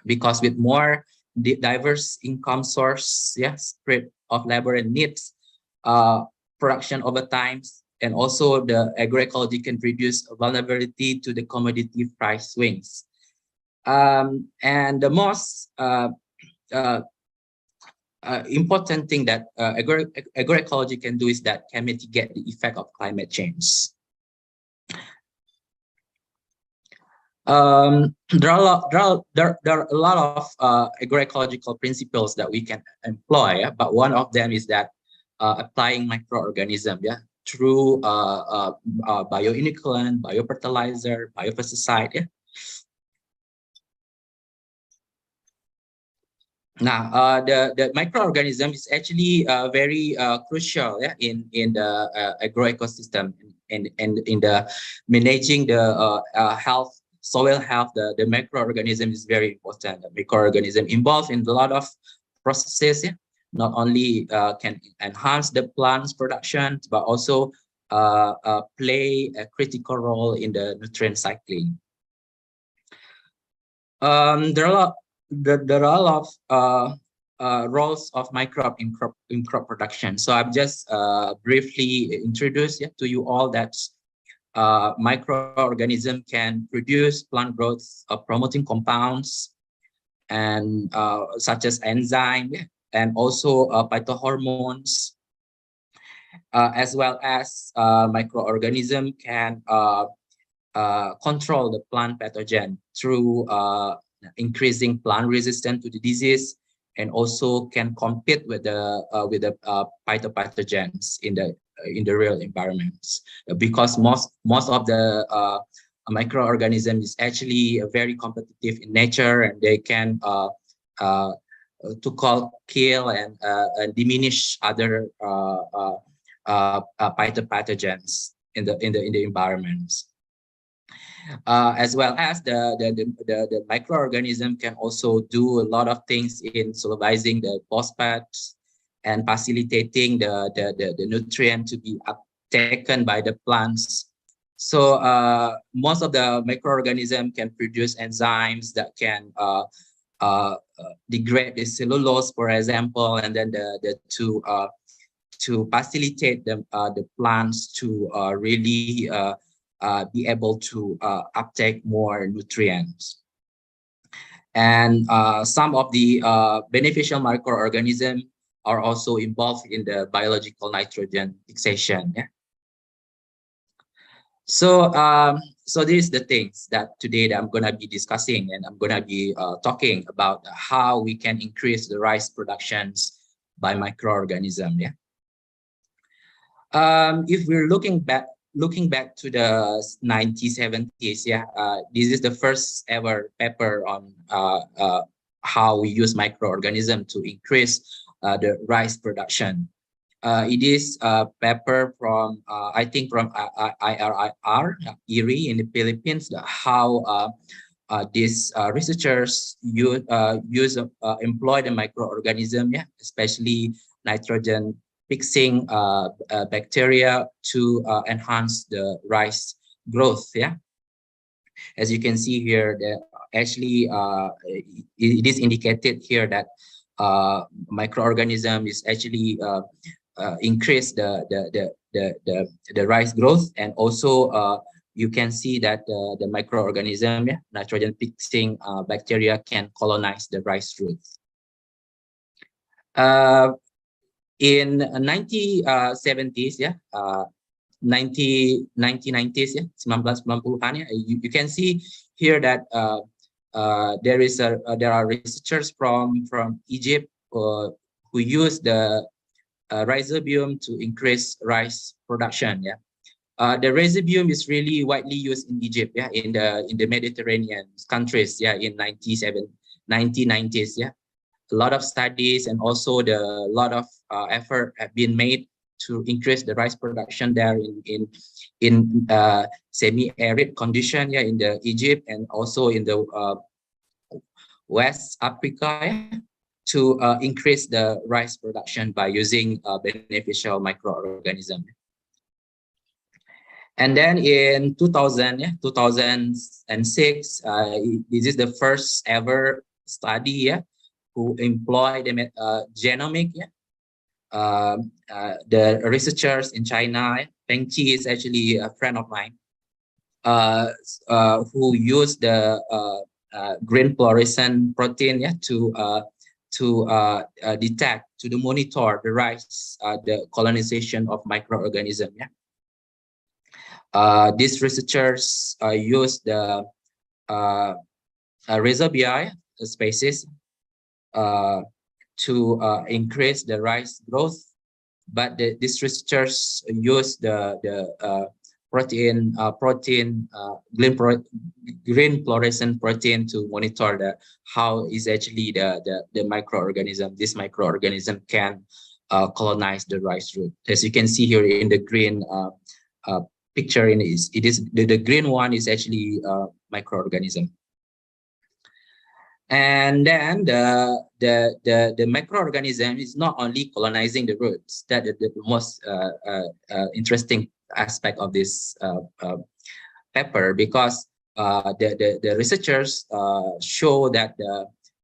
because with more diverse income source, spread of labor and needs, production over time, and also the agroecology can reduce vulnerability to the commodity price swings. And the most important thing that agroecology can do is that can mitigate the effect of climate change. There are a lot of agroecological principles that we can employ, but one of them is that applying microorganism, through bioinoculant, biofertilizer, biopesticide. Now, the microorganism is actually very crucial, in the agroecosystem, and in the managing the health. Soil health, the microorganism is very important. The microorganism involved in a lot of processes, not only can enhance the plant's production, but also play a critical role in the nutrient cycling. There are a lot of roles of microbe in crop production. So I've just briefly introduced to you all that microorganism can produce plant growth promoting compounds, and such as enzyme, and also phytohormones, as well as microorganism can control the plant pathogen through increasing plant resistance to the disease, and also can compete with the phytopathogens in the real environments, because most of the microorganism is actually very competitive in nature, and they can kill and diminish other phytopathogens in the environments. As well as the microorganism can also do a lot of things in solubilizing the phosphates and facilitating the nutrient to be uptaken by the plants. So most of the microorganism can produce enzymes that can degrade the cellulose, for example, and then to facilitate the plants to really be able to uptake more nutrients. And some of the beneficial microorganisms are also involved in the biological nitrogen fixation. So so these are the things that today that I'm going to be discussing, and I'm going to be talking about how we can increase the rice productions by microorganism. If we're looking back to the 1970s, this is the first ever paper on how we use microorganism to increase the rice production. It is a paper from I think from IRIR, IRI in the Philippines, how these researchers employ the microorganism, especially nitrogen fixing bacteria to enhance the rice growth. As you can see here, actually it is indicated here that microorganism is actually increase the rice growth, and also you can see that the microorganism, nitrogen fixing bacteria can colonize the rice root. In 1970s, 1990s, 1990-an, you can see here that there are researchers from Egypt who use the rhizobium to increase rice production. The rhizobium is really widely used in Egypt, in the Mediterranean countries, in 1990s. A lot of studies and also a lot of effort have been made to increase the rice production there in semi-arid condition, in the Egypt and also in the West Africa, to increase the rice production by using beneficial microorganisms. And then in 2006, this is the first ever study who employed the genomic. The researchers in China, Peng Qi is actually a friend of mine, who used the green fluorescent protein to detect, to monitor the rice, the colonization of microorganisms. These researchers used the rhizobia species to increase the rice growth, but these researchers use the green fluorescent protein to monitor how is actually the microorganism. This microorganism can colonize the rice root. As you can see here in the green picture, the green one is actually microorganism. And then the microorganism is not only colonizing the roots. That is the most interesting aspect of this paper, because the researchers show that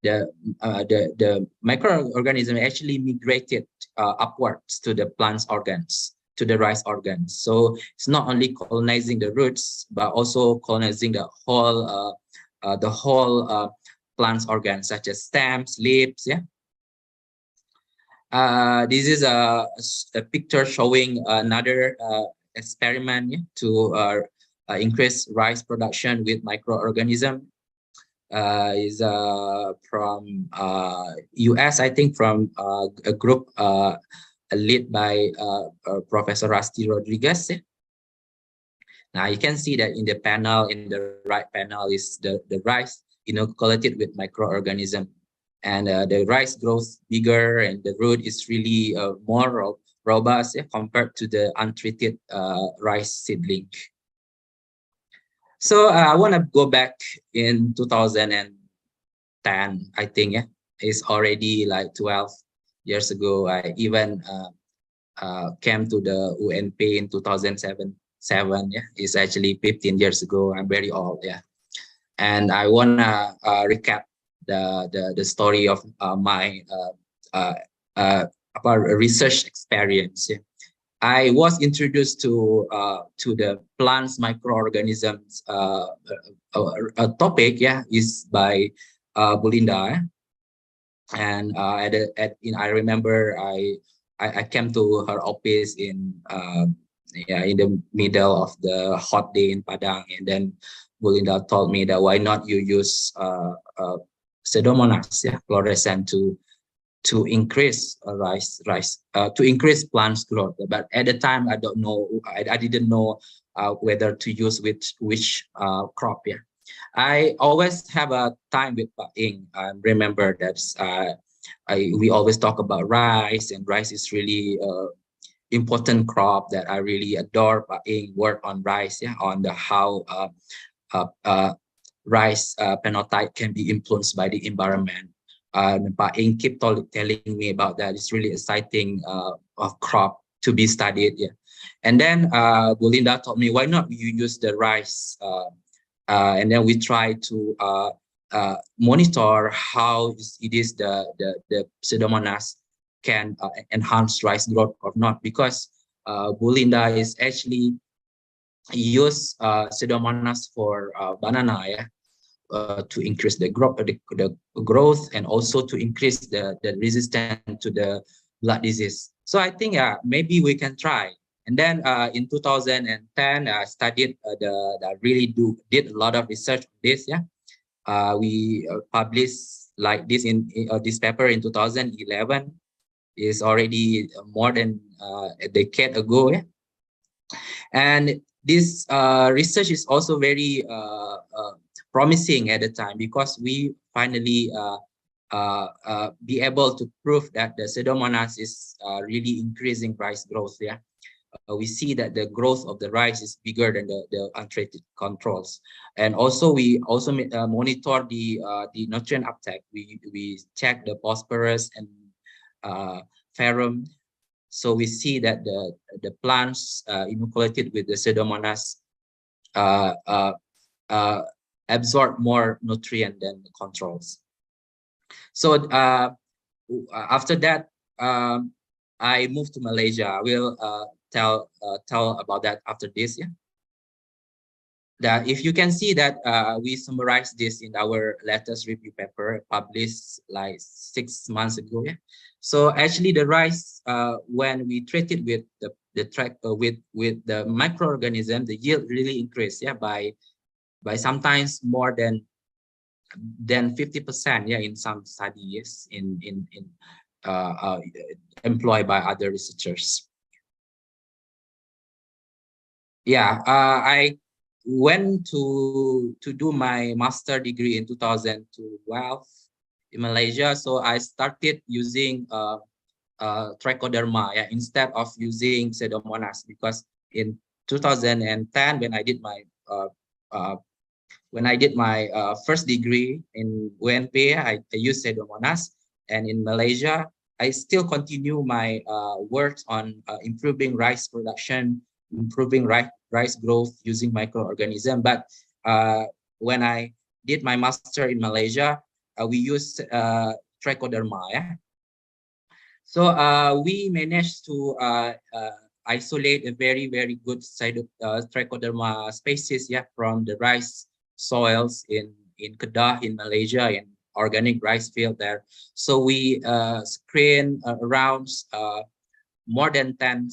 the microorganism actually migrated upwards to the plant's organs, to the rice organs. So it's not only colonizing the roots, but also colonizing the whole plant's organs, such as stems, leaves. This is a picture showing another experiment to increase rice production with microorganism. Is from US, I think, from a group led by Professor Rusty Rodriguez. Now you can see that in the panel, in the right panel, is the rice inoculated with microorganism, and the rice grows bigger and the root is really more robust compared to the untreated rice seedling. So I want to go back in 2010, I think. It's already like 12 years ago. I even came to the UNP in 2007. It's actually 15 years ago. I'm very old. And I want to recap the story of my research experience. I was introduced to the plants microorganisms topic. Is by Belinda, and I remember I came to her office in the middle of the hot day in Padang, and then Belinda told me that why not you use Pseudomonas fluorescent to increase to increase plants growth. But at the time I don't know, I didn't know whether to use which crop. I always have a time with Pa Ing. I remember that we always talk about rice, and rice is really important crop that I really adore. Pa Ing work on rice, on the how rice phenotype can be influenced by the environment. Pa Ing keep telling me about that. It's really exciting crop to be studied. And then Belinda told me, why not you use the rice? And then we try to monitor how it is the Pseudomonas can enhance rice growth or not, because Belinda is actually use Pseudomonas for banana, yeah, to increase the growth and also to increase the resistance to the blood disease. So I think maybe we can try. And then in 2010, I studied did a lot of research on this. Yeah, we published like this in this paper in 2011. Is already more than a decade ago. Yeah? And this research is also very promising at the time because we finally be able to prove that the Pseudomonas is really increasing rice growth. Yeah, we see that the growth of the rice is bigger than the untreated controls, and also we also monitor the nutrient uptake. We check the phosphorus and ferrum. So we see that the plants inoculated with the Pseudomonas absorb more nutrient than the controls. So after that, I moved to Malaysia. We'll tell about that after this. Yeah. That if you can see that we summarized this in our latest review paper published like 6 months ago. Yeah. So actually the rice, when we treat it with with the microorganism, the yield really increased. Yeah, by sometimes more than 50%. Yeah, in some studies employed by other researchers. Yeah, I went to do my master degree in 2012 in Malaysia. So I started using trichoderma, yeah, instead of using Pseudomonas, because in 2010 when I did my first degree in UNP, I used Pseudomonas, and in Malaysia I still continue my work on improving rice production, improving rice growth using microorganism. But when I did my master in Malaysia, we used trichoderma. Yeah? So we managed to isolate a very good trichoderma species, yeah, from the rice soils in Kedah in Malaysia, in organic rice field there. So we screen around more than 10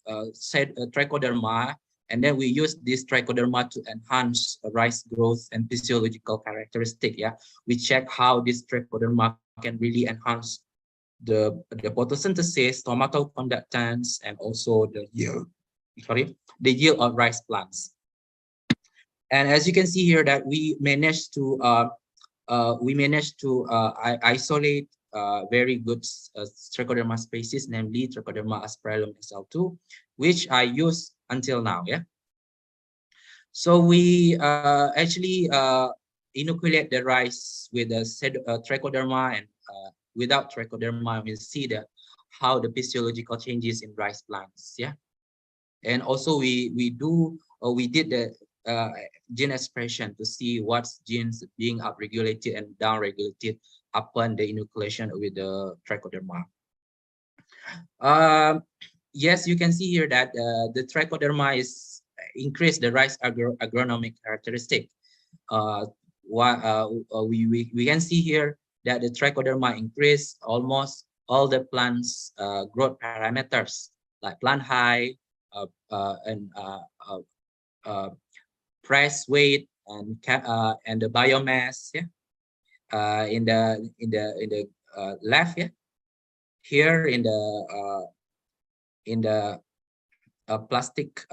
trichoderma, and then we use this trichoderma to enhance rice growth and physiological characteristic. Yeah, we check how this trichoderma can really enhance the photosynthesis, tomato conductance, and also the yield. The yield of rice plants. And as you can see here, that we managed to isolate very good trichoderma species, namely Trichoderma aspergillum XL2, which I use until now. Yeah. So we actually inoculate the rice with the trichoderma, and without trichoderma, we see that how the physiological changes in rice plants. Yeah. And also we did the gene expression to see what's genes being upregulated and downregulated upon the inoculation with the trichoderma. Yes, you can see here that the trichoderma is increase the rice agronomic characteristic. We can see here that the trichoderma increase almost all the plants growth parameters like plant height and price weight and the biomass. Yeah, in the left. Yeah, here in the plastic.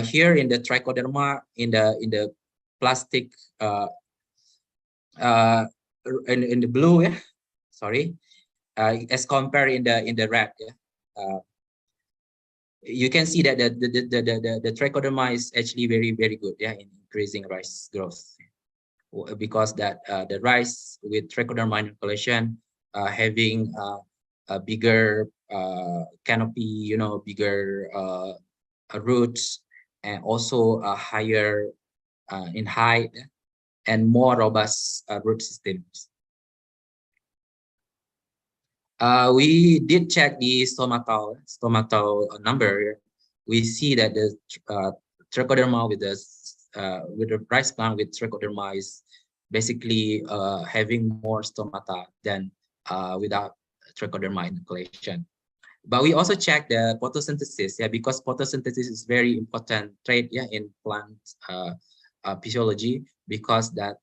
Here in the trichoderma, in the plastic, in the blue. Yeah, sorry. As compared in the red. Yeah. You can see that the trichoderma is actually very good, yeah, in increasing rice growth, because that the rice with trichoderma inoculation having a bigger canopy, you know, bigger roots, and also higher in height and more robust root systems. We did check the stomatal number. we see that the trichoderma with the rice plant with trichoderma is basically having more stomata than without trichoderma inoculation. But we also check the photosynthesis, because photosynthesis is very important trait, in plant physiology, because that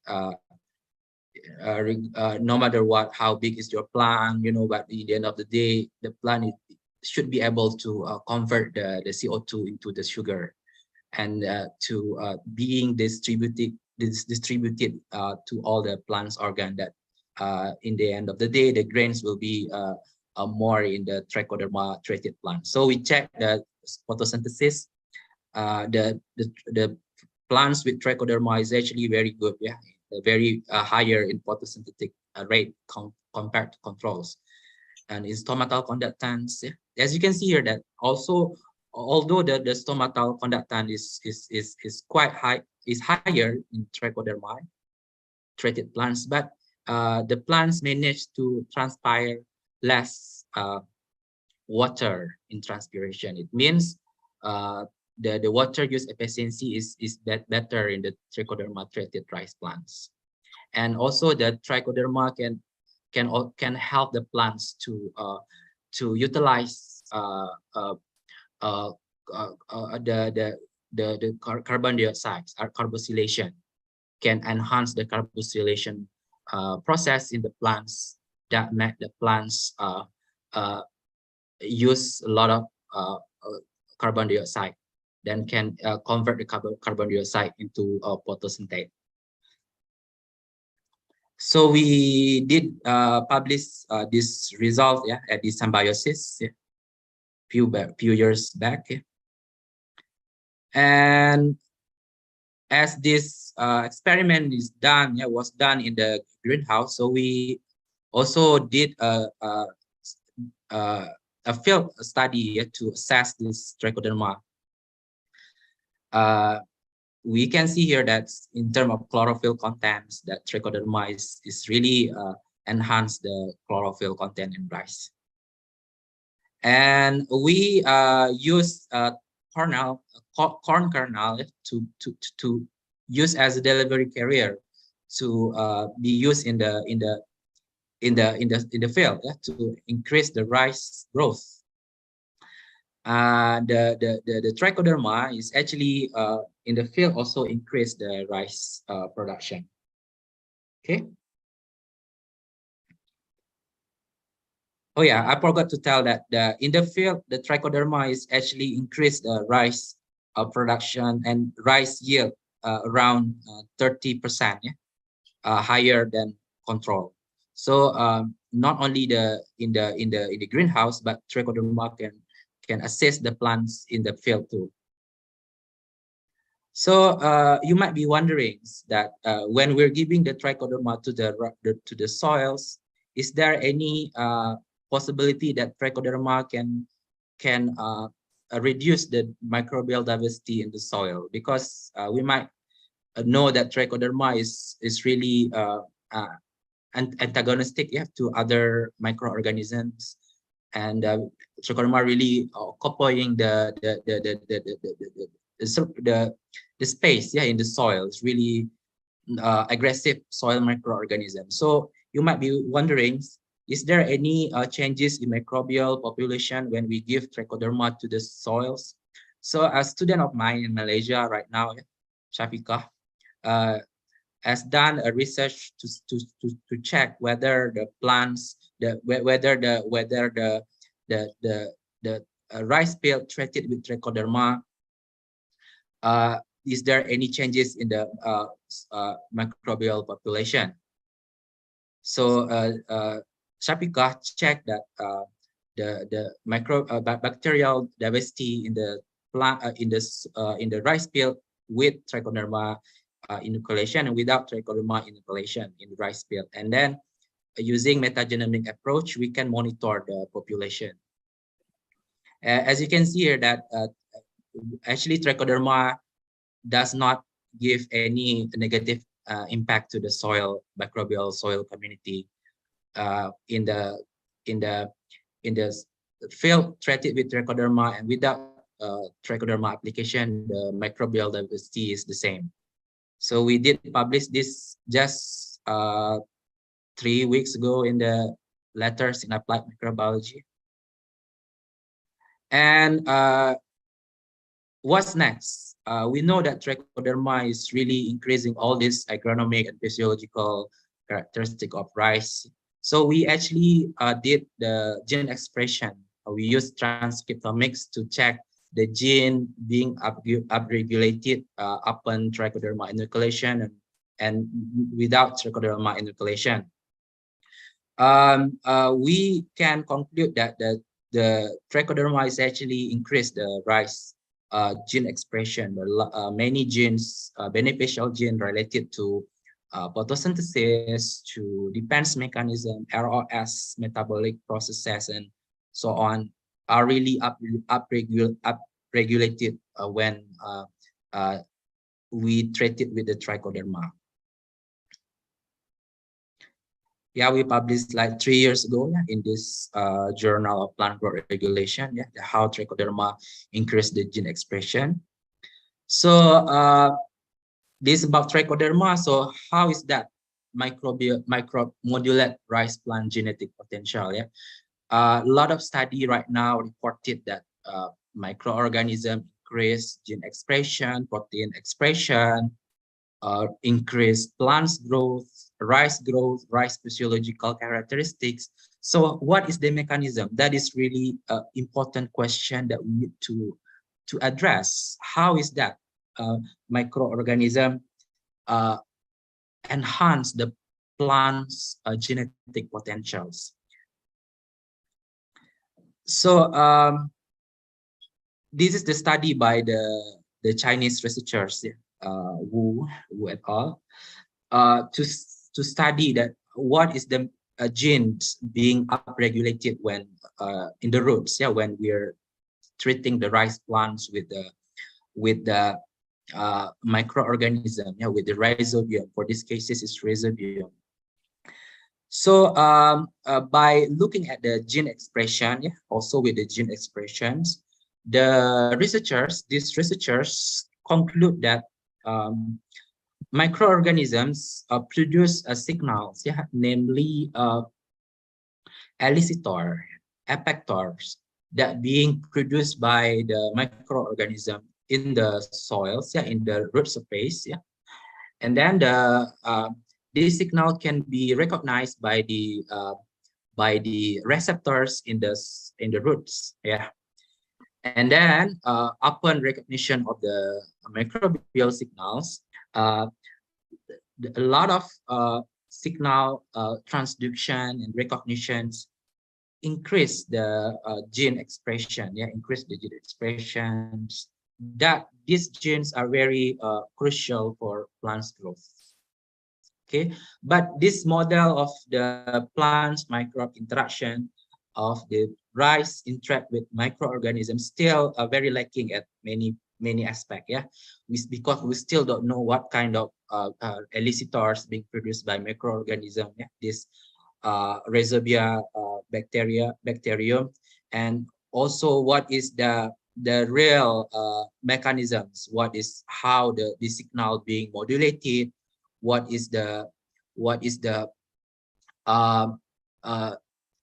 no matter what, how big is your plant, but at the end of the day, the plant should be able to convert the CO2 into the sugar, and to being distributed to all the plant's organ, that in the end of the day, the grains will be more in the trichoderma treated plant. So we check the photosynthesis. The plants with trichoderma is actually very good, very higher in photosynthetic rate compared to controls. And in stomatal conductance, as you can see here, that also, although the stomatal conductance is quite high, is higher in trichoderma treated plants, but the plants manage to transpire less water in transpiration. It means the water use efficiency is better in the trichoderma treated rice plants. And also the trichoderma can help the plants to utilize the carbon dioxide, or carboxylation, can enhance the carboxylation process in the plants, that make the plants use a lot of carbon dioxide, then can convert the carbon dioxide into photosynthate. So we did publish this result, at the ICOBioSE, few years back. And as this experiment was done in the greenhouse, so we also did a field study to assess this trichoderma. We can see here that in terms of chlorophyll contents, that trichoderma is really enhance the chlorophyll content in rice. And we use corn kernel to use as a delivery carrier to be used in the field, to increase the rice growth. The trichoderma is actually in the field also increase the rice production. Okay. Oh yeah, I forgot to tell that in the field, the trichoderma is actually increase the rice production and rice yield around 30%, higher than control. So not only in the greenhouse, but trichoderma can assist the plants in the field too. So you might be wondering that when we're giving the trichoderma to the soils, is there any possibility that trichoderma can reduce the microbial diversity in the soil? Because we might know that trichoderma is really antagonistic to other microorganisms, and trichoderma really occupying the space in the soil. It's really aggressive soil microorganism. So you might be wondering, is there any changes in microbial population when we give trichoderma to the soils? So a student of mine in Malaysia right now, Shafiqah, has done a research to check whether the plants, whether the rice field treated with trichoderma, is there any changes in the microbial population? So Shafiqah checked that the bacterial diversity in the plant in the rice field with trichoderma inoculation and without trichoderma inoculation in the rice field, and then using metagenomic approach, we can monitor the population. As you can see here, that actually trichoderma does not give any negative impact to the soil, microbial soil community in the field treated with trichoderma and without trichoderma application, the microbial diversity is the same. So we did publish this just 3 weeks ago in the Letters in Applied Microbiology. And what's next? We know that trichoderma is really increasing all these agronomic and physiological characteristic of rice. So we actually did the gene expression. We used transcriptomics to check the gene being upregulated upon trichoderma inoculation and without trichoderma inoculation. We can conclude that the trichoderma is actually increased the rice gene expression. Many genes, beneficial gene related to photosynthesis, to defense mechanism, ROS metabolic processes, and so on, are really upregulated when we treat it with the trichoderma. Yeah, we published like 3 years ago in this journal of plant growth regulation, how trichoderma increased the gene expression. So this is about trichoderma. So how is that micromodulate rice plant genetic potential? Yeah, a lot of study right now reported that microorganism increase gene expression, protein expression, increase plants growth, rice physiological characteristics. So what is the mechanism? That is really an important question that we need to address. How is that microorganism enhance the plant's genetic potentials? So this is the study by the Chinese researchers, Wu et al. To study that what is the genes being upregulated when in the roots, when we are treating the rice plants with the microorganism, with the rhizobium. For these cases, it's rhizobium. So by looking at the gene expression, also with the gene expressions, these researchers conclude that microorganisms produce signals, namely elicitor, effectors, that being produced by the microorganism in the soils, in the root surface, and then this signal can be recognized by the receptors in the roots, and then upon recognition of the microbial signals, a lot of signal transduction and recognitions increase the gene expression, increase the gene expressions. That these genes are very crucial for plants growth. Okay, but this model of the plants microbe interaction of the rice interact with microorganisms still are very lacking at many aspects, because we still don't know what kind of elicitors being produced by microorganism, this rhizobia bacterium, and also what is the real mechanisms, how the signal being modulated, what is the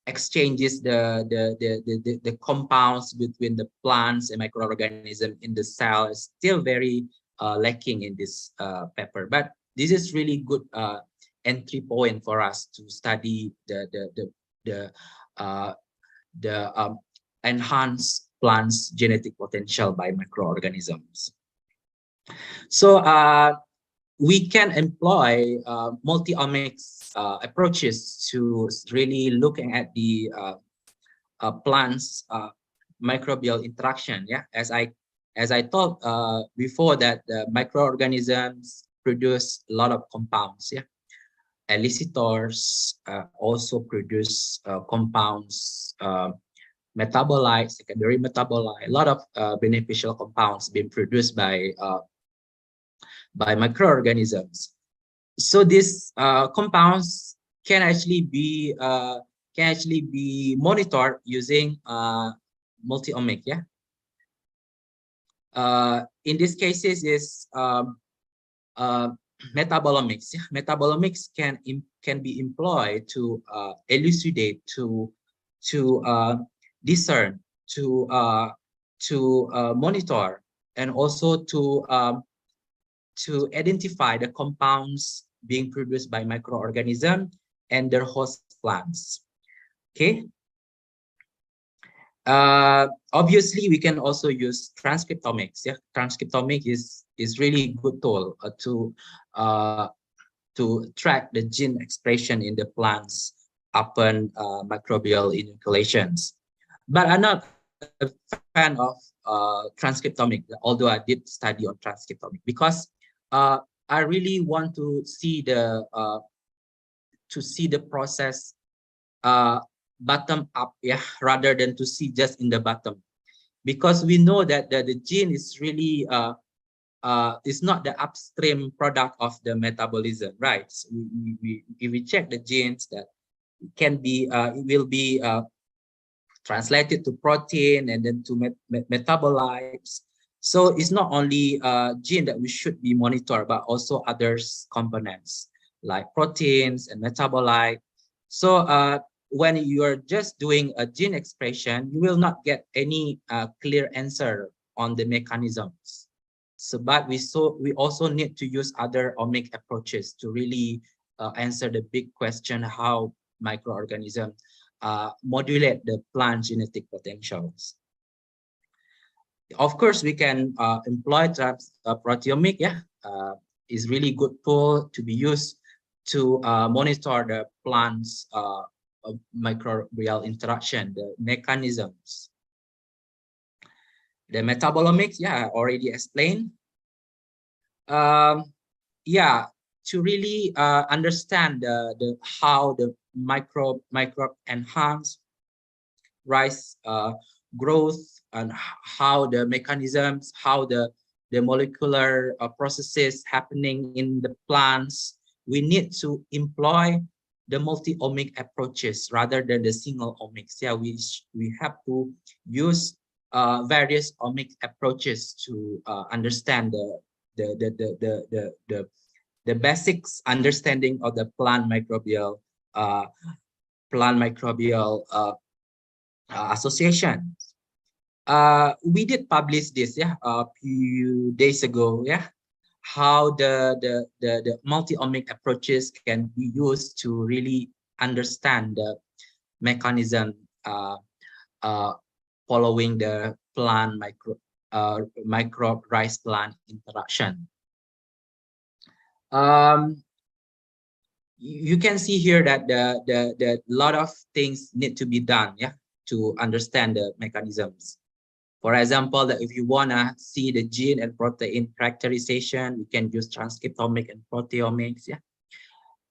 exchanges the compounds between the plants and microorganism in the cell is still very lacking in this paper. But this is really good entry point for us to study the enhanced plants genetic potential by microorganisms. So we can employ multi-omics approaches to really looking at the plants microbial interaction. As I told before, that the microorganisms produce a lot of compounds. Elicitors also produce compounds, metabolites, secondary metabolite, a lot of beneficial compounds being produced by microorganisms. So these compounds can actually be monitored using multi-omic. in these cases is metabolomics. Yeah? Metabolomics can be employed to elucidate, to discern, to monitor, and also to identify the compounds being produced by microorganisms and their host plants. Okay. Obviously, we can also use transcriptomics. Yeah, transcriptomics is really good tool to track the gene expression in the plants upon microbial inoculations. But I'm not a fan of transcriptomic, although I did study on transcriptomic, because I really want to see the process bottom up, yeah, rather than to see just in the bottom, because we know that the gene is really is not the upstream product of the metabolism, right? So if we check the genes, that can be it will be translated to protein and then to metabolites. So it's not only gene that we should be monitored, but also others components like proteins and metabolite. So when you are just doing a gene expression, you will not get any clear answer on the mechanisms. So, but we also need to use other omic approaches to really answer the big question: how microorganisms modulate the plant genetic potentials. Of course, we can employ proteomic. Yeah, is really good tool to be used to monitor the plants microbial interaction, the mechanisms. The metabolomics, yeah, I already explained. Yeah, to really understand how the microbe enhance rise growth, and how the mechanisms, how the molecular processes happening in the plants. We need to employ the multi-omic approaches rather than the single omics. Yeah, we have to use various omic approaches to understand the basics understanding of the plant microbial association. We did publish this, yeah, a few days ago, yeah, how the multi-omic approaches can be used to really understand the mechanism following the plant microbe rice plant interaction. You can see here that the lot of things need to be done, yeah, to understand the mechanisms. For example, that if you wanna see the gene and protein characterization, we can use transcriptomic and proteomics, yeah.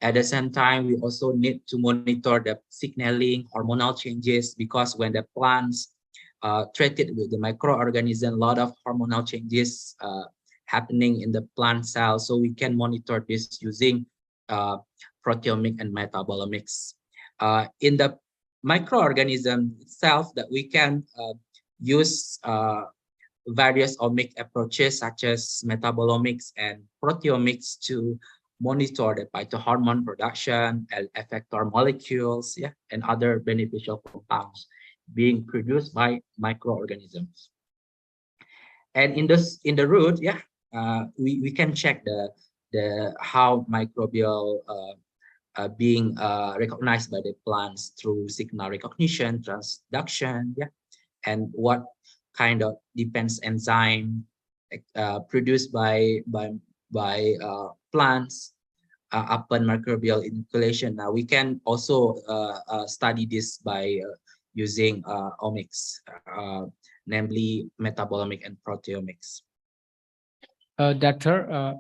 At the same time, we also need to monitor the signaling, hormonal changes, because when the plants treated with the microorganism, a lot of hormonal changes happening in the plant cells. So we can monitor this using proteomic and metabolomics. In the microorganism itself, that we can use various omic approaches such as metabolomics and proteomics to monitor the phytohormone production and effector molecules, yeah, and other beneficial compounds being produced by microorganisms. And in the root, yeah, we can check the how microbial being recognized by the plants through signal recognition, transduction, yeah, and what kind of defense enzyme produced by plants upon microbial inoculation. Now we can also study this by using omics, namely metabolomic and proteomics. Doctor,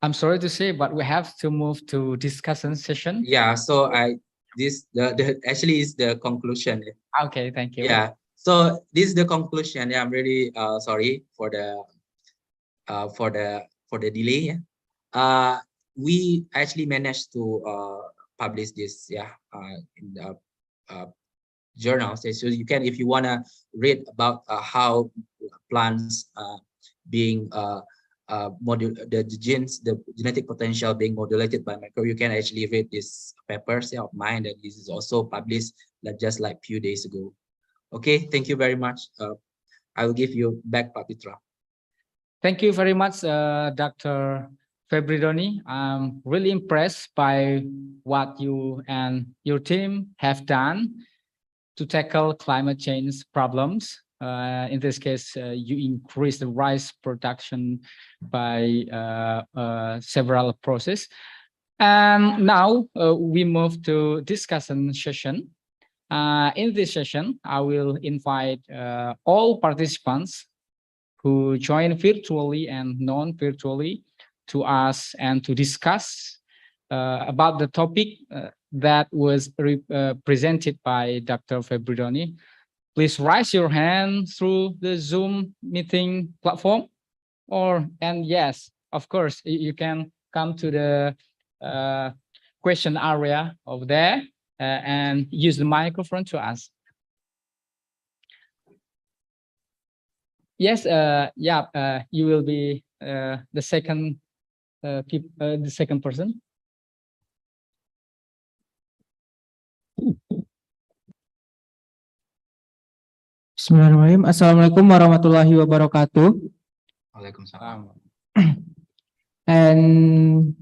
I'm sorry to say, but we have to move to discussion session. Yeah, so actually is the conclusion. Okay, thank you. Yeah, so this is the conclusion. Yeah, I'm really sorry for the delay. Yeah. We actually managed to publish this, yeah, in the journals. So you can, if you wanna read about how plants being the genes, the genetic potential being modulated by micro. You can actually read this papers of mine that this is also published just like few days ago. Okay, thank you very much. I will give you back, Pak Pitra. Thank you very much, Dr. Febridoni. I'm really impressed by what you and your team have done to tackle climate change problems. In this case, you increase the rice production by several processes. And now we move to discussion session. In this session, I will invite all participants who join virtually and non-virtually to ask and to discuss about the topic that was presented by Dr. Febridoni. Please raise your hand through the Zoom meeting platform, and yes, of course, you can come to the question area over there and use the microphone to ask. Yes, you will be the second person. Bismillahirrahmanirrahim. Assalamualaikum warahmatullahi wabarakatuh. Waalaikumsalam. And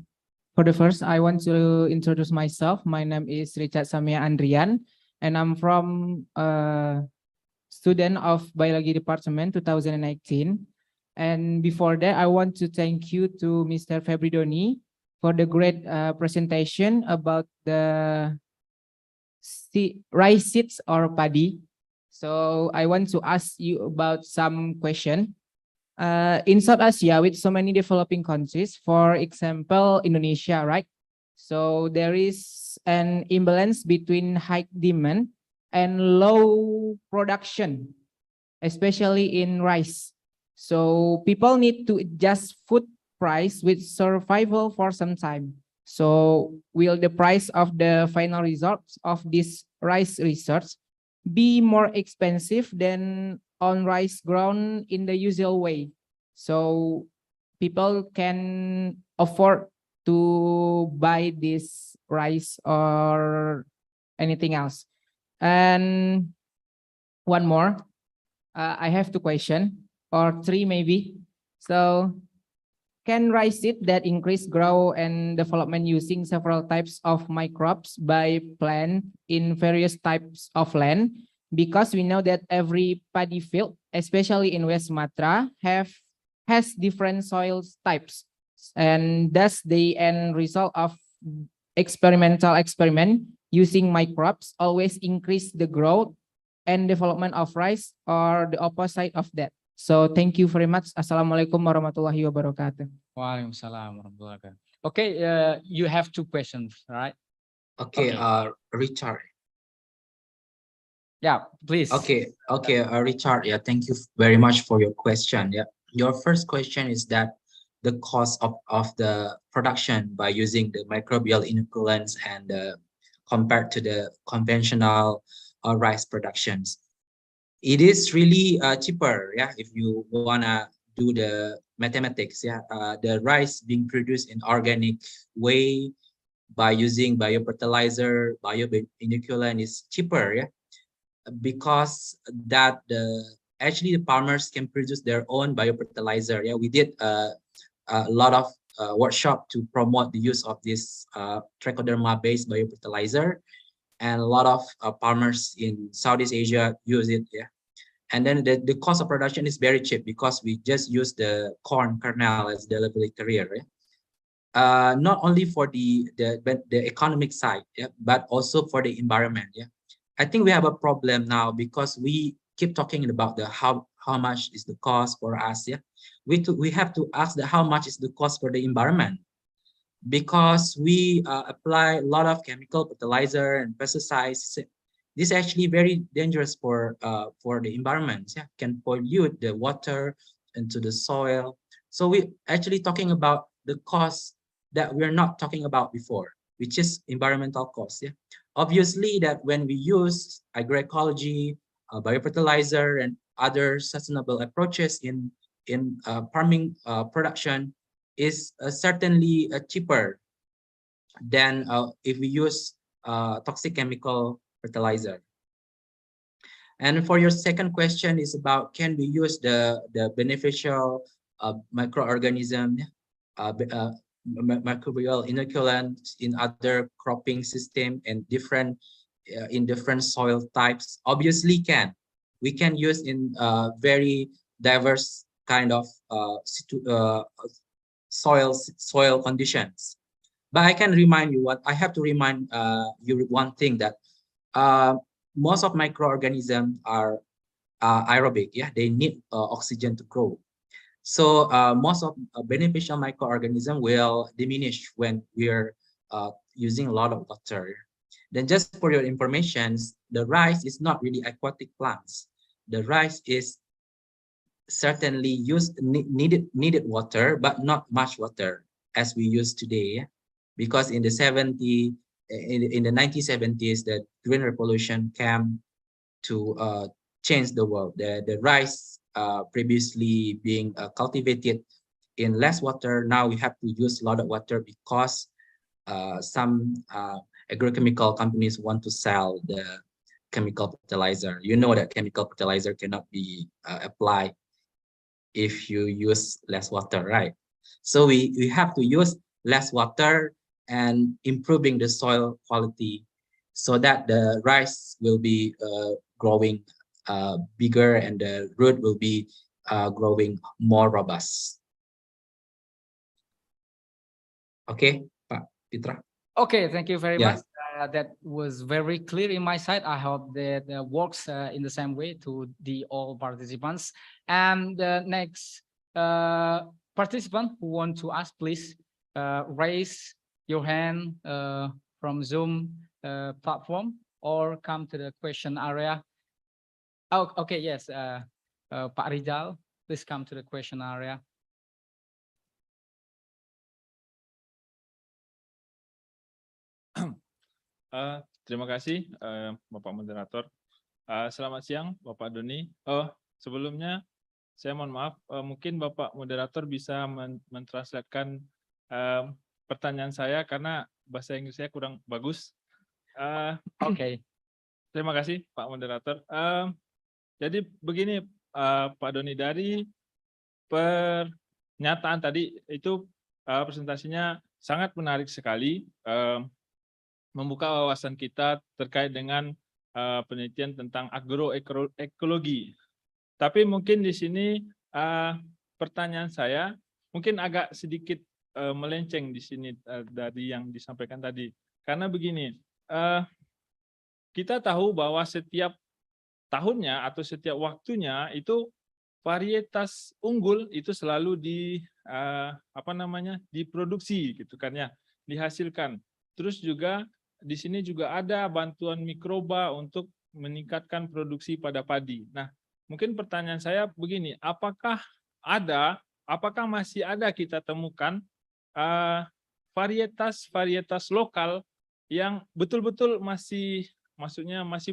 for the first, I want to introduce myself. My name is Richard Samia Andrian, and I'm from student of Biology Department 2019. And before that, I want to thank you to Mr. Febridoni for the great presentation about the rice seeds or paddy. So I want to ask you about some question. In South Asia, with so many developing countries, for example, Indonesia, right? So there is an imbalance between high demand and low production, especially in rice. So people need to adjust food price with survival for some time. So will the price of the final results of this rice research be more expensive than on rice grown in the usual way? So people can afford to buy this rice or anything else. And one more, I have two questions or three maybe. So can rice seed that increase growth and development using several types of microbes by plant in various types of land? Because we know that every paddy field, especially in West Sumatra, has different soil types, and thus the end result of experimental experiment using microbes always increase the growth and development of rice, or the opposite of that. So thank you very much. Assalamualaikum warahmatullahi wabarakatuh. Waalaikumsalam warahmatullahi wabarakatuh. Okay, you have two questions, right? Okay, Richard. Yeah, please. Okay, Richard. Yeah, thank you very much for your question. Yeah, your first question is that the cost of the production by using the microbial inoculants and compared to the conventional rice productions. It is really cheaper, yeah, if you wanna do the mathematics, yeah. The rice being produced in organic way by using biofertilizer, bioinoculant is cheaper, yeah, because that actually the farmers can produce their own biofertilizer. Yeah, we did a lot of workshop to promote the use of this trichoderma-based biofertilizer, and a lot of farmers in Southeast Asia use it. Yeah, and then the cost of production is very cheap because we just use the corn kernel as the carrier. Yeah? Not only for the economic side, yeah, but also for the environment. Yeah, I think we have a problem now because we keep talking about the how much is the cost for us. Yeah, we have to ask how much is the cost for the environment, because we apply a lot of chemical fertilizer and pesticides. This is actually very dangerous for the environment. Yeah, can pollute the water into the soil. So we actually talking about the cost that we're not talking about before, which is environmental costs. Yeah, obviously that when we use agroecology, biofertilizer, and other sustainable approaches in in farming production is certainly cheaper than if we use toxic chemical fertilizer. And for your second question is about, can we use the beneficial microorganism, microbial inoculants in other cropping system and different in different soil types? Obviously can. We can use in very diverse kind of soil conditions. But I can remind you I have to remind you one thing, that most of microorganisms are aerobic. Yeah, they need oxygen to grow. So most of beneficial microorganisms will diminish when we're using a lot of water. Then just for your information, the rice is not really aquatic plants. The rice is certainly needed water, but not much water as we use today. Because in the 1970s, the Green Revolution came to change the world. The rice previously being cultivated in less water, now we have to use a lot of water because some agrochemical companies want to sell the chemical fertilizer. You know that chemical fertilizer cannot be applied if you use less water, right? So we have to use less water and improving the soil quality so that the rice will be growing bigger and the root will be growing more robust. Okay, Pak Pitra. Okay, thank you very Yeah. much. That was very clear in my side. I hope that works in the same way to the all participants. And the next participant who want to ask, please raise your hand from Zoom platform or come to the question area. Oh, okay, yes. Pak Rizal, please come to the question area. Terima kasih Bapak Moderator. Selamat siang Bapak Doni. Sebelumnya saya mohon maaf, mungkin Bapak Moderator bisa mentranslatekan pertanyaan saya karena bahasa Inggris saya kurang bagus. Oke. Terima kasih Pak Moderator. Jadi begini Pak Doni, dari pernyataan tadi itu presentasinya sangat menarik sekali. Membuka wawasan kita terkait dengan penelitian tentang agroekologi. Tapi mungkin di sini pertanyaan saya mungkin agak sedikit melenceng di sini dari yang disampaikan tadi. Karena begini, kita tahu bahwa setiap tahunnya atau setiap waktunya itu varietas unggul itu selalu diproduksi gitu kan ya, dihasilkan. Terus juga di sini juga ada bantuan mikroba untuk meningkatkan produksi pada padi. Nah, mungkin pertanyaan saya begini, apakah masih ada kita temukan varietas lokal yang betul-betul masih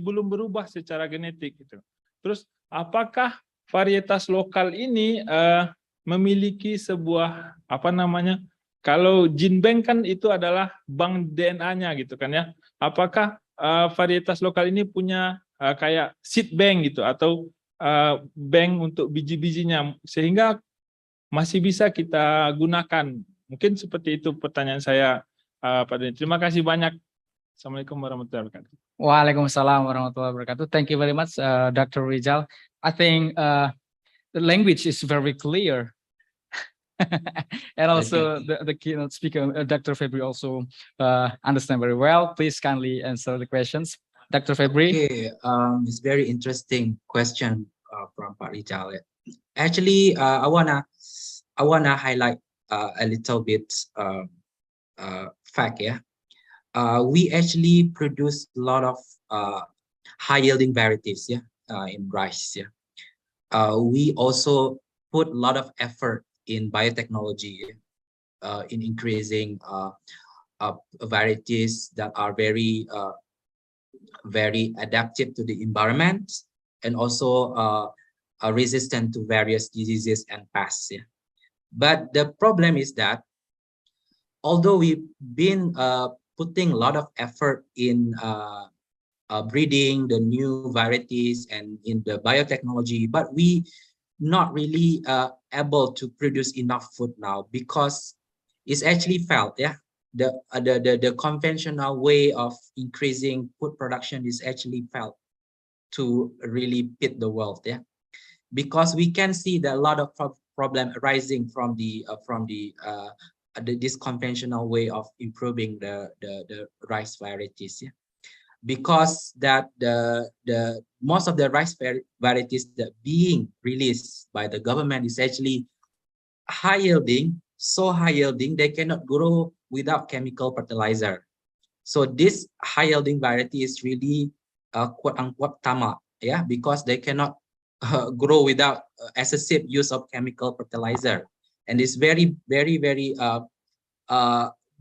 belum berubah secara genetik gitu. Terus apakah varietas lokal ini memiliki sebuah kalau gene bank kan itu adalah bank DNA-nya gitu kan ya. Apakah varietas lokal ini punya kayak seed bank gitu atau bank untuk biji-bijinya sehingga masih bisa kita gunakan? Mungkin seperti itu pertanyaan saya Pak Doni. Terima kasih banyak. Assalamualaikum warahmatullahi wabarakatuh. Waalaikumsalam warahmatullahi wabarakatuh. Thank you very much, Dr. Rizal. I think the language is very clear. And also the keynote speaker, Dr. Febri, also understand very well. Please kindly answer the questions. Dr. Febri. Okay, it's very interesting question from Pak Rizal. Actually, I wanna highlight a little bit fact. Yeah, we actually produce a lot of high yielding varieties. Yeah, in rice. Yeah, we also put a lot of effort in biotechnology, in increasing varieties that are very adaptive to the environment, and also resistant to various diseases and pests. Yeah. But the problem is that although we've been putting a lot of effort in breeding the new varieties and in the biotechnology, but we not really able to produce enough food now because it's actually felt, yeah, the conventional way of increasing food production is actually felt to really feed the world, yeah, because we can see that a lot of problem arising from this conventional way of improving the rice varieties, yeah, because that the most of the rice varieties that being released by the government is actually high yielding, so high yielding they cannot grow without chemical fertilizer. So this high yielding variety is really quote unquote tamak, yeah, because they cannot grow without excessive use of chemical fertilizer, and it's very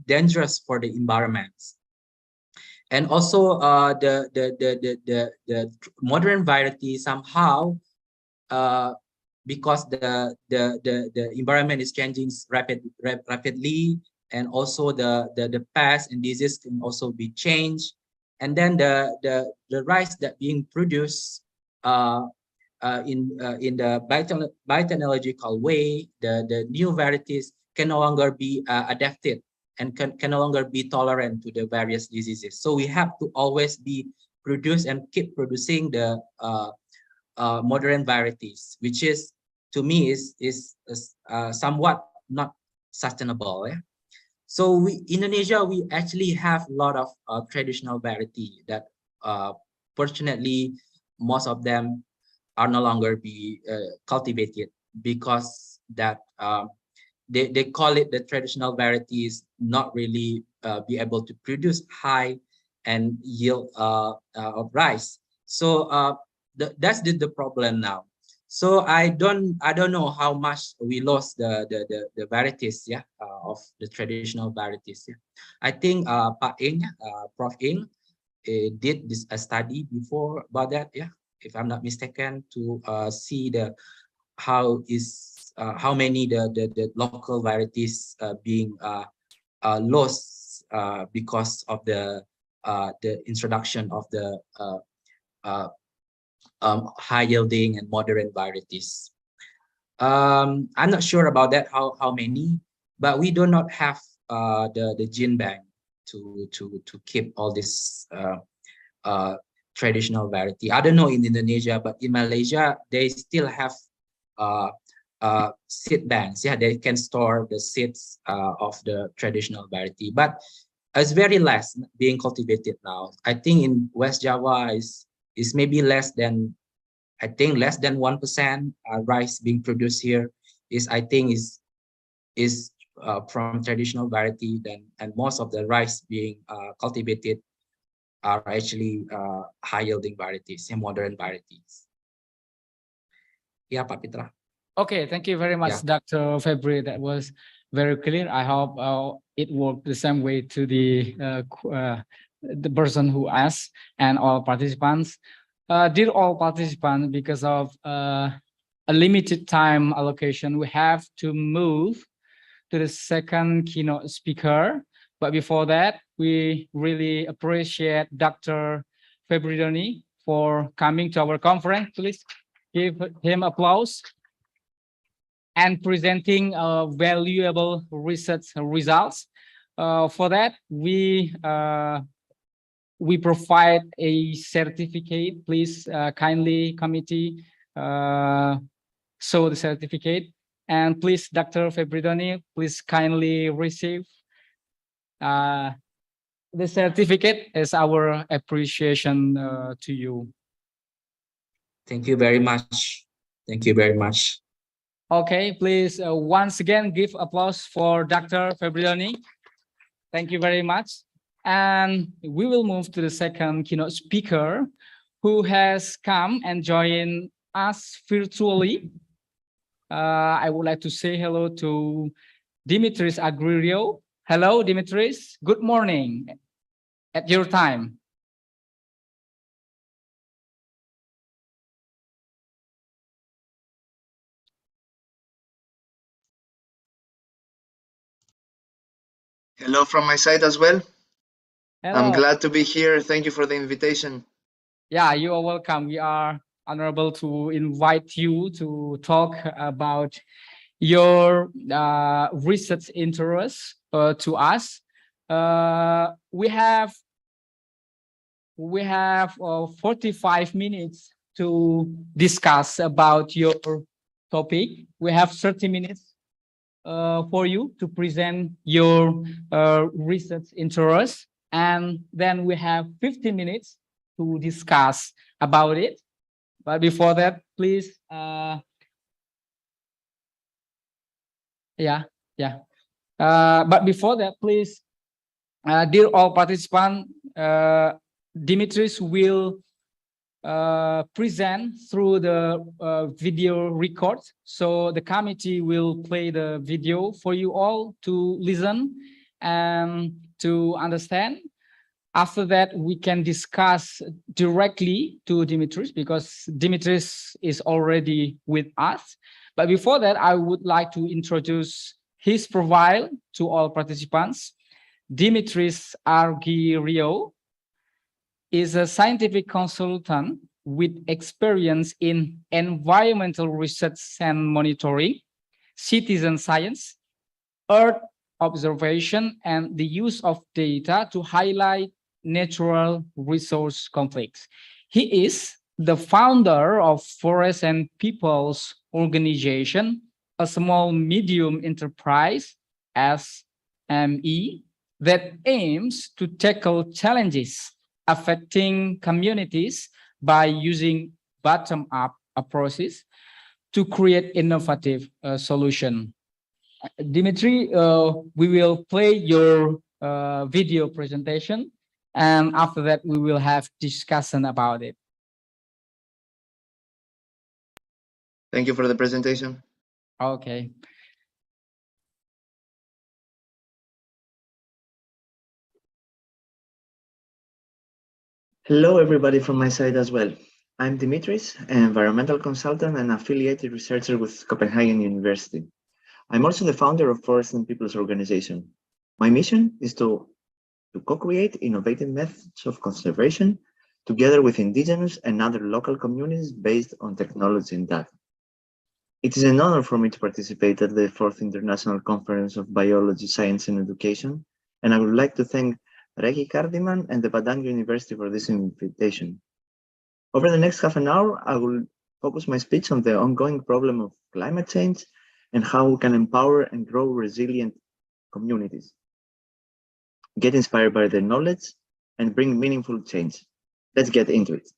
dangerous for the environment. And also the modern variety somehow because the environment is changing rapidly, and also the pests and diseases can also be changed, and then the rice that being produced in the biotechnological way, the new varieties can no longer be adapted and can no longer be tolerant to the various diseases. So we have to always be produce and keep producing the modern varieties, which is to me is somewhat not sustainable. Yeah? So Indonesia, we actually have a lot of traditional variety that fortunately most of them are no longer be cultivated because that they call it the traditional varieties not really be able to produce high and yield of rice. So that's the problem now. So I don't know how much we lost the varieties, yeah, of the traditional varieties. Yeah. I think Pak Ing, Prof Ing, did this a study before about that, yeah, if I'm not mistaken, to see how many the local varieties being lost because of the introduction of the high yielding and modern varieties. I'm not sure about that, how many, but we do not have the gene bank to keep all this traditional variety. I don't know in Indonesia, but in Malaysia they still have seed banks. Yeah, they can store the seeds of the traditional variety, but it's very less being cultivated now. I think in West Java is maybe less than, I think less than 1% rice being produced here is, I think is from traditional variety. Then and most of the rice being cultivated are actually high yielding varieties and modern varieties. Yeah, Pak Pitra. Okay, thank you very much, Yeah. Dr. February. That was very clear. I hope it worked the same way to the person who asked and all participants. Dear all participants, because of a limited time allocation, we have to move to the second keynote speaker. But before that, we really appreciate Dr. February for coming to our conference. Please give him applause and presenting valuable research results. For that, we provide a certificate. Please kindly committee show the certificate. And please, Dr. Februari, please kindly receive the certificate as our appreciation to you. Thank you very much. Thank you very much. Okay, please once again give applause for Dr. Februari. Thank you very much. And we will move to the second keynote speaker who has come and joined us virtually. I would like to say hello to Dimitris Agririo. Hello, Dimitris. Good morning at your time. Hello from my side as well. I'm Hello. glad to be here. Thank you for the invitation. Yeah, you are welcome. We are honorable to invite you to talk about your research interests to us. We have 45 minutes to discuss about your topic. We have 30 minutes for you to present your research interests, and then we have 15 minutes to discuss about it. But before that, please, but before that, please, dear all participants, Dimitris will present through the video record. So the committee will play the video for you all to listen and to understand. After that, we can discuss directly to Dimitris because Dimitris is already with us. But before that, I would like to introduce his profile to all participants. Dimitris Argyrio is a scientific consultant with experience in environmental research and monitoring, citizen science, Earth observation, and the use of data to highlight natural resource conflicts. He is the founder of Forest and People's Organization, a small medium enterprise, SME, that aims to tackle challenges affecting communities by using bottom-up approaches to create innovative solutions. Dimitri, we will play your video presentation, and after that we will have discussion about it. Thank you for the presentation. Okay. Hello, everybody from my side as well. I'm Dimitris, an environmental consultant and affiliated researcher with Copenhagen University. I'm also the founder of Forest and People's Organization. My mission is to co-create innovative methods of conservation together with indigenous and other local communities based on technology and data. It is an honor for me to participate at the 4th International Conference of Biology, Science and Education, and I would like to thank Reki Kardiman and the Padang University for this invitation. Over the next half an hour, I will focus my speech on the ongoing problem of climate change and how we can empower and grow resilient communities, get inspired by their knowledge, and bring meaningful change. Let's get into it.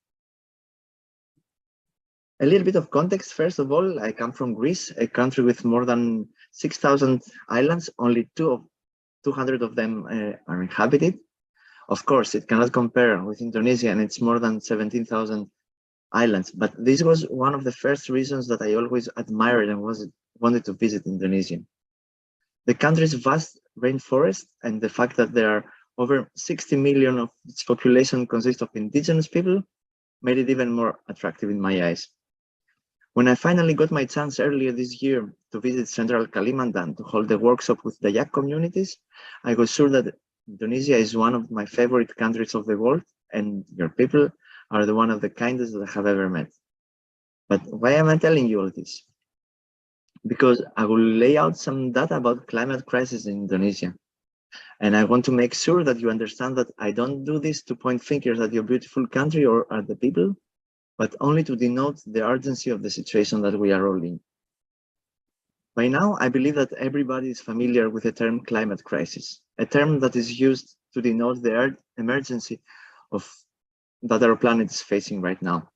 A little bit of context, first of all, I come from Greece, a country with more than 6,000 islands, only 200 of them are inhabited. Of course, it cannot compare with Indonesia and its more than 17,000 islands, but this was one of the first reasons that I always admired and wanted to visit Indonesia. The country's vast rainforest and the fact that there are over 60 million of its population consists of indigenous people made it even more attractive in my eyes. When I finally got my chance earlier this year to visit Central Kalimantan to hold a workshop with Dayak communities, I was sure that Indonesia is one of my favorite countries of the world, and your people are one of the kindest that I have ever met. But why am I telling you all this? Because I will lay out some data about climate crisis in Indonesia. And I want to make sure that you understand that I don't do this to point fingers at your beautiful country or at the people, but only to denote the urgency of the situation that we are all in. By now, I believe that everybody is familiar with the term climate crisis, a term that is used to denote the emergency that our planet is facing right now.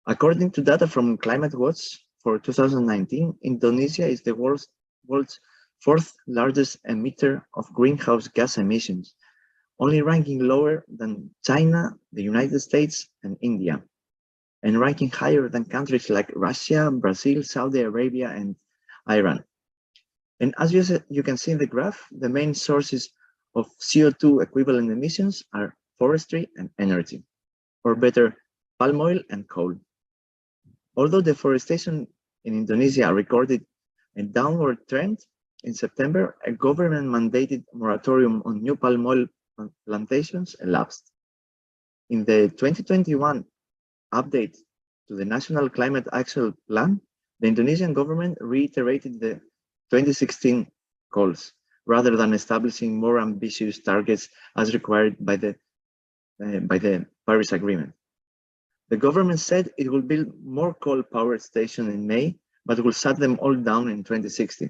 According to data from Climate Watch for 2019, Indonesia is the world's 4th largest emitter of greenhouse gas emissions, only ranking lower than China, the United States, and India, and ranking higher than countries like Russia, Brazil, Saudi Arabia, and Iran. And as you can see in the graph, the main sources of CO2 equivalent emissions are forestry and energy, or better, palm oil and coal. Although deforestation in Indonesia recorded a downward trend, in September, a government-mandated moratorium on new palm oil plantations elapsed. In the 2021 update to the National Climate Action Plan, the Indonesian government reiterated the 2016 calls, rather than establishing more ambitious targets as required by the Paris Agreement. The government said it will build more coal power stations in May, but will shut them all down in 2060.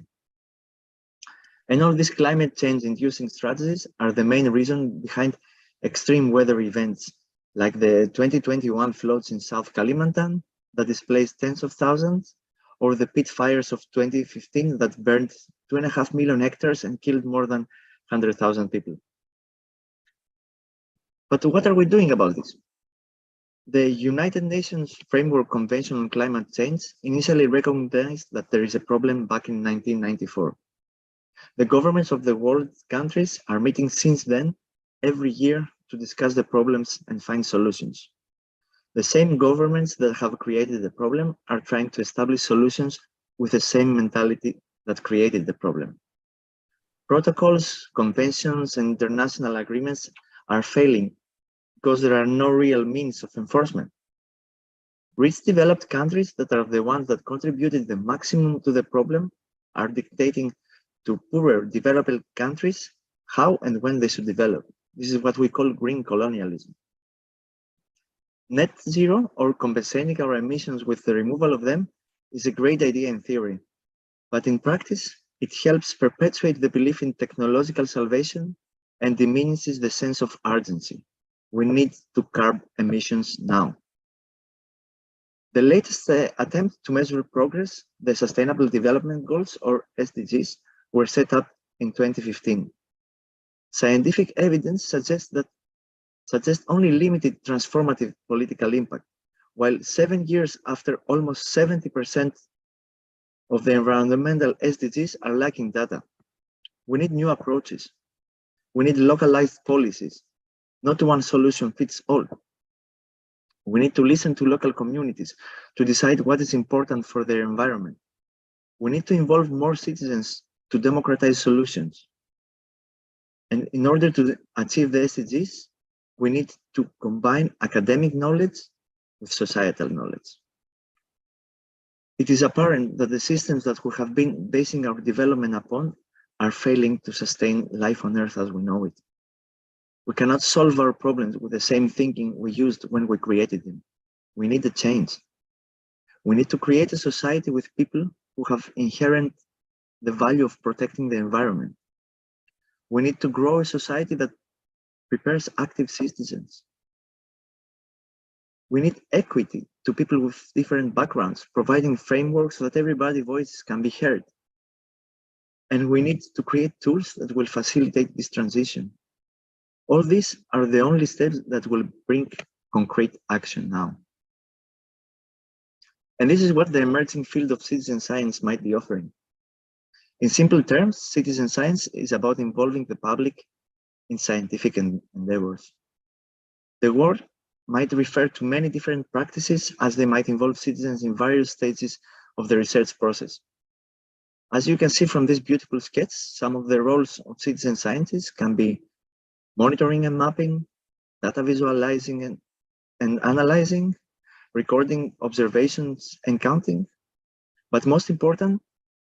And all these climate change inducing strategies are the main reason behind extreme weather events like the 2021 floods in South Kalimantan that displaced tens of thousands, or the pit fires of 2015 that burned 2.5 million hectares and killed more than 100,000 people. But what are we doing about this? The United Nations Framework Convention on Climate Change initially recognized that there is a problem back in 1994. The governments of the world's countries are meeting since then every year to discuss the problems and find solutions. The same governments that have created the problem are trying to establish solutions with the same mentality that created the problem. Protocols, conventions, and international agreements are failing because there are no real means of enforcement. Rich developed countries that are the ones that contributed the maximum to the problem are dictating to poorer developed countries how and when they should develop. This is what we call green colonialism. Net zero, or compensating our emissions with the removal of them, is a great idea in theory, but in practice, it helps perpetuate the belief in technological salvation and diminishes the sense of urgency. We need to curb emissions now. The latest attempt to measure progress, the Sustainable Development Goals, or SDGs, were set up in 2015. Scientific evidence suggests only limited transformative political impact, while 7 years after almost 70% of the environmental SDGs are lacking data. We need new approaches. We need localized policies. Not one solution fits all. We need to listen to local communities to decide what is important for their environment. We need to involve more citizens to democratize solutions. And in order to achieve the SDGs, we need to combine academic knowledge with societal knowledge. It is apparent that the systems that we have been basing our development upon are failing to sustain life on Earth as we know it. We cannot solve our problems with the same thinking we used when we created them. We need a change. We need to create a society with people who have inherent the value of protecting the environment. We need to grow a society that prepares active citizens. We need equity to people with different backgrounds, providing frameworks so that everybody's voice can be heard. And we need to create tools that will facilitate this transition. All these are the only steps that will bring concrete action now. And this is what the emerging field of citizen science might be offering. In simple terms, citizen science is about involving the public in scientific endeavors. The word might refer to many different practices as they might involve citizens in various stages of the research process. As you can see from this beautiful sketch, some of the roles of citizen scientists can be monitoring and mapping, data visualizing and analyzing, recording observations and counting, but most important,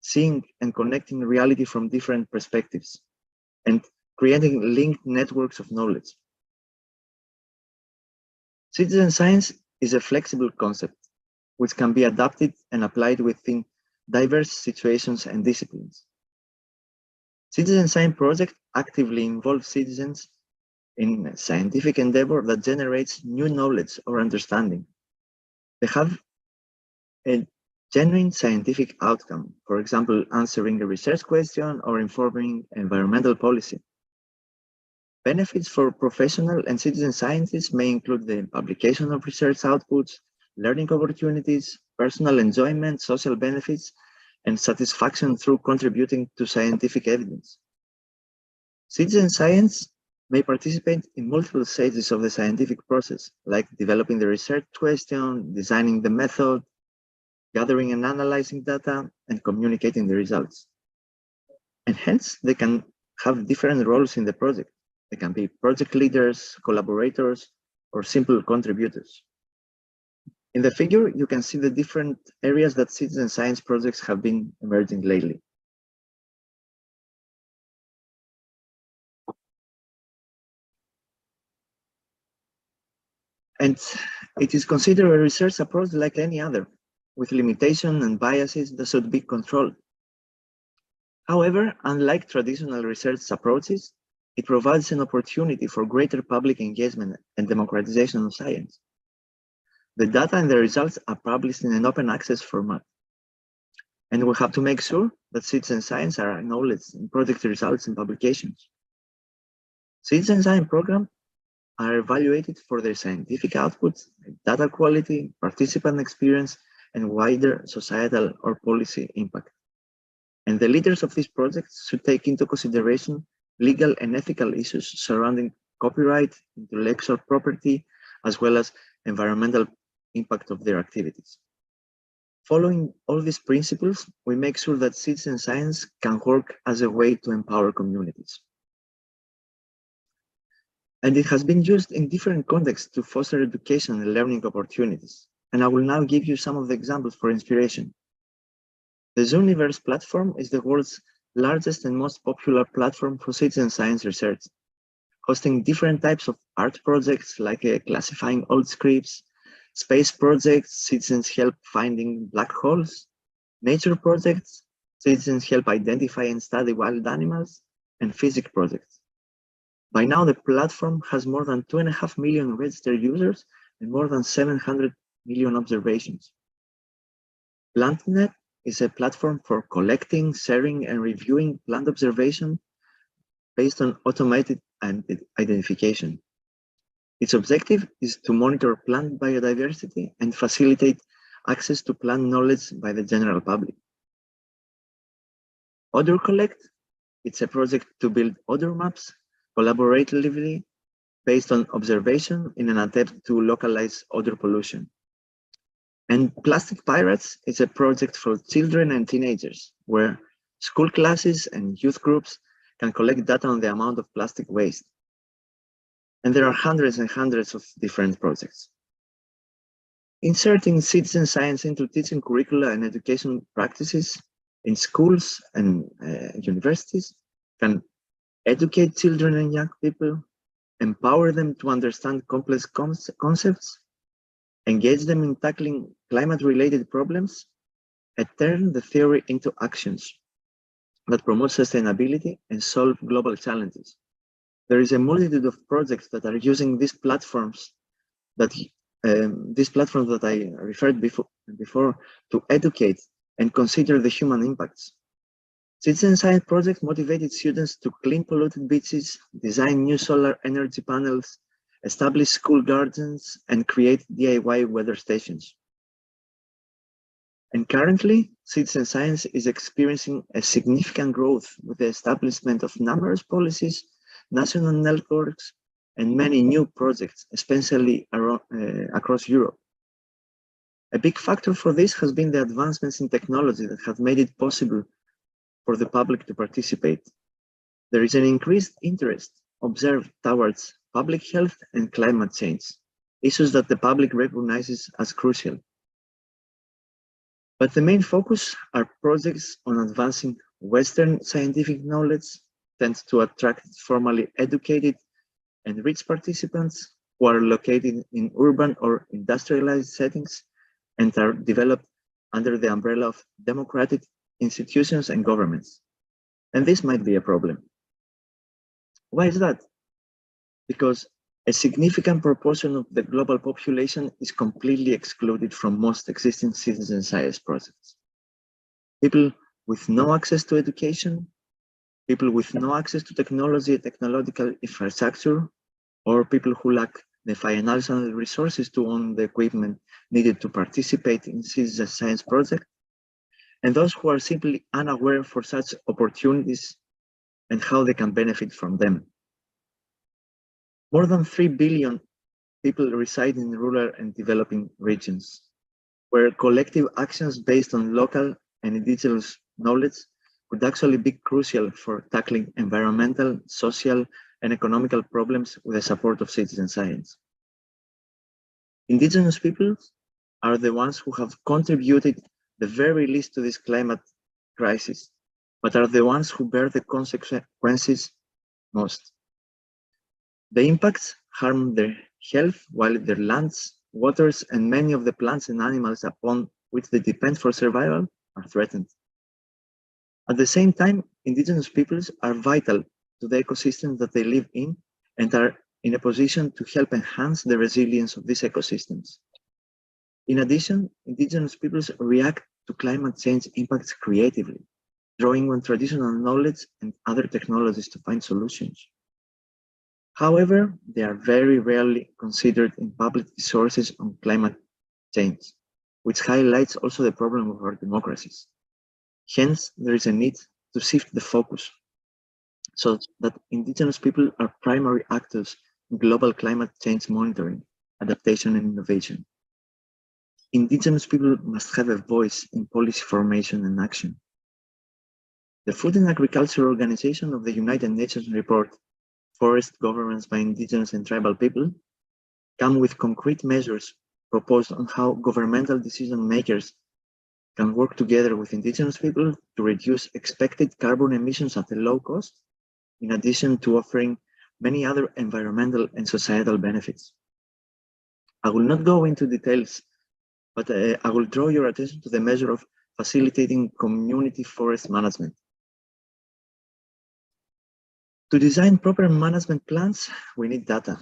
seeing and connecting reality from different perspectives and creating linked networks of knowledge. Citizen science is a flexible concept which can be adapted and applied within diverse situations and disciplines. Citizen science projects actively involve citizens in a scientific endeavor that generates new knowledge or understanding. They have a genuine scientific outcome, for example, answering a research question or informing environmental policy. Benefits for professional and citizen scientists may include the publication of research outputs, learning opportunities, personal enjoyment, social benefits, and satisfaction through contributing to scientific evidence. Citizen science may participate in multiple stages of the scientific process, like developing the research question, designing the method, gathering and analyzing data, and communicating the results. and hence they can have different roles in the project. They can be project leaders, collaborators, or simple contributors. In the figure, you can see the different areas that citizen science projects have been emerging lately. And it is considered a research approach like any other, with limitations and biases that should be controlled. However, unlike traditional research approaches, it provides an opportunity for greater public engagement and democratization of science. The data and the results are published in an open access format. And we have to make sure that citizen science are acknowledged in project results and publications. Citizen science programs are evaluated for their scientific outputs, data quality, participant experience, and wider societal or policy impact. And the leaders of these projects should take into consideration legal and ethical issues surrounding copyright, intellectual property, as well as environmental impact of their activities. Following all these principles, we make sure that citizen science can work as a way to empower communities. And it has been used in different contexts to foster education and learning opportunities. And I will now give you some of the examples for inspiration. The Zooniverse platform is the world's largest and most popular platform for citizen science research, hosting different types of art projects like classifying old scripts, space projects, citizens help finding black holes, nature projects, citizens help identify and study wild animals, and physics projects. By now, the platform has more than 2.5 million registered users and more than 700 million observations. PlantNet is a platform for collecting, sharing, and reviewing plant observation based on automated identification. Its objective is to monitor plant biodiversity and facilitate access to plant knowledge by the general public. Odor Collect, it's a project to build odor maps collaboratively based on observation in an attempt to localize odor pollution. And Plastic Pirates is a project for children and teenagers, where school classes and youth groups can collect data on the amount of plastic waste. And there are hundreds and hundreds of different projects. Inserting citizen science into teaching curricula and education practices in schools and universities can educate children and young people, empower them to understand complex concepts, engage them in tackling climate-related problems, and turn the theory into actions that promote sustainability and solve global challenges. There is a multitude of projects that are using these platforms that I referred before to educate and consider the human impacts. Citizen science projects motivated students to clean polluted beaches, design new solar energy panels, establish school gardens, and create DIY weather stations. And currently, citizen science is experiencing a significant growth with the establishment of numerous policies, national networks, and many new projects, especially across Europe. A big factor for this has been the advancements in technology that have made it possible for the public to participate. There is an increased interest observed towards public health and climate change, issues that the public recognizes as crucial. But the main focus are projects on advancing Western scientific knowledge, tend to attract formally educated and rich participants who are located in urban or industrialized settings and are developed under the umbrella of democratic institutions and governments. And this might be a problem. Why is that? Because a significant proportion of the global population is completely excluded from most existing citizen science projects. People with no access to education, people with no access to technology, technological infrastructure, or people who lack the financial resources to own the equipment needed to participate in citizen science projects, and those who are simply unaware for such opportunities and how they can benefit from them. More than 3 billion people reside in rural and developing regions, where collective actions based on local and indigenous knowledge would actually be crucial for tackling environmental, social, and economical problems with the support of citizen science. Indigenous peoples are the ones who have contributed the very least to this climate crisis, but are the ones who bear the consequences most. The impacts harm their health, while their lands, waters, and many of the plants and animals upon which they depend for survival are threatened. At the same time, indigenous peoples are vital to the ecosystems that they live in and are in a position to help enhance the resilience of these ecosystems. In addition, indigenous peoples react to climate change impacts creatively, drawing on traditional knowledge and other technologies to find solutions. However, they are very rarely considered in public discourses on climate change, which highlights also the problem of our democracies. Hence, there is a need to shift the focus so that indigenous people are primary actors in global climate change monitoring, adaptation, and innovation. Indigenous people must have a voice in policy formation and action. The Food and Agriculture Organization of the United Nations report, Forest Governance by Indigenous and Tribal People, come with concrete measures proposed on how governmental decision makers can work together with indigenous people to reduce expected carbon emissions at a low cost, in addition to offering many other environmental and societal benefits. I will not go into details, but I will draw your attention to the measure of facilitating community forest management. To design proper management plans, we need data,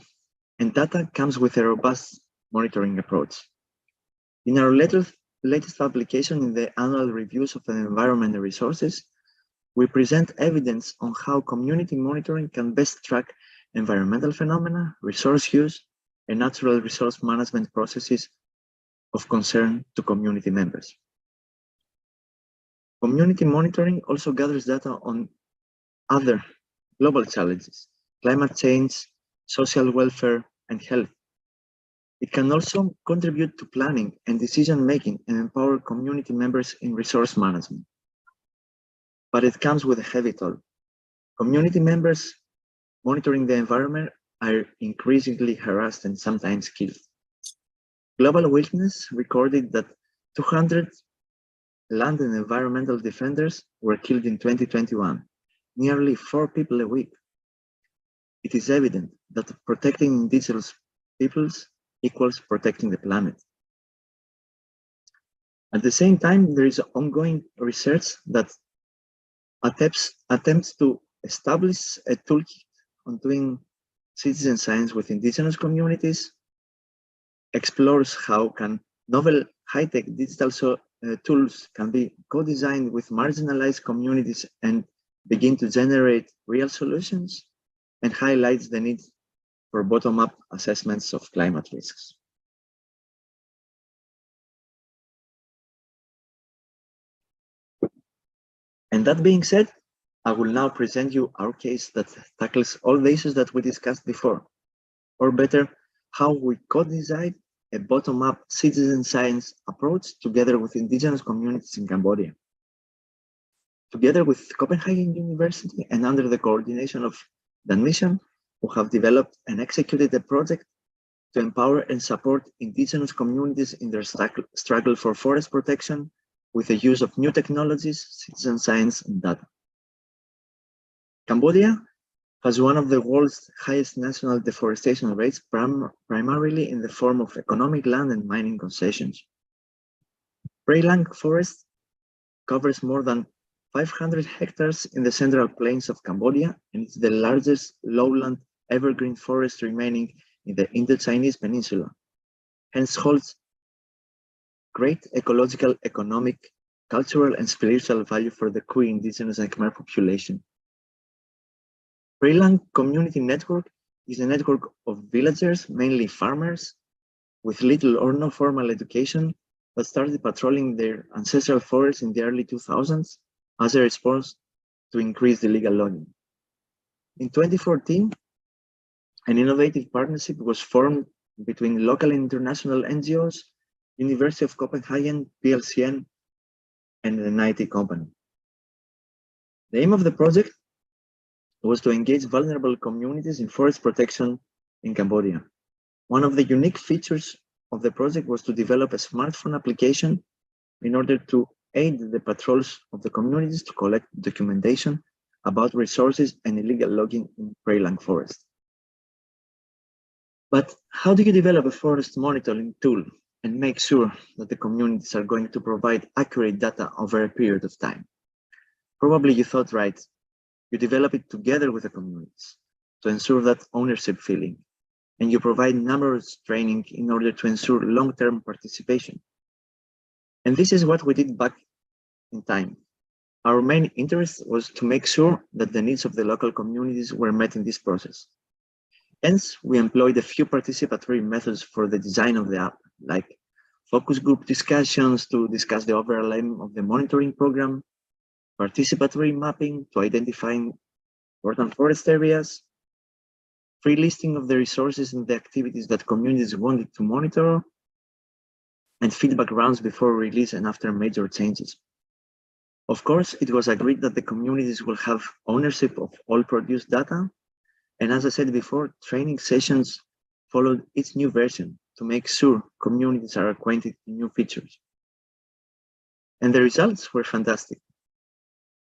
and data comes with a robust monitoring approach. In our latest application in the annual reviews of the environment and resources, we present evidence on how community monitoring can best track environmental phenomena, resource use, and natural resource management processes of concern to community members. Community monitoring also gathers data on other global challenges, climate change, social welfare, and health. It can also contribute to planning and decision-making and empower community members in resource management. But it comes with a heavy toll. Community members monitoring the environment are increasingly harassed and sometimes killed. Global Witness recorded that 200 land and environmental defenders were killed in 2021, nearly 4 people a week. It is evident that protecting indigenous peoples equals protecting the planet. At the same time, there is ongoing research that attempts to establish a toolkit on doing citizen science with indigenous communities, explores how can novel high-tech digital tools can be co-designed with marginalized communities and begin to generate real solutions, and highlights the need for bottom-up assessments of climate risks. And that being said, I will now present you our case that tackles all the issues that we discussed before, or better, how we co-design a bottom-up citizen science approach together with indigenous communities in Cambodia. Together with Copenhagen University and under the coordination of the mission, we have developed and executed a project to empower and support indigenous communities in their struggle for forest protection with the use of new technologies, citizen science, and data. Cambodia has one of the world's highest national deforestation rates, primarily in the form of economic land and mining concessions. Prey Lang Forest covers more than 500 hectares in the central plains of Cambodia, and it's the largest lowland evergreen forest remaining in the Indo-Chinese peninsula, hence holds great ecological, economic, cultural, and spiritual value for the Kui indigenous and Khmer population. Prey Lang Community Network is a network of villagers, mainly farmers, with little or no formal education, that started patrolling their ancestral forests in the early 2000s as a response to increase the legal logging. In 2014, an innovative partnership was formed between local and international NGOs, University of Copenhagen, PLCN, and an IT company. The aim of the project was to engage vulnerable communities in forest protection in Cambodia. One of the unique features of the project was to develop a smartphone application in order to aid the patrols of the communities to collect documentation about resources and illegal logging in prairie land forest. But how do you develop a forest monitoring tool and make sure that the communities are going to provide accurate data over a period of time? Probably you thought right. You develop it together with the communities to ensure that ownership feeling, and you provide numerous training in order to ensure long-term participation. And this is what we did back in time. Our main interest was to make sure that the needs of the local communities were met in this process. Hence, we employed a few participatory methods for the design of the app, like focus group discussions to discuss the overall aim of the monitoring program, participatory mapping to identify important forest areas, free listing of the resources and the activities that communities wanted to monitor, and feedback rounds before release and after major changes. Of course, it was agreed that the communities will have ownership of all produced data, and as I said before, training sessions followed its new version to make sure communities are acquainted with new features. And the results were fantastic.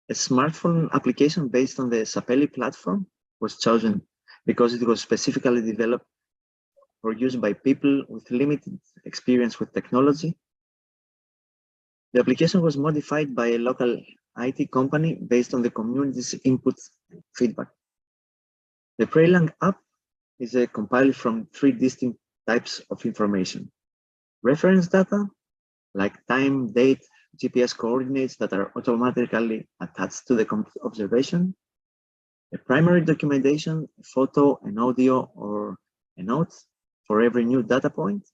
A smartphone application based on the Sapeli platform was chosen because it was specifically developed for use by people with limited experience with technology. The application was modified by a local IT company based on the community's input feedback. The Prailang app is compiled from 3 distinct types of information. Reference data, like time, date, GPS coordinates that are automatically attached to the observation. A primary documentation, a photo, an audio, or a note for every new data point.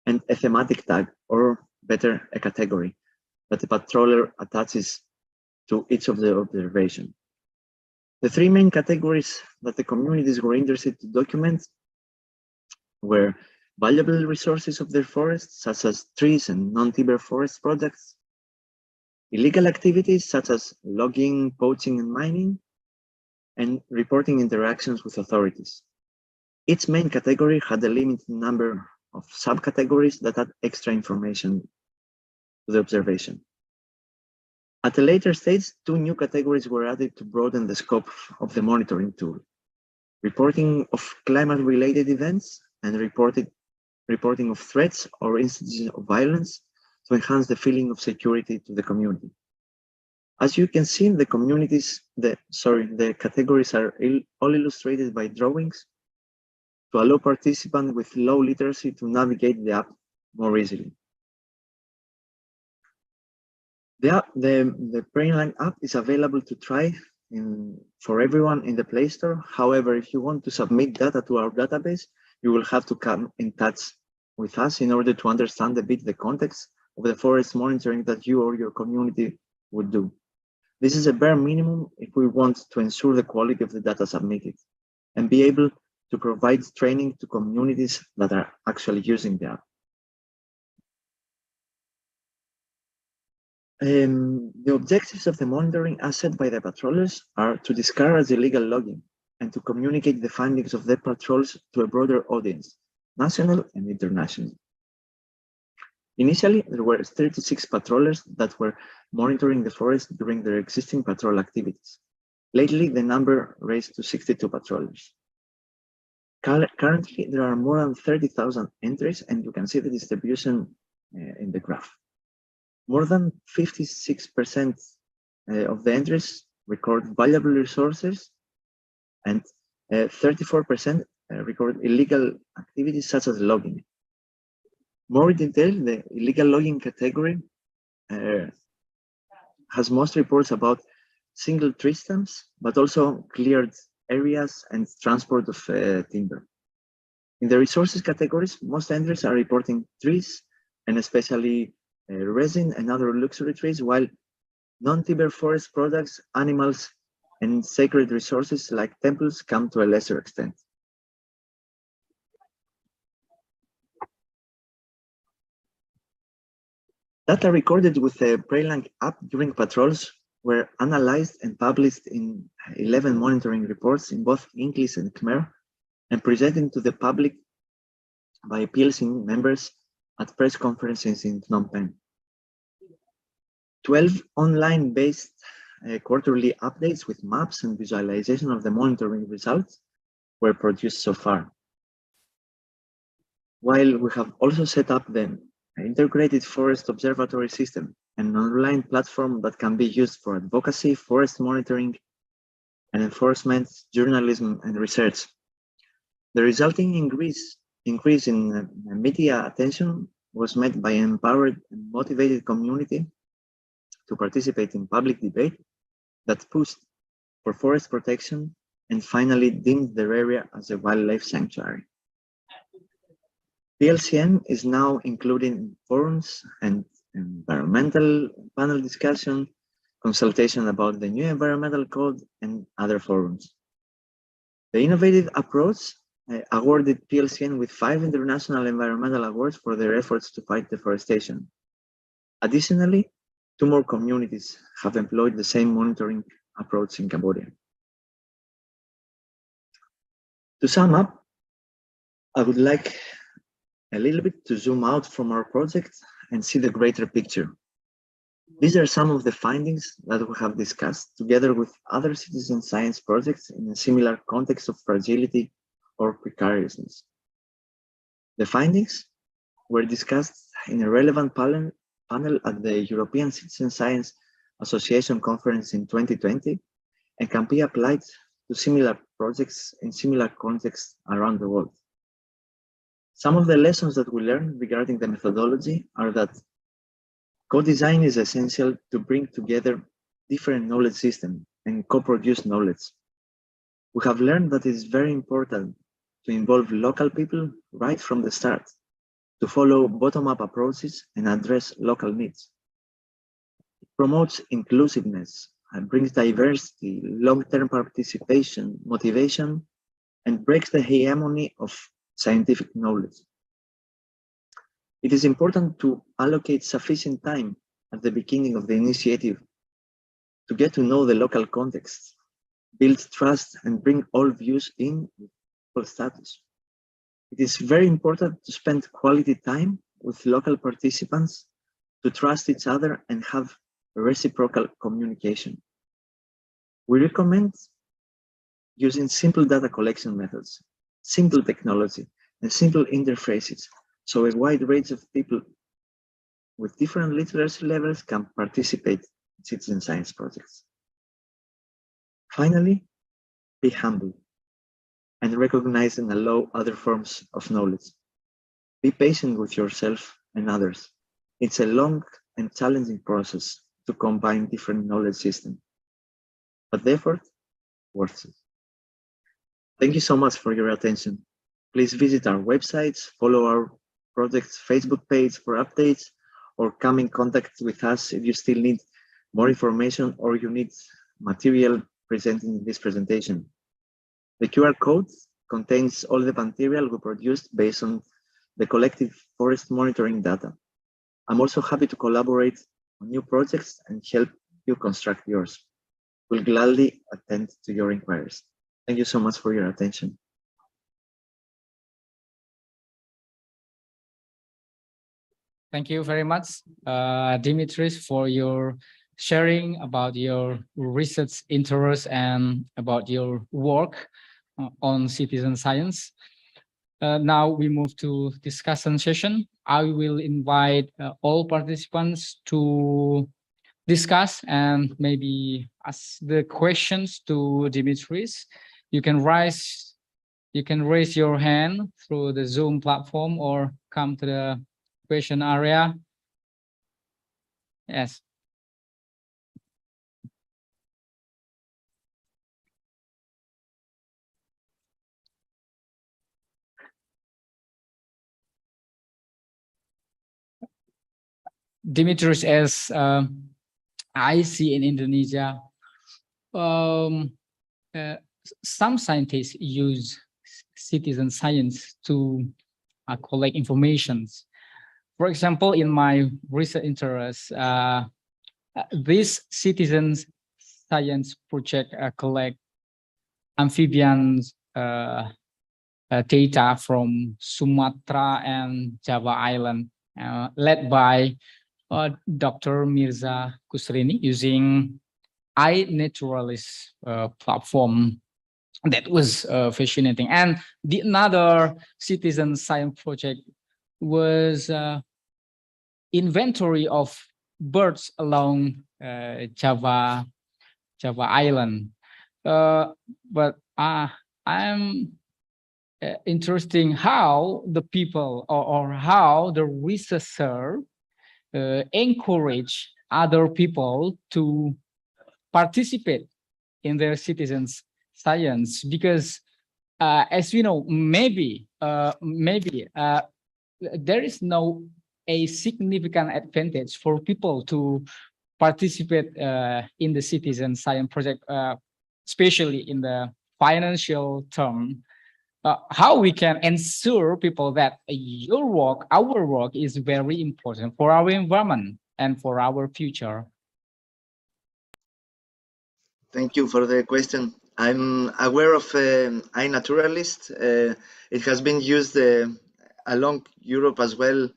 And a thematic tag, or better, a category that the patroller attaches to each of the observation. The 3 main categories that the communities were interested to document were valuable resources of their forests, such as trees and non-timber forest products, illegal activities such as logging, poaching, and mining, and reporting interactions with authorities. Each main category had a limited number of subcategories that add extra information to the observation. At a later stage, 2 new categories were added to broaden the scope of the monitoring tool: reporting of climate-related events and reporting of threats or instances of violence to enhance the feeling of security to the community. As you can see, the categories are all illustrated by drawings to allow participants with low literacy to navigate the app more easily. The Prailang app is available to try for everyone in the Play Store. However, if you want to submit data to our database, you will have to come in touch with us in order to understand a bit the context of the forest monitoring that you or your community would do. This is a bare minimum if we want to ensure the quality of the data submitted and be able to provide training to communities that are actually using the app. The objectives of the monitoring as set by the patrollers are to discourage illegal logging and to communicate the findings of the patrols to a broader audience, national and international. Initially, there were 36 patrollers that were monitoring the forest during their existing patrol activities. Lately, the number raised to 62 patrollers. Currently, there are more than 30,000 entries, and you can see the distribution in the graph. More than 56% of the entries record valuable resources, and 34% record illegal activities such as logging. More in detail, the illegal logging category has most reports about single tree stumps, but also cleared areas and transport of timber. In the resources categories, most entries are reporting trees, and especially resin and other luxury trees, while non-timber forest products, animals, and sacred resources like temples come to a lesser extent. Data recorded with the Prailang app during patrols were analyzed and published in 11 monitoring reports in both English and Khmer and presented to the public by PLC members at press conferences in Phnom Penh. 12 online-based quarterly updates with maps and visualization of the monitoring results were produced so far. While we have also set up the integrated forest observatory system, an online platform that can be used for advocacy, forest monitoring, and enforcement, journalism, and research. The resulting increase in media attention was met by an empowered and motivated community to participate in public debate that pushed for forest protection and finally deemed the area as a wildlife sanctuary. PLCN is now included in forums and environmental panel discussion, consultation about the new environmental code, and other forums. The innovative approach awarded PLCN with 5 international environmental awards for their efforts to fight deforestation. Additionally, 2 more communities have employed the same monitoring approach in Cambodia. To sum up, I would like a little bit to zoom out from our project and see the greater picture. These are some of the findings that we have discussed together with other citizen science projects in a similar context of fragility or precariousness. The findings were discussed in a relevant panel at the European Citizen Science Association conference in 2020 and can be applied to similar projects in similar contexts around the world. Some of the lessons that we learned regarding the methodology are that co-design is essential to bring together different knowledge systems and co-produce knowledge. We have learned that it is very important to involve local people right from the start, to follow bottom-up approaches and address local needs. It promotes inclusiveness and brings diversity, long-term participation, motivation, and breaks the hegemony of scientific knowledge. It is important to allocate sufficient time at the beginning of the initiative to get to know the local context, build trust, and bring all views in with equal status. It is very important to spend quality time with local participants, to trust each other and have reciprocal communication. We recommend using simple data collection methods, simple technology, and simple interfaces, so a wide range of people with different literacy levels can participate in citizen science projects. Finally, be humble and recognize and allow other forms of knowledge. Be patient with yourself and others. It's a long and challenging process to combine different knowledge systems, but the effort worth it. Thank you so much for your attention. Please visit our websites, follow our project's Facebook page for updates, or come in contact with us if you still need more information or you need material presenting this presentation. The QR code contains all the material we produced based on the collective forest monitoring data. I'm also happy to collaborate on new projects and help you construct yours. We'll gladly attend to your inquiries. Thank you so much for your attention. Thank you very much, Dimitris, for your sharing about your research interests and about your work on citizen science. Now we move to discussion session. I will invite all participants to discuss and maybe ask the questions to Dimitris. You can raise your hand through the Zoom platform or come to the question area. Yes. Dimitris, as I see in Indonesia, some scientists use citizen science to collect information. For example, in my research interests, This citizen science project collect amphibian data from Sumatra and Java Island, led by Dr. Mirza Kusrini using iNaturalist platform. That was fascinating. And the another citizen science project was inventory of birds along Java Island. But I'm interesting how the people or how the researcher encourage other people to participate in their citizens science, because as we know, maybe there is no a significant advantage for people to participate in the citizen science project, especially in the financial term. How we can ensure people that your work, our work, is very important for our environment and for our future. Thank you for the question. I'm aware of iNaturalist. It has been used along Europe as well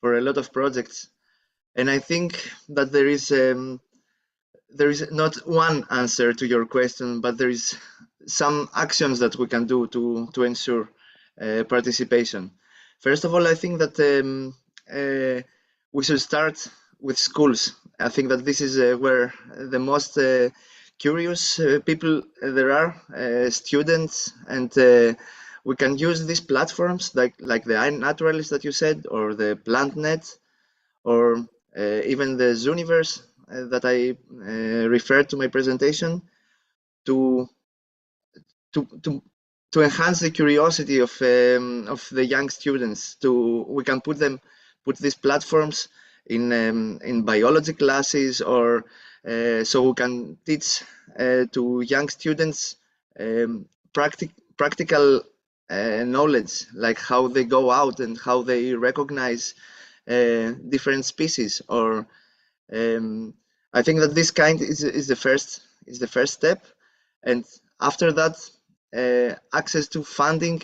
for a lot of projects, and I think that there is not one answer to your question, but there is some actions that we can do to ensure participation. First of all, I think that we should start with schools. I think that this is where the most curious people there are, students, and we can use these platforms like the iNaturalist that you said, or the PlantNet, or even the Zooniverse that I referred to my presentation, to enhance the curiosity of the young students. We can put these platforms in biology classes, or so we can teach to young students practical knowledge, like how they go out and how they recognize different species. Or I think that this kind is the first step, and after that, access to funding.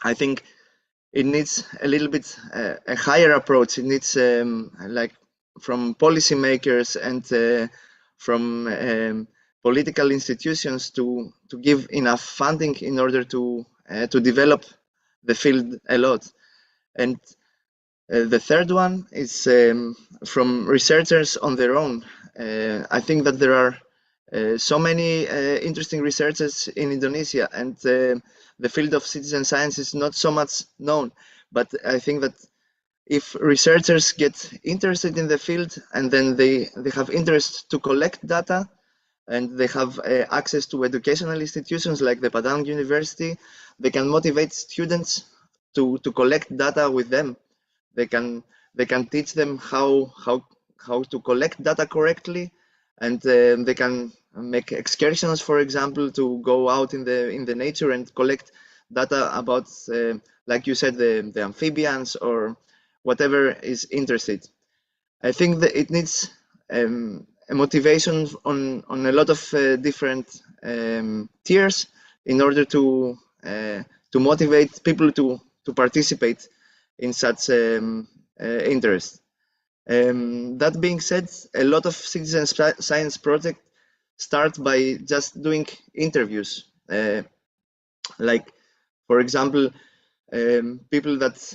I think it needs a little bit a higher approach. It needs like from policymakers and from political institutions to give enough funding in order to develop the field a lot. And the third one is from researchers on their own. I think that there are so many interesting researchers in Indonesia, and the field of citizen science is not so much known. But I think that if researchers get interested in the field, and then they have interest to collect data, and they have access to educational institutions like the Padang University, they can motivate students to collect data with them. They can teach them how to collect data correctly, and they can make excursions, for example, to go out in the nature and collect data about, like you said, the amphibians or whatever is interested. I think that it needs a motivation on a lot of different tiers in order to motivate people to participate in such interest. That being said, a lot of citizen science projects start by just doing interviews. Like, for example, people that,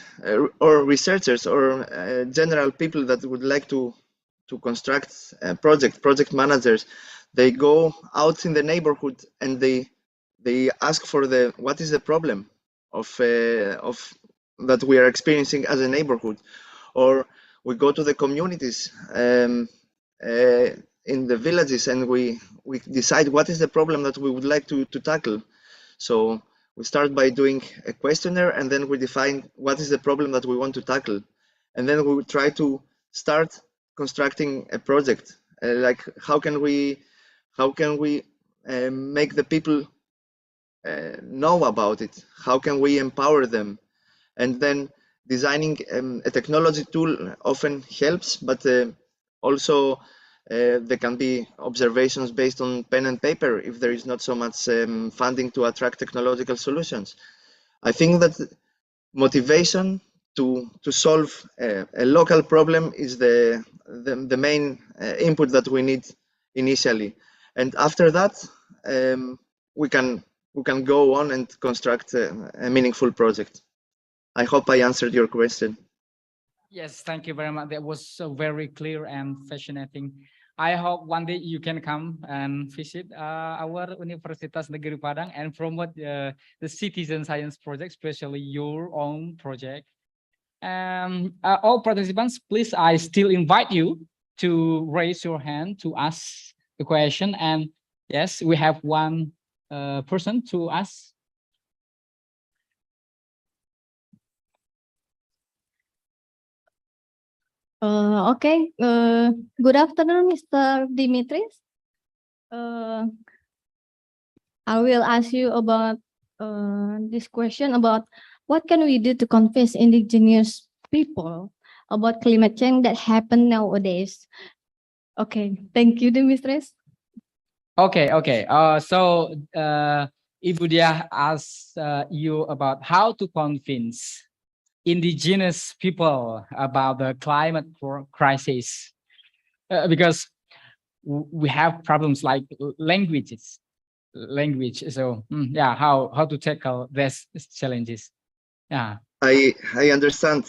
or researchers, or general people that would like to construct a project managers, they go out in the neighborhood and they ask for what is the problem of that we are experiencing as a neighborhood. Or we go to the communities in the villages, and we decide what is the problem that we would like to tackle. So we start by doing a questionnaire, and then we define what is the problem that we want to tackle. And then we try to start constructing a project. Like how can we make the people know about it? How can we empower them? And then designing a technology tool often helps, but also There can be observations based on pen and paper if there is not so much funding to attract technological solutions. I think that motivation to solve a local problem is the main input that we need initially, and after that we can go on and construct a meaningful project. I hope I answered your question. Yes, thank you very much. That was so very clear and fascinating. I hope one day you can come and visit our Universitas Negeri Padang and promote the citizen science project, especially your own project. All participants, please, I still invite you to raise your hand to ask the question. And yes, we have one person to ask. Okay. Good afternoon, Mr. Dimitris. I will ask you about this question about what can we do to convince indigenous people about climate change that happen nowadays. Okay, thank you, Dimitris. Okay. So Ibu Dia asked you about how to convince indigenous people about the climate crisis, because we have problems like language. So yeah, how to tackle these challenges. Yeah, I understand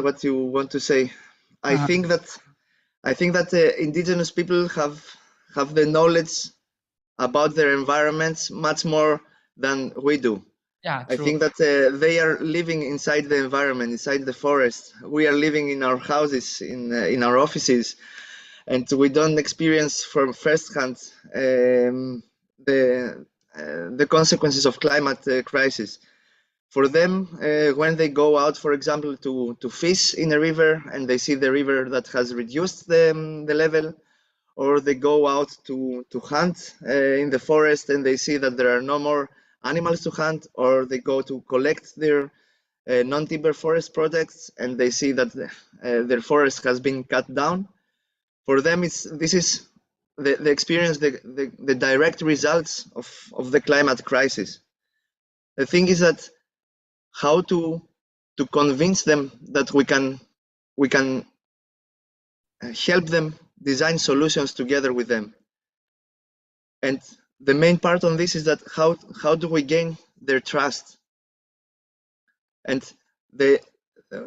what you want to say. I think that indigenous people have the knowledge about their environments much more than we do. Yeah, I think that they are living inside the environment, inside the forest. We are living in our houses, in our offices, and we don't experience from firsthand the consequences of climate crisis. For them, when they go out, for example, to fish in a river and they see the river that has reduced the level, or they go out to hunt in the forest and they see that there are no more animals to hunt, or they go to collect their non-timber forest products and they see that their forest has been cut down. For them, this is the experience, the direct results of the climate crisis. The thing is that how to convince them that we can help them design solutions together with them. And the main part on this is that how do we gain their trust? And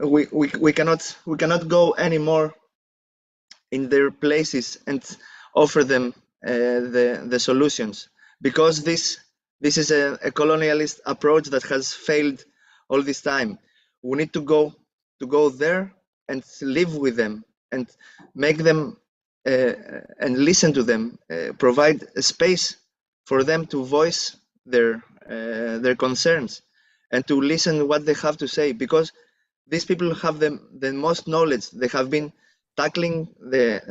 we cannot go anymore in their places and offer them the solutions, because this is a colonialist approach that has failed all this time. We need to go there and live with them and make them and listen to them, provide a space for them to voice their concerns and to listen what they have to say, because these people have the most knowledge. They have been tackling the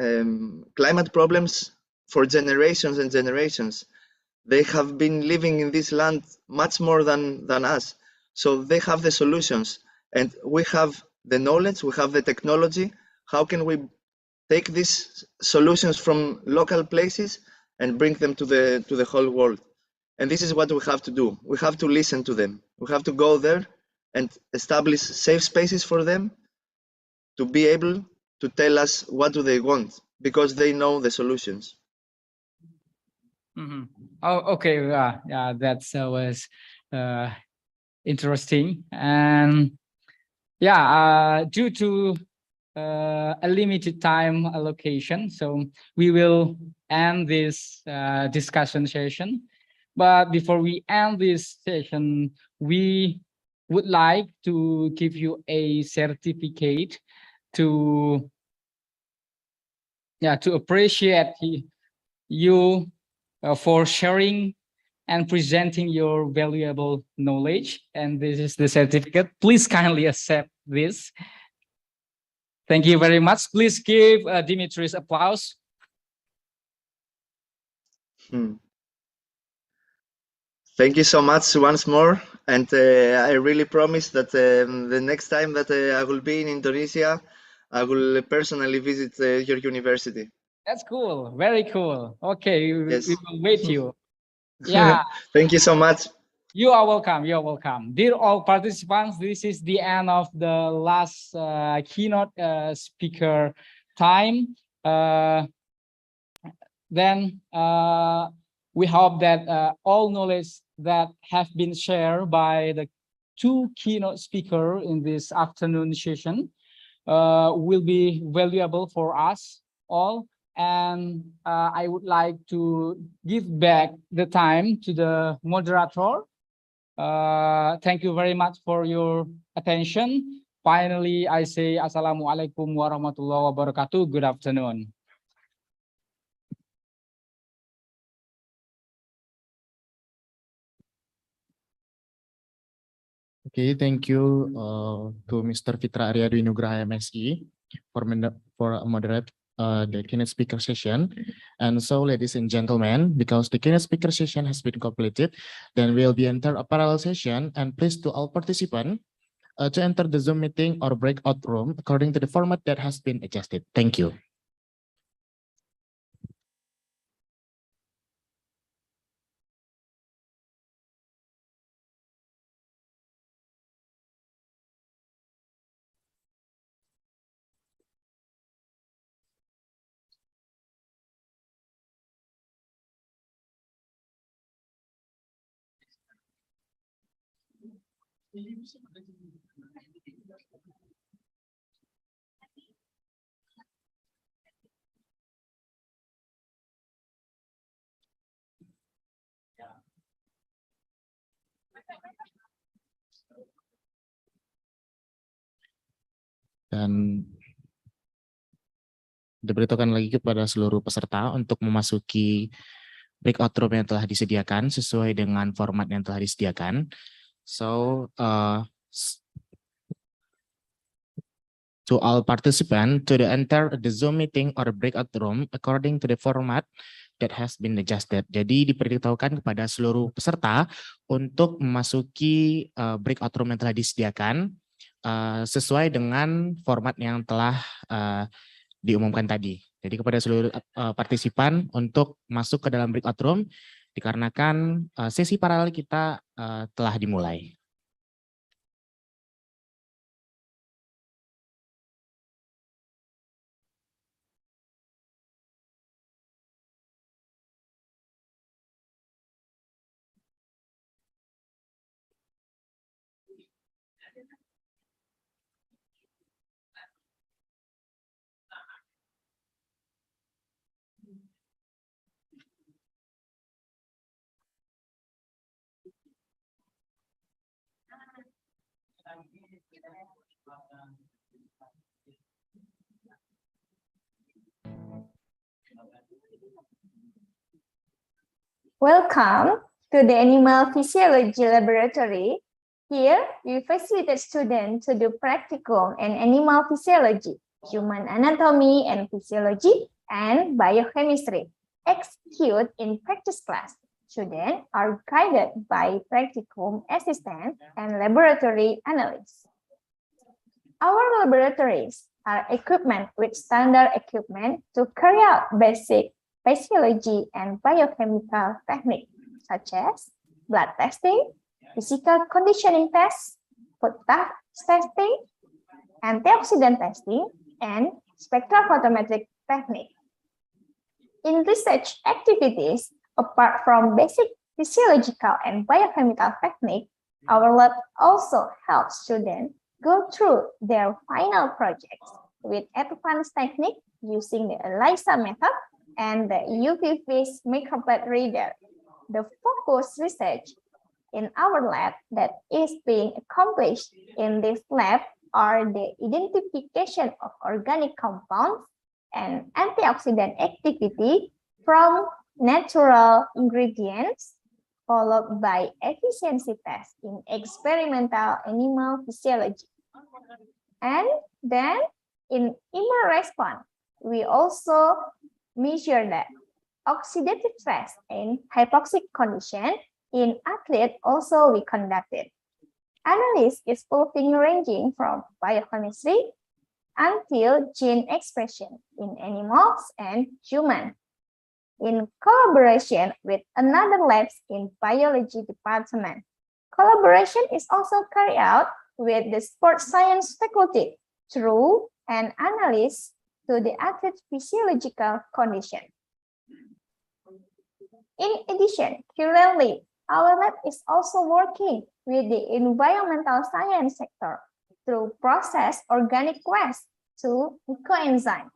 climate problems for generations and generations. They have been living in this land much more than us. So they have the solutions, and we have the knowledge, we have the technology. How can we take these solutions from local places and bring them to the whole world? And this is what we have to do. We have to listen to them. We have to go there and establish safe spaces for them to be able to tell us what do they want, because they know the solutions. Oh, okay. Yeah, that's was interesting. And yeah, due to a limited time allocation, so we will end this discussion session. But before we end this session, we would like to give you a certificate to appreciate you for sharing and presenting your valuable knowledge. And this is the certificate. Please kindly accept this. Thank you very much. Please give Dimitris applause. Thank you so much once more. And I really promise that the next time that I will be in Indonesia, I will personally visit your university. That's cool. Very cool. Okay, Yes. we will wait you. Yeah. Thank you so much. You are welcome. You are welcome. Dear all participants, this is the end of the last keynote speaker time. Then we hope that all knowledge that have been shared by the two keynote speakers in this afternoon session will be valuable for us all. And I would like to give back the time to the moderator. Thank you very much for your attention. Finally, I say Assalamualaikum warahmatullahi wabarakatuh. Good afternoon. Okay, thank you to Mr. Fitra Aryadi Nugraha MSI for moderate the keynote speaker session. And so, ladies and gentlemen, because the keynote speaker session has been completed, then we'll be enter a parallel session. And please to all participants to enter the Zoom meeting or breakout room according to the format that has been adjusted. Thank you. Dan diberitahukan lagi kepada seluruh peserta untuk memasuki breakout room yang telah disediakan sesuai dengan format yang telah disediakan. So, to all participants to enter the Zoom meeting or breakout room according to the format that has been adjusted. Jadi diberitahukan kepada seluruh peserta untuk memasuki breakout room yang telah disediakan sesuai dengan format yang telah diumumkan tadi. Jadi kepada seluruh partisipan untuk masuk ke dalam breakout room dikarenakan sesi paralel kita telah dimulai. Welcome to the Animal Physiology Laboratory. Here, we facilitate students to do practicum in animal physiology, human anatomy and physiology, and biochemistry. Execute in practice class. Students are guided by practicum assistant and laboratory analysts. Our laboratories are equipped with standard equipment to carry out basic physiology and biochemical techniques such as blood testing, physical conditioning tests, food testing, antioxidant testing, and spectrophotometric technique. In research activities, apart from basic physiological and biochemical technique, our lab also helps students go through their final projects with advanced technique using the ELISA method and the UV-Vis microplate reader. The focus research in our lab that is being accomplished in this lab are the identification of organic compounds and antioxidant activity from natural ingredients, followed by efficiency tests in experimental animal physiology. And then in immune response, we also measure that oxidative stress in hypoxic condition in athletes also we conducted. Analysis is often ranging from biochemistry, until gene expression in animals and humans. In collaboration with another labs in biology department. Collaboration is also carried out with the sports science faculty through an analysis to the athlete's physiological condition. In addition, currently, our lab is also working with the environmental science sector through process organic waste to ecoenzyme.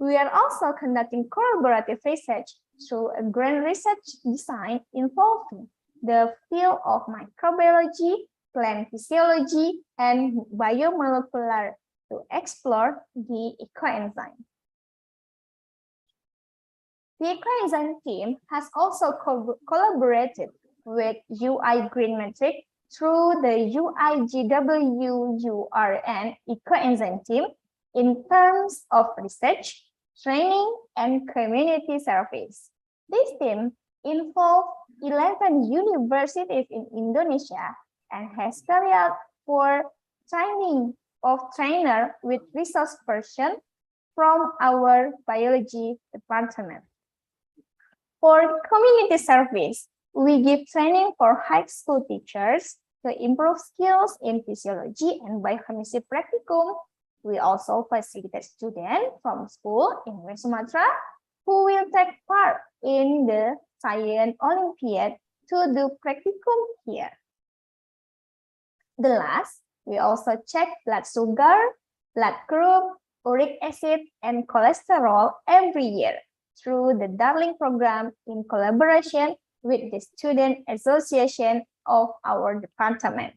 We are also conducting collaborative research through a grant research design involving the field of microbiology, plant physiology, and biomolecular to explore the ecoenzyme. The ecoenzyme team has also collaborated with UI Green Metric through the UIGWURN ecoenzyme team in terms of research, training, and community service. This team involved 11 universities in Indonesia and has carried out for training of trainer with resource person from our biology department. For community service, we give training for high school teachers to improve skills in physiology and biochemistry practicum. We also facilitate students from school in West Sumatra who will take part in the Science Olympiad to do practicum here. The last, we also check blood sugar, blood group, uric acid, and cholesterol every year through the Darling program in collaboration with the Student Association of our department.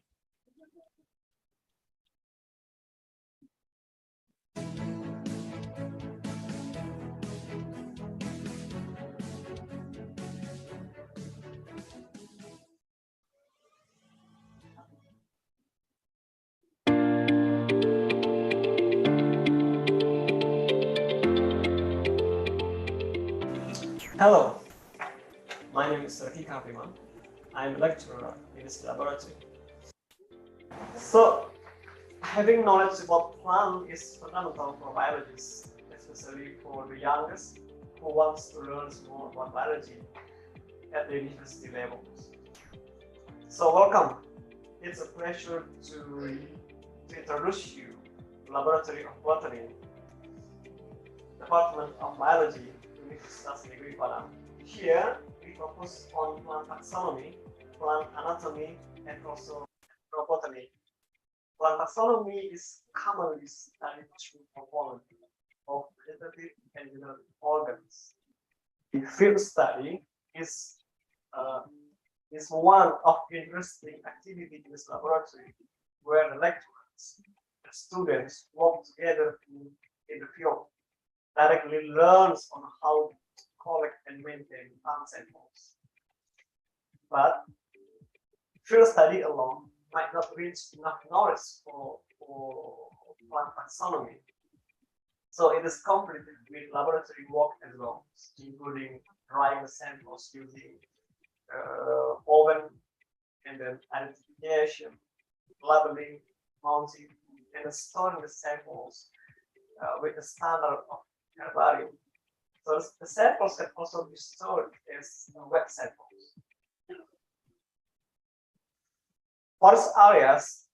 Hello, my name is Raki Kapiman. I'm a lecturer in this laboratory. So, having knowledge about plant is fundamental for biologists, especially for the youngest who wants to learn more about biology at the university level. So, welcome. It's a pleasure to introduce you to the Laboratory of Botany, Department of Biology, Universitas Negeri Padang. Here, we focus on plant taxonomy, plant anatomy, and also botany. Plant taxonomy is commonly studied through components of vegetative and generative organs. The field study is one of interesting activity in this laboratory where the lecturers and students work together in the field, directly learns on how to collect and maintain plant samples. But field study alone might not reach enough knowledge for plant taxonomy. So it is completed with laboratory work as well, including drying the samples using oven, and then identification, labeling, mounting, and storing the samples with the standard of herbarium. So the samples can also be stored as wet samples. Forest areas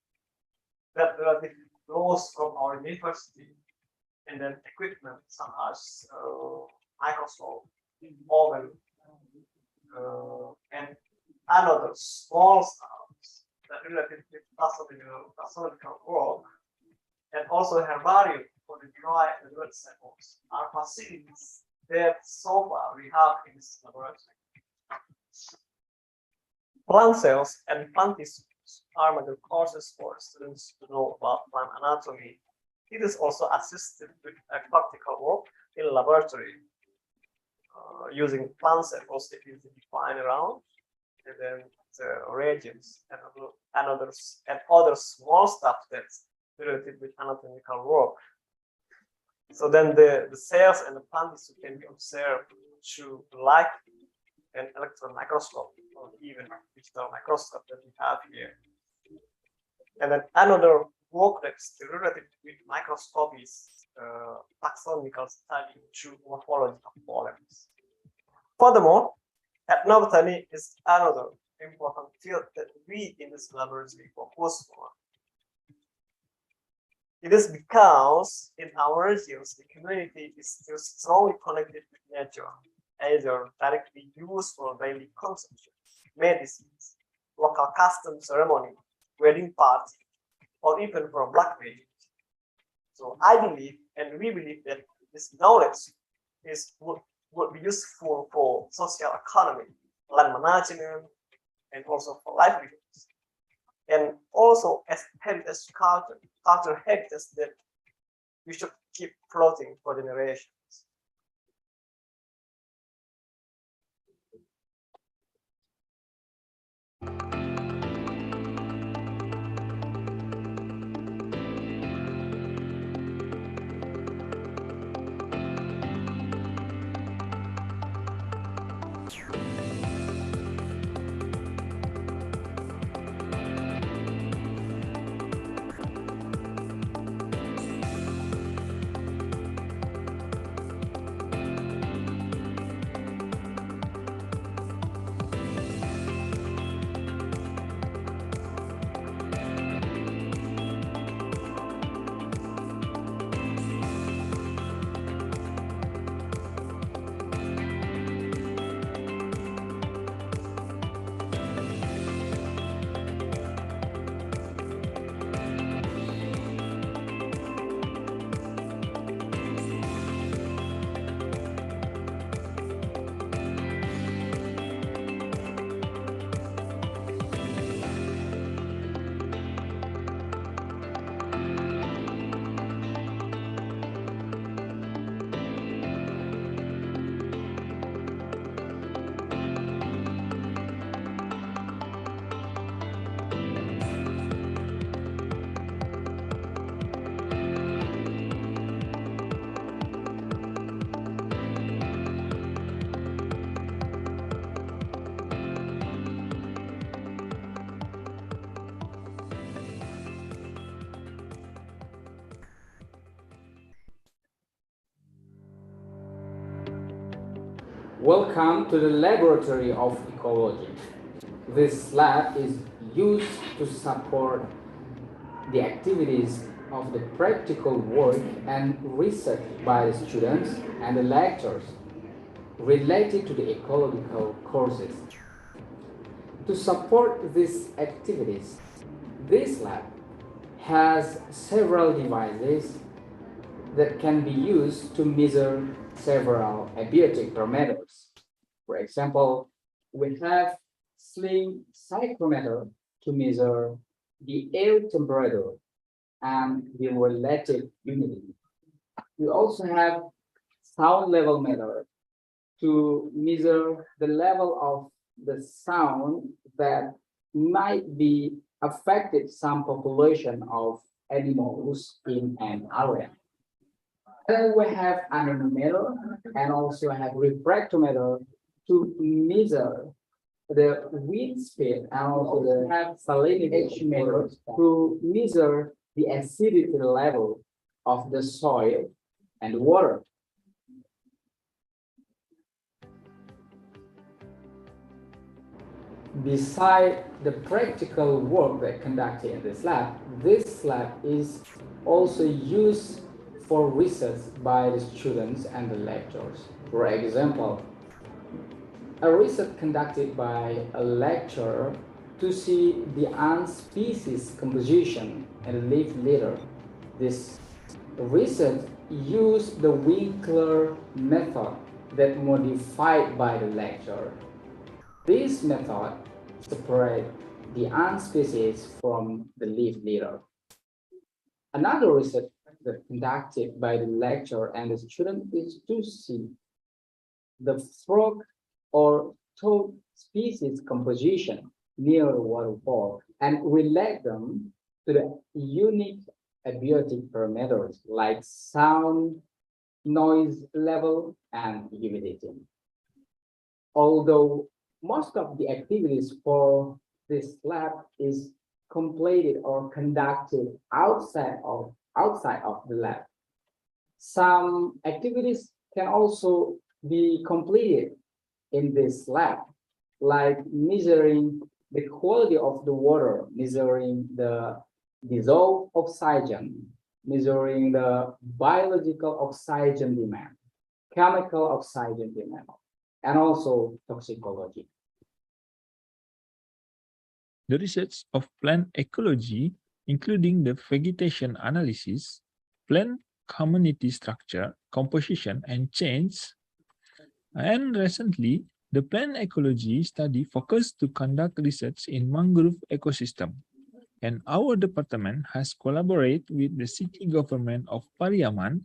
that are relatively close from our university, and then equipment such as microscope, oven, and another small stuff that related to taxonomical work, and also herbarium for the dry and wet samples are facilities that so far we have in this laboratory. Plant cells and plant tissues are major courses for students to know about plant anatomy. It is also assisted with a practical work in the laboratory using plant samples that is defined around, and then the reagents and other small stuff that's related with anatomical work. So then the cells and the plant tissue can be observed through light and electron microscope, or even digital microscope that we have here. And then another work that is related with microscopy is taxonomical study through morphology of pollens. Furthermore, ethnobotany is another important field that we in this laboratory focus on. It is because in our regions, the community is still strongly connected with nature, either directly used for daily consumption, medicines, local custom ceremony, wedding party, or even for black magic. So I believe, and we believe, that this knowledge would be useful for social economy, land management, and also for livelihoods. And also as heritage culture heritage that we should keep floating for generations. Welcome to the laboratory of ecology. This lab is used to support the activities of the practical work and research by the students and the lecturers related to the ecological courses. To support these activities, this lab has several devices that can be used to measure several abiotic parameters. For example, we have sling psychrometer to measure the air temperature and the relative humidity. We also have sound level meter to measure the level of the sound that might be affected some population of animals in an area. Then we have anemometer and also have refractometer to measure the wind speed, and also have salinity meter to measure the acidity level of the soil and water. Beside the practical work that conducted in this lab is also used for research by the students and the lecturers. For example, a research conducted by a lecturer to see the ant species composition and leaf litter. This research used the Winkler method that modified by the lecturer. This method separates the ant species from the leaf litter. Another research that conducted by the lecturer and the student is to see the frog or toad species composition near the waterfall and relate them to the unique abiotic parameters like sound, noise level, and humidity. Although most of the activities for this lab is completed or conducted outside of the lab. Some activities can also be completed in this lab, like measuring the quality of the water, measuring the dissolved oxygen, measuring the biological oxygen demand, chemical oxygen demand, and also toxicology. The research of plant ecology, including the vegetation analysis, plant community structure, composition, and change, and recently, the plant ecology study focused to conduct research in mangrove ecosystem, and our department has collaborated with the city government of Pariaman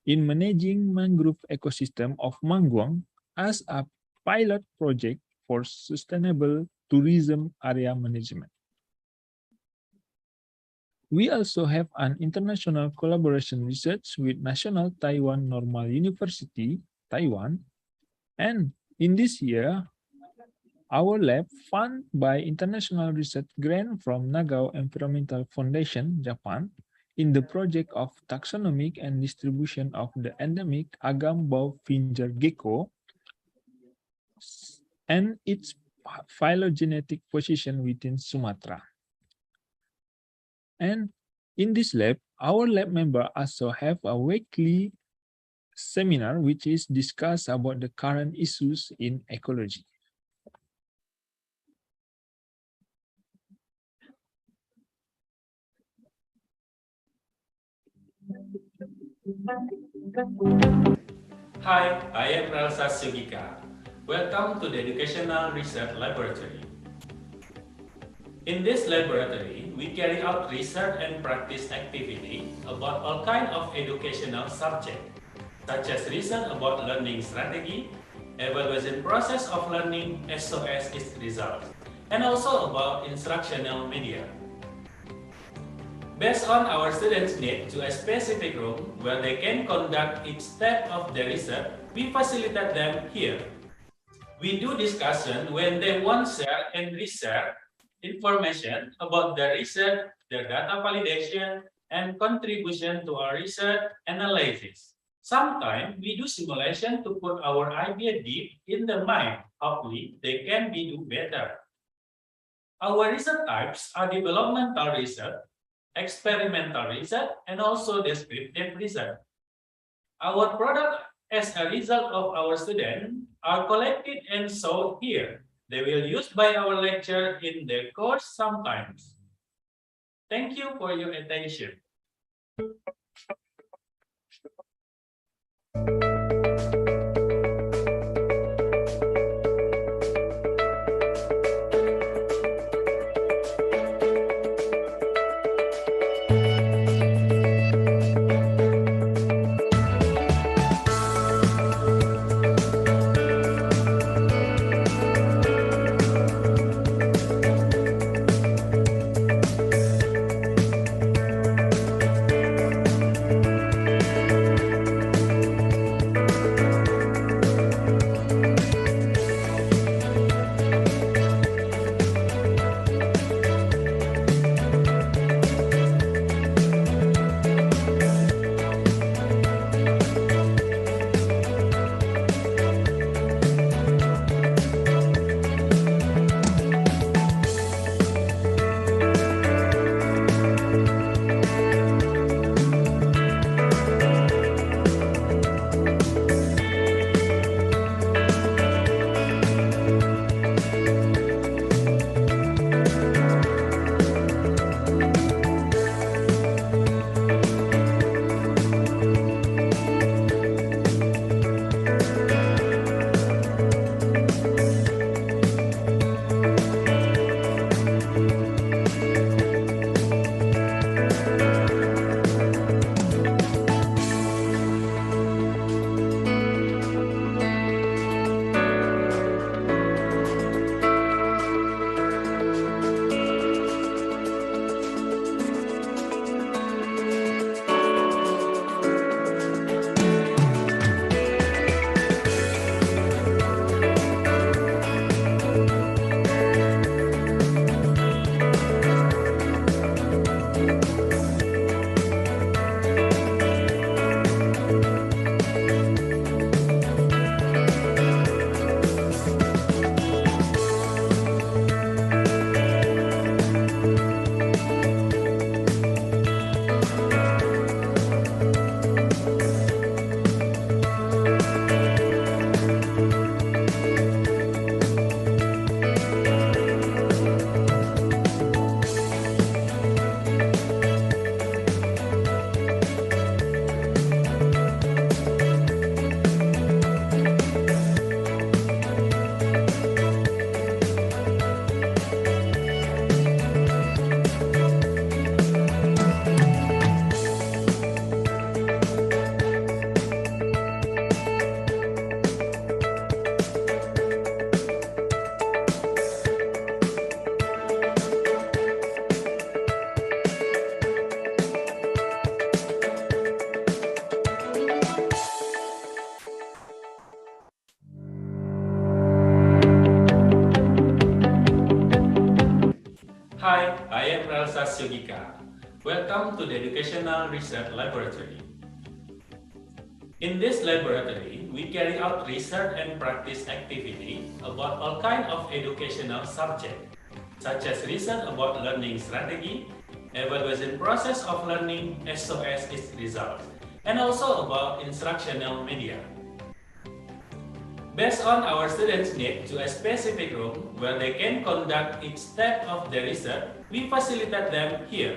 in managing mangrove ecosystem of Mangguang as a pilot project for sustainable tourism area management. We also have an international collaboration research with National Taiwan Normal University, Taiwan, and in this year, our lab, funded by international research grant from Nagao Environmental Foundation, Japan, in the project of taxonomic and distribution of the endemic Agam bowfinger gecko and its phylogenetic position within Sumatra. And in this lab, our lab member also have a weekly seminar which is discussed about the current issues in ecology. Hi, I am Elsa Sugika. Welcome to the Educational Research Laboratory. In this laboratory, we carry out research and practice activity about all kinds of educational subjects, such as research about learning strategy, evaluation process of learning as well as its results, and also about instructional media. Based on our students' need to a specific room where they can conduct each step of the research, we facilitate them here. We do discussion when they want to share and reshare information about their research, their data validation, and contribution to our research analysis. Sometimes we do simulation to put our idea deep in the mind. Hopefully, they can be do better. Our research types are developmental research, experimental research, and also descriptive research. Our product as a result of our students are collected and sold here. They will use by our lecture in their course sometimes. Thank you for your attention. Elsa Syogika. Welcome to the Educational Research Laboratory. In this laboratory, we carry out research and practice activity about all kinds of educational subjects, such as research about learning strategy, evaluation process of learning as well as its results, and also about instructional media. Based on our students' need to a specific room where they can conduct each step of the research, we facilitate them here.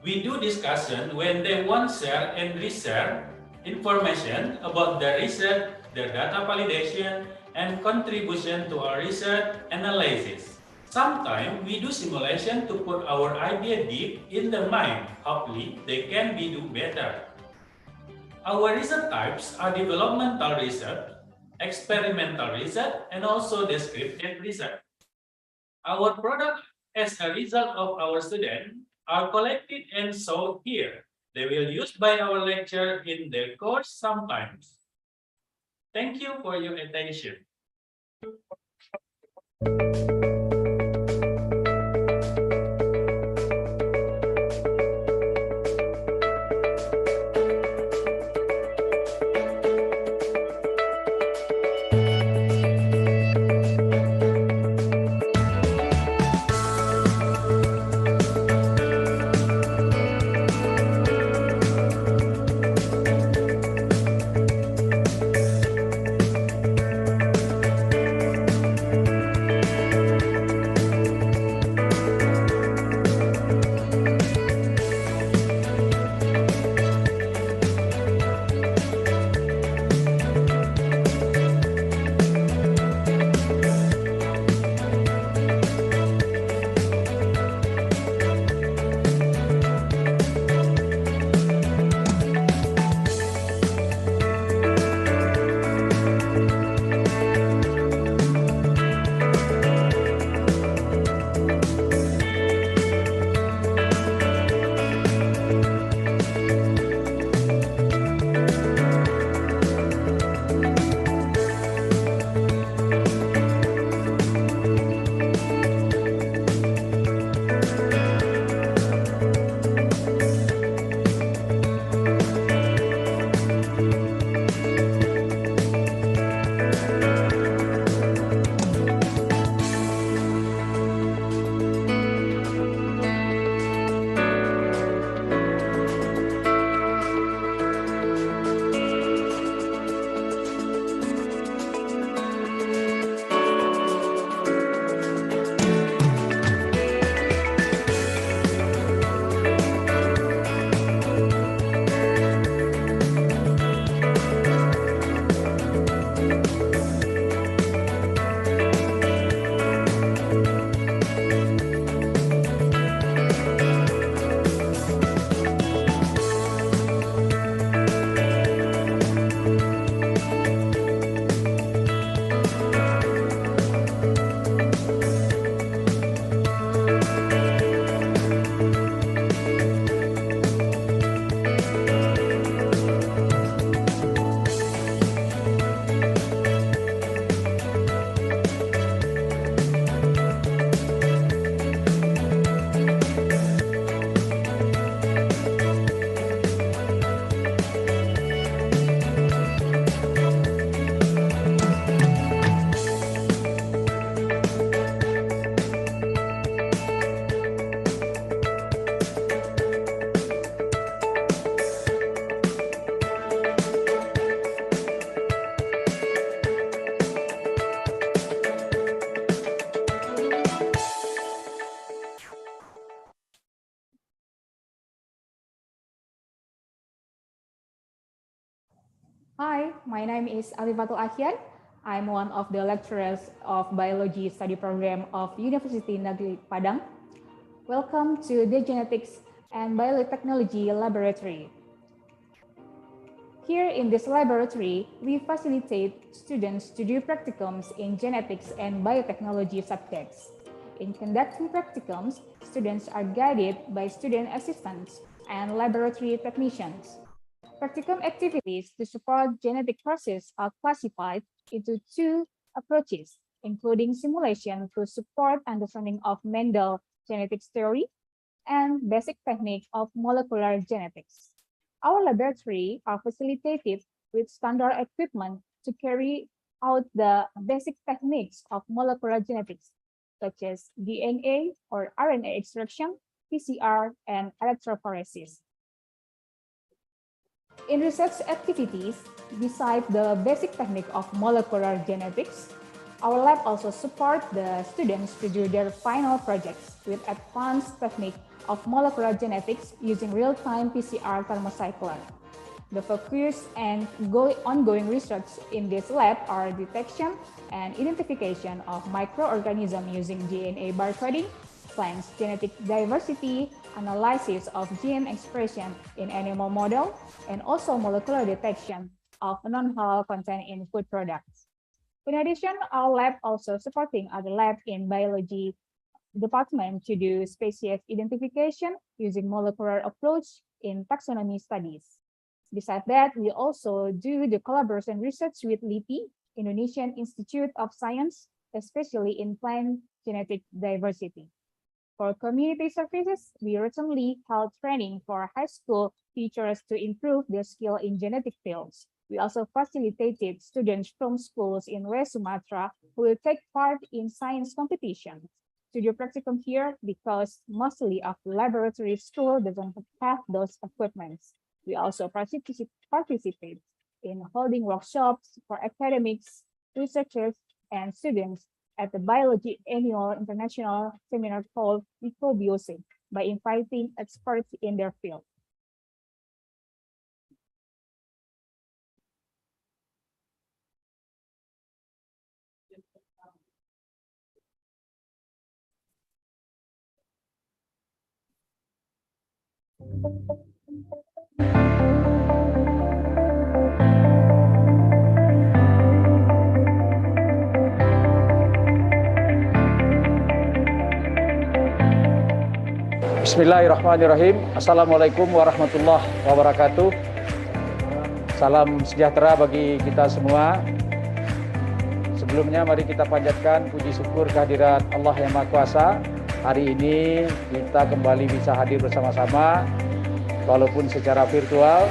We do discussion when they want share and reshare information about their research, their data validation, and contribution to our research analysis. Sometimes we do simulation to put our idea deep in the mind. Hopefully, they can be do better. Our research types are developmental research, experimental research, and also descriptive research. Our products as a result of our students are collected and sold here. They will use by our lecture in their course sometimes. Thank you for your attention. Hi, my name is Alifatul Akhian. I'm one of the lecturers of Biology Study Program of University Negeri Padang. Welcome to the Genetics and Biotechnology Laboratory. Here in this laboratory, we facilitate students to do practicums in genetics and biotechnology subjects. In conducting practicums, students are guided by student assistants and laboratory technicians. Practicum activities to support genetic process are classified into two approaches, including simulation to support understanding of Mendel genetics theory and basic technique of molecular genetics. Our laboratory are facilitated with standard equipment to carry out the basic techniques of molecular genetics, such as DNA or RNA extraction, PCR, and electrophoresis. In research activities, besides the basic technique of molecular genetics, our lab also supports the students to do their final projects with advanced technique of molecular genetics using real-time PCR thermocycler. The focus and ongoing research in this lab are detection and identification of microorganisms using DNA barcoding, plants genetic diversity, analysis of gene expression in animal model, and also molecular detection of non-halal content in food products. In addition, our lab also supporting other labs in biology department to do species identification using molecular approach in taxonomy studies. Besides that, we also do the collaboration research with LIPI, Indonesian Institute of Science, especially in plant genetic diversity. For community services, we recently held training for high school teachers to improve their skill in genetic fields. We also facilitated students from schools in West Sumatra who will take part in science competition. Studio practicum here because mostly of laboratory school doesn't have those equipments. We also participate in holding workshops for academics, researchers, and students at the Biology Annual International Seminar called ICOBioSE by inviting experts in their field. Bismillahirrahmanirrahim. Assalamualaikum warahmatullahi wabarakatuh. Salam sejahtera bagi kita semua. Sebelumnya mari kita panjatkan puji syukur kehadirat Allah yang Maha Kuasa. Hari ini kita kembali bisa hadir bersama-sama walaupun secara virtual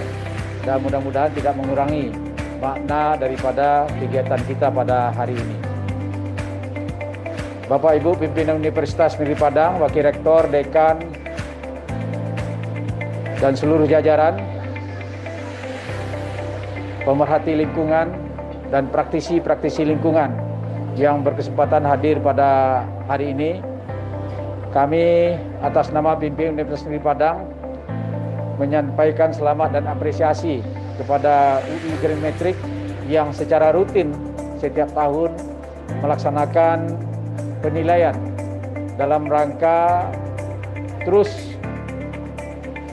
dan mudah-mudahan tidak mengurangi makna daripada kegiatan kita pada hari ini. Bapak Ibu pimpinan Universitas Negeri Padang, Wakil Rektor, Dekan, dan seluruh jajaran, pemerhati lingkungan, dan praktisi-praktisi lingkungan yang berkesempatan hadir pada hari ini. Kami atas nama pimpinan Universitas Negeri Padang menyampaikan selamat dan apresiasi kepada UI Green Metric yang secara rutin setiap tahun melaksanakan penilaian dalam rangka terus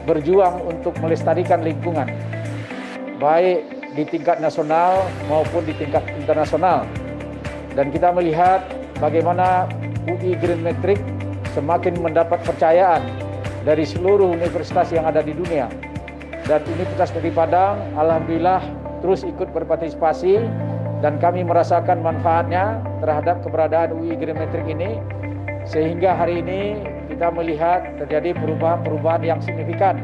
berjuang untuk melestarikan lingkungan, baik di tingkat nasional maupun di tingkat internasional. Dan kita melihat bagaimana UI Green Metric semakin mendapat percayaan dari seluruh universitas yang ada di dunia. Dan Universitas Negeri Padang, alhamdulillah terus ikut berpartisipasi dan kami merasakan manfaatnya terhadap keberadaan UI Green Metric ini, sehingga hari ini kita melihat terjadi perubahan-perubahan yang signifikan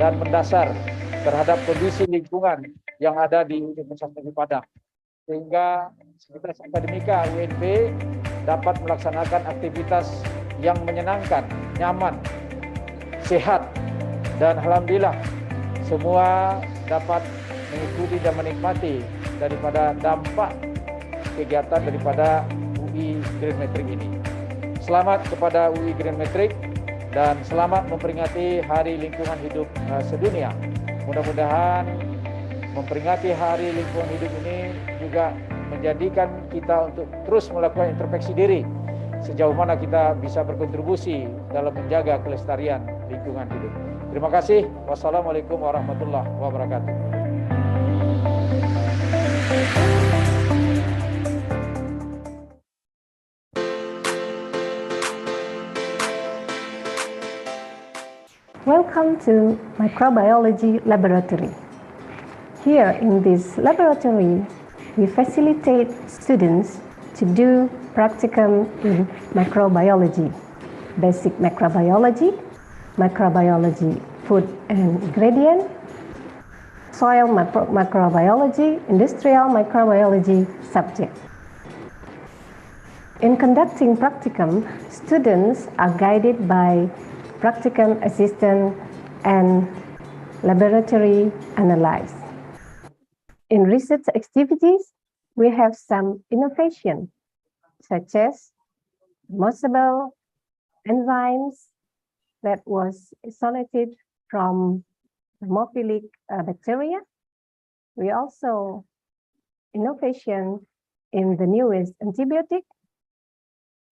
dan mendasar terhadap kondisi lingkungan yang ada di Universitas Negeri Padang. Sehingga aktivitas akademika UNP dapat melaksanakan aktivitas yang menyenangkan, nyaman, sehat, dan alhamdulillah semua dapat mengikuti dan menikmati daripada dampak kegiatan daripada UI Green Metric ini. Selamat kepada UI Green Metric dan selamat memperingati Hari Lingkungan Hidup Sedunia. Mudah-mudahan memperingati Hari Lingkungan Hidup ini juga menjadikan kita untuk terus melakukan introspeksi diri sejauh mana kita bisa berkontribusi dalam menjaga kelestarian lingkungan hidup. Terima kasih. Wassalamualaikum warahmatullahi wabarakatuh. Welcome to Microbiology Laboratory. Here in this laboratory, we facilitate students to do practicum in microbiology, basic microbiology, microbiology, food and ingredient, soil microbiology, industrial microbiology subject. In conducting practicum, students are guided by practicum assistant and laboratory analyst. In research activities, we have some innovation, such as mousable enzymes that was isolated from thermophilic bacteria. We also innovation in the newest antibiotic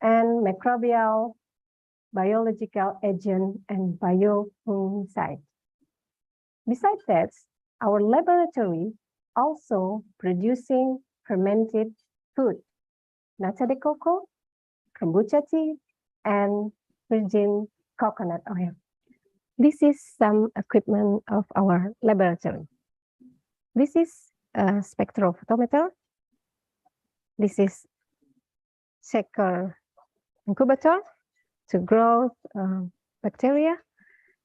and microbial, biological agent, and biofungicide. Besides that, our laboratory also producing fermented food, nata de coco, kombucha tea, and virgin coconut oil. This is some equipment of our laboratory. This is a spectrophotometer. This is shaker incubator to grow bacteria.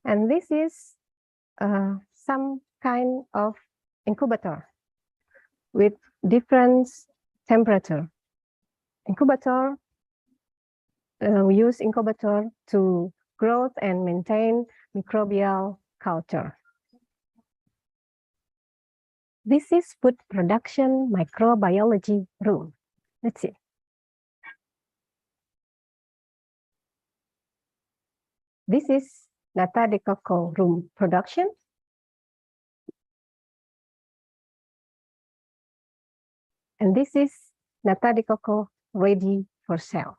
And this is some kind of incubator with different temperature. Incubator, we use incubator to grow and maintain microbial culture. This is food production microbiology room. Let's see. This is nata de coco room production. And this is nata de coco ready for sale.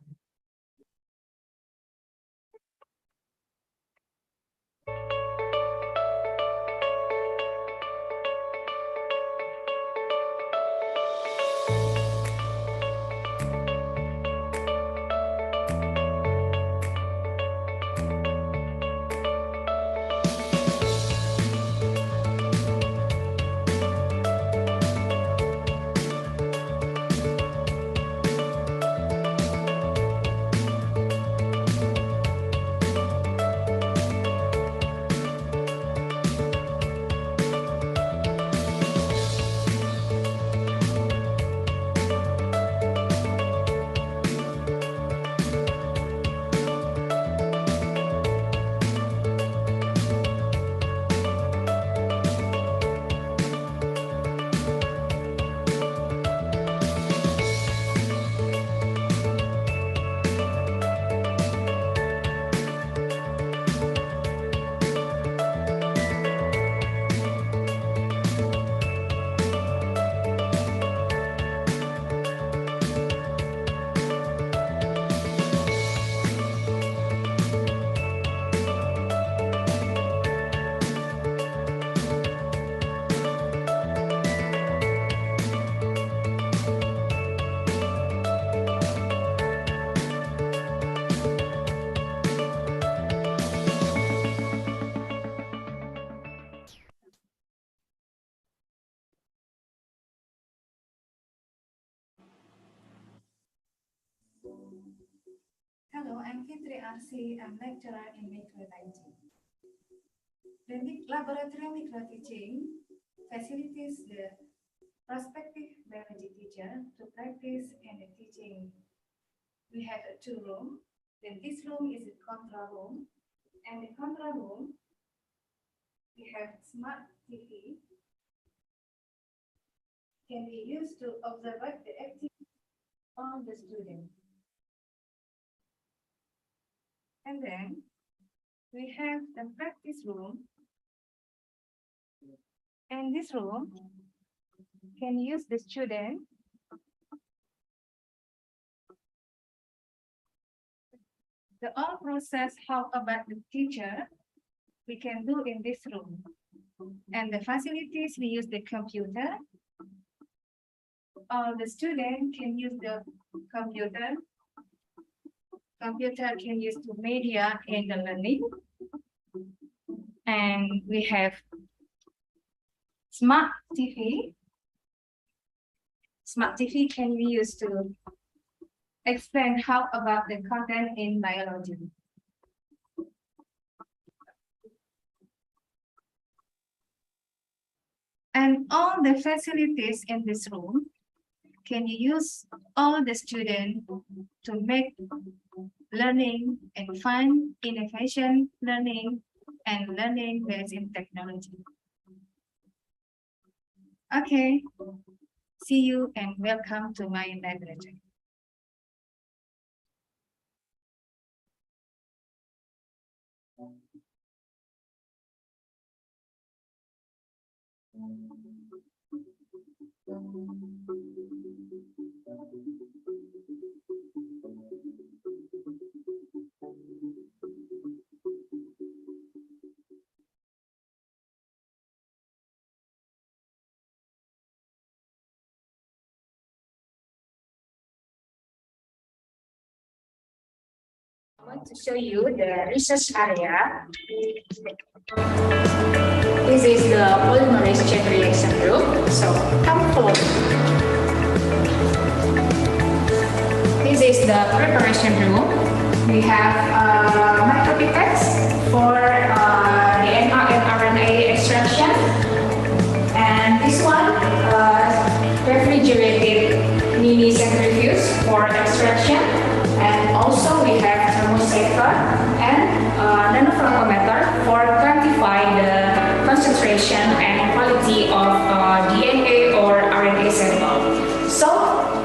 Hello, I'm Fitri Arsi. I'm lecturer in microbiology. The laboratory microteaching facilitates the prospective biology teacher to practice and teaching. We have two rooms. Then this room is a control room, and the control room we have smart TV can be used to observe the activity of the student. And then we have the practice room. And this room can use the student the all process how about the teacher we can do in this room. And the facilities we use the computer. All the student can use the computer. Computer can use the media in the learning. And we have smart TV. Smart TV can be used to explain how about the content in biology. And all the facilities in this room can you use all the students to make learning and fun, innovation learning, and learning based in technology. Okay, see you and welcome to my laboratory. I want to show you the research area. This is the polymerase chain reaction room. So come forward. This is the preparation room. We have micropipettes for DNA and RNA extraction. And this one, refrigerated mini centrifuge for extraction. And also we have thermosaver and nanofractometer for quantify the concentration and quality of DNA or RNA sample. So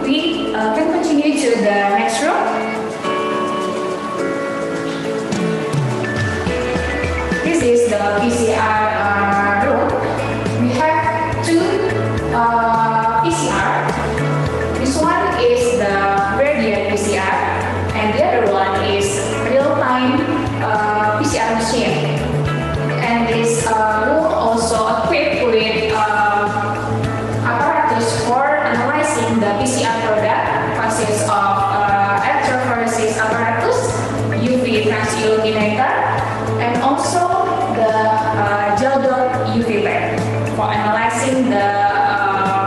we can continue to the next room. This is the PCR room. We have two PCR. This one is the gradient PCR, and the other one is real-time PCR machine. And this room also equipped with apparatus for analyzing the PCR product, consists of electrophoresis apparatus, UV transilluminator, and also the gel dot UV lab for analyzing the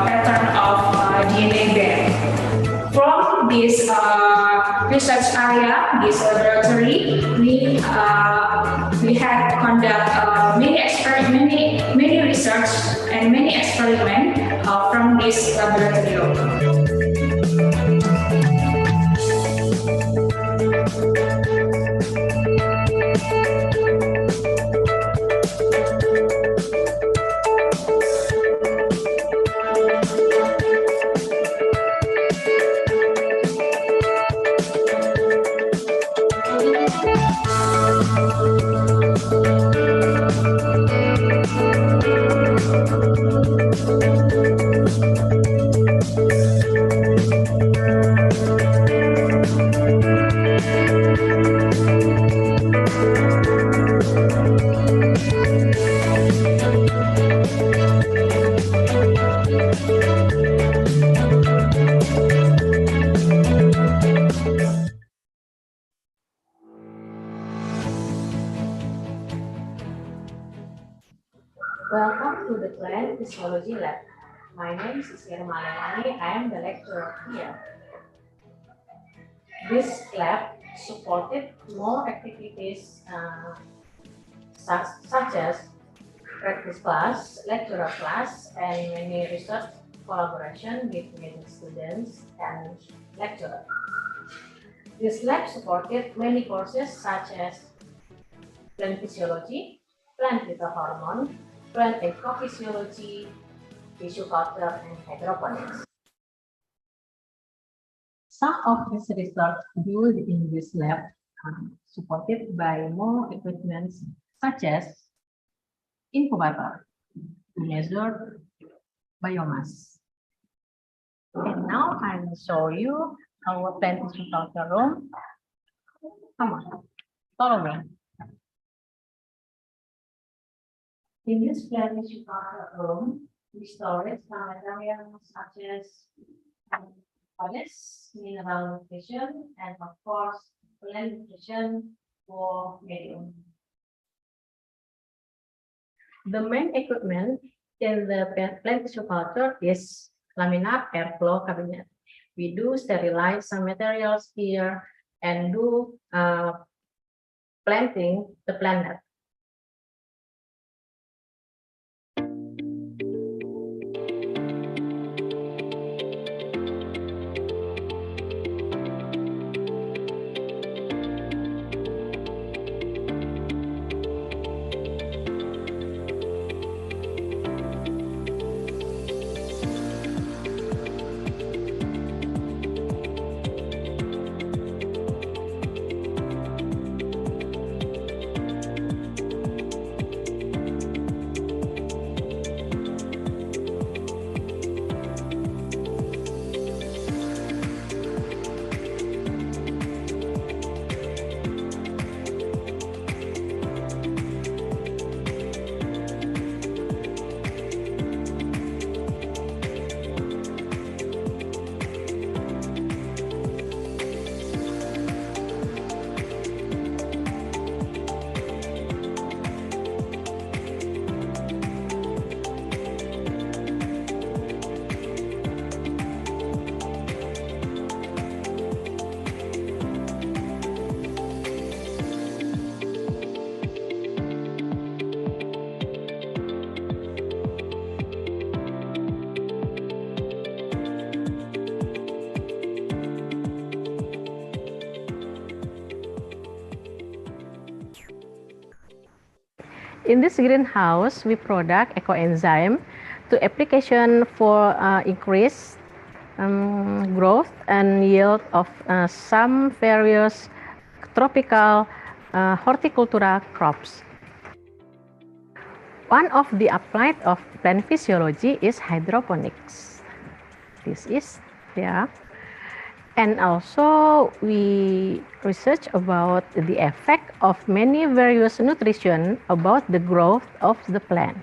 pattern of DNA band. From this research area, this laboratory, we have conduct many research and many experiments from this laboratory. Welcome to the Plant Physiology Lab. My name is Irma Lelani. I am the lecturer here. This lab supported more activities such as practice class, lecturer class, and many research collaboration between students and lecturers. This lab supported many courses such as plant physiology, plant phytohormone, plant ecophysiology, tissue culture, and hydroponics. Some of this research built in this lab are supported by more equipment such as incubator to measure biomass. And now I will show you our plant tissue culture room. Come on, follow me. In this plant tissue culture room, we store some materials such as forests, mineral nutrition, and of course, plant nutrition for medium. The main equipment in the plant tissue culture is laminar airflow cabinet. We do sterilize some materials here and do planting the plant. In this greenhouse, we product ecoenzyme to application for increased growth and yield of some various tropical horticultural crops. One of the applied of plant physiology is hydroponics. This is and also we research about the effect of many various nutrition about the growth of the plant.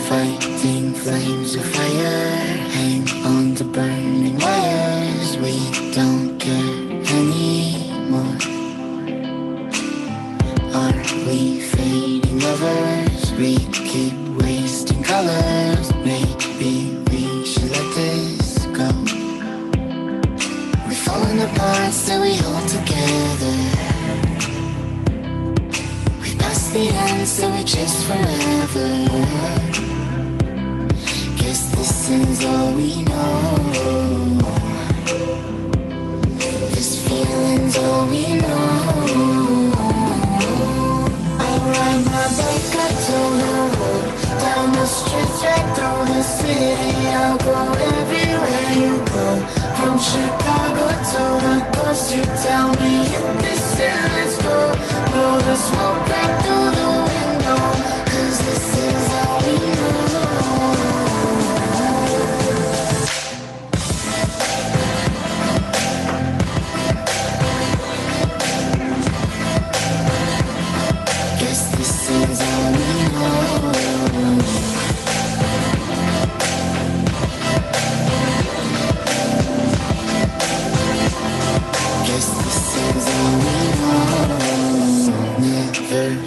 Fighting flames of fire, hang on the burning wires. We don't care anymore. Are we fading lovers? We keep wasting colors. Maybe we should let this go. We're falling apart, so we hold together. We passed the end, so we chase forever. This is all we know. This feeling's all we know. I'll ride my bike up to the road, down the streets right through the city. I'll go everywhere you go, from Chicago to the coast. You tell me hit this and let's go. Blow the smoke right through the window, 'cause this is all we know.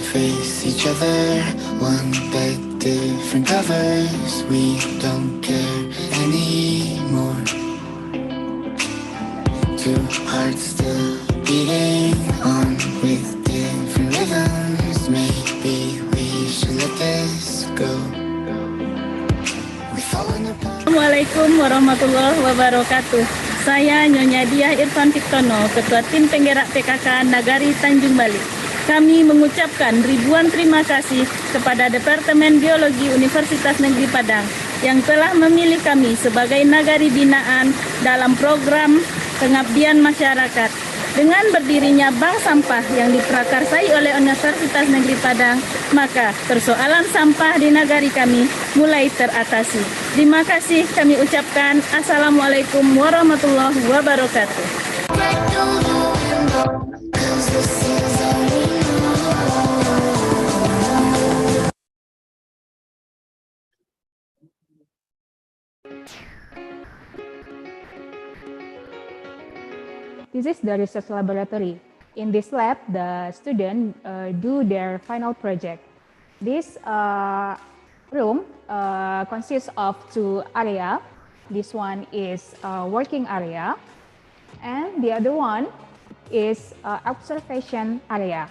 Face each other, one bed, different covers. We don't care anymore. Two hearts still beating on with different rhythms. Maybe we should let this go. Assalamualaikum warahmatullahi wabarakatuh. Saya Nyonya Diah Irfan Fiktono, Ketua Tim Penggerak PKK Nagari Tanjung Bali. Kami mengucapkan ribuan terima kasih kepada Departemen Biologi Universitas Negeri Padang yang telah memilih kami sebagai nagari binaan dalam program pengabdian masyarakat. Dengan berdirinya bank sampah yang diprakarsai oleh Universitas Negeri Padang, maka persoalan sampah di nagari kami mulai teratasi. Terima kasih kami ucapkan. Assalamualaikum warahmatullahi wabarakatuh. This is the research laboratory. In this lab, the students do their final project. This room consists of two areas. This one is a working area, and the other one is observation area.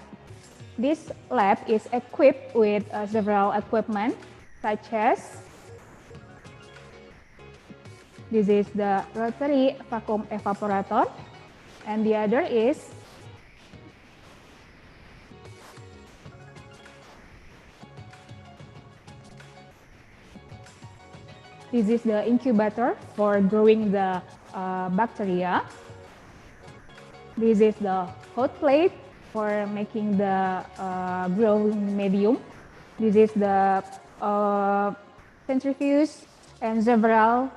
This lab is equipped with several equipment, such as this is the rotary vacuum evaporator, and the other is this is the incubator for growing the bacteria. This is the hot plate for making the growing medium. This is the centrifuge and several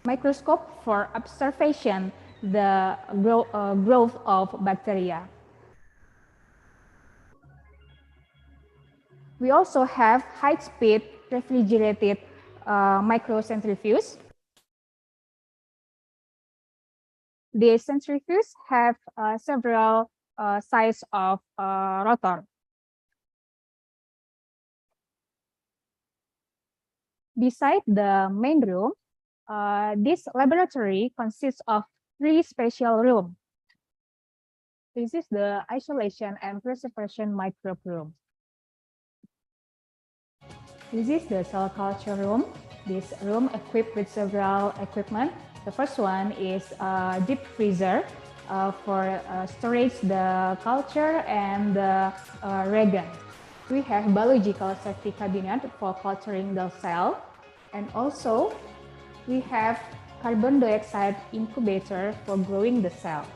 microscope for observation the growth of bacteria. We also have high-speed refrigerated microcentrifuge. The centrifuges have several size of rotor. Beside the main room, this laboratory consists of 3 special rooms. This is the isolation and preservation microbe room. This is the cell culture room. This room equipped with several equipment. The first one is a deep freezer for storage the culture and the reagent. We have biological safety cabinet for culturing the cell. And also, we have carbon dioxide incubator for growing the cell.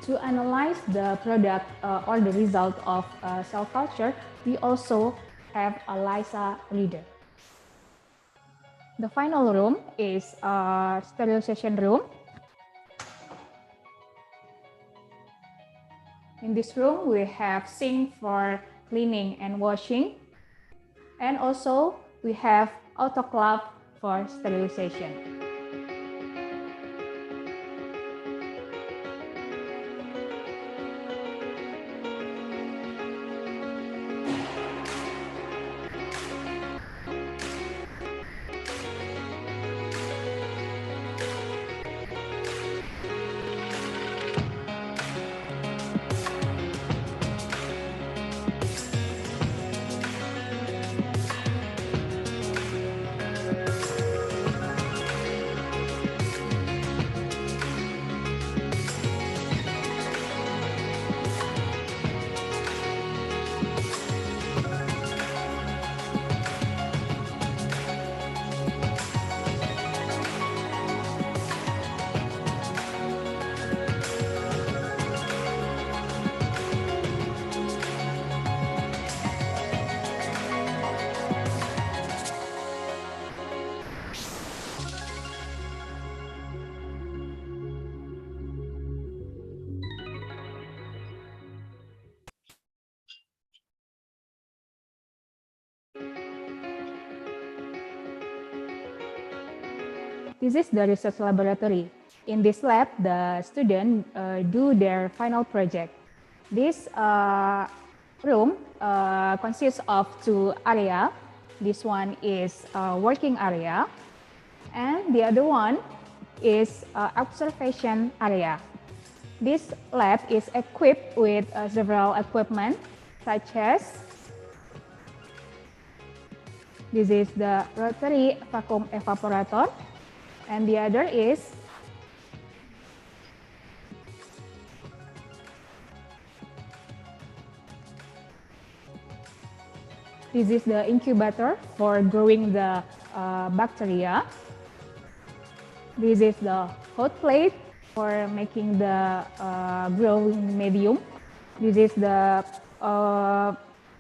To analyze the product or the result of cell culture, we also have a ELISA reader. The final room is a sterilization room. In this room, we have sink for cleaning and washing. And also, we have autoclave for sterilization. This is the research laboratory. In this lab, the students do their final project. This room consists of 2 areas. This one is a working area, and the other one is observation area. This lab is equipped with several equipment, such as this is the rotary vacuum evaporator, and the other is this is the incubator for growing the bacteria. This is the hot plate for making the growing medium. This is the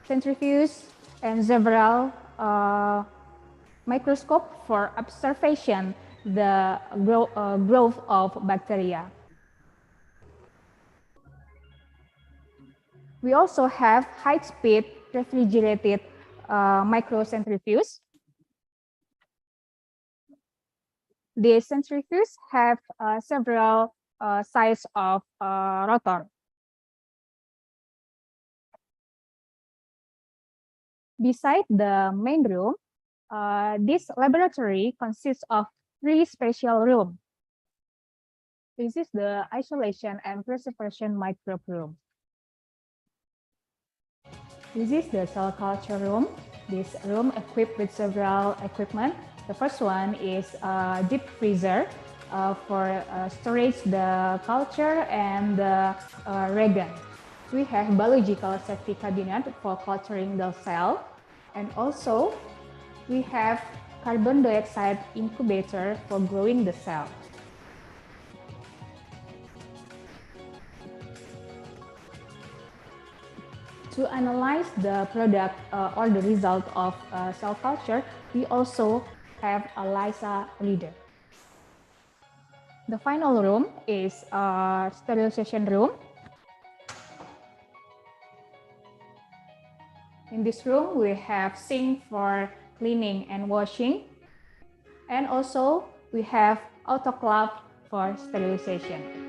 centrifuge and several microscope for observation the growth of bacteria. We also have high-speed refrigerated microcentrifuge. The centrifuges have several size of rotor. Beside the main room, this laboratory consists of 3 special rooms. This is the isolation and preservation microbe room. This is the cell culture room. This room equipped with several equipment. The first one is a deep freezer for storage the culture and the reagent. We have biological safety cabinet for culturing the cell, and also we have carbon dioxide incubator for growing the cell. To to analyze the product or the result of cell culture, we also have a LISA reader. The final room is a sterilization room. In this room, we have sink for cleaning and washing. And also, we have autoclave for sterilization.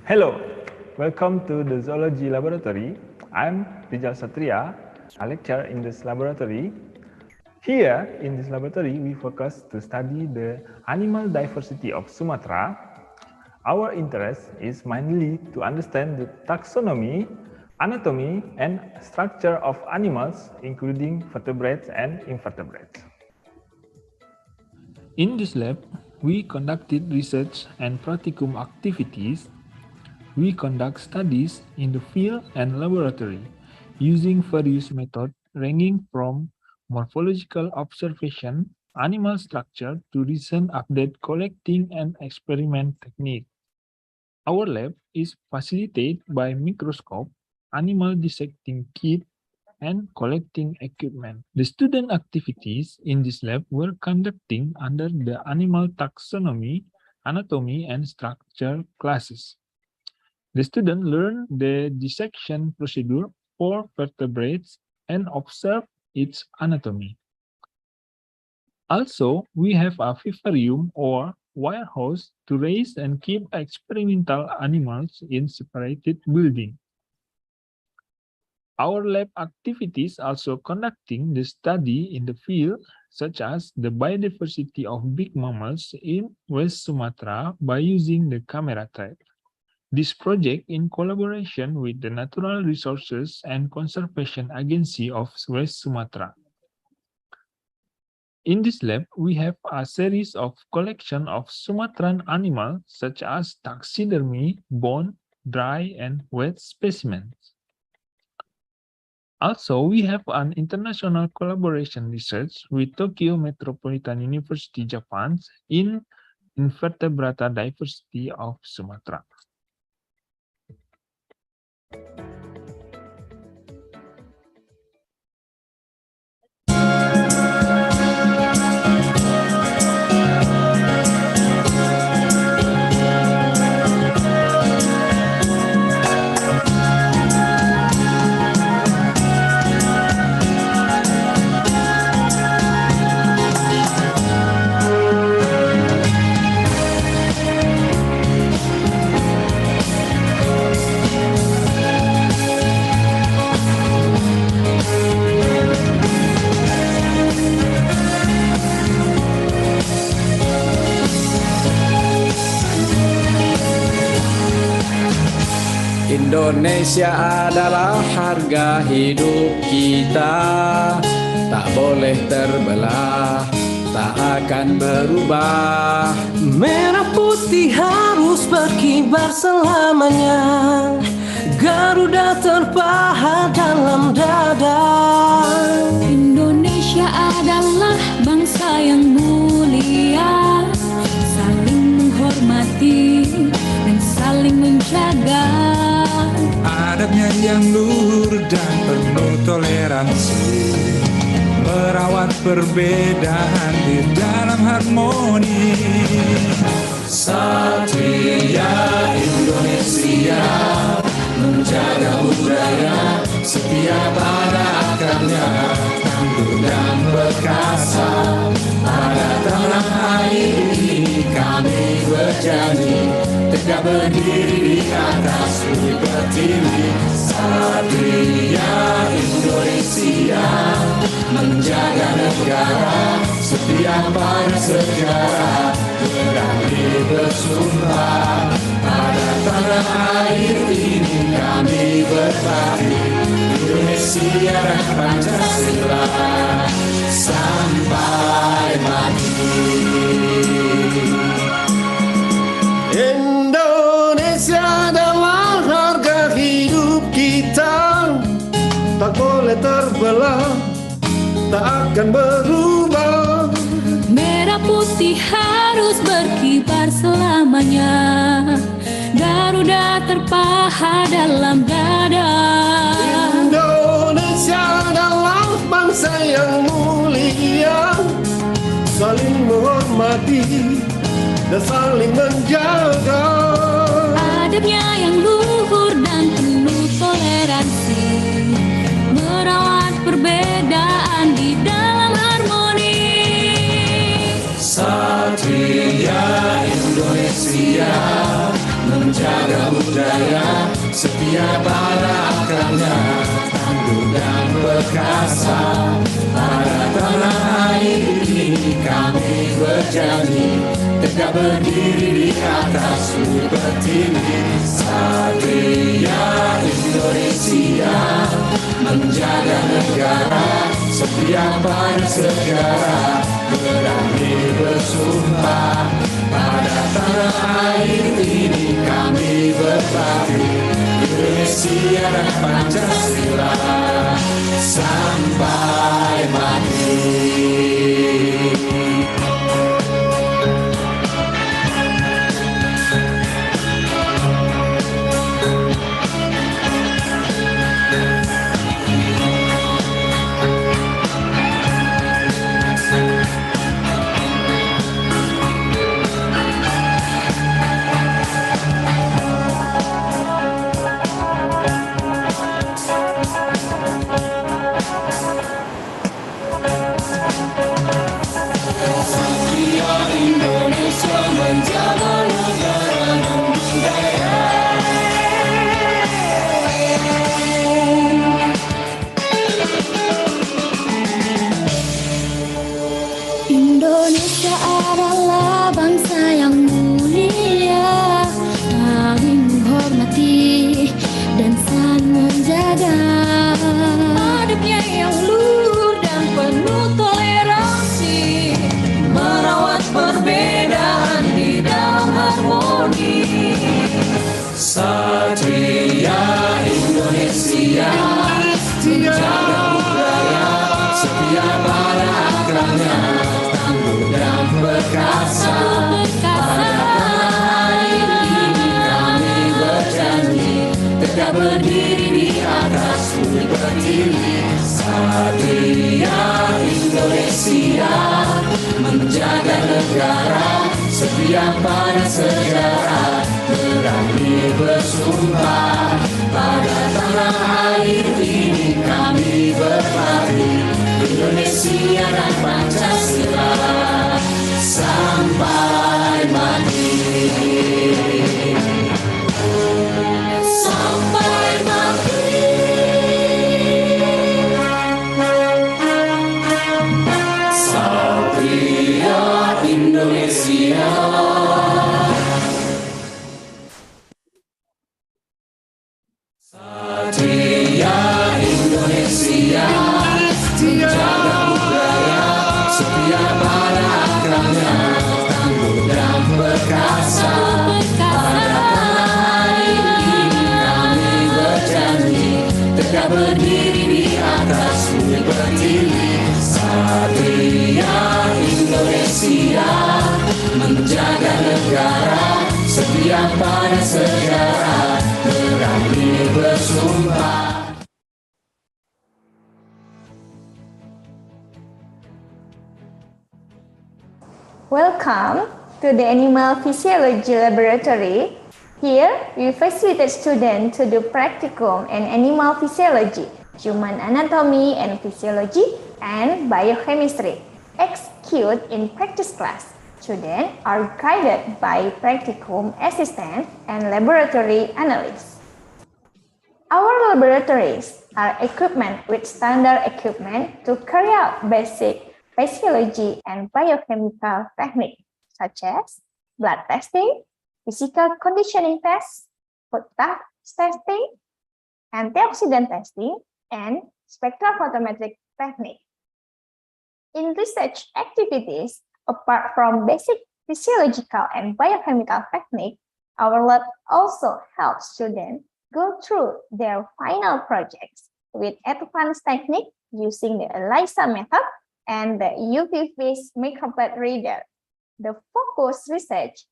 Hello, welcome to the Zoology Laboratory. I'm Rijal Satria, a lecturer in this laboratory. Here in this laboratory, we focus to study the animal diversity of Sumatra. Our interest is mainly to understand the taxonomy, anatomy, and structure of animals, including vertebrates and invertebrates. In this lab, we conducted research and practicum activities. We conduct studies in the field and laboratory using various methods ranging from morphological observation, animal structure, to recent update collecting and experiment technique. Our lab is facilitated by microscope, animal dissecting kit, and collecting equipment. The student activities in this lab were conducting under the animal taxonomy, anatomy, and structure classes. The student learned the dissection procedure for vertebrates and observe its anatomy. Also, we have a vivarium or warehouse to raise and keep experimental animals in separated buildings. Our lab activities also conducting the study in the field, such as the biodiversity of big mammals in West Sumatra by using the camera trap. This project, in collaboration with the Natural Resources and Conservation Agency of West Sumatra. In this lab, we have a series of collection of Sumatran animals such as taxidermy, bone, dry, and wet specimens. Also, we have an international collaboration research with Tokyo Metropolitan University, Japan, in invertebrata diversity of Sumatra. Indonesia adalah harga hidup kita, tak boleh terbelah, tak akan berubah. Merah putih harus berkibar selamanya, Garuda terpahat dalam dada. Indonesia adalah bangsa yang mulia, saling menghormati dan saling menjaga. Adabnya yang luhur dan penuh toleransi, merawat perbedaan di dalam harmoni. Satria Indonesia menjaga budaya setia pada akarnya, tangguh dan perkasa. Pada tanah air ini kami berjanji tegak berdiri di atas bumi pertiwi. Satria Indonesia menjaga negara setia pada sejarah, berani bersumpah. Pada tanah air ini kami berbakti, Indonesia dan Pancasila sampai mati. Indonesia adalah harga hidup kita, tak boleh terbelah, tak akan berubah. Merah putih harus berkibar selamanya, Garuda terpahat dalam dada. Indonesia adalah bangsa yang mulia, saling menghormati dan saling menjaga. Adabnya yang luhur dan penuh toleransi, merawat perbedaan di dalam harmoni. Satria Indonesia menjaga budaya setia pada akarnya, tangguh dan perkasa. Pada tanah air ini kami berjanji tegak berdiri di atas bumi pertiwi. Satria Indonesia menjaga negara setia pada sejarah, berani bersumpah. Pada tanah air ini kami berbakti, Indonesia dan Pancasila sampai mati. Indonesia menjaga negara dan budaya. Indonesia adalah bangsa yang mulia, saling menghormati dan saling menjaga. Adabnya yang luhur dan penuh toleransi, merawat perbedaan di dalam harmoni. Satria Indonesia menjaga budaya setia pada akarnya, tangguh dan perkasa. Pada tanah air ini kami berjanji tegak berdiri di atas bumi pertiwi. Satria Indonesia menjaga negara setia pada sejarah, berani bersumpah. Pada tanah air ini kami berbakti, Indonesia dan Pancasila sampai mati. Sampai mati. Satria Indonesia. Satria Indonesia menjaga budaya setia pada akarnya, tangguh dan perkasa. Pada tanah air ini kami berjanji tegak berdiri di atas bumi pertiwi. Satria Indonesia menjaga negara setia pada sejarah, berani bersumpah. Welcome to the Animal Physiology Laboratory. Here, we facilitate students to do practicum in animal physiology, human anatomy and physiology, and biochemistry. Execute in practice class. Students are guided by practicum assistant and laboratory analysts. Our laboratories are equipped with standard equipment to carry out basic physiology and biochemical techniques such as blood testing, physical conditioning tests, food testing, antioxidant testing, and spectrophotometric technique. In research activities, apart from basic physiological and biochemical technique, our lab also helps students go through their final projects with advanced technique using the ELISA method and the UV phase microplate reader. The focus research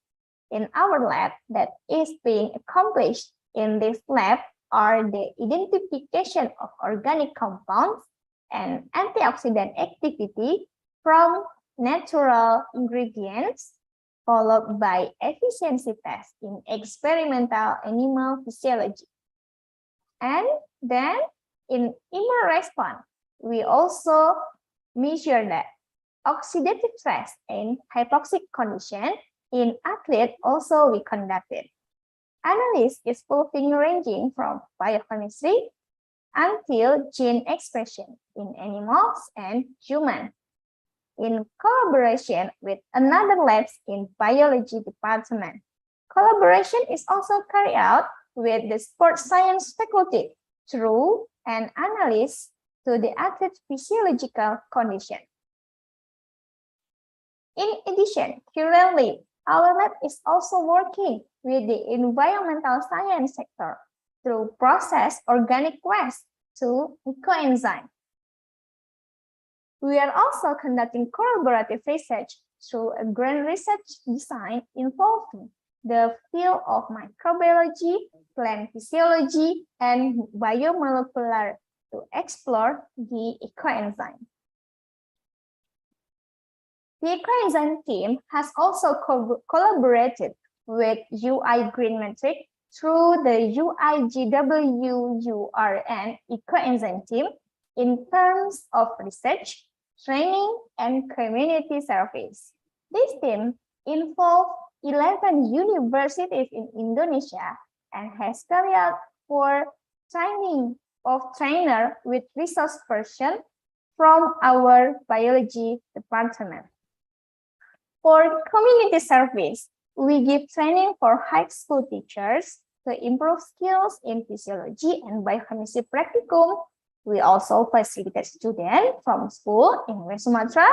in our lab that is being accomplished in this lab are the identification of organic compounds and antioxidant activity from natural ingredients, followed by efficiency tests in experimental animal physiology. And then in immune response, we also measure that oxidative stress in hypoxic condition in athletes also we conducted. Analysis is fulfilling ranging from biochemistry until gene expression in animals and humans, in collaboration with another labs in biology department. Collaboration is also carried out with the sports science faculty through an analysis to the athlete's physiological condition. In addition, currently, our lab is also working with the environmental science sector through process organic waste to ecoenzyme. We are also conducting collaborative research through a grand research design involving the field of microbiology, plant physiology, and biomolecular to explore the ecoenzyme. The ecoenzyme team has also collaborated with UI Green Metric through the UIGWURN ecoenzyme team in terms of research, training, and community service. This team involved 11 universities in Indonesia and has carried out for training of trainer with resource person from our biology department. For community service, we give training for high school teachers to improve skills in physiology and biochemistry practicum. We also facilitate students from school in West Sumatra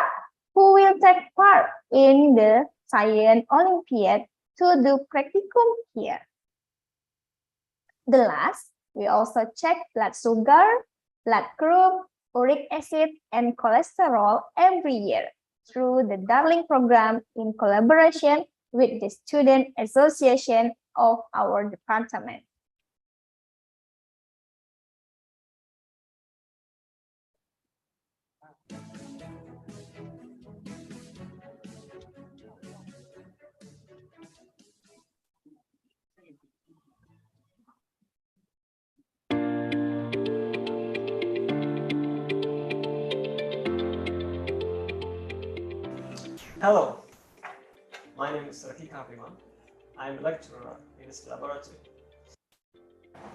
who will take part in the Science Olympiad to do practicum here. The last, we also check blood sugar, blood group, uric acid, and cholesterol every year through the Darling program in collaboration with the Student Association of our department. Hello, my name is Ratika Prima. I'm a lecturer in this laboratory.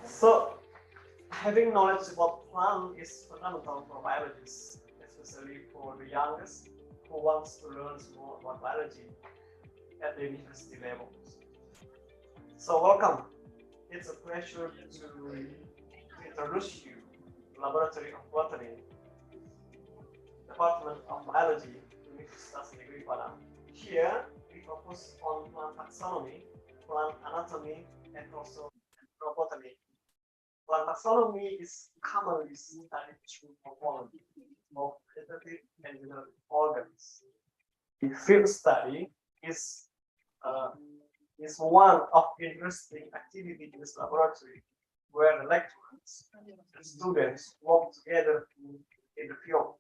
So, having knowledge about plant is fundamental for biologists, especially for the youngest who wants to learn more about biology at the university level. So, welcome. It's a pleasure to introduce you to the Laboratory of Botany, Department of Biology, Universitas Negeri Padang. Here, we focus on plant taxonomy, plant anatomy, and also botany. Plant taxonomy is commonly studied through morphology of vegetative and genetic organs. The field study is one of interesting activity in this laboratory, where the lecturers and students work together in the field,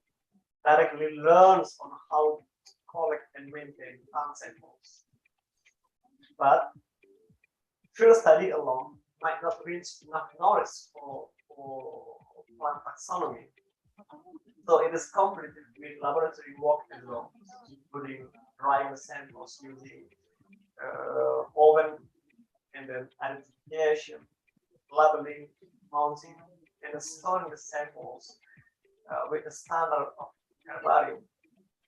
directly learns on how to collect and maintain plant samples. But field study alone might not reach enough knowledge for plant taxonomy. So it is completed with laboratory work as well, including drying the samples using oven, and then identification, labeling, mounting, and storing the samples with the standard of herbarium.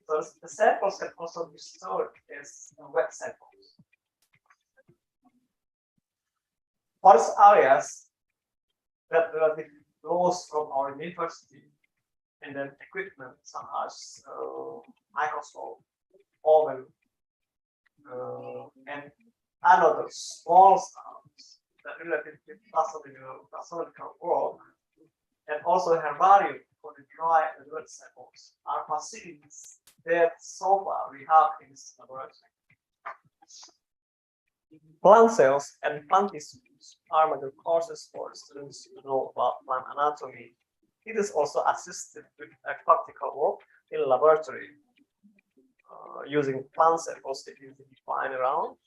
So the samples can also be stored as wet samples. Forest areas that relatively close from our university, and then equipment such as microscope, oven, and another small stuff that relatively taxonomical work, and also herbarium for the dry and wet samples are facilities that so far we have in this laboratory. Plant cells and plant tissues are major courses for students to know about plant anatomy. It is also assisted with a practical work in a laboratory using plant samples that you define around,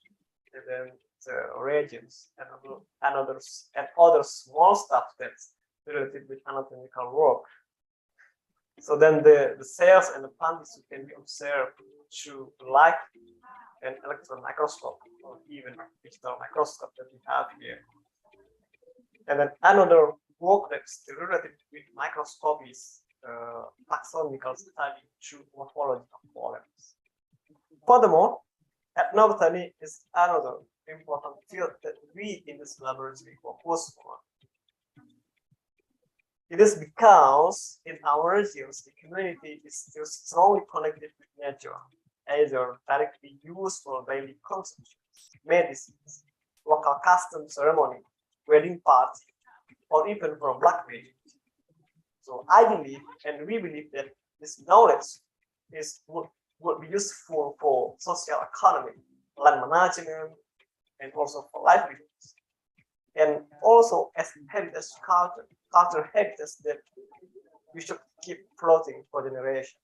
and then the reagents and other small stuff that's related with anatomical work. So then the cells and the plant tissue can be observed through light and electron microscope, or even digital microscope that we have here. And then another work that's related with microscope is taxonomical study through morphology of pollens. Furthermore, ethnobotany is another important field that we in this laboratory focus on. It is because in our regions, the community is still strongly connected with nature, either directly used for daily consumption, medicines, local custom ceremony, wedding party, or even for black magic. So I believe, and we believe, that this knowledge would be useful for social economy, land management, and also for livelihoods. And also as heritage culture heritage that we should keep floating for generations.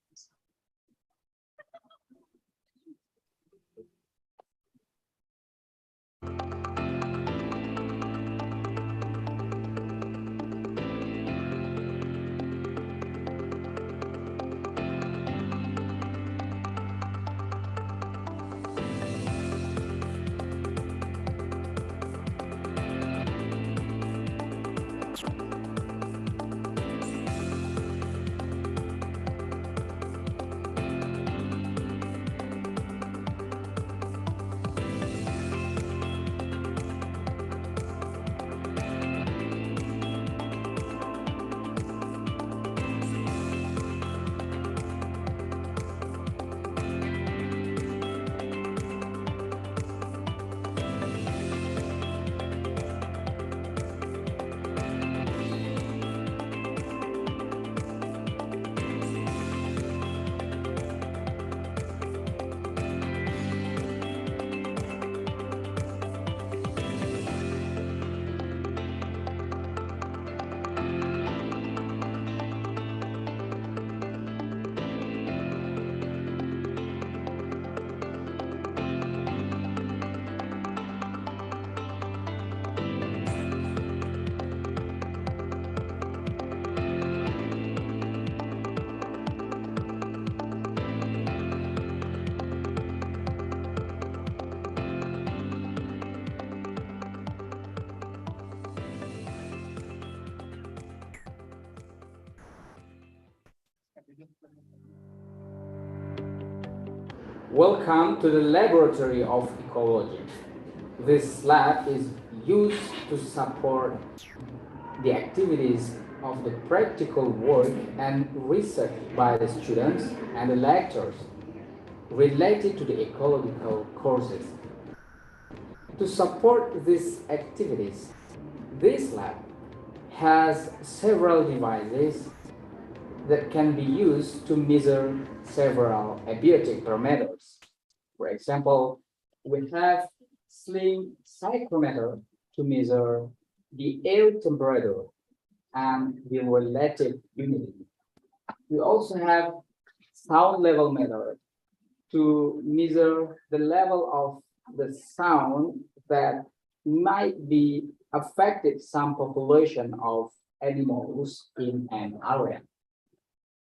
Welcome to the Laboratory of Ecology. This lab is used to support the activities of the practical work and research by the students and the lecturers related to the ecological courses. To support these activities, this lab has several devices that can be used to measure several abiotic parameters. For example, we have sling psychrometer to measure the air temperature and the relative humidity. We also have sound level meter to measure the level of the sound that might be affected some population of animals in an area.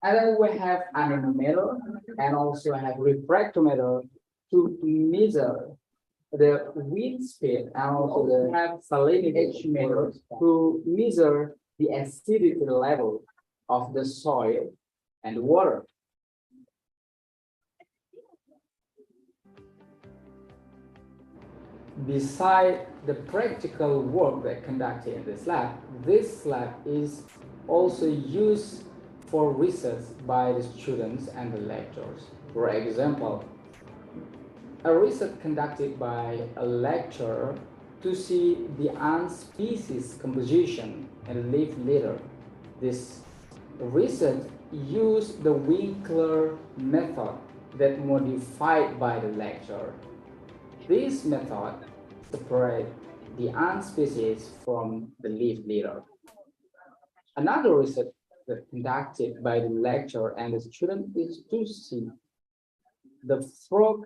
And then we have anemometer and also have refractometer to measure the wind speed, and also the have salinity meter to measure the acidity level of the soil and water. Beside the practical work that conducted in this lab is also used for research by the students and the lecturers. For example, a research conducted by a lecturer to see the ant species composition and leaf litter. This research used the Winkler method that modified by the lecturer. This method separates the ant species from the leaf litter. Another research that conducted by the lecturer and the student is to see the frog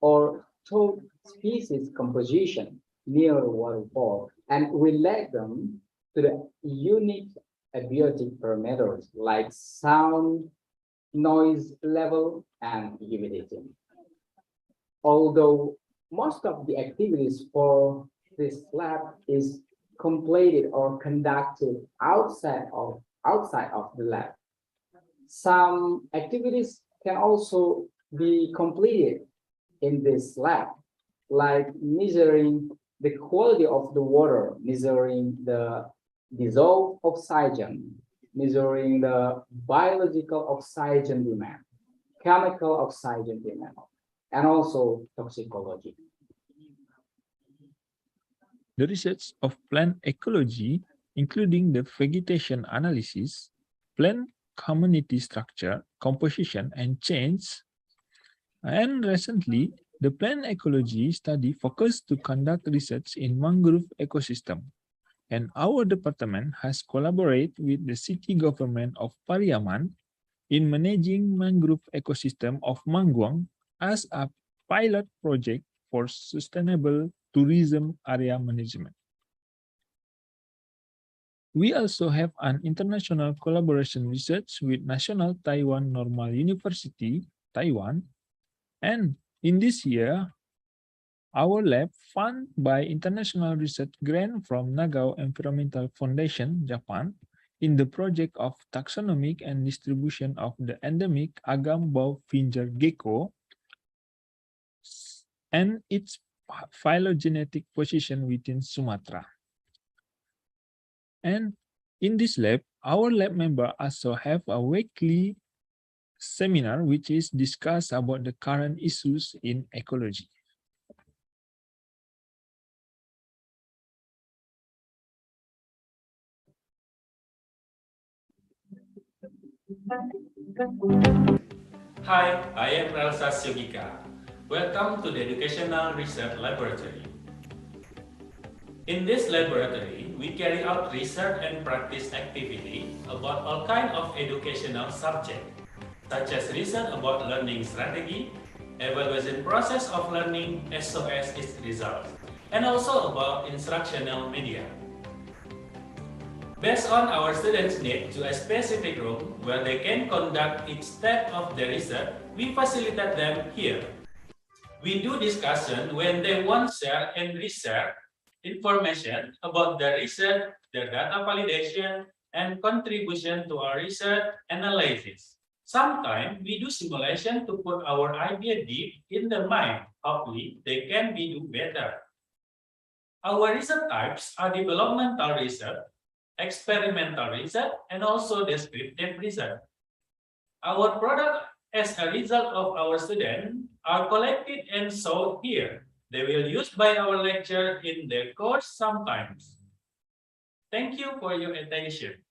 or toad species composition near the waterfall and relate them to the unique abiotic parameters like sound, noise level, and humidity. Although most of the activities for this lab is completed or conducted outside of the lab, some activities can also be completed in this lab, like measuring the quality of the water, measuring the dissolved oxygen, measuring the biological oxygen demand, chemical oxygen demand, and also toxicology. The research of plant ecology, including the vegetation analysis, plant community structure, composition, and change. And recently, the plant ecology study focused to conduct research in mangrove ecosystem. And our department has collaborated with the city government of Pariaman in managing mangrove ecosystem of Mangguang as a pilot project for sustainable tourism area management. We also have an international collaboration research with National Taiwan Normal University, Taiwan. And in this year, our lab, funded by international research grant from Nagao Environmental Foundation, Japan, in the project of taxonomic and distribution of the endemic Agam bowfinger gecko and its phylogenetic position within Sumatra. And in this lab, our lab member also have a weekly seminar which is discussed about the current issues in ecology. Hi, I am Elsa Syogika. Welcome to the Educational Research Laboratory. In this laboratory, we carry out research and practice activity about all kinds of educational subjects, such as research about learning strategy, evaluation process of learning as well as its results, and also about instructional media. Based on our students' need to a specific room where they can conduct each step of the research, we facilitate them here. We do discussion when they want to share and reshare information about their research, their data validation, and contribution to our research analysis. Sometimes we do simulation to put our idea deep in the mind. Hopefully, they can be do better. Our research types are developmental research, experimental research, and also descriptive research. Our product as a result of our students are collected and sold here. They will use by our lecture in their course sometimes. Thank you for your attention.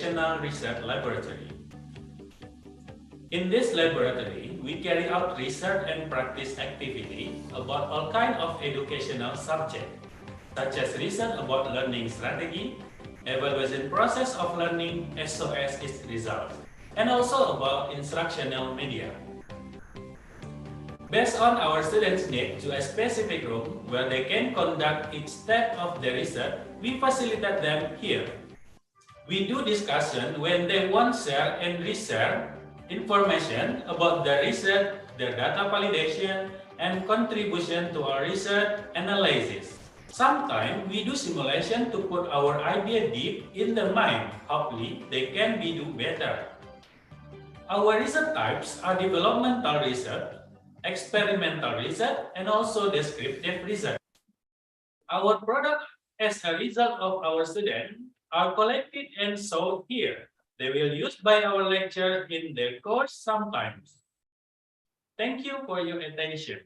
Educational Research Laboratory. In this laboratory, we carry out research and practice activity about all kinds of educational subjects, such as research about learning strategy, evaluation process of learning as well as its results, and also about instructional media. Based on our students' need to a specific room where they can conduct each step of the research, we facilitate them here. We do discussion when they want to share and reshare information about the research, their data validation, and contribution to our research analysis. Sometimes we do simulation to put our idea deep in their mind. Hopefully, they can do better. Our research types are developmental research, experimental research, and also descriptive research. Our product as a result of our students are collected and sold here. They will use by our lecture in their course sometimes. Thank you for your attention.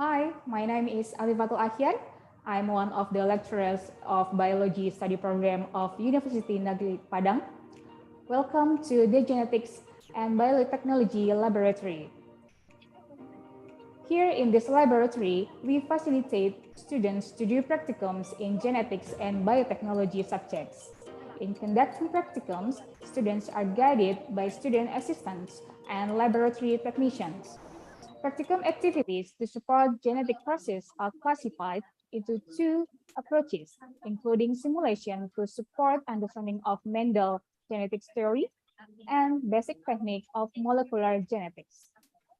Hi, my name is Alifatul Akhir. I'm one of the lecturers of Biology Study Program of University Negeri Padang. Welcome to the Genetics and Biotechnology Laboratory. Here in this laboratory, we facilitate students to do practicums in genetics and biotechnology subjects. In conducting practicums, students are guided by student assistants and laboratory technicians. Practicum activities to support genetic process are classified into two approaches, including simulation to support understanding of Mendel genetics theory and basic technique of molecular genetics.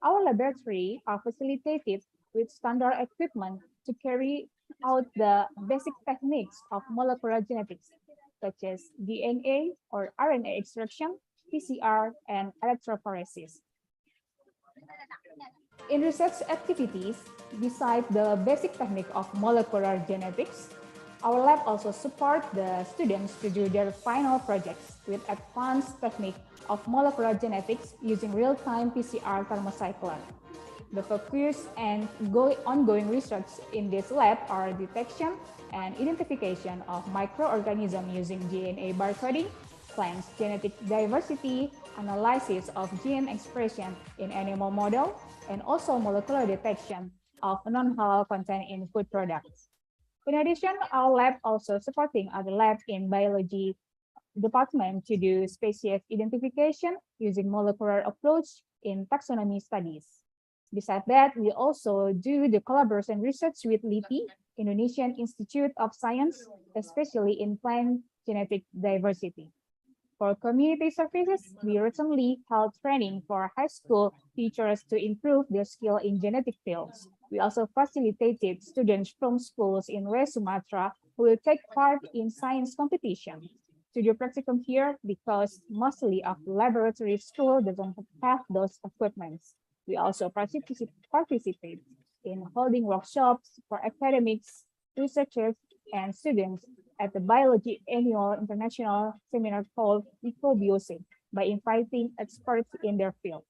Our laboratory are facilitated with standard equipment to carry out the basic techniques of molecular genetics, such as DNA or RNA extraction, PCR, and electrophoresis. In research activities, besides the basic technique of molecular genetics, our lab also supports the students to do their final projects with advanced technique of molecular genetics using real-time PCR thermocycler. The focus and ongoing research in this lab are detection and identification of microorganisms using DNA barcoding, plants genetic diversity, analysis of gene expression in animal model, and also molecular detection of non-halal content in food products. In addition, our lab also supporting other labs in biology department to do species identification using molecular approach in taxonomy studies. Besides that, we also do the collaboration research with LIPI, Indonesian Institute of Science, especially in plant genetic diversity. For community services, we recently held training for high school teachers to improve their skill in genetic fields. We also facilitated students from schools in West Sumatra who will take part in science competition. Studio practicum here because mostly of laboratory school doesn't have those equipments. We also participate in holding workshops for academics, researchers, and students at the Biology Annual International Seminar called ICOBioSE by inviting experts in their field.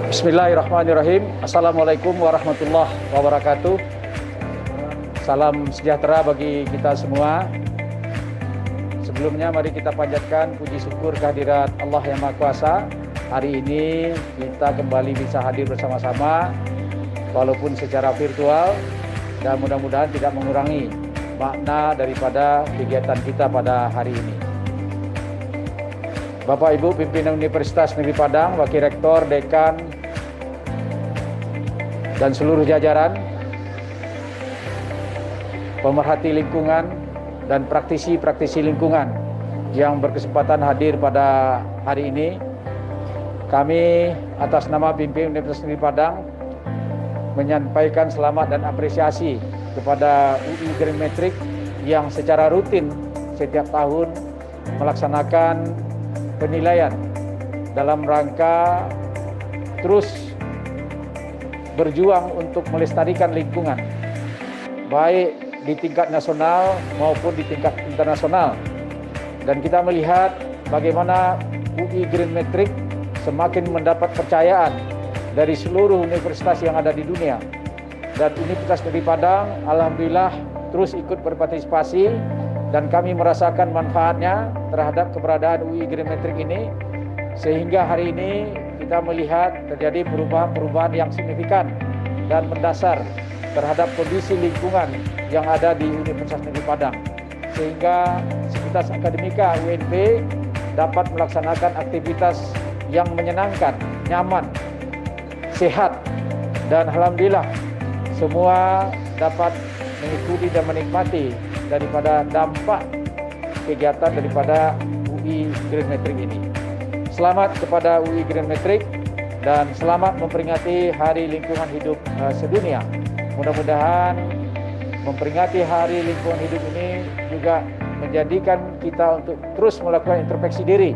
Bismillahirrahmanirrahim. Assalamualaikum warahmatullahi wabarakatuh. Salam sejahtera bagi kita semua. Sebelumnya mari kita panjatkan puji syukur kehadirat Allah yang Maha Kuasa. Hari ini kita kembali bisa hadir bersama-sama walaupun secara virtual dan mudah-mudahan tidak mengurangi makna daripada kegiatan kita pada hari ini. Bapak Ibu pimpinan Universitas Negeri Padang, Wakil Rektor, Dekan, dan seluruh jajaran, pemerhati lingkungan dan praktisi-praktisi lingkungan yang berkesempatan hadir pada hari ini, kami atas nama pimpinan Universitas Negeri Padang menyampaikan selamat dan apresiasi kepada UI Green Metric yang secara rutin setiap tahun melaksanakan penilaian dalam rangka terus berjuang untuk melestarikan lingkungan, baik di tingkat nasional maupun di tingkat internasional. Dan kita melihat bagaimana UI Green Metric semakin mendapat percayaan dari seluruh universitas yang ada di dunia. Dan Universitas Negeri Padang, alhamdulillah terus ikut berpartisipasi dan kami merasakan manfaatnya terhadap keberadaan UI Green Metric ini, sehingga hari ini kita melihat terjadi perubahan-perubahan yang signifikan dan mendasar terhadap kondisi lingkungan yang ada di Universitas Negeri Padang, sehingga Sivitas Akademika UNP dapat melaksanakan aktivitas yang menyenangkan, nyaman, sehat, dan alhamdulillah semua dapat mengikuti dan menikmati daripada dampak kegiatan daripada UI Green Metric ini. Selamat kepada UI Green Metric dan selamat memperingati Hari Lingkungan Hidup Sedunia. Mudah-mudahan memperingati Hari Lingkungan Hidup ini juga menjadikan kita untuk terus melakukan introspeksi diri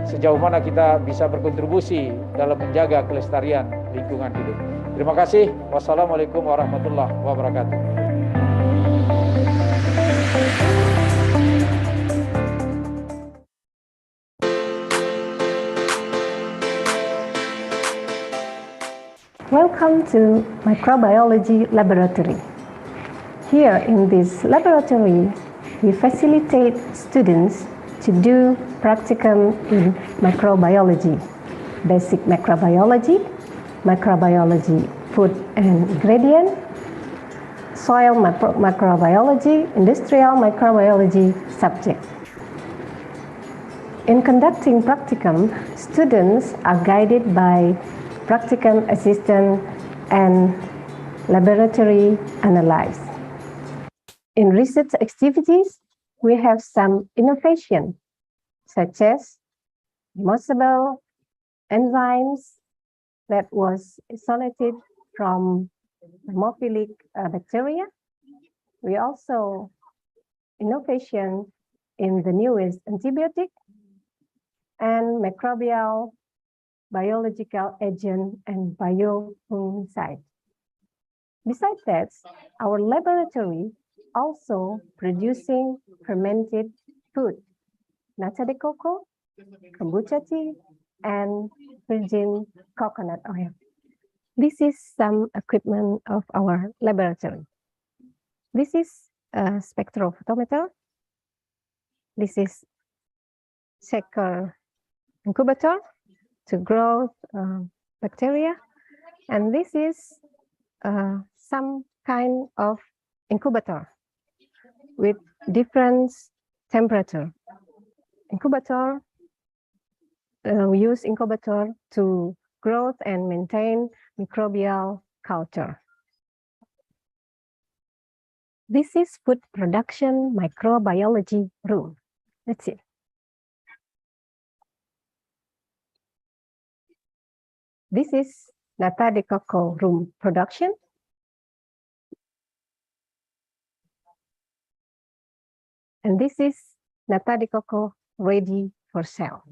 sejauh mana kita bisa berkontribusi dalam menjaga kelestarian lingkungan hidup. Terima kasih. Wassalamualaikum warahmatullahi wabarakatuh. Welcome to Microbiology Laboratory. Here in this laboratory, we facilitate students to do practicum in microbiology, basic microbiology, microbiology, food and ingredient, soil microbiology, industrial microbiology subject. In conducting practicum, students are guided by practicum assistant and laboratory analyst. In research activities, we have some innovation, such as emulsible enzymes that was isolated from thermophilic bacteria. We also innovation in the newest antibiotic and microbial, biological agent, and biofungicide. Besides that, our laboratory also producing fermented food, nata de coco, kombucha tea, and virgin coconut oil. This is some equipment of our laboratory. This is a spectrophotometer. This is shaker incubator to grow bacteria. And this is some kind of incubator with different temperature. Incubator, we use incubator to grow and maintain microbial culture. This is food production microbiology room. Let's see. This is nata de coco room production. And this is nata de coco ready for sale.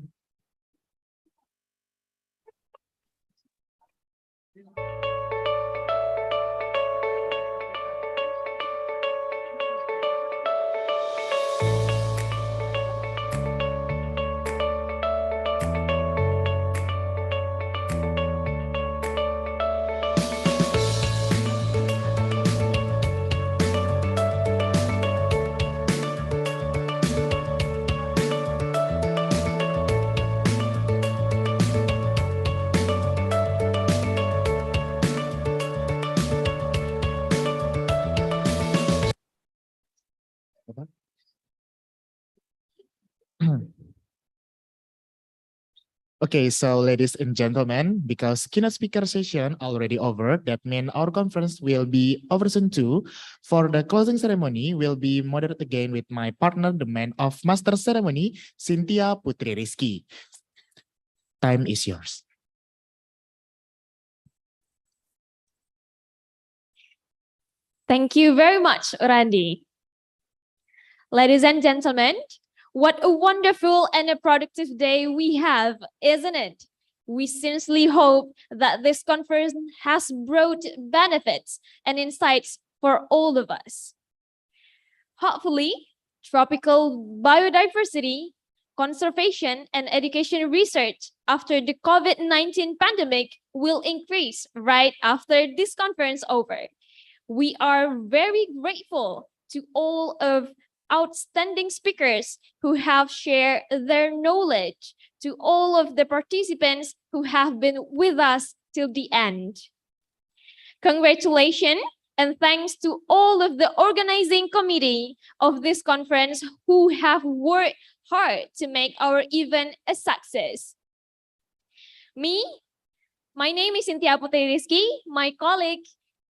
Okay, so ladies and gentlemen, because keynote speaker session already over, that means our conference will be over soon too. For the closing ceremony, will be moderated again with my partner, the man of master ceremony, Cynthia Putri Rizky. Time is yours. Thank you very much, Randy. Ladies and gentlemen, what a wonderful and a productive day we have, isn't it? We sincerely hope that this conference has brought benefits and insights for all of us. Hopefully, tropical biodiversity, conservation, and education research after the COVID-19 pandemic will increase right after this conference over. We are very grateful to all of outstanding speakers who have shared their knowledge, to all of the participants who have been with us till the end. Congratulations and thanks to all of the organizing committee of this conference who have worked hard to make our event a success. My name is Cynthia Putri Rizky, my colleague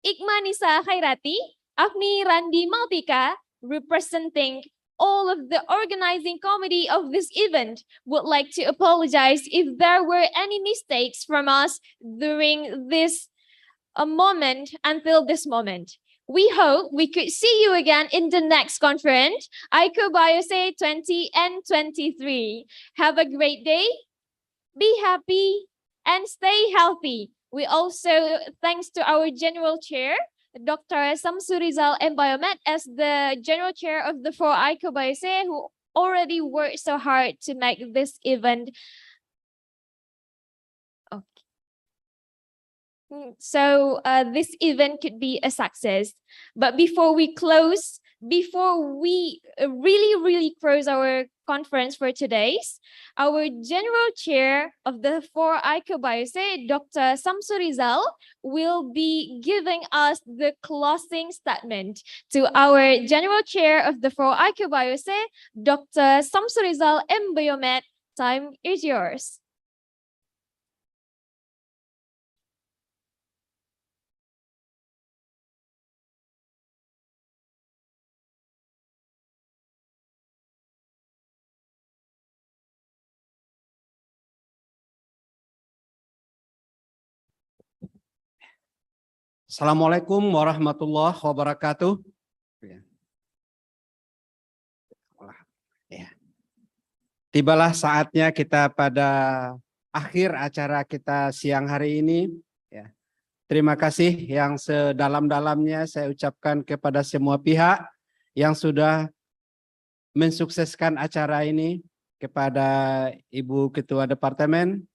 Ikma Nisa Khairati, Afni Randi Maltika, representing all of the organizing committee of this event, would like to apologize if there were any mistakes from us during this moment until this moment. We hope we could see you again in the next conference, ICOBioSE 20 and 23. Have a great day, be happy, and stay healthy. We also, thanks to our General Chair, Dr. Samsurizal M. Biomed, as the General Chair of the 4 ICOBioSE, who already worked so hard to make this event. So this event could be a success. But before we close before we really close our conference for today's, our General Chair of the 4 ICOBioSE, Dr. Samsu Rizal, will be giving us the closing statement. To our General Chair of the 4 ICOBioSE, Dr. Samsu Rizal M. Biomed, time is yours. Assalamualaikum warahmatullahi wabarakatuh. Tibalah saatnya kita pada akhir acara kita siang hari ini. Terima kasih yang sedalam-dalamnya saya ucapkan kepada semua pihak yang sudah mensukseskan acara ini, kepada Ibu Ketua Departemen,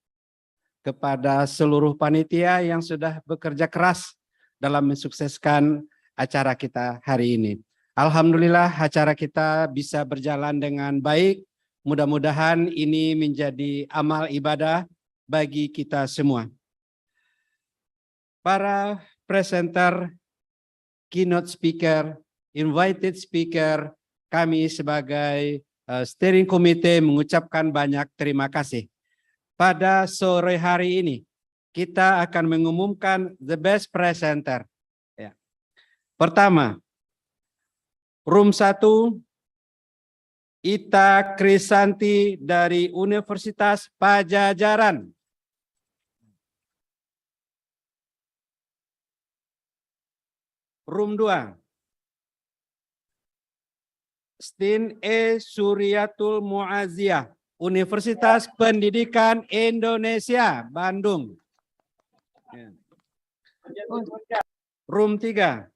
kepada seluruh panitia yang sudah bekerja keras dalam mensukseskan acara kita hari ini. Alhamdulillah acara kita bisa berjalan dengan baik. Mudah-mudahan ini menjadi amal ibadah bagi kita semua. Para presenter, keynote speaker, invited speaker, kami sebagai steering committee mengucapkan banyak terima kasih. Pada sore hari ini, kita akan mengumumkan the best presenter. Pertama, room 1, Ita Krisanti dari Universitas Pajajaran. Room 2, Stin E. Suryatul Muazziyah, Universitas Pendidikan Indonesia, Bandung. Room 3,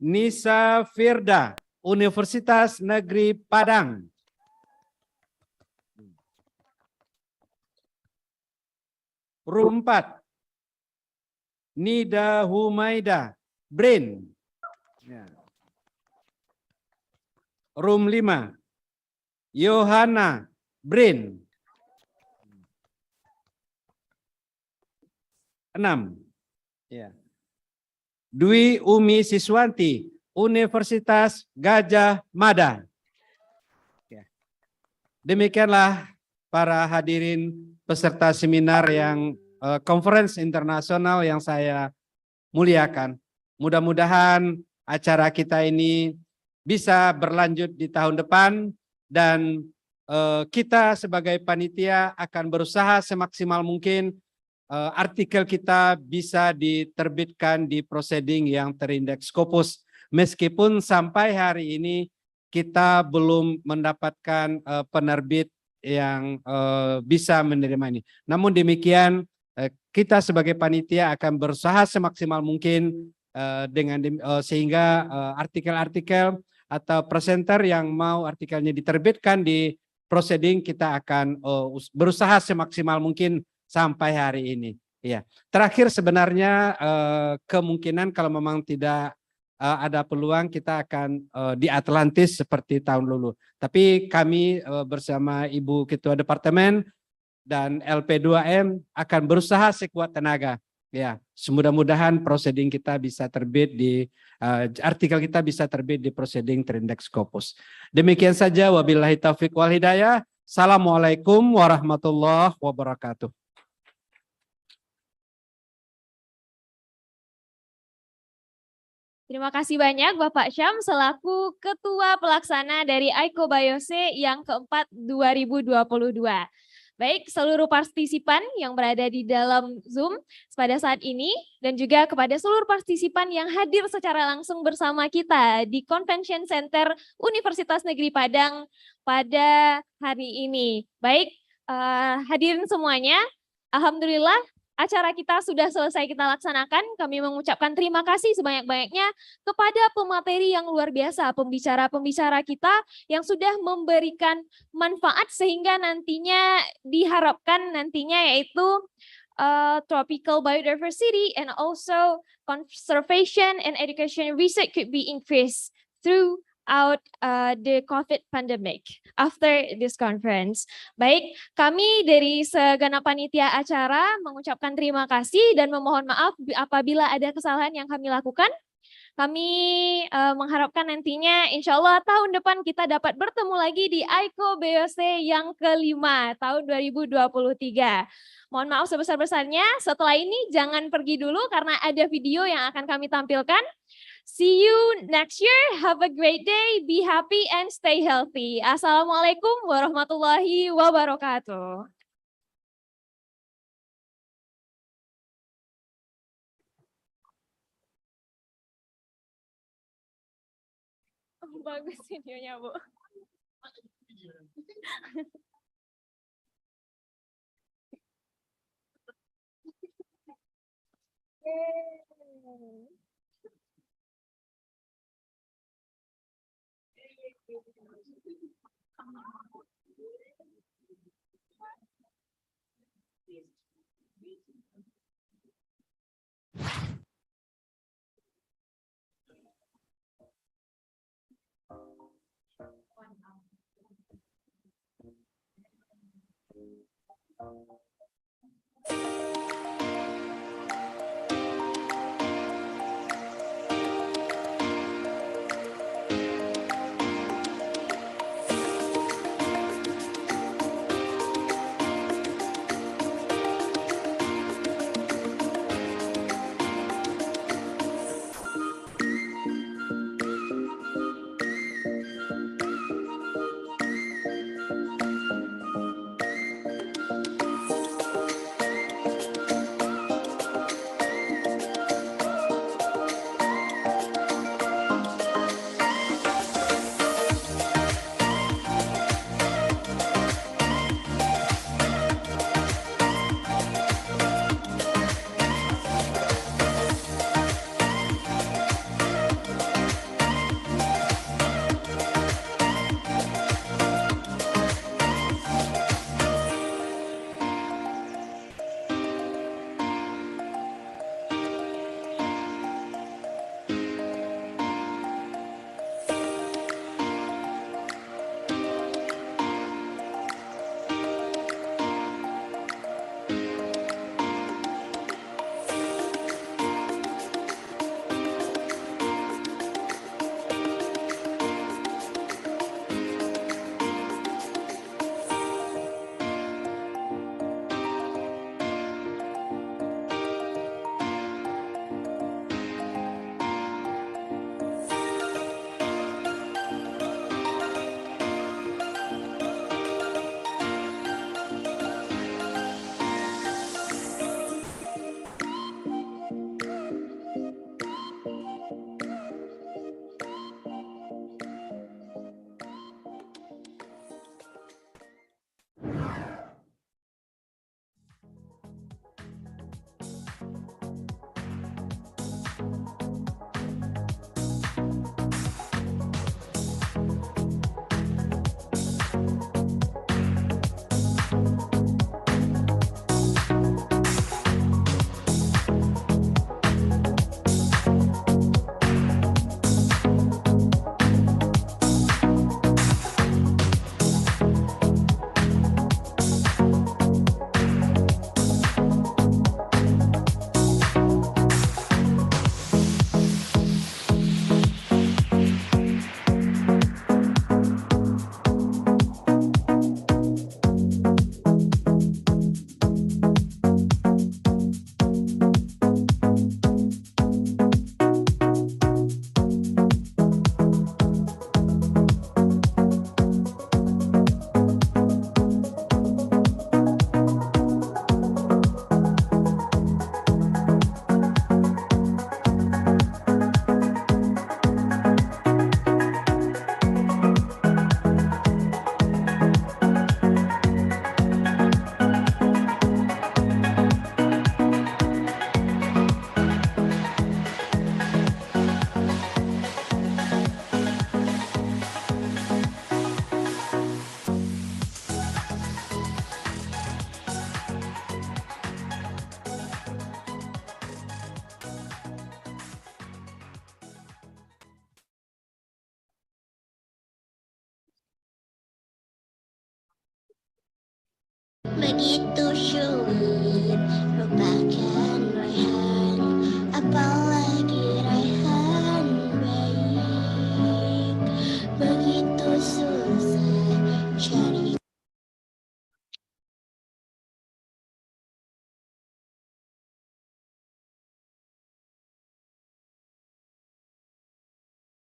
Nisa Firda, Universitas Negeri Padang. Room 4, Nida Humaida, BRIN. Room 5, Yohana, BRIN. 6, Dwi Umi Siswanti, Universitas Gajah Mada. Demikianlah para hadirin peserta seminar yang conference internasional yang saya muliakan. Mudah-mudahan acara kita ini bisa berlanjut di tahun depan dan kita sebagai panitia akan berusaha semaksimal mungkin artikel kita bisa diterbitkan di proceeding yang terindeks Scopus. Meskipun sampai hari ini kita belum mendapatkan penerbit yang bisa menerima ini. Namun demikian kita sebagai panitia akan berusaha semaksimal mungkin sehingga artikel-artikel atau presenter yang mau artikelnya diterbitkan di proceeding kita akan berusaha semaksimal mungkin sampai hari ini. Ya. Terakhir sebenarnya kemungkinan kalau memang tidak ada peluang kita akan di Atlantis seperti tahun lalu. Tapi kami bersama Ibu Ketua Departemen dan LP2M akan berusaha sekuat tenaga. Ya, semudah-mudahan proceeding kita bisa terbit di artikel kita bisa terbit di proceeding terindeks Scopus. Demikian saja, wabillahi taufiq wal hidayah. Assalamualaikum warahmatullahi wabarakatuh. Terima kasih banyak Bapak Syam selaku Ketua Pelaksana dari ICOBioSE yang keempat 2022. Baik, seluruh partisipan yang berada di dalam Zoom pada saat ini dan juga kepada seluruh partisipan yang hadir secara langsung bersama kita di Convention Center Universitas Negeri Padang pada hari ini. Baik, hadirin semuanya, alhamdulillah acara kita sudah selesai kita laksanakan. Kami mengucapkan terima kasih sebanyak-banyaknya kepada pemateri yang luar biasa, pembicara-pembicara kita yang sudah memberikan manfaat sehingga nantinya diharapkan yaitu tropical biodiversity and also conservation and education research could be increased throughout the COVID pandemic after this conference. Baik, kami dari segenap panitia acara mengucapkan terima kasih dan memohon maaf apabila ada kesalahan yang kami lakukan. Kami mengharapkan nantinya insya Allah tahun depan kita dapat bertemu lagi di ICOBioSE yang kelima tahun 2023. Mohon maaf sebesar-besarnya, setelah ini jangan pergi dulu karena ada video yang akan kami tampilkan. See you next year, have a great day, be happy and stay healthy. Assalamualaikum warahmatullahi wabarakatuh. Bagus videonya, Bu. Begitu sulit lupakan Rayhan, apalagi